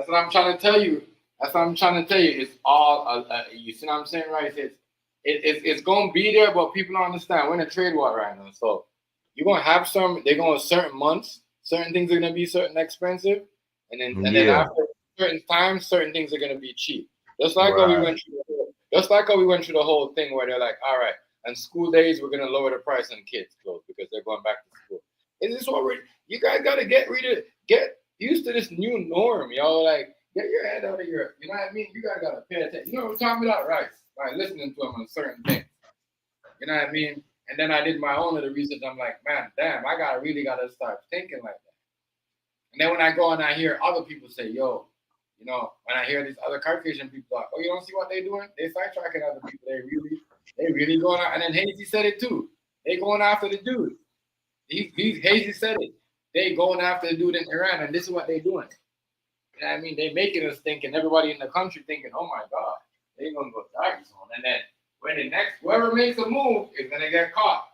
That's what I'm trying to tell you. That's what I'm trying to tell you. It's all, you see what I'm saying, right? It's going to be there, but people don't understand. We're in a trade war right now. So you're going to have they're going to certain months, certain things are going to be certain expensive. And then after certain times, certain things are going to be cheap. Just like how we went through the whole thing where they're like, all right, on school days, we're going to lower the price on kids' clothes because they're going back to school. Is this already, you guys got to get used to this new norm, yo. Like, get your head out of here. You know what I mean? You guys got to pay attention. You know what I'm talking about, right? By listening to them on certain things. You know what I mean? And then I did my own little research. I'm like, man, damn, I really got to start thinking like that. And then when I go and I hear other people say, yo, you know, when I hear these other Caucasian people like, oh, you don't see what they're doing? They sidetracking other people. They really going out. And then Hazy said it too. They going after the dude. Hazy said it. They going after the dude in Iran, and this is what they doing. You know what I mean? They making us thinking, everybody in the country thinking, oh my God, they gonna go die soon. And then when whoever makes a move is gonna get caught.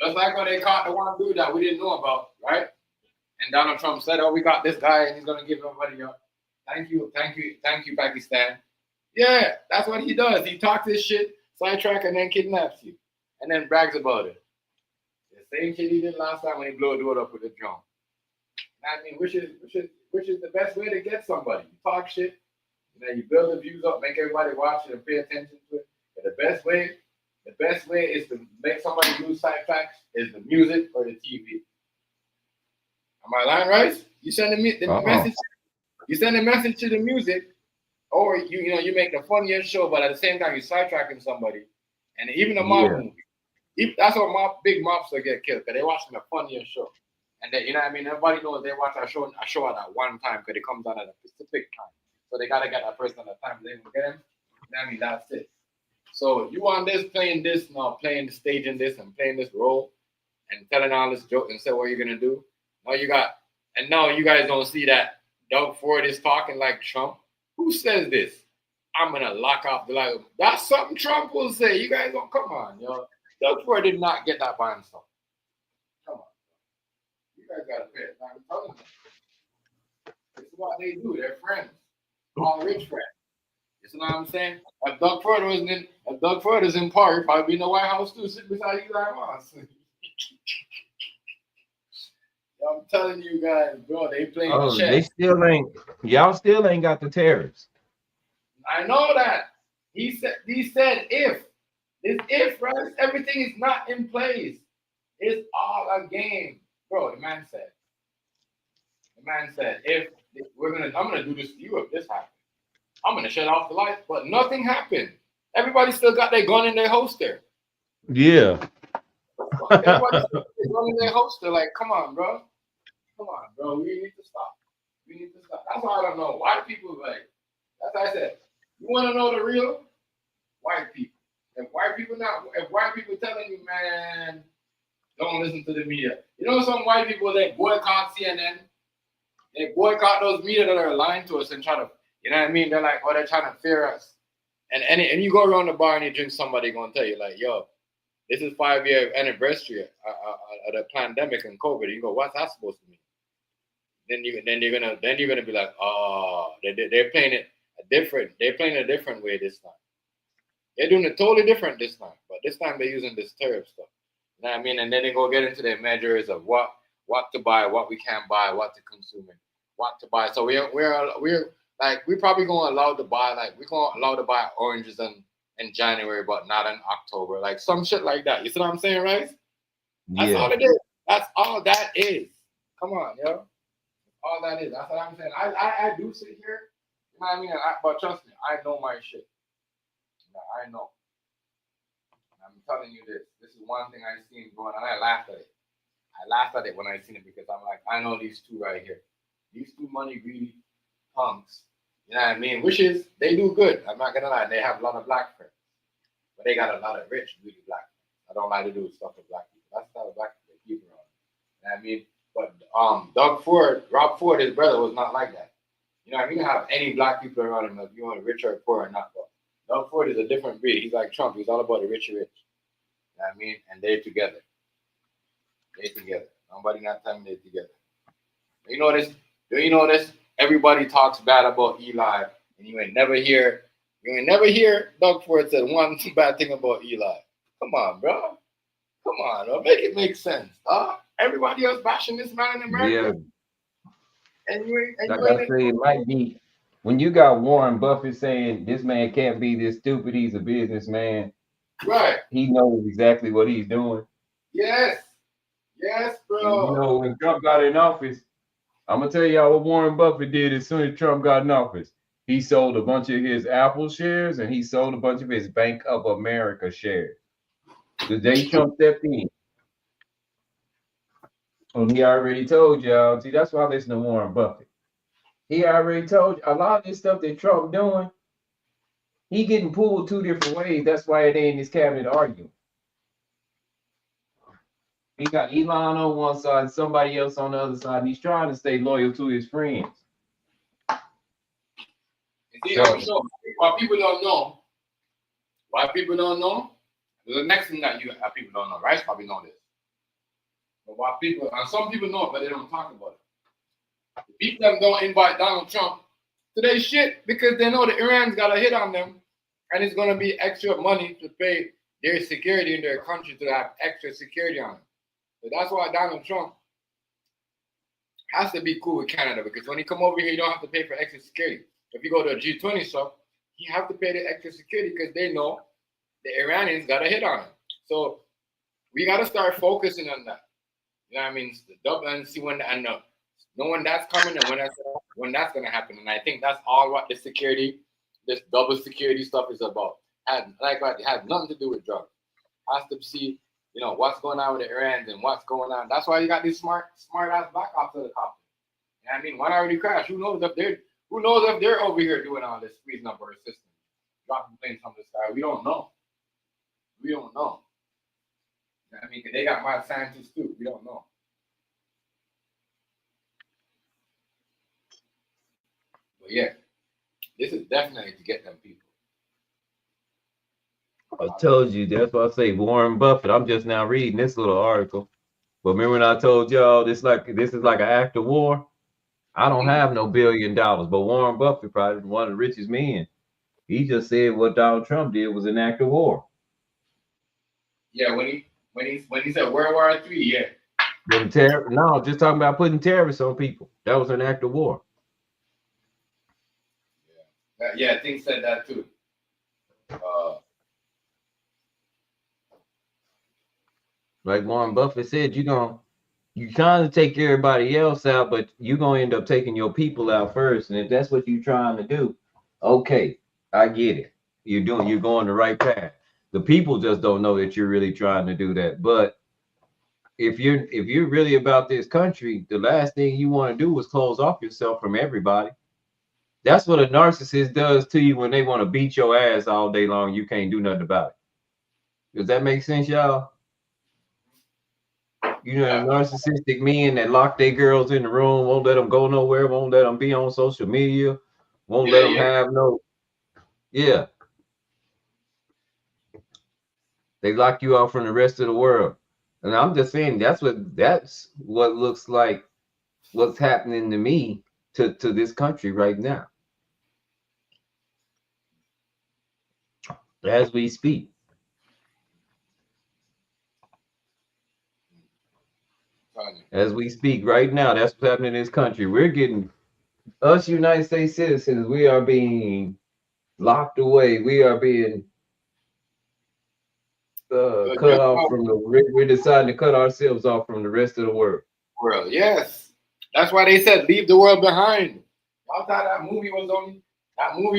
Just like when they caught the one dude that we didn't know about, right? And Donald Trump said, oh, we got this guy and he's gonna give everybody up. Thank you, Pakistan. Yeah, that's what he does. He talks this shit, sidetrack, and then kidnaps you. And then brags about it. The same shit he did last time when he blew a dude up with a drone. I mean, which is the best way to get somebody? You talk shit, you know, you build the views up, make everybody watch it and pay attention to it. And the best way is to make somebody lose sidetracks is the music or the TV. Am I lying, right? You send the message. You send a message to the music, or you make the funniest show, but at the same time you're sidetracking somebody, and even a mob movie. That's how big mobsters get killed because they're watching the funniest show. And then, you know what I mean? Everybody knows they watch a show at that one time because it comes on at a specific time. So they got to get that person at the time they will get him. You know what I mean? That's it. So you on this, playing this, now playing the stage in this and playing this role and telling all this joke and say what you're going to do. Now you guys don't see that Doug Ford is talking like Trump. Who says this? I'm going to lock off the light. That's something Trump will say. You guys don't, come on, yo. Doug Ford did not get that by himself. Come on. You guys got to pay it. I'm telling you. This is what they do. They're friends. All rich friends. You know what I'm saying? If Doug Ford is in power, he'd probably be in the White House too, sitting beside Eli Moss. I'm telling you guys, bro, they playing chess. Y'all still ain't got the tariffs. I know that. He said if. It's if, right? Everything is not in place. It's all a game. Bro, the man said, I'm gonna do this to you if this happens. I'm gonna shut off the lights, but nothing happened. Everybody still got their gun in their holster. Yeah. Everybody still got their gun in their holster. Like, come on, bro. We need to stop. That's why I don't know. White people, like, that's why I said, you want to know the real? White people. If white people telling you, man, don't listen to the media. You know, some white people, they boycott CNN. They boycott those media that are lying to us and try to, you know what I mean? They're like, oh, they're trying to fear us. And you go around the bar and you drink, somebody going to tell you, like, yo, this is 5-year anniversary of the pandemic and COVID. You go, what's that supposed to mean? Then you're gonna be like, oh, they're playing it different. They're playing a different way this time. They're doing it totally different this time, but this time they're using this tariff stuff. You know what I mean? And then they go get into their measures of what to buy, what we can't buy, what to consume, what to buy. So we're like, we're probably gonna allow to buy, like, we're gonna allow to buy oranges in January, but not in October, like some shit like that. You see what I'm saying, right? That's all it is. That's all that is. Come on, yo. All that is. That's what I'm saying. I do sit here, you know what I mean? But trust me, I know my shit. I know. I'm telling you this. This is one thing I seen going on. I laughed at it. I laughed at it when I seen it because I'm like, I know these two right here. These two money greedy punks. You know what I mean? Which is, they do good. I'm not gonna lie. They have a lot of black friends. But they got a lot of rich, greedy black friends. I don't like to do stuff with black people. That's how black people keep around. You know what I mean? But Rob Ford, his brother, was not like that. You know what I mean? You can have any black people around him if you want rich or poor or not. But Doug Ford is a different breed. He's like Trump. He's all about the rich. You know what I mean? And they're together. They're together. Nobody not telling me they're together. Do you know this? everybody talks bad about Eli, and you ain't never hear Doug Ford said one bad thing about Eli. Come on, bro. Come on, bro. Make it make sense. Everybody else bashing this man in America. Yeah. And you ain't. Like I say, it might be when you got Warren Buffett saying this man can't be this stupid. He's a businessman. Right. He knows exactly what he's doing. Yes. Yes, bro. And, you know, when Trump got in office, I'm gonna tell y'all what Warren Buffett did as soon as Trump got in office. He sold a bunch of his Apple shares and he sold a bunch of his Bank of America shares. The day Trump stepped in. And he already told y'all. See, that's why I listen to Warren Buffett. He already told you a lot of this stuff that Trump doing. He getting pulled two different ways. That's why they in his cabinet arguing. He got Elon on one side and somebody else on the other side. And he's trying to stay loyal to his friends. See, why people don't know. The next thing that people don't know. Rice probably know this. But why people, and some people know it, but they don't talk about it. The people that don't invite Donald Trump to their shit because they know the Iran's got a hit on them, and it's going to be extra money to pay their security in their country to have extra security on them. So that's why Donald Trump has to be cool with Canada, because when he come over here, you don't have to pay for extra security. If you go to a G20 stuff, you have to pay the extra security because they know the Iranians got a hit on them. So we got to start focusing on that. You know what I mean? The double and see when know when that's coming and when that's going to happen. And I think that's all what this double security stuff is about. It has nothing to do with drugs. It has to see, you know, what's going on with the Iranians and what's going on. That's why you got these smart ass black ops of the cop. You know what I mean? One already crashed. Who knows if they're over here doing all this, freezing up our system, dropping planes from the sky? We don't know. You know what I mean? Because they got mad scientists too. We don't know. But yeah, this is definitely to get them people. I told you, that's why I say Warren Buffett. I'm just now reading this little article. But remember when I told y'all this is like an act of war? I don't have no $1 billion, but Warren Buffett, probably one of the richest men. He just said what Donald Trump did was an act of war. Yeah, when he said World War III, yeah. No, just talking about putting terrorists on people. That was an act of war. Yeah, things said that too. Like Warren Buffett said, you trying to take everybody else out, but you're gonna end up taking your people out first. And if that's what you're trying to do, okay, I get it. You're going the right path. The people just don't know that you're really trying to do that. But if you're really about this country, the last thing you want to do is close off yourself from everybody. That's what a narcissist does to you when they want to beat your ass all day long. You can't do nothing about it. Does that make sense, y'all? You know, narcissistic men that lock their girls in the room, won't let them go nowhere, won't let them be on social media, won't let them have no. Yeah. They lock you out from the rest of the world. And I'm just saying that's what looks like what's happening to me to this country right now. As we speak. As we speak right now, that's what's happening in this country. We're getting, us United States citizens, we are being locked away. We are being cut off from we're deciding to cut ourselves off from the rest of the world. Yes. That's why they said leave the world behind. I thought that movie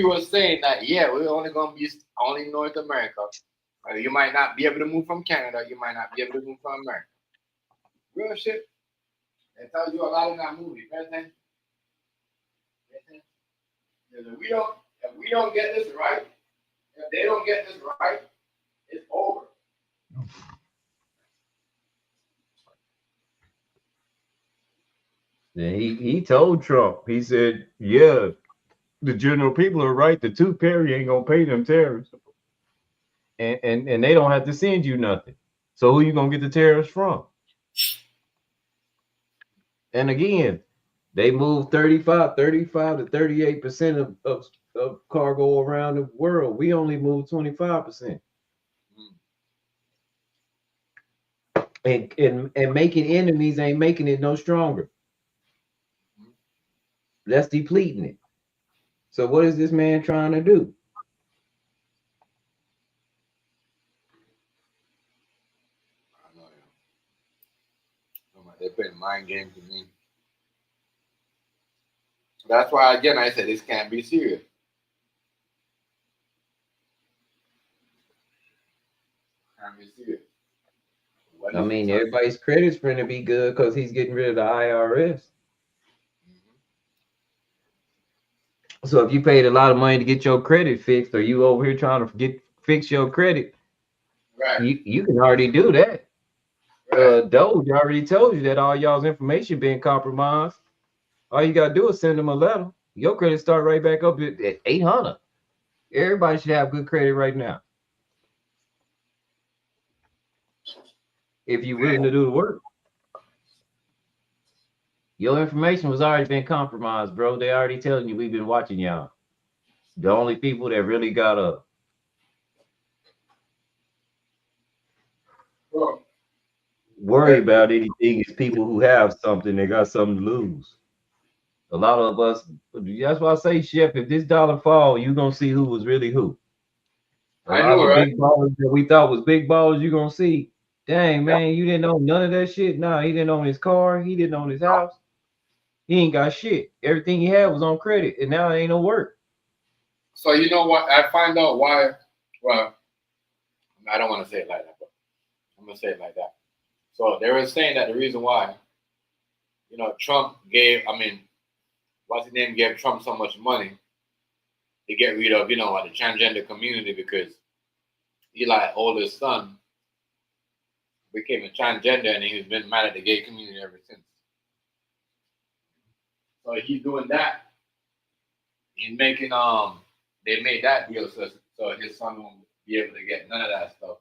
was saying that, yeah, we're only going to be only North America. You might not be able to move from Canada. You might not be able to move from America. Real shit. They tell you a lot in that movie. If we don't get this right, if they don't get this right, it's over. Yeah, he told Trump, he said, yeah, the general people are right. The Tooth Fairy ain't gonna pay them terrorists. And they don't have to send you nothing. So who you gonna get the terrorists from? And again, They move 35 to 38% of cargo around the world. We only move 25%. And making enemies ain't making it no stronger. That's depleting it. So what is this man trying to do? I know, yeah. They're playing mind games with me. That's why, again, I said this can't be serious. Can't be serious. I mean, everybody's credit's going to be good because he's getting rid of the IRS. So if you paid a lot of money to get your credit fixed, or you over here trying to fix your credit, right, you can already do that. Right. Doge already told you that all y'all's information being compromised. All you gotta do is send them a letter. Your credit start right back up at 800. Everybody should have good credit right now. If you're willing to do the work. Your information was already been compromised, bro. They already telling you we've been watching y'all. The only people that really gotta worry about anything is people who have something, they got something to lose. A lot of us, that's why I say, Chef, if this dollar fall, you're gonna see who was really who. A lot of big ballers that we thought was big ballers, you're gonna see, dang man, you didn't own none of that shit. Nah, he didn't own his car, he didn't own his house. He ain't got shit. Everything he had was on credit, and now it ain't no work. So you know what? I find out why. Well, I don't want to say it like that, but I'm gonna say it like that. So they were saying that the reason why, Trump gave, what's his name, gave Trump so much money to get rid of, the transgender community, because Eli's oldest son became a transgender and he's been mad at the gay community ever since. So he's doing that. He's making they made that deal so his son won't be able to get none of that stuff.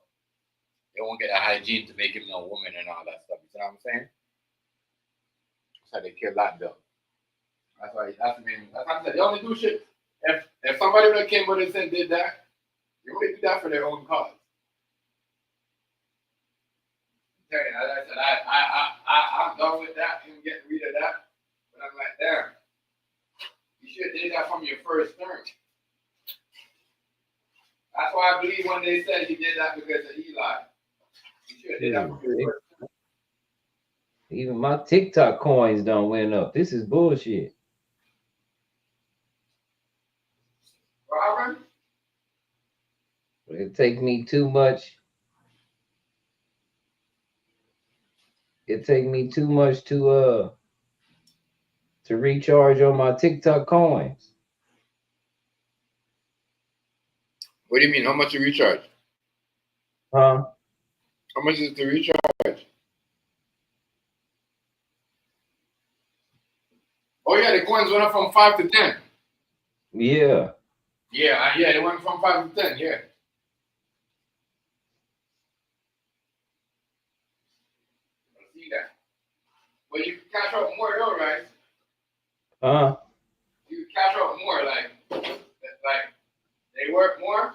They won't get a hygiene to make him no woman and all that stuff. You see what I'm saying? So they killed that bill. That's why that's what I said. They only do shit. If somebody would have came with us and did that, they only do that for their own cause. I'm telling you, as I said, I'm done with that and getting rid of that. But I'm like, damn, you should have did that from your first term. That's why I believe when they said he did that because of Eli. You should have did that from your first term. Even my TikTok coins don't went up. This is bullshit. Robert? It take me too much. It take me too much to recharge on my TikTok coins. What do you mean? How much you recharge? Huh? How much is it to recharge? Oh yeah, the coins went up from 5 to 10. Yeah. Yeah, they went from 5 to 10. Yeah. I see that. But you can cash out more though, right? You can cash out more, like they work more.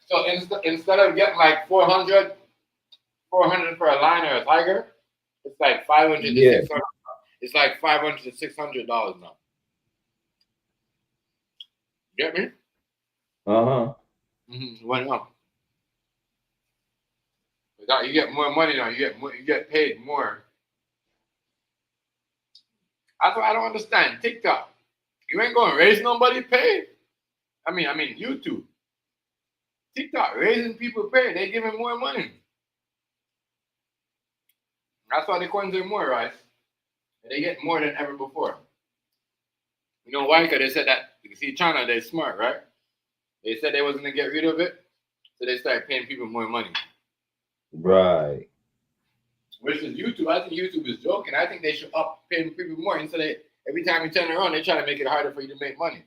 So instead of getting like 400 for a lion or a tiger, it's like 500 to 600. It's like $500 to $600 now. Get me? Went up. You get more money now. You get paid more. That's what I don't understand. TikTok, you ain't gonna raise nobody pay. I mean YouTube. TikTok raising people pay. They giving more money. That's why the coins are more, right? They get more than ever before. You know why? Because they said that, you see, China, they're smart, right? They said they wasn't going to get rid of it, so they started paying people more money. Right. Which is YouTube. I think YouTube is joking. I think they should up paying people more. Instead, every time you turn around, they try to make it harder for you to make money.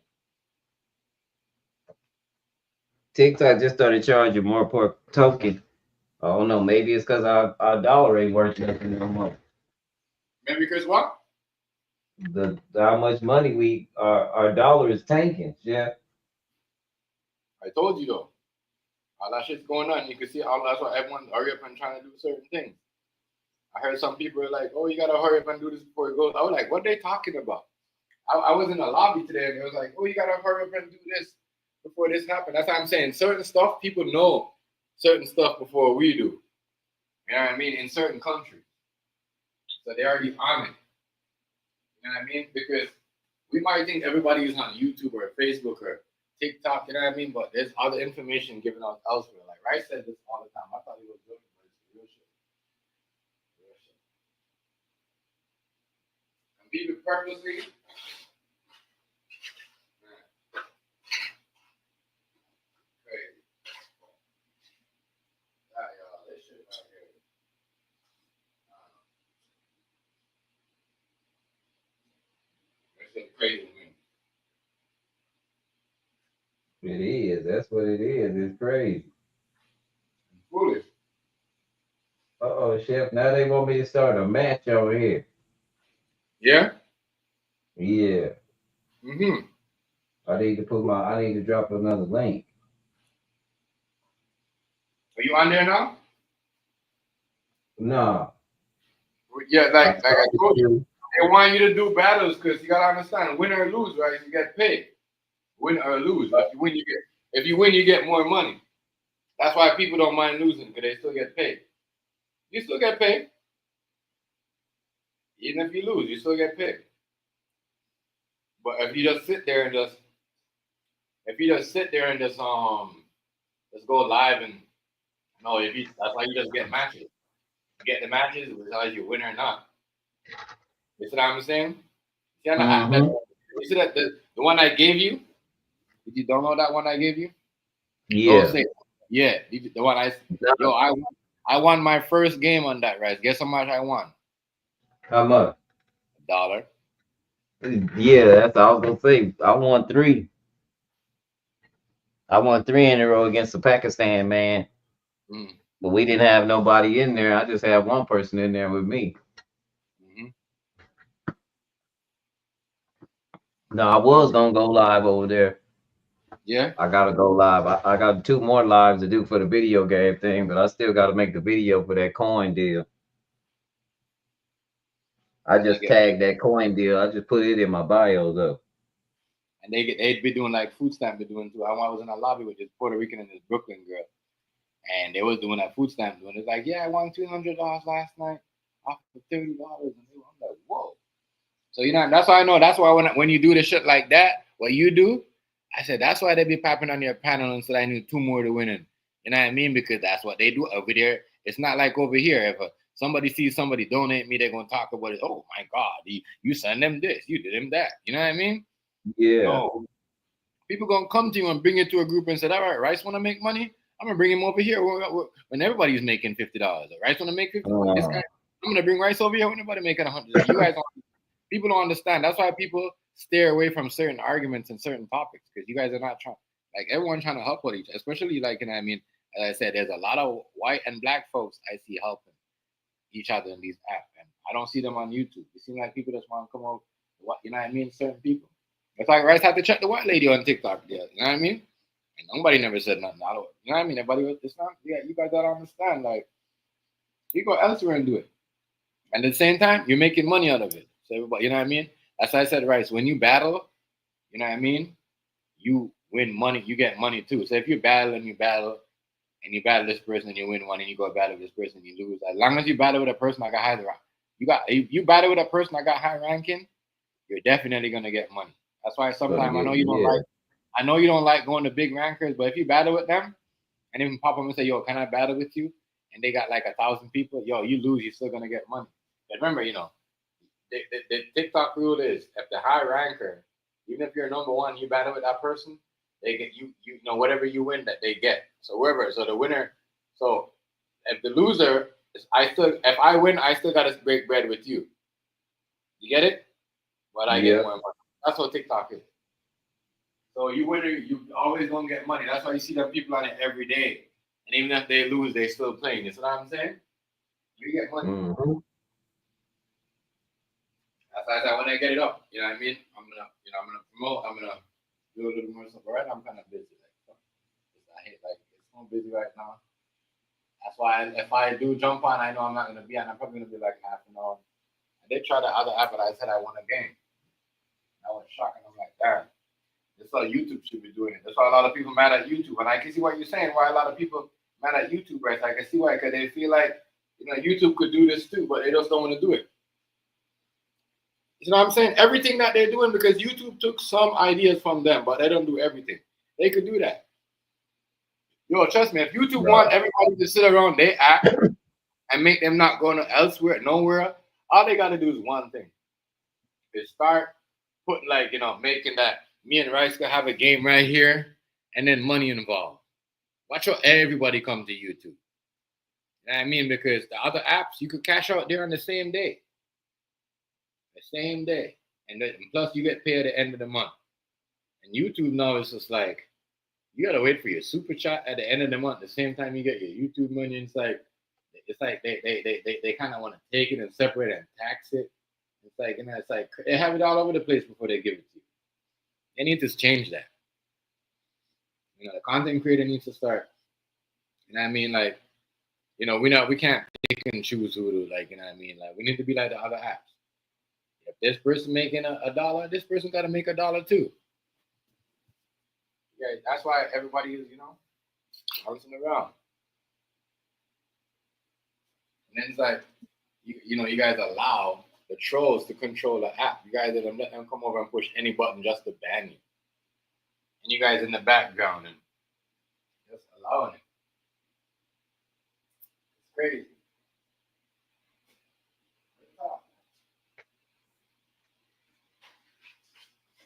TikTok just started charging more per token. I don't know. Maybe it's because our dollar ain't worth nothing no more. Maybe because what? The how much money our dollar is tanking. Yeah. I told you though. All that shit's going on. You can see all that's why everyone hurry up and trying to do certain things. I heard some people are like, "Oh, you gotta hurry up and do this before it goes." I was like, "What are they talking about?" I was in the lobby today and it was like, "Oh, you gotta hurry up and do this before this happens." That's what I'm saying. Certain stuff people know certain stuff before we do. You know what I mean? In certain countries, so they already on it. You know what I mean? Because we might think everybody is on YouTube or Facebook or TikTok, you know what I mean? But there's other information given out elsewhere. Like Rice said this all the time. I thought he was joking, but it's real shit. Real shit. And people purposely. Crazy. Y'all, this shit right here. This shit crazy, man. It is. That's what it is. It's crazy. Foolish. Oh, Chef. Now they want me to start a match over here. Yeah? Yeah. Mm-hmm. I need to drop another link. Are you on there now? Nah. Yeah, like I told you, they want you to do battles because you gotta understand, win or lose, right? You get paid. Win or lose. If you win, you get more money. That's why people don't mind losing because they still get paid. You still get paid. Even if you lose, you still get paid. But if you just sit there and just go live and that's why you just get matches. You get the matches whether you win or not. You see what I'm saying? You see that the one I gave you? Did you download that one I gave you? Yeah. Yeah, the one I won my first game on that, right? Guess how much I won? How much? $1. Yeah, that's all I was gonna say. I won 3. I won 3 in a row against the Pakistan man. Mm. But we didn't have nobody in there. I just had one person in there with me. Mm-hmm. No, I was gonna go live over there. Yeah. I gotta go live. I got 2 more lives to do for the video game thing, but I still gotta make the video for that coin deal. I just tagged that coin deal. I just put it in my bio though. And they'd be doing like food stamp they're doing too. I was in a lobby with this Puerto Rican and this Brooklyn girl. And they was doing that food stamp doing. It's like, yeah, I won $200 last night off of $30. And I'm like, whoa. So that's why I know. That's why when you do the shit like that, what you do, I said that's why they be popping on your panel and said I need 2 more to win it. You know what I mean? Because that's what they do over there. It's not like over here. If somebody sees somebody donate me, they're gonna talk about it. Oh my God, you send them this, you did them that. You know what I mean? Yeah. No. People gonna come to you and bring it to a group and say, all right, Rice wanna make money? I'm gonna bring him over here when everybody's making $50. Rice wanna make $50. This guy, I'm gonna bring Rice over here when everybody making $100. You guys people don't understand. That's why people stay away from certain arguments and certain topics because you guys are not trying. Like everyone trying to help each other, especially like, you know what I mean? As I said, there's a lot of white and black folks I see helping each other in these apps, and I don't see them on YouTube. It seems like people just want to come over. You know what I mean? Certain people. It's like Rice had to check the white lady on TikTok. Yeah, you know what I mean? And nobody never said nothing. You know what I mean? Everybody was it's not. Yeah, you guys gotta understand. Like, you go elsewhere and do it, and at the same time, you're making money out of it. So everybody, you know what I mean? As I said, Rice, when you battle, you know what I mean? You win money, you get money too. So if you battle, and you battle this person and you win one, and you go battle this person and you lose. As long as you battle with a person that got high rank, you battle with a person that got high ranking, you're definitely gonna get money. That's why sometimes I know you don't like going to big rankers, but if you battle with them and even pop up and say, yo, can I battle with you? And they got like 1,000 people, yo, you lose, you're still gonna get money. But remember, the TikTok rule is if the high ranker, even if you're number 1, you battle with that person, they get you know whatever you win that they get. So the winner. So if the loser, if I win, I still gotta break bread with you. You get it? But I get more money. That's what TikTok is. So you winner, you always gonna get money. That's why you see them people on it every day. And even if they lose, they still playing. You see what I'm saying? You get money. Mm-hmm. That's why when I get it up, you know what I mean? I'm gonna promote. I'm gonna do a little more stuff. But right now, I'm kind of busy. It's so busy right now. That's why if I do jump on, I know I'm not gonna be on. I'm probably gonna be like half an hour. I did try the other app, but I said I won a game. I was shocked, and I'm like, damn. That's why YouTube should be doing it. That's why a lot of people mad at YouTube, and I can see what you're saying. Why a lot of people mad at YouTube, right? I can see why, because they feel like YouTube could do this too, but they just don't want to do it. You know what I'm saying? Everything that they're doing, because YouTube took some ideas from them, but they don't do everything. They could do that. Yo, trust me, if YouTube want everybody to sit around their app and make them not going nowhere, all they got to do is one thing. Is start putting making that me and Rice could have a game right here and then money involved. Watch out, everybody come to YouTube. You know what I mean? Because the other apps, you could cash out there on the same day. The same day. And plus you get paid at the end of the month. And YouTube now is just like, you gotta wait for your super chat at the end of the month, the same time you get your YouTube money. It's like they kind of want to take it and separate it and tax it. It's like, they have it all over the place before they give it to you. They need to change that. The content creator needs to start. You know what I mean? We can't pick and choose who to, you know what I mean? We need to be like the other apps. If this person making $1, this person got to make $1 too. Yeah, that's why everybody is, bouncing around. And then it's like, you guys allow the trolls to control the app. You guys let them come over and push any button just to ban you. And you guys in the background and just allowing it. It's crazy.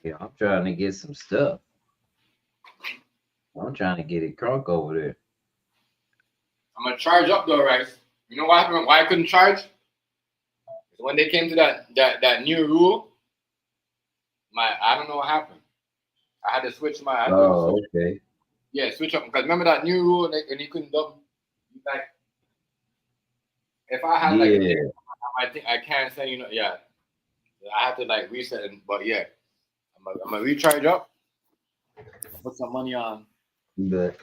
Yeah, I'm trying to get some stuff. I'm trying to get it crunk over there. I'm gonna charge up though, Rice. You know what happened? Why I couldn't charge? When they came to that new rule, I don't know what happened. I had to switch my. Okay. Yeah, switch up because remember that new rule and you couldn't double. If I had I think I can't say I have to reset it, but yeah, I'm gonna recharge up. Put some money on. But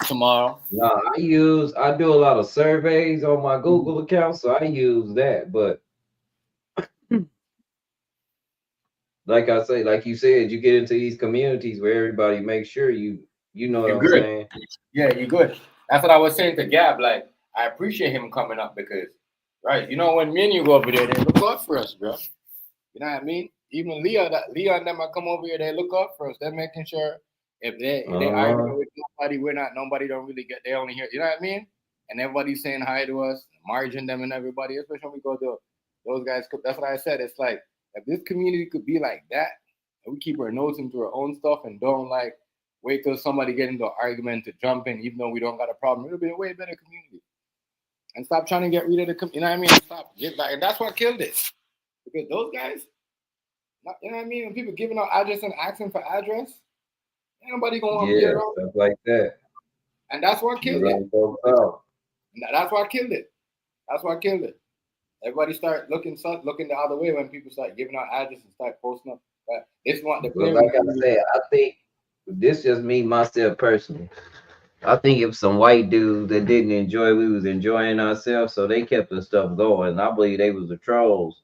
tomorrow. No, I do a lot of surveys on my Google account, so I use that. But like I say, like you said, you get into these communities where everybody makes sure you know what I'm saying. Yeah, you're good. That's what I was saying to Gab. I appreciate him coming up because, right, when me and you go over there, they look out for us, bro. You know what I mean? Even Leah and them come over here, they look out for us. They're making sure if they argue with nobody, nobody don't really get, they only hear, you know what I mean? And everybody's saying hi to us, margin them and everybody, especially when we go to those guys. That's what I said. It's like, if this community could be like that, and we keep our nose into our own stuff and don't wait till somebody get into an argument to jump in, even though we don't got a problem, it'll be a way better community. And stop trying to get rid of the community, you know what I mean? Stop. And that's what killed it. Because those guys, you know what I mean? When people giving out address and asking for address, ain't nobody going to want to be around. Stuff like that. And that's what killed it. That's what killed it. That's what killed it. Everybody start looking the other way when people start giving out addresses and start posting up. This one, like I said, I think this just me myself personally. I think if some white dudes that didn't enjoy, we was enjoying ourselves, so they kept the stuff going. I believe they was the trolls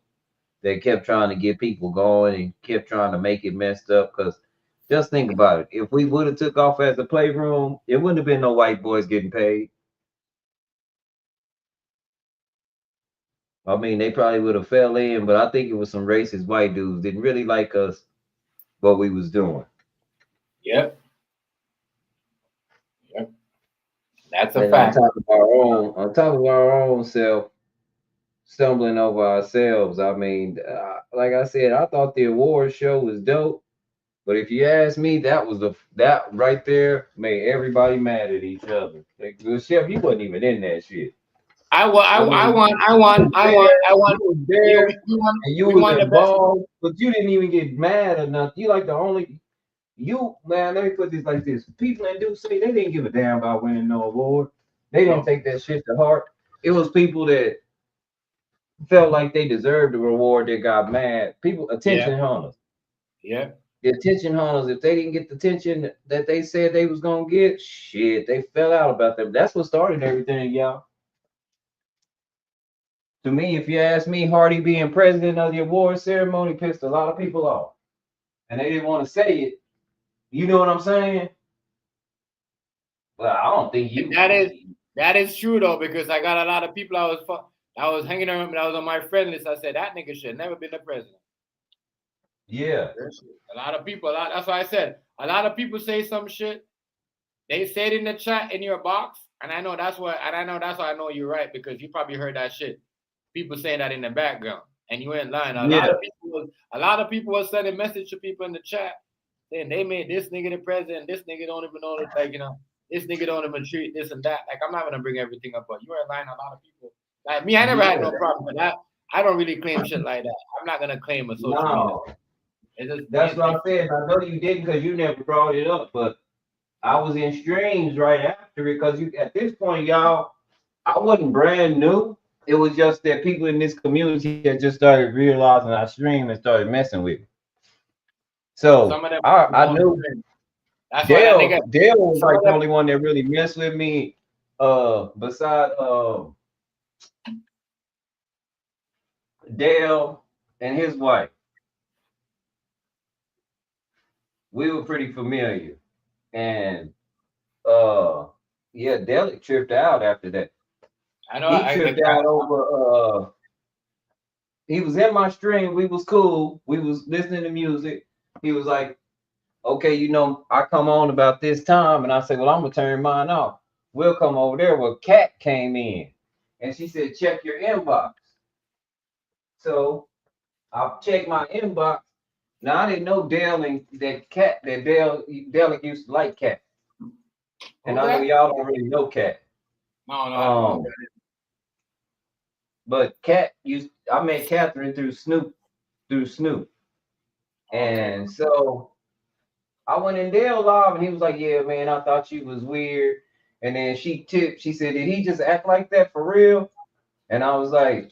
that kept trying to get people going and kept trying to make it messed up. Because just think about it. If we would have took off as a playroom, it wouldn't have been no white boys getting paid. I mean, they probably would have fell in, but I think it was some racist white dudes didn't really like us, what we was doing. Yep. That's a fact. On top of our own self, stumbling over ourselves. I mean, like I said, I thought the award show was dope, but if you ask me, that right there made everybody mad at each other. Chef, you wasn't even in that shit. I want. There, and you was involved, but you didn't even get mad or nothing. You like the only. Man, let me put this like this. People in Duke City, they didn't give a damn about winning no award. They didn't take that shit to heart. It was people that felt like they deserved the reward, they got mad. People, attention hunters. Yeah. The attention hunters, if they didn't get the attention that they said they was gonna get, shit, they fell out about them. That's what started everything, y'all. To me, if you ask me, Hardy being president of the award ceremony pissed a lot of people off. And they didn't want to say it. You know what I'm saying? Well, I don't think you. That is true though, because I got a lot of people I was hanging around, I was on my friend list. I said that nigga should never been the president. Yeah. A lot of people, that's why I said a lot of people say some shit. They say it in the chat in your box, and I know that's why I know you're right, because you probably heard that shit. People saying that in the background, and you ain't lying. A lot of people were sending message to people in the chat saying they made this nigga the president. This nigga don't even know this nigga don't even treat this and that. Like, I'm not gonna bring everything up, but you ain't lying. A lot of people like me. I never had no problem with that. I don't really claim shit like that. I'm not gonna claim a social media. That's what I said. I know you didn't because you never brought it up, but I was in streams right after it because you at this point, y'all, I wasn't brand new. It was just that people in this community had just started realizing I stream and started messing with me. So I knew Dale was like the only one that really messed with me. Besides Dale and his wife. We were pretty familiar. And Delic tripped out after that. I know he tripped out over he was in my stream, we was cool, we was listening to music. He was like, okay, you know, I come on about this time, and I said, well, I'm gonna turn mine off. We'll come over there. Well, Kat came in and she said, check your inbox. So I checked my inbox. Now I didn't know Dale and Dale used to like Kat. And I know y'all don't really know Kat. No. But I met Catherine through Snoop. And so I went in Dale live and he was like, yeah, man, I thought you was weird. And then she said, did he just act like that for real? And I was like,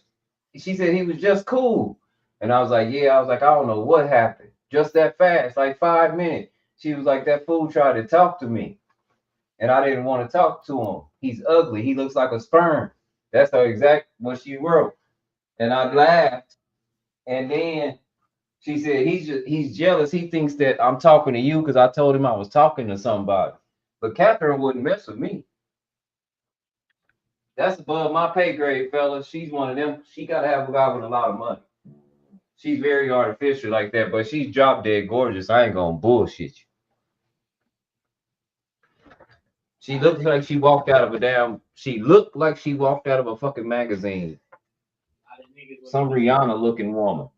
she said he was just cool. And I was like, yeah, I don't know what happened. Just that fast, like 5 minutes. She was like, that fool tried to talk to me. And I didn't want to talk to him. He's ugly. He looks like a sperm. That's her exact what she wrote. And I laughed. And then she said, he's jealous. He thinks that I'm talking to you because I told him I was talking to somebody. But Catherine wouldn't mess with me. That's above my pay grade, fellas. She's one of them. She got to have a guy with a lot of money. She's very artificial like that, but she's drop dead gorgeous. I ain't going to bullshit you. She looked like she walked out of a fucking magazine. Some Rihanna looking woman.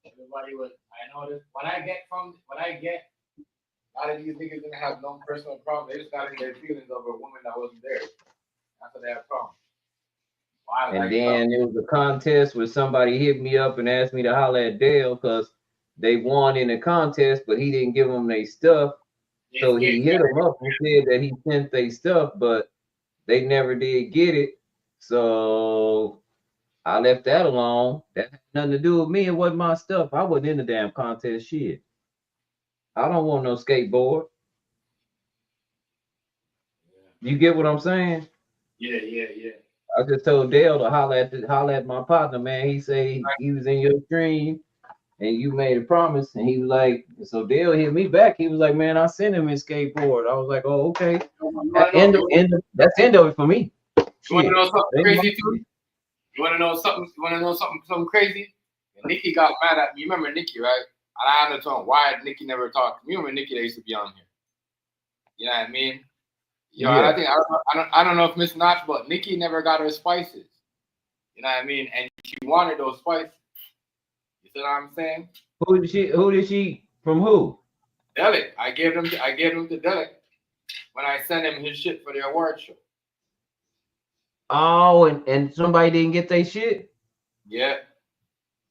Everybody was, I noticed, what I get, a lot of these niggas didn't have no personal problem. They just got in their feelings over a woman that wasn't there. That's what they have problem. And then there was a contest where somebody hit me up and asked me to holler at Dale because they won in the contest, but he didn't give them their stuff. So he hit them up and said that he sent their stuff, but they never did get it. So I left that alone. That had nothing to do with me. It wasn't my stuff. I wasn't in the damn contest shit. I don't want no skateboard. You get what I'm saying? Yeah. I just told Dale to holler at my partner, man. He said he was in your stream and you made a promise. And he was like, so Dale hit me back. He was like, man, I sent him his skateboard. I was like, oh, okay. That's end of it for me. You want to know something crazy too? You want to know something crazy? And Nikki got mad at me. You remember Nikki, right? And I had to tell him why Nikki never talked to me. You remember Nikki that used to be on here? You know what I mean? Yo, yeah. I don't know if Miss Notch, but Nikki never got her spices. You know what I mean? And she wanted those spices. You see what I'm saying? Who did she from who? Delic. I gave them to Delic when I sent him his shit for the award show. Oh, and somebody didn't get their shit? Yeah.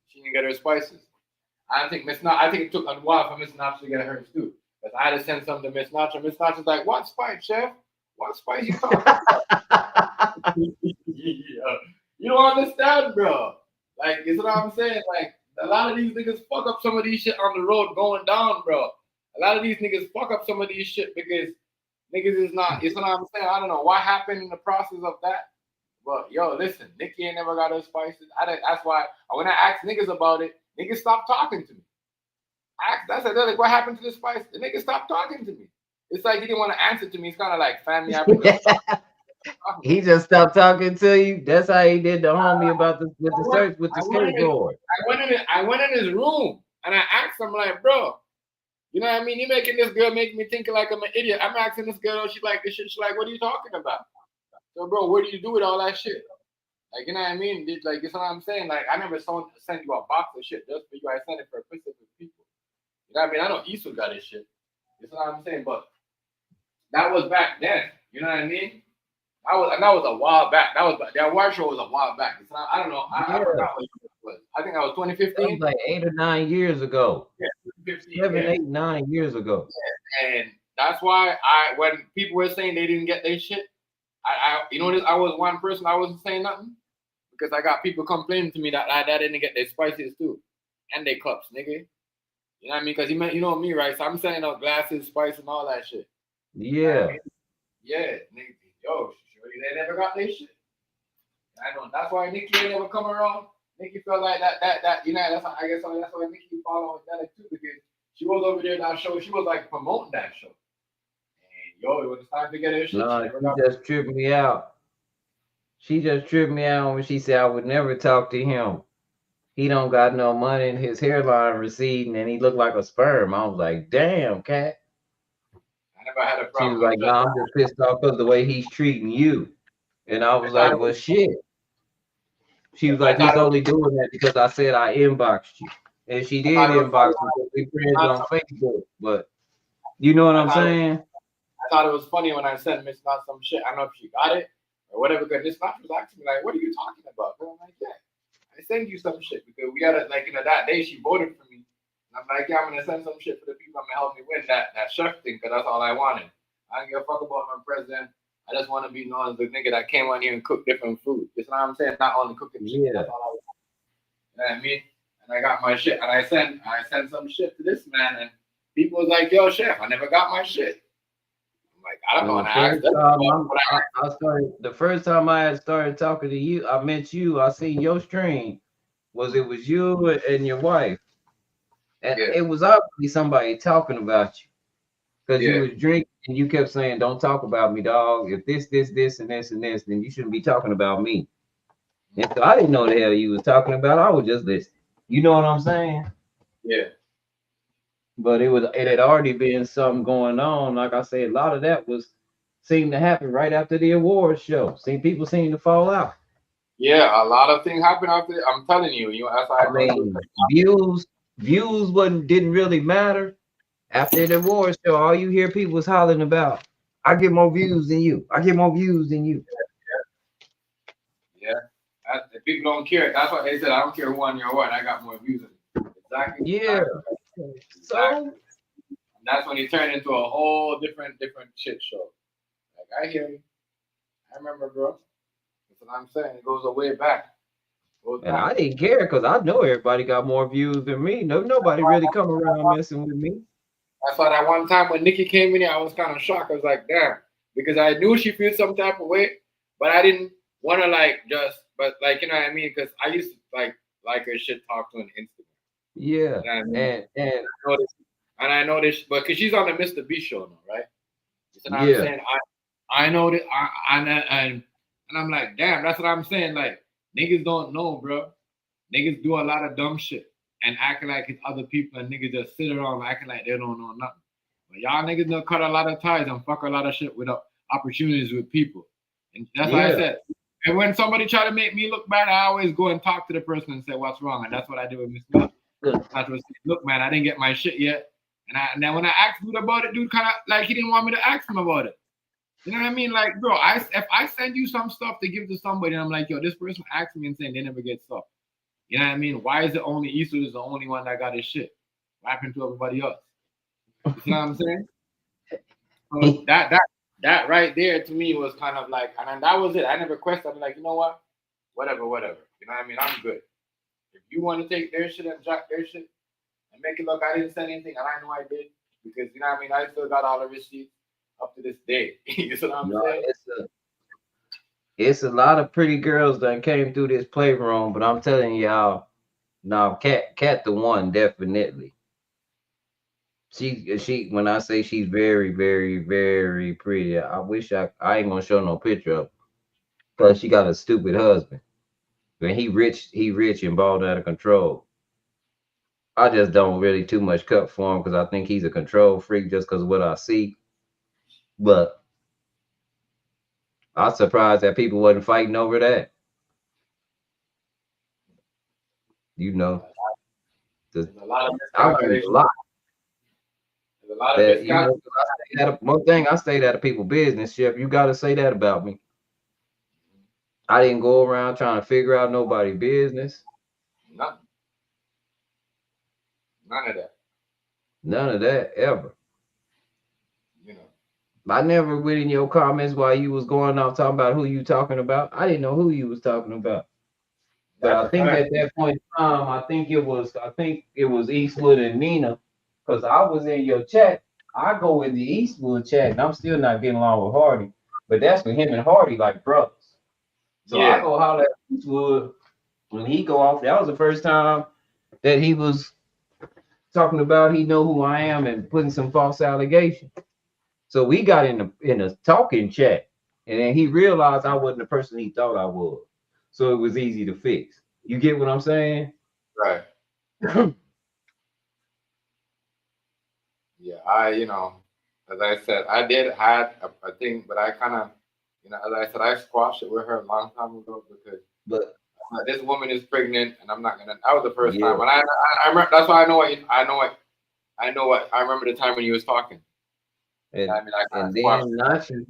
She didn't get her spices. I think it took a while for Miss Notch to get hers too. Because I had to send something to Miss Notch, and Miss Notch was like, what spice, chef? What spice you talking about? You don't understand, bro. Like, it's what I'm saying. Like, a lot of these niggas fuck up some of these shit on the road going down, bro. A lot of these niggas fuck up some of these shit because niggas is not, it's what I'm saying. I don't know what happened in the process of that. But yo, listen, Nicki ain't never got her spices. That's why when I ask niggas about it, niggas stop talking to me. I said, like, what happened to the spice? The nigga stopped talking to me. It's like he didn't want to answer to me. It's kind of like family. He just stopped talking to you. That's how he did the homie about the surfboard. I went in his room and I asked him, like, bro, you know what I mean? You're making this girl make me think like I'm an idiot. I'm asking this girl, she like this shit. She's like, what are you talking about? So, bro, what do you do with all that shit? Like, you know what I mean? Like, you know what I'm saying? Like, I never sent you a box of shit just for you. I sent it for specific people. You know what I mean? I know Issa got his shit. You know what I'm saying? But that was back then. You know what I mean? That was a while back. That award show was a while back. It's not, I don't know. I forgot what it was. I think that was 2015. That was like 8 or 9 years ago. Yeah, 2015. 7, 8, 9 years ago. Yeah. And that's why when people were saying they didn't get their shit, you know, I was one person. I wasn't saying nothing because I got people complaining to me that I didn't get their spices too, and their cups, nigga. You know what I mean? Because you know me, right? So I'm sending out glasses, spice, and all that shit. Yeah. You know what I mean? Yeah, nigga. Yo, they never got their shit. I know. That's why Nicki ain't never come around. Nicki felt like that. You know, that's why Nicki followed with that too, because she was over there that show. She was like promoting that show. And yo, it was time to get her shit. No, she just tripped me out. She just tripped me out when she said I would never talk to him. He don't got no money and his hairline receding and he looked like a sperm. I was like, damn, cat. I never had a problem. She was like, no, I'm just pissed off because the way he's treating you. And I was like, well, shit. She was like, he's only doing that because I said I inboxed you. And she did inbox me because we friends on Facebook. But you know what I'm saying? I thought it was funny when I sent Miss Knot some shit. I don't know if she got it or whatever, because Miss Knot was asking me, like, what are you talking about? And I'm like, yeah, I sent you some shit because we had it, like, you know, that day she voted for me. And I'm like, yeah, I'm going to send some shit for the people that help me win that chef thing because that's all I wanted. I don't give a fuck about my president. I just want to be known as the nigga that came on here and cooked different food. You know what I'm saying? Not only cooking shit. Yeah. That's all I want. You know what I mean? And I got my shit. And I sent some shit to this man. And people was like, yo, chef, I never got my shit. I'm like, I don't know. The first time I had started talking to you, I met you. I seen your stream. It was you and your wife. And it was obviously somebody talking about you. Because you was drinking and you kept saying, don't talk about me, dog. If this, and this, then you shouldn't be talking about me. And so I didn't know the hell you was talking about. I was just listening. You know what I'm saying? Yeah. But it had already been something going on. Like I said, a lot of that seemed to happen right after the awards show. People seem to fall out. Yeah, a lot of things happened after. I'm telling you, I mean, views didn't really matter. After the awards show, all you hear people was hollering about, I get more views than you. I get more views than you. Yeah. People don't care. That's why they said, I don't care who won your award. I got more views than you. Exactly. Yeah. So that's when he turned into a whole different shit show. Like, I hear you. I remember, bro. That's what I'm saying. It goes a way back. And I didn't care because I know everybody got more views than me. Nobody really come around messing with me. I thought that one time when Nicki came in here, I was kind of shocked. I was like, damn, because I knew she feels some type of way, but I didn't want to but you know what I mean? Because I used to like her shit talk to on Instagram. Yeah, you know and I noticed, but because she's on the Mr. B show now, right? You know what I'm saying? I know that, and I'm like, damn, that's what I'm saying. Like, niggas don't know, bro. Niggas do a lot of dumb shit and acting like it's other people, and niggas just sit around acting like they don't know nothing. But y'all niggas don't cut a lot of ties and fuck a lot of shit with opportunities with people. And that's why I said, and when somebody try to make me look bad, I always go and talk to the person and say what's wrong. And that's what I did with Miss Love. I was say, look, man, I didn't get my shit yet. And then when I asked dude about it, dude kind of like he didn't want me to ask him about it. You know what I mean? Like, bro, if I send you some stuff to give to somebody, and I'm like, yo, this person asked me and saying they never get stuff. You know what I mean? Why is it only Issa is the only one that got his shit? What happened to everybody else? You know what I'm saying? So that right there to me was kind of like, and then that was it. I never questioned. I'm like, you know what? whatever. You know what I mean? I'm good. If you want to take their shit and jack their shit and make it look I didn't say anything, and I know I did, because you know what I mean, I still got all the receipts up to this day. You know what I'm saying? It's a lot of pretty girls that came through this playroom, but I'm telling y'all, no, Cat the one, definitely. She when I say she's very, very, very pretty, I wish I ain't gonna show no picture of her. Plus she got a stupid husband. When he rich and balled out of control. I just don't really too much cut for him because I think he's a control freak just because of what I see. But I'm surprised that people wasn't fighting over that. You know, There's a lot of I learned a lot. There's a lot That, of you know, one thing I say that to people business, Chef, you got to say that about me. I didn't go around trying to figure out nobody's business. Nothing. None of that. None of that ever. You know. I never went in your comments while you was going off talking about who you talking about. I didn't know who you was talking about. But I think at that point in time, I think it was Eastwood and Nina, because I was in your chat. I go in the Eastwood chat, and I'm still not getting along with Hardy. But that's when him and Hardy like brothers. So I go holler at Eastwood when he go off. That was the first time that he was talking about he know who I am and putting some false allegations. So we got in a talking chat, and then he realized I wasn't the person he thought I was. So it was easy to fix. You get what I'm saying? Right. Yeah, you know, as I said, I did had a thing, but I kind of, you know, as I said, I squashed it with her a long time ago because this woman is pregnant, and I'm not gonna. That was the first time, and I remember. That's why I know what. I remember the time when you was talking. And, I mean, and then Nachi,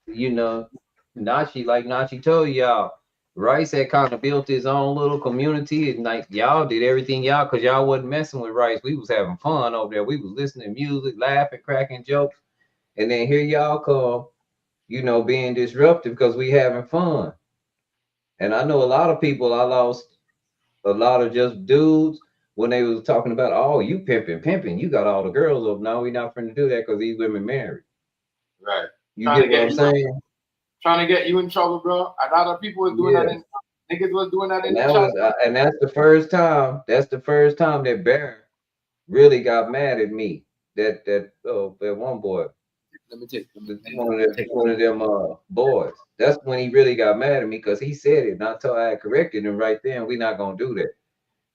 you know, like Nachi told y'all, Rice had kind of built his own little community, and like y'all did everything y'all, because y'all wasn't messing with Rice. We was having fun over there. We was listening to music, laughing, cracking jokes, and then here y'all come, you know, being disruptive because we having fun. And I know a lot of people, I lost a lot of just dudes when they was talking about, oh, you pimping, you got all the girls up. No, we not finna do that because these women married. Right. You get what I'm saying? Trying to get you in trouble, bro. A lot of people was doing that. Niggas was doing that in the chat. And that's the first time. That's the first time that Baron really got mad at me. That one boy. Let me take one of them boys. That's when he really got mad at me because he said it. And until I had corrected him right then, we not gonna do that.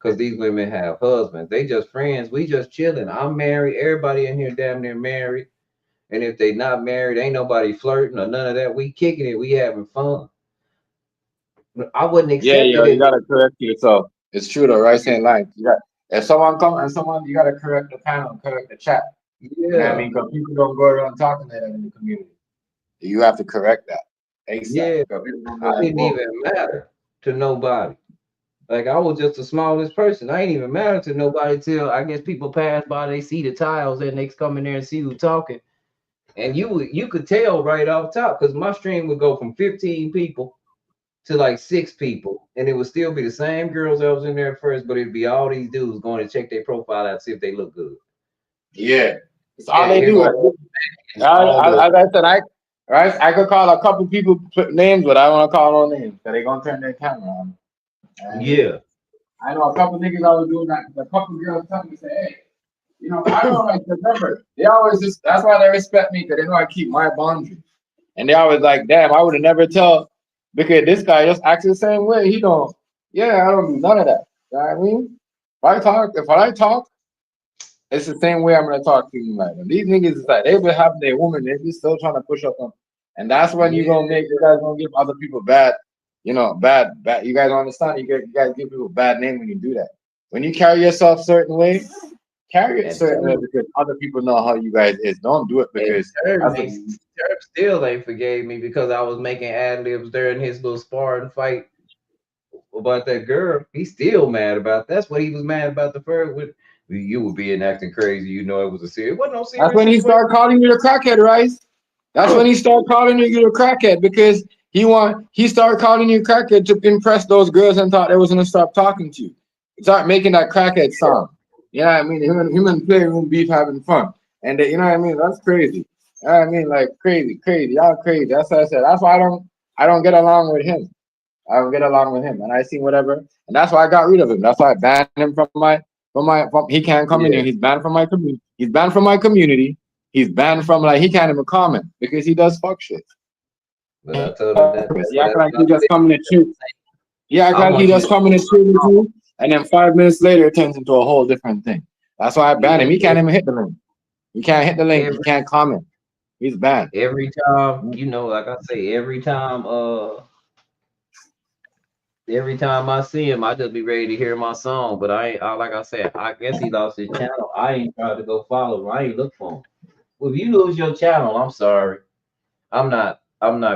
Because these women have husbands. They just friends. We just chilling. I'm married. Everybody in here damn near married. And if they not married, ain't nobody flirting or none of that. We kicking it. We having fun. I wouldn't accept it. Yeah, you gotta correct yourself. It's true though, right? Saying like, if someone come and you gotta correct the panel, correct the chat. Yeah. You know what I mean? Because people don't go around talking that in the community. You have to correct that. Yeah, I didn't even matter to nobody. Like I was just the smallest person. I ain't even matter to nobody till I guess people pass by, they see the tiles, and they come in there and see who talking. And you could tell right off top because my stream would go from 15 people to like 6 people, and it would still be the same girls that was in there at first, but it'd be all these dudes going to check their profile out, see if they look good. Yeah, it's all they do. As I said, I could call a couple people names, but I don't want to call no names because they're gonna turn their camera on. Yeah, I know a couple niggas I was doing that. A couple girls tell me, say, hey, you know, I don't like remember. They always just, that's why they respect me, because they know I keep my boundaries. And they always like, damn, I would have never tell, because this guy just acts the same way. He don't, I don't do none of that. You know what I mean? If I talk, it's the same way I'm gonna talk to you. Like, these niggas is like, they been having their woman, they be still trying to push up on, and that's when you guys gonna give other people bad. You know, bad. You guys don't understand. You guys give people a bad name when you do that. When you carry yourself a certain way, carry it a certain way because other people know how you guys is. Don't do it because Terp still ain't forgave me because I was making ad libs during his little sparring fight about that girl. He's still mad about. That's what he was mad about the first with. You were being acting crazy. You know it was a serious. What no serious? That's when he started calling you the crackhead, Rice. That's when he started calling you the crackhead because He started calling you crackhead to impress those girls and thought they was gonna stop talking to you. Start making that crackhead song. You know what I mean? Him and Playroom Beef having fun. And you know what I mean? That's crazy. You know what I mean? Like crazy. Y'all crazy. That's what I said. That's why I don't get along with him. I don't get along with him. And I see whatever. And that's why I got rid of him. That's why I banned him from he can't come in here. He's banned from my community. He's banned from my community. He's banned from he can't even comment because he does fuck shit. But I told him that. He act like he just coming to chill. He act like he just coming to chill with you. And then 5 minutes later, it turns into a whole different thing. That's why I banned him. He can't even hit the link. He can't hit the link. He can't comment. He's banned. Every time, like I say, every time I see him, I just be ready to hear my song. But like I said, I guess he lost his channel. I ain't tried to go follow him. I ain't look for him. Well, if you lose your channel, I'm sorry. I'm not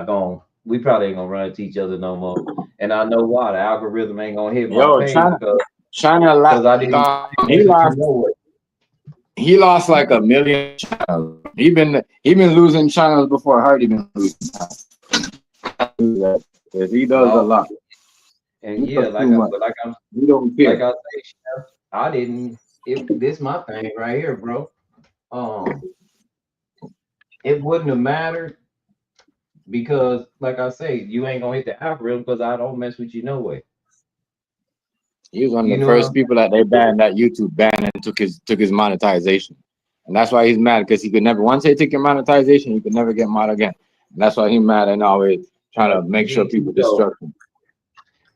going. We probably ain't gonna run into each other no more. And I know why. The algorithm ain't gonna hit my page because he lost like 1 million channels. He been losing channels before Hardy been losing channels. He does a lot. And he like I say, this my thing right here, bro. It wouldn't have mattered because, like I say, you ain't gonna hit the algorithm because I don't mess with you no way. He was one of the first people that they banned, that YouTube banned, and took his monetization. And that's why he's mad, because he could never, once they take your monetization, he could never get mod again. And that's why he's mad and always trying to make sure people destruct him.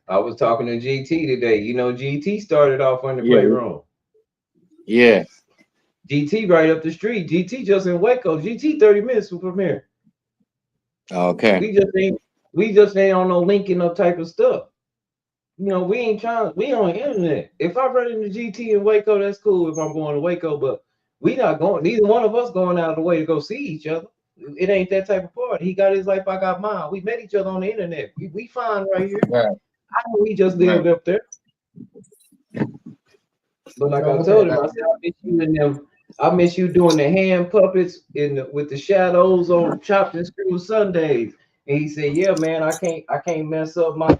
I was talking to GT today. GT started off on the Playroom. Yeah. GT right up the street. GT just in Waco. GT 30 minutes from here. Okay. We just ain't on no linking no type of stuff. We on the internet. If I run into GT in Waco, that's cool if I'm going to Waco, but we not going, neither one of us going out of the way to go see each other. It ain't that type of party. He got his life, I got mine. We met each other on the internet. We fine right here. Right. I know he just lived up there. But like I told him, I said, I miss you in them. I miss you doing the hand puppets with the shadows on Chopped and Screwed Sundays. And he said, yeah, man, I can't mess up my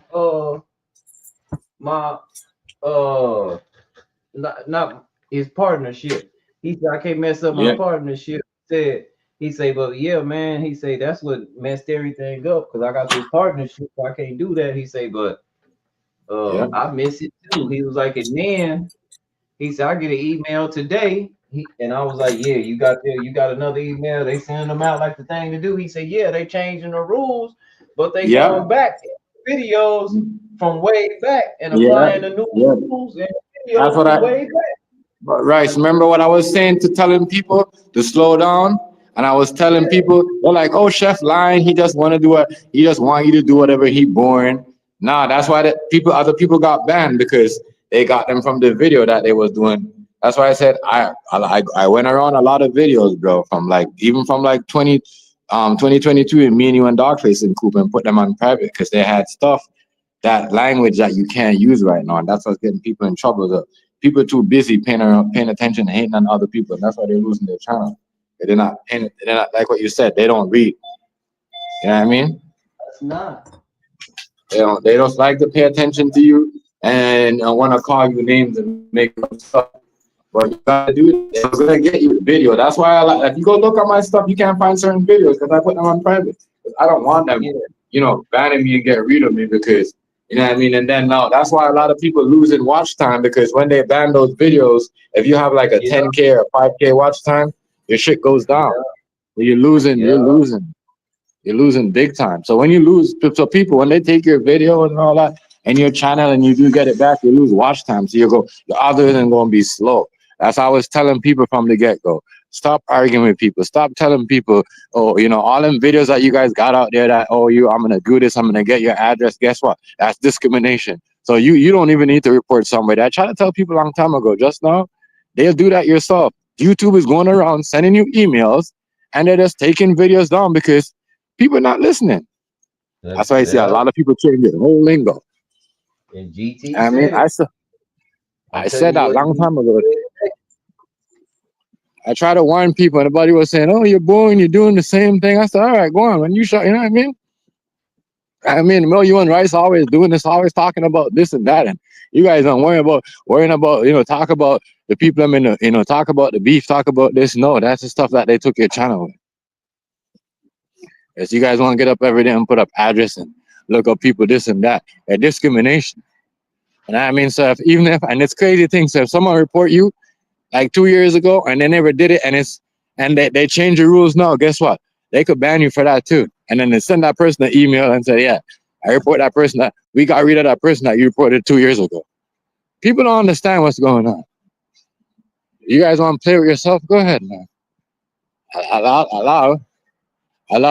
not his partnership. He said, I can't mess up my partnership. He said, but yeah, man, he said that's what messed everything up because I got this partnership, so I can't do that. He said, but I miss it too. He was like, and then he said, I get an email today. And I was like, yeah, you got another email. They sending them out like the thing to do. He said, yeah, they changing the rules, but they going back videos from way back and applying the new rules and videos from way back. Right. So remember what I was saying to telling people to slow down? And I was telling people, they're like, oh, Chef lying. He just want you to do whatever he born. Nah, that's why other people got banned, because they got them from the video that they was doing. That's why I said I went around a lot of videos, bro, from even from 2022, and me and you and Dogface and Coop, and put them on private because they had stuff, that language that you can't use right now. And that's what's getting people in trouble. People are too busy paying attention and hating on other people, and that's why they're losing their channel. They're not like what you said. They don't read. You know what I mean? That's not. They don't like to pay attention to you and want to call you names and make up stuff. But you gotta do it. They're gonna get you the video. That's why if you go look at my stuff, you can't find certain videos because I put them on private. I don't want them, banning me and get rid of me because, you know what I mean? And then now that's why a lot of people losing watch time, because when they ban those videos, if you have like a 10K or 5K watch time, your shit goes down. You're losing big time. So when you lose, so people, when they take your video and all that and your channel and you do get it back, you lose watch time. So your algorithm going to be slow. That's how I was telling people from the get-go. Stop arguing with people. Stop telling people, all them videos that you guys got out there that, I'm going to do this, I'm going to get your address. Guess what? That's discrimination. So you don't even need to report somebody. I tried to tell people a long time ago. Just now, they'll do that yourself. YouTube is going around sending you emails, and they're just taking videos down because people are not listening. That's why I see a lot of people change the whole lingo. And GT I said that a long time ago. I try to warn people, and everybody was saying, oh, you're boring, you're doing the same thing. I said, all right, go on. When you shut, you know what I mean? I mean, you and Rice always doing this, always talking about this and that, and you guys don't worrying about talk about the people I'm in the talk about the beef, talk about this. No, that's the stuff that they took your channel with. Yes, you guys want to get up every day and put up address and look up people this and that. A discrimination. And I mean, so and it's crazy thing. So if someone report you like 2 years ago and they never did it, and they change the rules now, guess what? They could ban you for that too. And then they send that person an email and say, yeah, I report that person that we got rid of that person that you reported 2 years ago. People don't understand what's going on. You guys want to play with yourself? Go ahead, man. Allow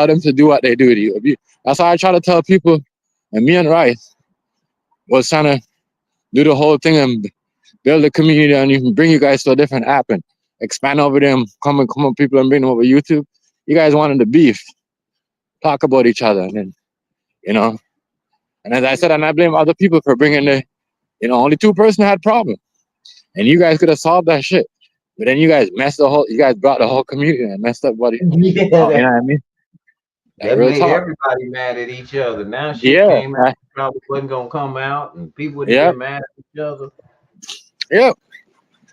them to do what they do to you. That's why I try to tell people, and me and Rice was trying to do the whole thing and build a community and even bring you guys to a different app and expand over them, come on people and bring them over YouTube. You guys wanted the beef. Talk about each other, and then, and as I said, and I blame other people for bringing only 2 person had problem, and you guys could have solved that shit, but then you guys brought the whole community and messed up, buddy. Yeah, you know what I mean? That made everybody mad at each other. Now shit came out, probably wasn't gonna come out, and people would get mad at each other. Yep.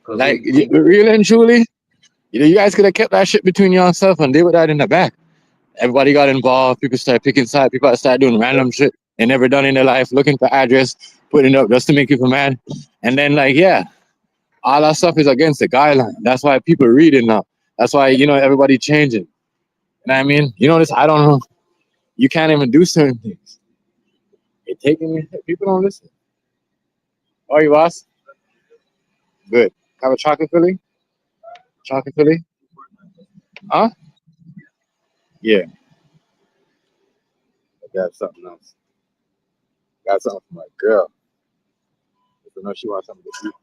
Like really and truly, you guys could have kept that shit between yourself and deal with that in the back. Everybody got involved. People started picking sides. People started doing random shit they never done in their life, looking for address, putting it up just to make people mad. And then all that stuff is against the guideline. That's why people read it now. That's why everybody changing. You know what I mean? This. I don't know. You can't even do certain things. You're taking me. People don't listen. How are you, boss? Good. Have a chocolate Philly? Chocolate Philly? Huh? Yeah. I got something else. Got something for my girl. I know she wants something to eat.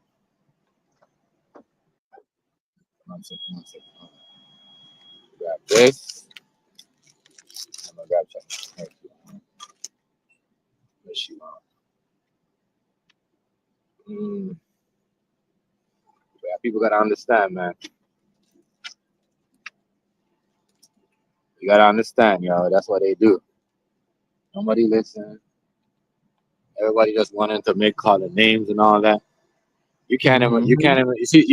One second. We got this. And I got something. What she want? Yeah, people gotta understand, man. You gotta understand, that's what they do. Nobody listen. Everybody just wanting to call the names and all that. You can't even. You see,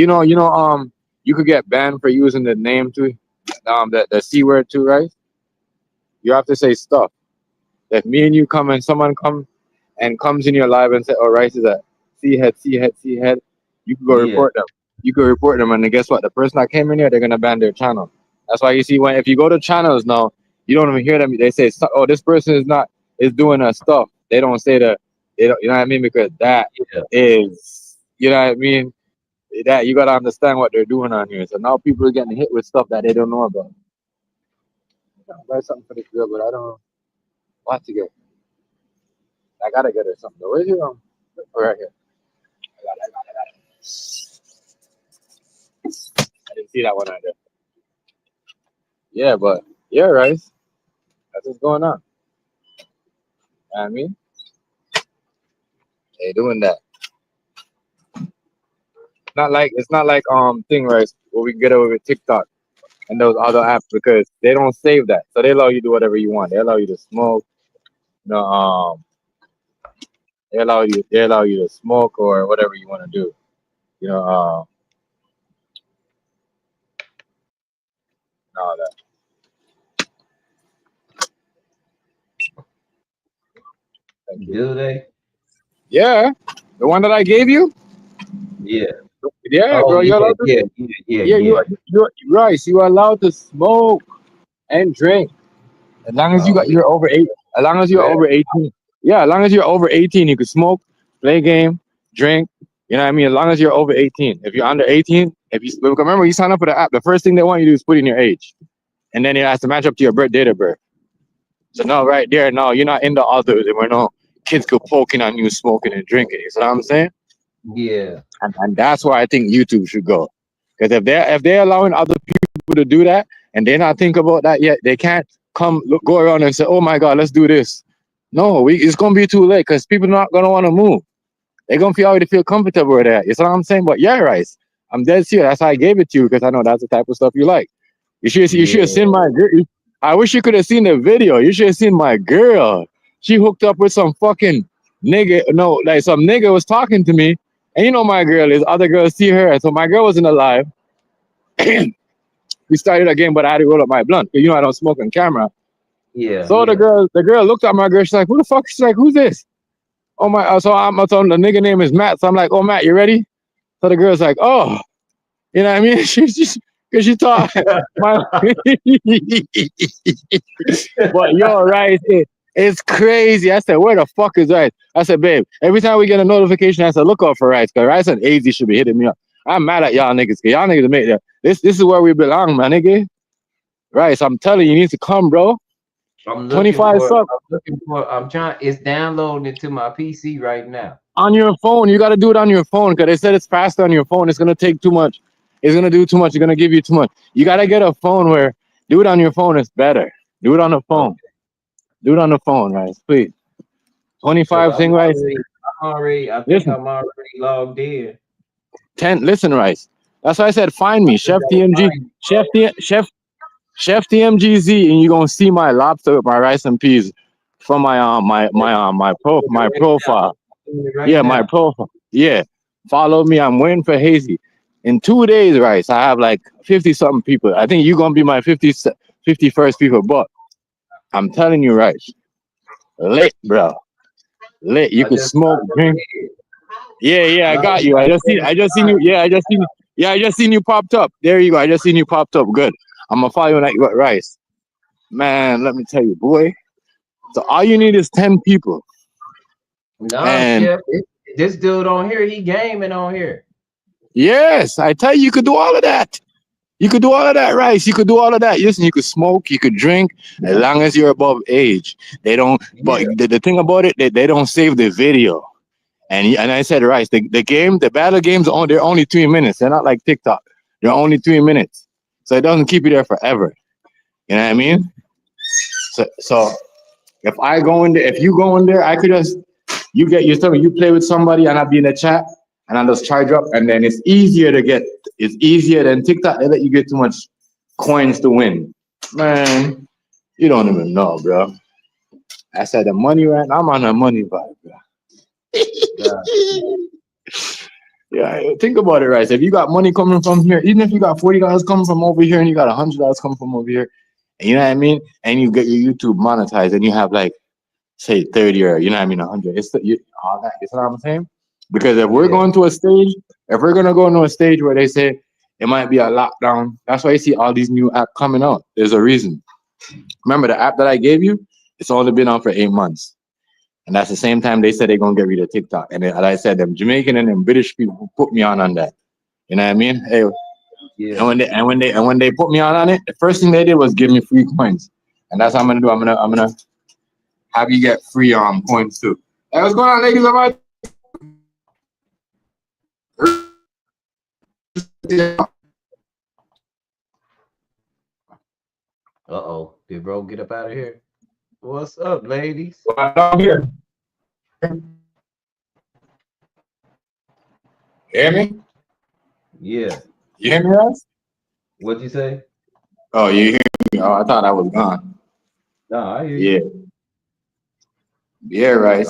you could get banned for using the name too, the C word too, right? You have to say stuff. If me and you someone comes in your live and say, "Oh, Rice is a C head," you can go report them. You can report them, and then guess what? The person that came in here, they're gonna ban their channel. That's why you see if you go to channels now, you don't even hear them. They say, "Oh, this person is doing a stuff." They don't say that. They don't, you know what I mean? Because that is, you know what I mean? That you gotta understand what they're doing on here. So now people are getting hit with stuff that they don't know about. I'll buy something for this girl, but I don't know what to get. I gotta get her something. Where's your right here? I got it. I didn't see that one either. Yeah, but Rice. That's what's going on. You know what I mean? They doing that. It's not like thing, Rice, where we get over with TikTok and those other apps, because they don't save that. So they allow you to do whatever you want. They allow you to smoke. They allow you to smoke or whatever you want to do. All that. Do they? Yeah, the one that I gave you. Yeah. Yeah, bro. You're allowed to. You're Rice. You are allowed to smoke and drink as long as you're over 8. As long as you're over 18. Yeah, as long as you're over 18, you can smoke, play game, drink. You know what I mean? As long as you're over 18. If you're under 18, remember you sign up for the app, the first thing they want you to do is put in your age, and then it has to match up to your date of birth. So no, right there, no, you're not in the others, and we're no kids go poking on you, smoking and drinking. You know what I'm saying? Yeah. And that's why I think YouTube should go, because if they're allowing other people to do that and they're not thinking about that yet, they can't go around and say, "Oh my God, let's do this." No, it's gonna be too late, because people are not gonna want to move. They're gonna already feel comfortable with that. You know what I'm saying? But yeah, Rice, I'm dead serious. That's why I gave it to you, because I know that's the type of stuff you like. You should have seen my girl. I wish you could have seen the video. You should have seen my girl. she hooked up with some fucking nigga. No, like some nigga was talking to me, and you know my girl is. Other girls see her, so my girl wasn't alive. We started again, but I had to roll up my blunt because you know I don't smoke on camera. Yeah. So the girl looked at my girl. She's like, "Who the fuck?" She's like, "Who's this?" Oh my! So I'm telling the nigga name is Matt. So I'm like, "Oh Matt, you ready?" So the girl's like, "Oh, you know what I mean?" She's just because she thought my. But yo, Rice, it's crazy. I said, "Where the fuck is Rice?" I said, "Babe, every time we get a notification, I said, look out for Rice because Rice and AZ should be hitting me up." I'm mad at y'all niggas because y'all niggas make that. This is where we belong, my nigga. Rice, I'm telling you, you need to come, bro. I'm looking 25 subs. I'm trying. It's downloading it to my PC right now. On your phone, you got to do it on your phone because they said it's faster on your phone. It's gonna take too much. It's gonna do too much. It's gonna give you too much. You gotta get a phone where do it on your phone is better. Do it on the phone. Do it on the phone, Rice, please. 25 thing, Rice. I think I'm already logged in. 10. Listen, Rice. That's why I said find me, Chef TMG, Chef TMGZ, and you're gonna see my lobster with my rice and peas from my profile. Yeah, my profile. Yeah. Follow me. I'm waiting for Hazy. In 2 days, Rice, I have like 50-something people. I think you're gonna be my 51st people, but I'm telling you, Rice, lit, bro. Lit. You can smoke, drink. Yeah, I got you. I just seen you. Yeah, I just seen you popped up. There you go. I just seen you popped up. Good. I'm gonna follow you on that Rice. Man, let me tell you, boy. So all you need is 10 people. No, and Chef, this dude on here, he gaming on here. Yes, I tell you, you could do all of that. You could do all of that, Rice. You could do all of that. Listen, you could smoke, you could drink, as long as you're above age. They don't. But the thing about it, they don't save the video. And I said, Rice, the battle games, they're only 3 minutes. They're not like TikTok. They're only 3 minutes. So it doesn't keep you there forever. You know what I mean? So if I go in there, if you go in there, I could just, you get your stuff, you play with somebody and I'll be in the chat and I'll just charge up. And then it's easier than TikTok. They let you get too much coins to win. Man, you don't even know, bro. I said the money right now, I'm on a money vibe, bro. Yeah, think about it, right? If you got money coming from here, even if you got $40 coming from over here and you got $100 coming from over here, and you know what I mean, and you get your YouTube monetized and you have like, say 30 or you know what I mean, 100. It's all that. You know what I'm saying? Because if we're going to a stage, if we're gonna go into a stage where they say it might be a lockdown, that's why you see all these new apps coming out. There's a reason. Remember the app that I gave you? It's only been on for 8 months. And that's the same time they said they're gonna get rid of TikTok. And then, as I said, them Jamaican and them British people put me on that. You know what I mean? Hey, yeah. And when they put me on it, the first thing they did was give me free coins. And that's what I'm gonna do. I'm gonna have you get free coins too. Hey, what's going on, ladies? Uh-oh. Did bro get up out of here? What's up, ladies? I'm here. Hear me? Yeah. You hear me, Russ? What'd you say? Oh, you hear me? Oh, I thought I was gone. No, I hear you. Yeah, Rice.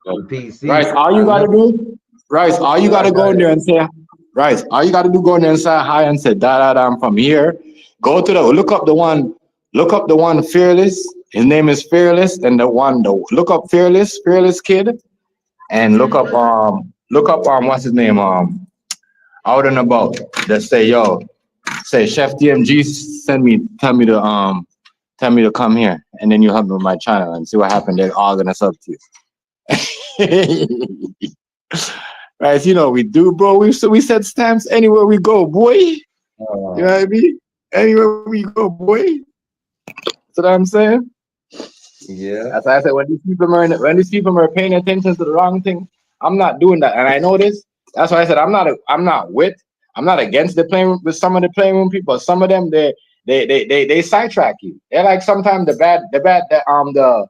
PC. Rice, all you gotta do, Rice, all you gotta go in there and say, Rice, all you gotta do go in there and say hi and say I'm from here. Go to look up the one Fearless. His name is Fearless, and look up Fearless Kid, and look up what's his name out and about. Just say say Chef DMG tell me to come here, and then you help me with my channel and see what happened. They're all gonna sub to you. Right, you know we do, bro. We set stamps anywhere we go, boy. You know what I mean? Anywhere we go, boy. That's what I'm saying. Yeah. That's why I said when these people are paying attention to the wrong thing, I'm not doing that. And I know this. That's why I said I'm not against the playing with some of the playing room people. Some of them they sidetrack you. They're like sometimes the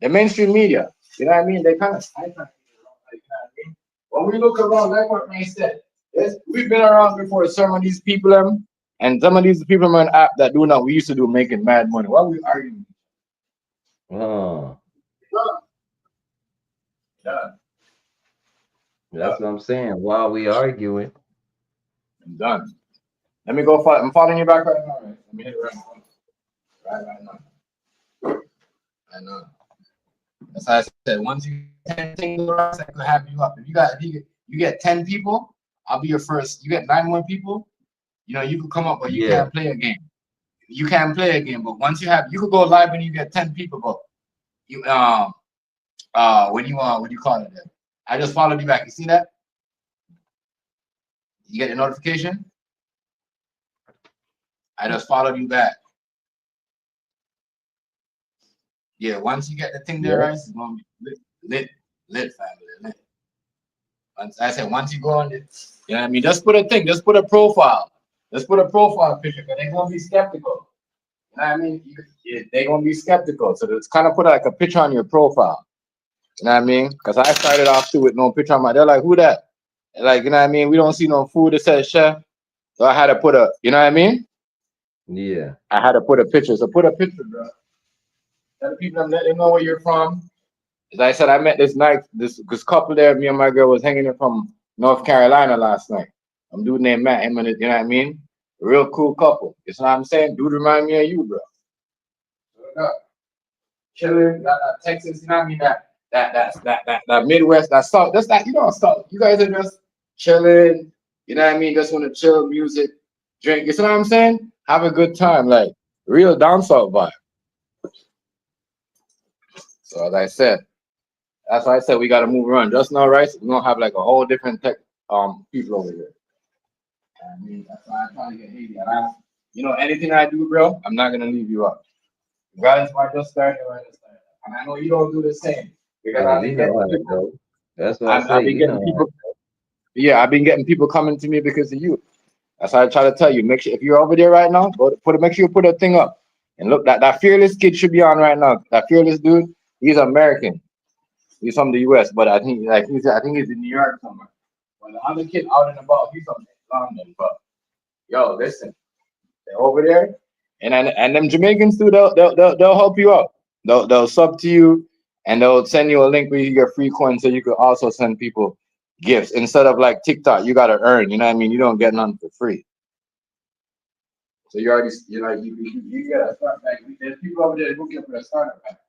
mainstream media. You know what I mean? They kind of sidetrack you. You know what I mean? When we look around, like what May said, we've been around before. Some of these people and some of these people are an app that do not we used to do making mad money. Why are we arguing? Done. That's what I'm saying. While we arguing, I'm done. Let me go. I'm following you back right now. Right? Let me hit it right now. I know. That's how I said. Once you get 10 things, I could have you up. If you get 10 people, I'll be your first. You get 9 more people, you could come up, but you can't play a game. You can't play a game, but once you could go live when you get 10 people, but you when you what do you call it then? I just followed you back. You see that? You get the notification? I just followed you back. Yeah, once you get the thing there, right, it's gonna be lit, family, lit. Once you go on it, you know what I mean? Just put a profile. Just put a profile picture, because they're gonna be skeptical. You know what I mean? They're gonna be skeptical. So it's kind of put like a picture on your profile. You know what I mean? Because I started off too with no picture on my. They're like, who that? Like, you know what I mean? We don't see no food that says chef. So I had to put you know what I mean? Yeah. I had to put a picture. So put a picture, bro. Tell the people, let them know where you're from. As I said, I met this couple there. Me and my girl was hanging there from North Carolina last night. Some dude named Matt. Him and you know what I mean? A real cool couple. You know what I'm saying? Dude remind me of you, bro. Chilling, that Texas, you know what I mean? That Midwest, that South, that's that, South. You guys are just chilling, you know what I mean? Just want to chill, music, drink, you know what I'm saying? Have a good time, like real down south vibe. So as I said, that's why I said we gotta move around. Just now, right? We're gonna have like a whole different tech people over here. I mean, that's why I'm trying to get Haiti. And anything I do, bro, I'm not gonna leave you out. Regardless if I just started or I just started. And I know you don't do the same. Because I've been getting people. That's what I say. I've been getting people. Yeah, I've been getting people coming to me because of you. That's why I try to tell you. Make sure if you're over there right now, make sure you put a thing up. And look, that fearless kid should be on right now. That fearless dude, he's American. He's from the US, but I think he's in New York somewhere. But the other kid out and about, he's from London. But yo, listen, they're over there, and them Jamaicans too, they'll help you out. They'll sub to you, and they'll send you a link where you get free coins, so you could also send people gifts instead of like TikTok. You gotta earn. You know what I mean? You don't get none for free. So you gotta start back. There's people over there looking for a starter pack.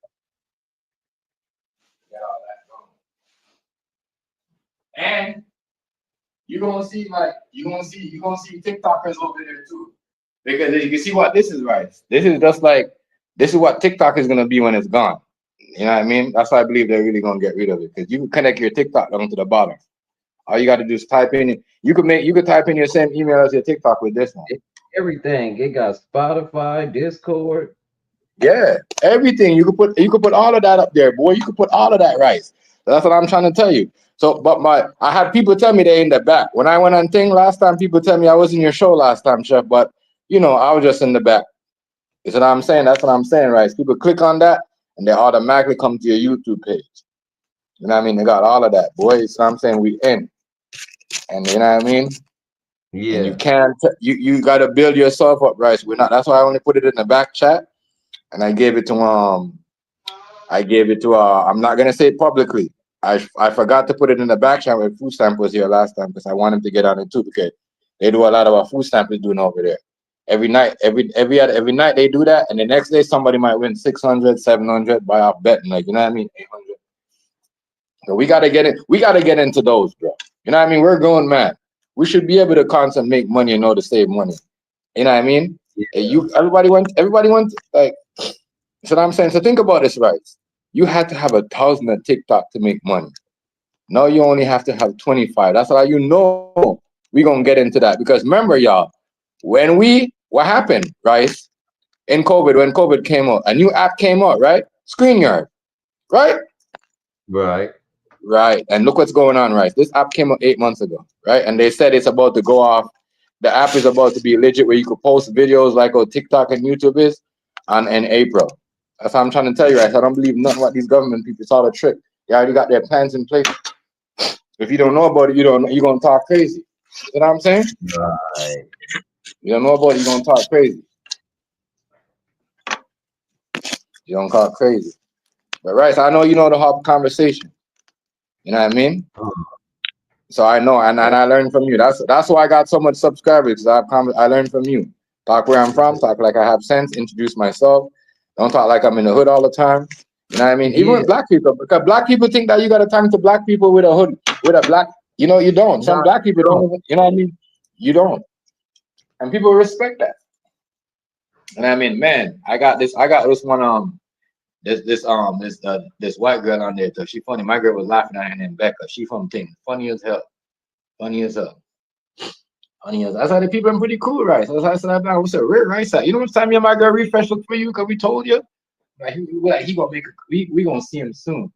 Get all that going. And you're gonna see TikTokers over there too. Because you can see what this is, right? This is what TikTok is gonna be when it's gone. You know what I mean? That's why I believe they're really gonna get rid of it. Because you can connect your TikTok down to the bottom. All you gotta do is type in. You could type in your same email as your TikTok with this one. Everything. It got Spotify, Discord. Yeah, everything. You could put all of that up there, boy. You could put all of that right. That's what I'm trying to tell you. So, I had people tell me they in the back. When I went on thing last time, people tell me I was in your show last time, Chef, but I was just in the back. You see what I'm saying? That's what I'm saying, right? So people click on that and they automatically come to your YouTube page. You know what I mean? They got all of that, boy. So I'm saying we in. And you know what I mean? Yeah. And you can't you gotta build yourself up, right? That's why I only put it in the back chat. And I gave it to I'm not gonna say it publicly. I forgot to put it in the back chat when Food Stamp was here last time because I want him to get on it too, because they do a lot of what Food Stamp is doing over there. Every night they do that, and the next day somebody might win 600, 700 by off betting, like, you know what I mean, 800. So we gotta get into those, bro. You know what I mean? We're going mad. We should be able to constantly make money and know to save money. You know what I mean? Yeah. Everybody wants like, you know what I'm saying? So think about this, right? You had to have 1,000 at TikTok to make money. Now you only have to have 25. That's why we're gonna get into that. Because remember, y'all, what happened, right? In COVID, when COVID came out, a new app came out, right? StreamYard, right? Right. And look what's going on, right? This app came out 8 months ago, right? And they said it's about to go off. The app is about to be legit where you could post videos like how TikTok and YouTube is in April. That's what I'm trying to tell you, right? I don't believe nothing what these government people. It's all a trick. They already got their plans in place. If you don't know about it, you're gonna talk crazy. You know what I'm saying? Right. You don't know about it, you're gonna talk crazy. You don't talk crazy. But right, so I know you know the whole conversation. You know what I mean? So I know, and I learned from you. That's why I got so much subscribers. I learned from you. Talk where I'm from. Talk like I have sense. Introduce myself. Don't talk like I'm in the hood all the time. You know what I mean? Even with black people, because black people think that you got to talk to black people with a hood, with a black. You know, you don't. Some black people don't. Even, you know what I mean? You don't, and people respect that. And I mean, man, I got this one. This white girl on there. She funny. My girl was laughing at her name Becca. She from thing. Funny as hell. Funny as hell. Funny as hell. That's how the people are pretty cool, right? So that's how I said, man, what's a real right side? You know what time me and my girl refresh look for you because we told you? Like he gonna make we gonna see him soon.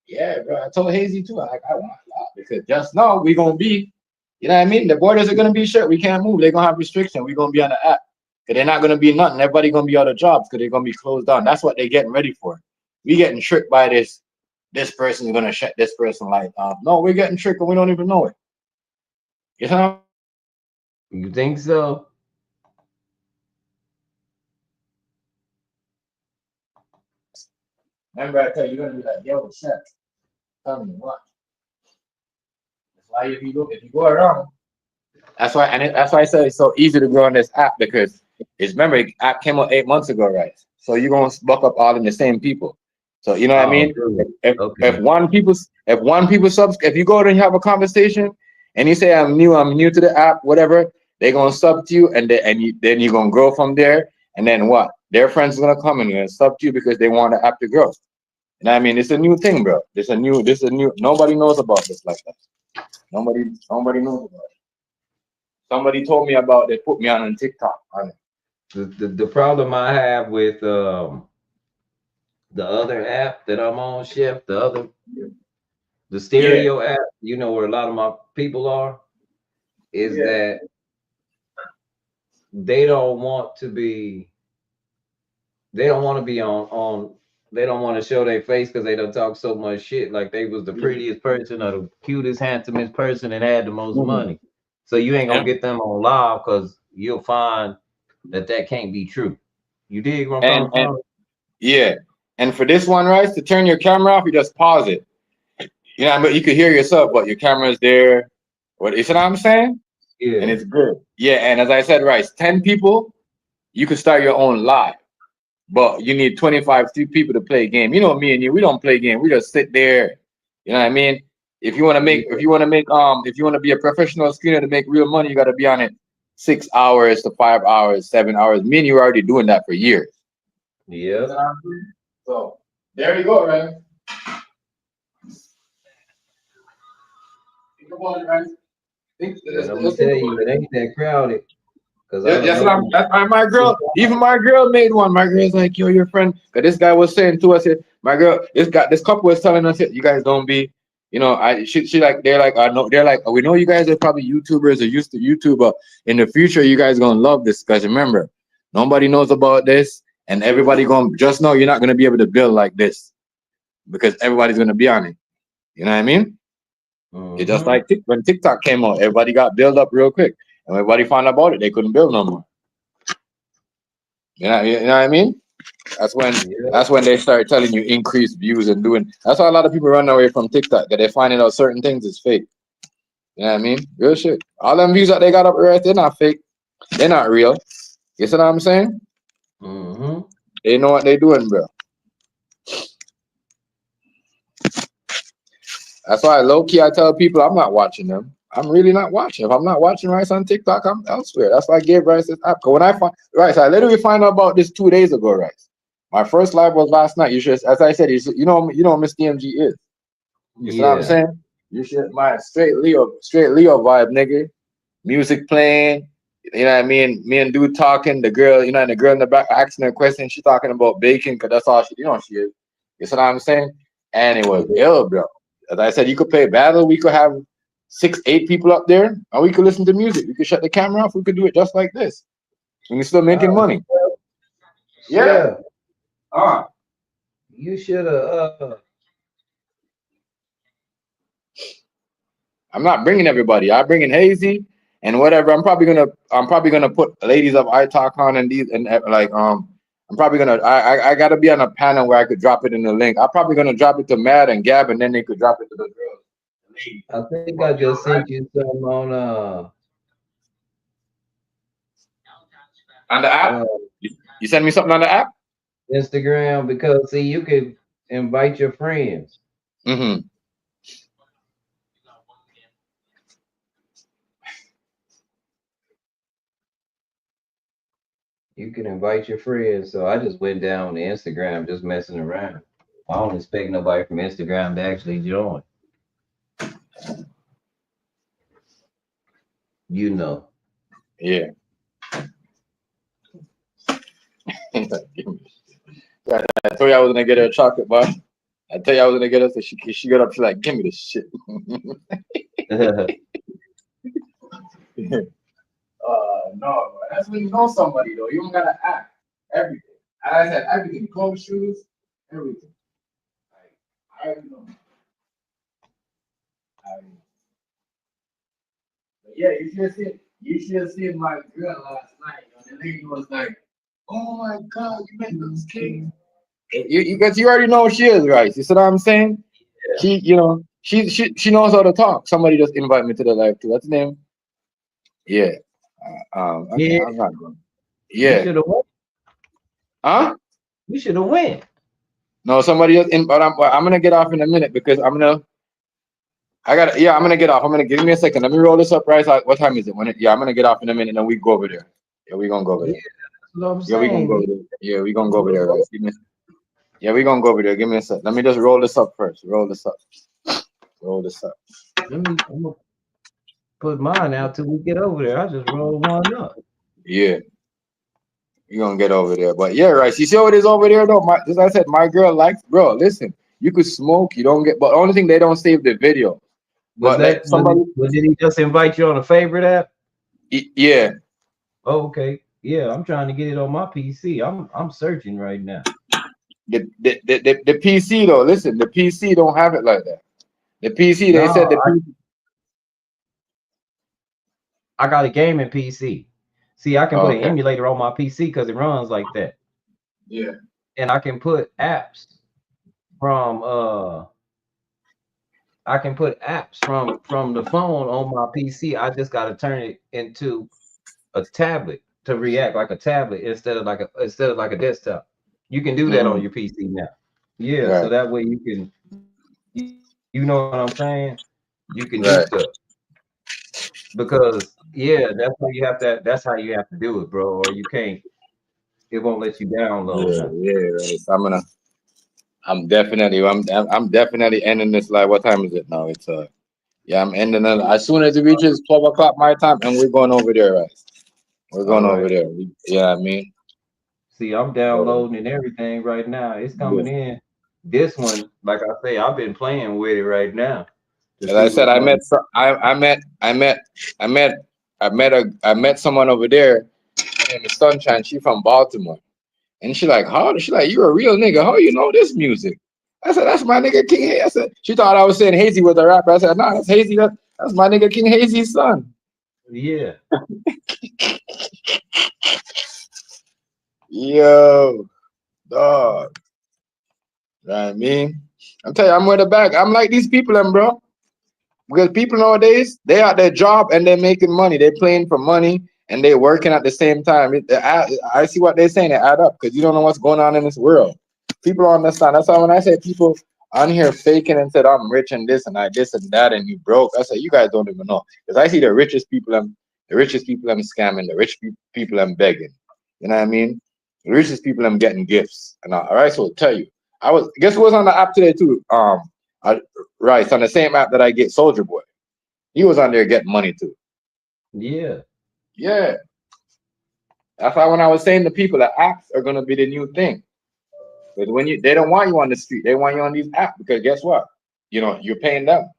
Yeah, bro. I told Hazy too. I want a lot because just now we gonna be, you know what I mean? The borders are gonna be shut. We can't move. They're gonna have restriction. We're gonna be on the app. Because they're not going to be nothing. Everybody going to be out of jobs because they're going to be closed down. That's what they're getting ready for. We getting tricked by this person's going to shut this person life off. No, we're getting tricked and we don't even know it. You know? You think so? Remember I tell you, you're going to be like, yo, shut. Tell me what. That's why if you go around, that's why I said it's so easy to go on this app because remember the app came out 8 months ago, right? So you're gonna buck up all in the same people. So you know what I mean? If one people if you go there and you have a conversation and you say I'm new to the app, whatever, they're gonna sub to you and then you're gonna grow from there. And then what? Their friends are gonna come and sub to you because they want the app to grow. And I mean, it's a new thing, bro. This is a new. Nobody knows about this like that. Nobody knows about it. Somebody told me about it. Put me on TikTok. The problem I have with the other app that I'm on, Chef, the stereo app, you know where a lot of my people are, is that they don't want to be on they don't want to show their face because they don't talk so much shit like they was the prettiest person or the cutest, handsomest person and had the most money. So you ain't gonna get them on live because you'll find that can't be true. You dig what I'm talking about? Yeah. And for this one, right, to turn your camera off, you just pause it. You know, but you could hear yourself, but your camera's there. What you know what I'm saying? Yeah. And it's good. Yeah, and as I said, right, 10 people, you can start your own live. But you need 25 people to play a game. You know me and you, we don't play game. We just sit there. You know what I mean? If you want to be a professional screener to make real money, you got to be on it 6 hours to 5 hours, 7 hours. Me and you are already doing that for years. Yeah. So there you go, man. Think about it, man. I'm gonna tell you, it ain't that crowded. That's why my girl, even my girl made one. My girl's like, yo, your friend. Cause this guy was saying to us, my girl, this couple was telling us, you guys don't be, you know, they're like, we know you guys are probably YouTubers or used to YouTube, but in the future, you guys gonna love this. Cause remember, nobody knows about this, and everybody just know you're not gonna be able to build like this, because everybody's gonna be on it. You know what I mean? It's just like when TikTok came out, everybody got built up real quick. And everybody found out about it, they couldn't build no more. You know what I mean? That's when they start telling you increased views and doing. That's why a lot of people run away from TikTok, that they're finding out certain things is fake. You know what I mean? Real shit. All them views that they got up right, they're not fake. They're not real. You see what I'm saying? They know what they're doing, bro. That's why low key I tell people I'm not watching them. I'm really not watching. If I'm not watching Rice on TikTok, I'm elsewhere. That's why I gave Rice this app. When I find Rice, I literally found out about this 2 days ago, Rice. My first live was last night. You should, as I said, you know Miss DMG is. You see what I'm saying? You should my straight Leo vibe, nigga. Music playing. You know what I mean? Me and dude talking. The girl, and the girl in the back asking her question. She talking about bacon because that's all she is. You see what I'm saying? And it was ill, bro. As I said, you could play battle. We could have 6-8 people up there, and we could listen to music. We could shut the camera off. We could do it just like this. And we're still making money. Yeah. You should have. I'm not bringing everybody. I'm bringing Hazy and whatever. I'm probably gonna put ladies of iTalk on and these and like I'm I'm probably gonna. I gotta be on a panel where I could drop it in the link. I'm probably gonna drop it to Matt and Gab, and then they could drop it to the girls. I think I just sent you some on the app. You send me something on the app? Instagram, because see, you could invite your friends. Mm-hmm. You can invite your friends. So I just went down to Instagram just messing around. I don't expect nobody from Instagram to actually join. You know. Yeah. I told you I was gonna get her a chocolate bar. I tell you I was gonna get her, so she got up. She's like, "Give me this shit." No, that's when you know somebody though. You don't gotta act. Everything. I said everything. Clothes, shoes, everything. I already know. But yeah, you should have seen my girl last night. The lady was like, "Oh my God, you made those cakes." Because you already know who she is, right? You see what I'm saying? Yeah. She knows how to talk. Somebody just invite me to the live too. What's his name? Yeah. Okay, I'm not going. Yeah. You should have won. Huh? You should have won. No, somebody else. But I'm gonna get off in a minute because I'm gonna get off. Give me a second. Let me roll this up, right? What time is it? I'm gonna get off in a minute and then we go over there. Yeah, we gonna go over there. Yeah, we gonna go over there. Yeah, we gonna go over there, right? Yeah, we gonna go over there. Give me a sec. Let me just roll this up first. Roll this up. I'm gonna put mine out till we get over there. I just roll one up. Yeah. You're gonna get over there. But yeah, right. You see what it is over there though? As I said, my girl likes, bro, listen, you could smoke, you don't get, but only thing they don't save the video. Did he just invite you on a favorite app? Yeah. Oh, okay. Yeah, I'm trying to get it on my PC. I'm searching right now. The PC though, listen, the PC don't have it like that. The PC, they said the PC. I got a gaming PC. See, I can put an emulator on my PC because it runs like that. Yeah. And I can put apps from the phone on my PC. I just gotta turn it into a tablet to react like a tablet instead of like a desktop. You can do that on your PC now. Yeah, right. So that way you can, you know what I'm saying? You can do stuff. Because that's how you have to do it, bro. Or you can't. It won't let you download. Yeah, right. So I'm definitely ending this live. What time is it now? It's I'm ending it as soon as it reaches 12 o'clock my time, and we're going over there, right? We're going over there. I mean. See, I'm downloading and everything right now. It's coming in. This one, like I say, I've been playing with it right now. As I said, I met someone over there. Her name is Sunshine. She from Baltimore, and she like, you a real nigga? How you know this music? I said, that's my nigga King Hazy. I said, she thought I was saying Hazy was a rapper. I said, no, that's Hazy. That's my nigga King Hazy's son. Yeah. Yo, dog. You know what I mean? I'm telling you, I'm with the back. I'm like these people, bro. Because people nowadays, they at their job and they're making money. They're playing for money and they're working at the same time. I see what they're saying. They add up because you don't know what's going on in this world. People don't understand. That's why when I say people on here faking and said, I'm rich and this and that and you broke, I say, you guys don't even know. Because I see the richest people, I'm scamming. The rich people, I'm begging. You know what I mean? The richest people, I'm getting gifts. And all right, so I'll tell you. Guess who was on the app today too? Right, on the same app that I get Soldier Boy. He was on there getting money too. Yeah. Yeah. That's why when I was saying to people that apps are gonna be the new thing. Because they don't want you on the street, they want you on these apps because guess what? You know, you're paying them.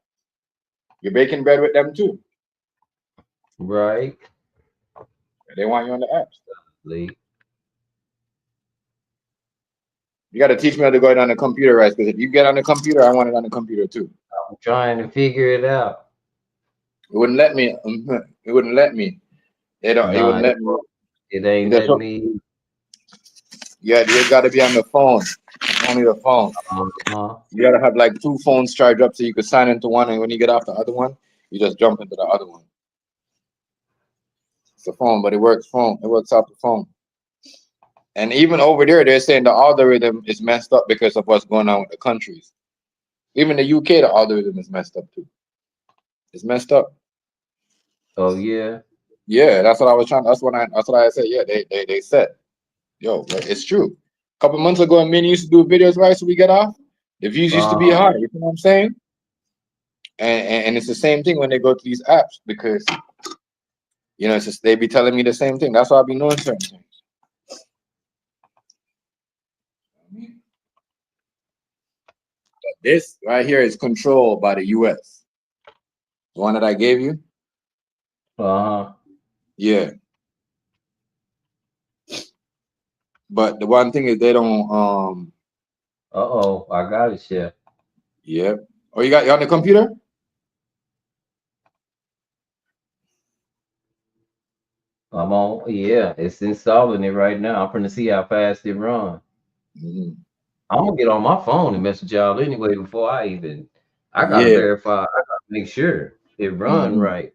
You're baking bread with them too. Right. They want you on the apps. Late. You got to teach me how to go on the computer, right? Because if you get on the computer, I want it on the computer too. I'm trying to figure it out. It wouldn't let me. It wouldn't let me. It wouldn't let me. It ain't letting me. Yeah, you gotta be on the phone. Only the phone. You gotta have like 2 phones charged up so you can sign into one, and when you get off the other one, you just jump into the other one. It's a phone, but it works phone. It works off the phone. And even over there, they're saying the algorithm is messed up because of what's going on with the countries. Even the UK, the algorithm is messed up too. It's messed up. Oh yeah. Yeah, that's what I was trying. That's what I said. Yeah, they said, yo, like, it's true. A couple months ago, me and you used to do videos, right? So we get off. The views used to be high. You know what I'm saying? And it's the same thing when they go to these apps because you know it's just they be telling me the same thing. That's why I be knowing certain things. But this right here is controlled by the US. The one that I gave you. Yeah. But the one thing is they don't I got it, Chef. Yep. Oh, you on the computer? I'm on. Yeah, it's installing it right now. I'm gonna see how fast it runs. I'm gonna get on my phone and message y'all anyway before I even. I gotta verify. I gotta make sure it run right.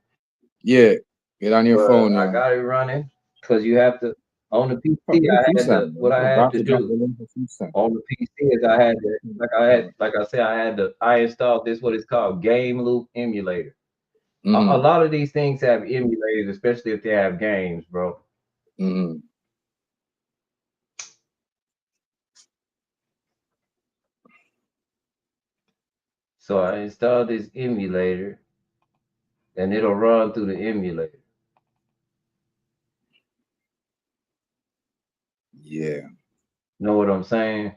Yeah, get on your phone. I got it running because you have to on the PC. I had to what I had to do on the PC is I had to like I said I installed this what it's called Game Loop Emulator. A lot of these things have emulators, especially if they have games, bro. So I installed this emulator, and it'll run through the emulator. Yeah. Know what I'm saying?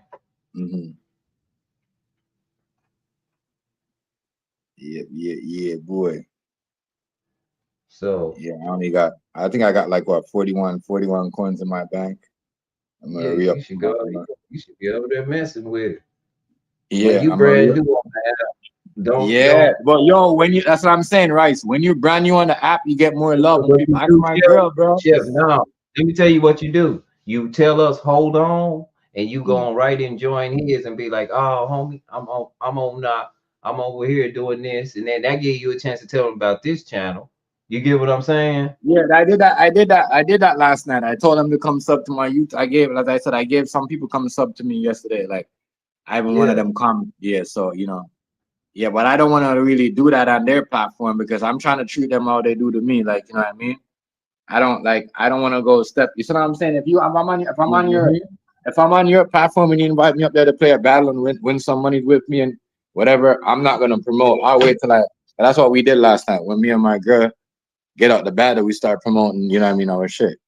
Yeah, boy. So yeah, I think I got like what 41 coins in my bank. I'm gonna you should go. You should be over there messing with it. Yeah, when you brand new on the app, don't. But yo, that's what I'm saying, Rice. When you're brand new on the app, you get more love. When people ask my girl, bro. No, let me tell you what you do. You tell us, hold on, and you go on right and join his and be like, oh, homie, I'm over here doing this, and then that gives you a chance to tell them about this channel. You get what I'm saying? Yeah, I did that last night. I told them to come sub to my YouTube. As I said, I gave some people come sub to me yesterday. Like I even one of them come. Yeah, so you know. Yeah, but I don't want to really do that on their platform because I'm trying to treat them how they do to me. Like, you know what I mean? I don't want to go step. You see what I'm saying? If I'm on your platform and you invite me up there to play a battle and win some money with me and whatever, I'm not gonna promote. I'll wait till that's what we did last night when me and my girl get out the battle. We start promoting. You know what I mean? Our shit.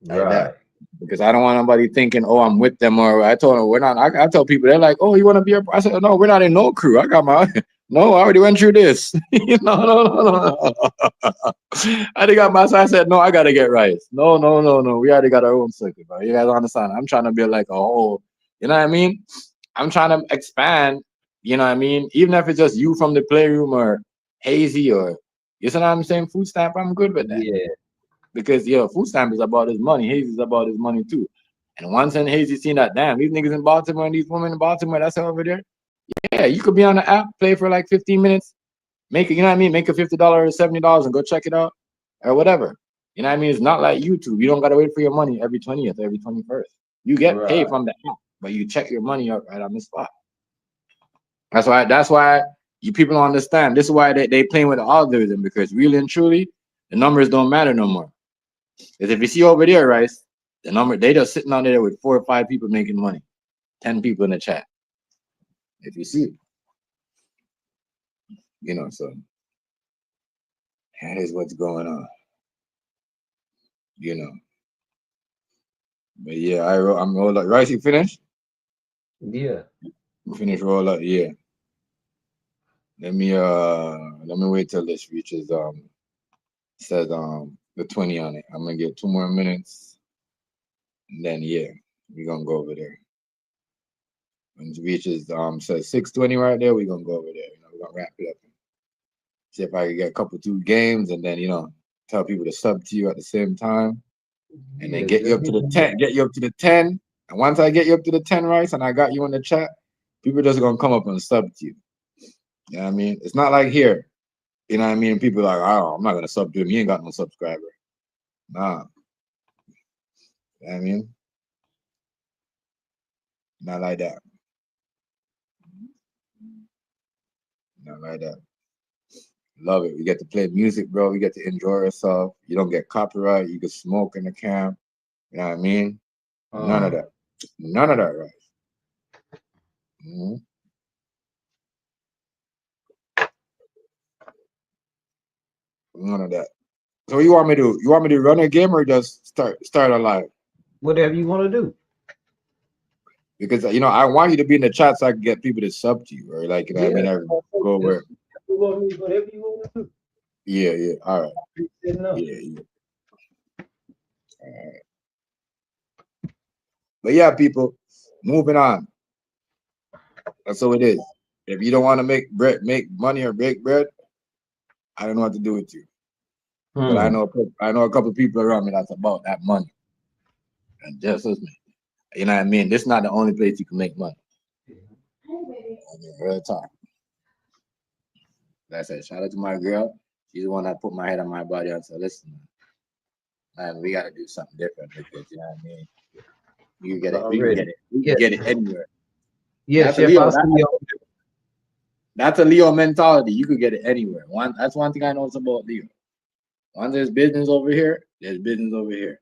Like that. Because I don't want nobody thinking, oh, I'm with them, or I told them we're not. I tell people they're like, oh, you want to be a? I said, no, we're not in no crew. I got my. No, I already went through this. No. I already got my. So I said, no, I gotta get Rice. No. We already got our own circuit, bro. You guys understand? I'm trying to be like a whole. You know what I mean? I'm trying to expand. You know what I mean? Even if it's just you from the playroom or Hazy or you know what I'm saying? Food stamp. I'm good with that. Yeah. Because food stamp is about his money. Hazy is about his money too. And once in Hazy seen that, damn, these niggas in Baltimore and these women in Baltimore, that's over there. Yeah, you could be on the app, play for like 15 minutes, make it, you know what I mean? Make a $50 or $70 and go check it out or whatever. You know what I mean? It's not like YouTube. You don't gotta wait for your money every 20th, every 21st. You get paid from the app, but you check your money out right on the spot. That's why you people don't understand. This is why they playing with the algorithm, because really and truly, the numbers don't matter no more. Because if you see over there, Rice, the number, they just sitting on there with 4 or 5 people making money, 10 people in the chat. If you see it, you know, so that is what's going on, you know. But yeah, I'm roll up. Rice, you finished? Yeah. You finished roll up, yeah. Let me wait till this reaches says the 20 on it. I'm gonna get 2 more minutes, and then we're gonna go over there. When it reaches says 6:20 right there, we're gonna go over there. You know, we're gonna wrap it up. See if I can get a couple 2 games, and then tell people to sub to you at the same time, and then get you up to the 10. Get you up to the 10, And once I get you up to the 10 rights and I got you in the chat, people just gonna come up and sub to you. You know what I mean? It's not like here. You know what I mean? People are like, oh, I'm not gonna sub to him. He ain't got no subscriber. Nah. You know what I mean? Not like that. Not like that. Love it. We get to play music, bro. We get to enjoy ourselves. You don't get copyright. You can smoke in the camp. You know what I mean? None of that. None of that, right? Mm-hmm. None of that. So what you want me to do? You want me to run a game or just start a live? Whatever you want to do. Because you know, I want you to be in the chat so I can get people to sub to you, or like you know what I mean, I go where. Whatever you want to do. Yeah, yeah. All right. Yeah, yeah. All right. But yeah, people, moving on. That's how it is. If you don't want to make money or break bread, I don't know what to do with you. But I know a couple of people around me that's about that money. And just as me. You know what I mean? This is not the only place you can make money. I mean, real talk. Like I said, shout out to my girl. She's the one that put my head on my body and said, listen, man, we gotta do something different because you know what I mean? You get it, we can get it. We can get it anywhere. Yeah, that's a Leo mentality. You could get it anywhere. That's one thing I know about Leo. Once there's business over here, there's business over here.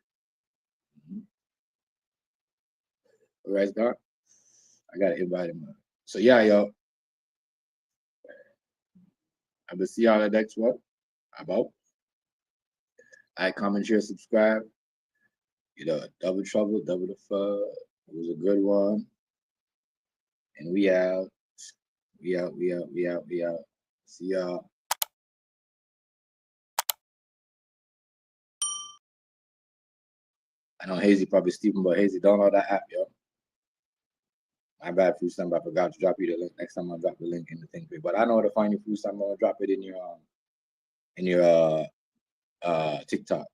All right, Scott? I gotta invite him. So yeah, yo. I will see y'all at the next one. About. Like, comment, share, subscribe. You know, double trouble, double the fun. It was a good one. And we out. We out. See y'all. I know Hazy probably Stephen, but Hazy, download that app, yo. My bad, Food Stamp. I forgot to drop you the link. Next time I'll drop the link in the thing. But I know where to find your Food Stamp. I'm gonna drop it in your TikTok.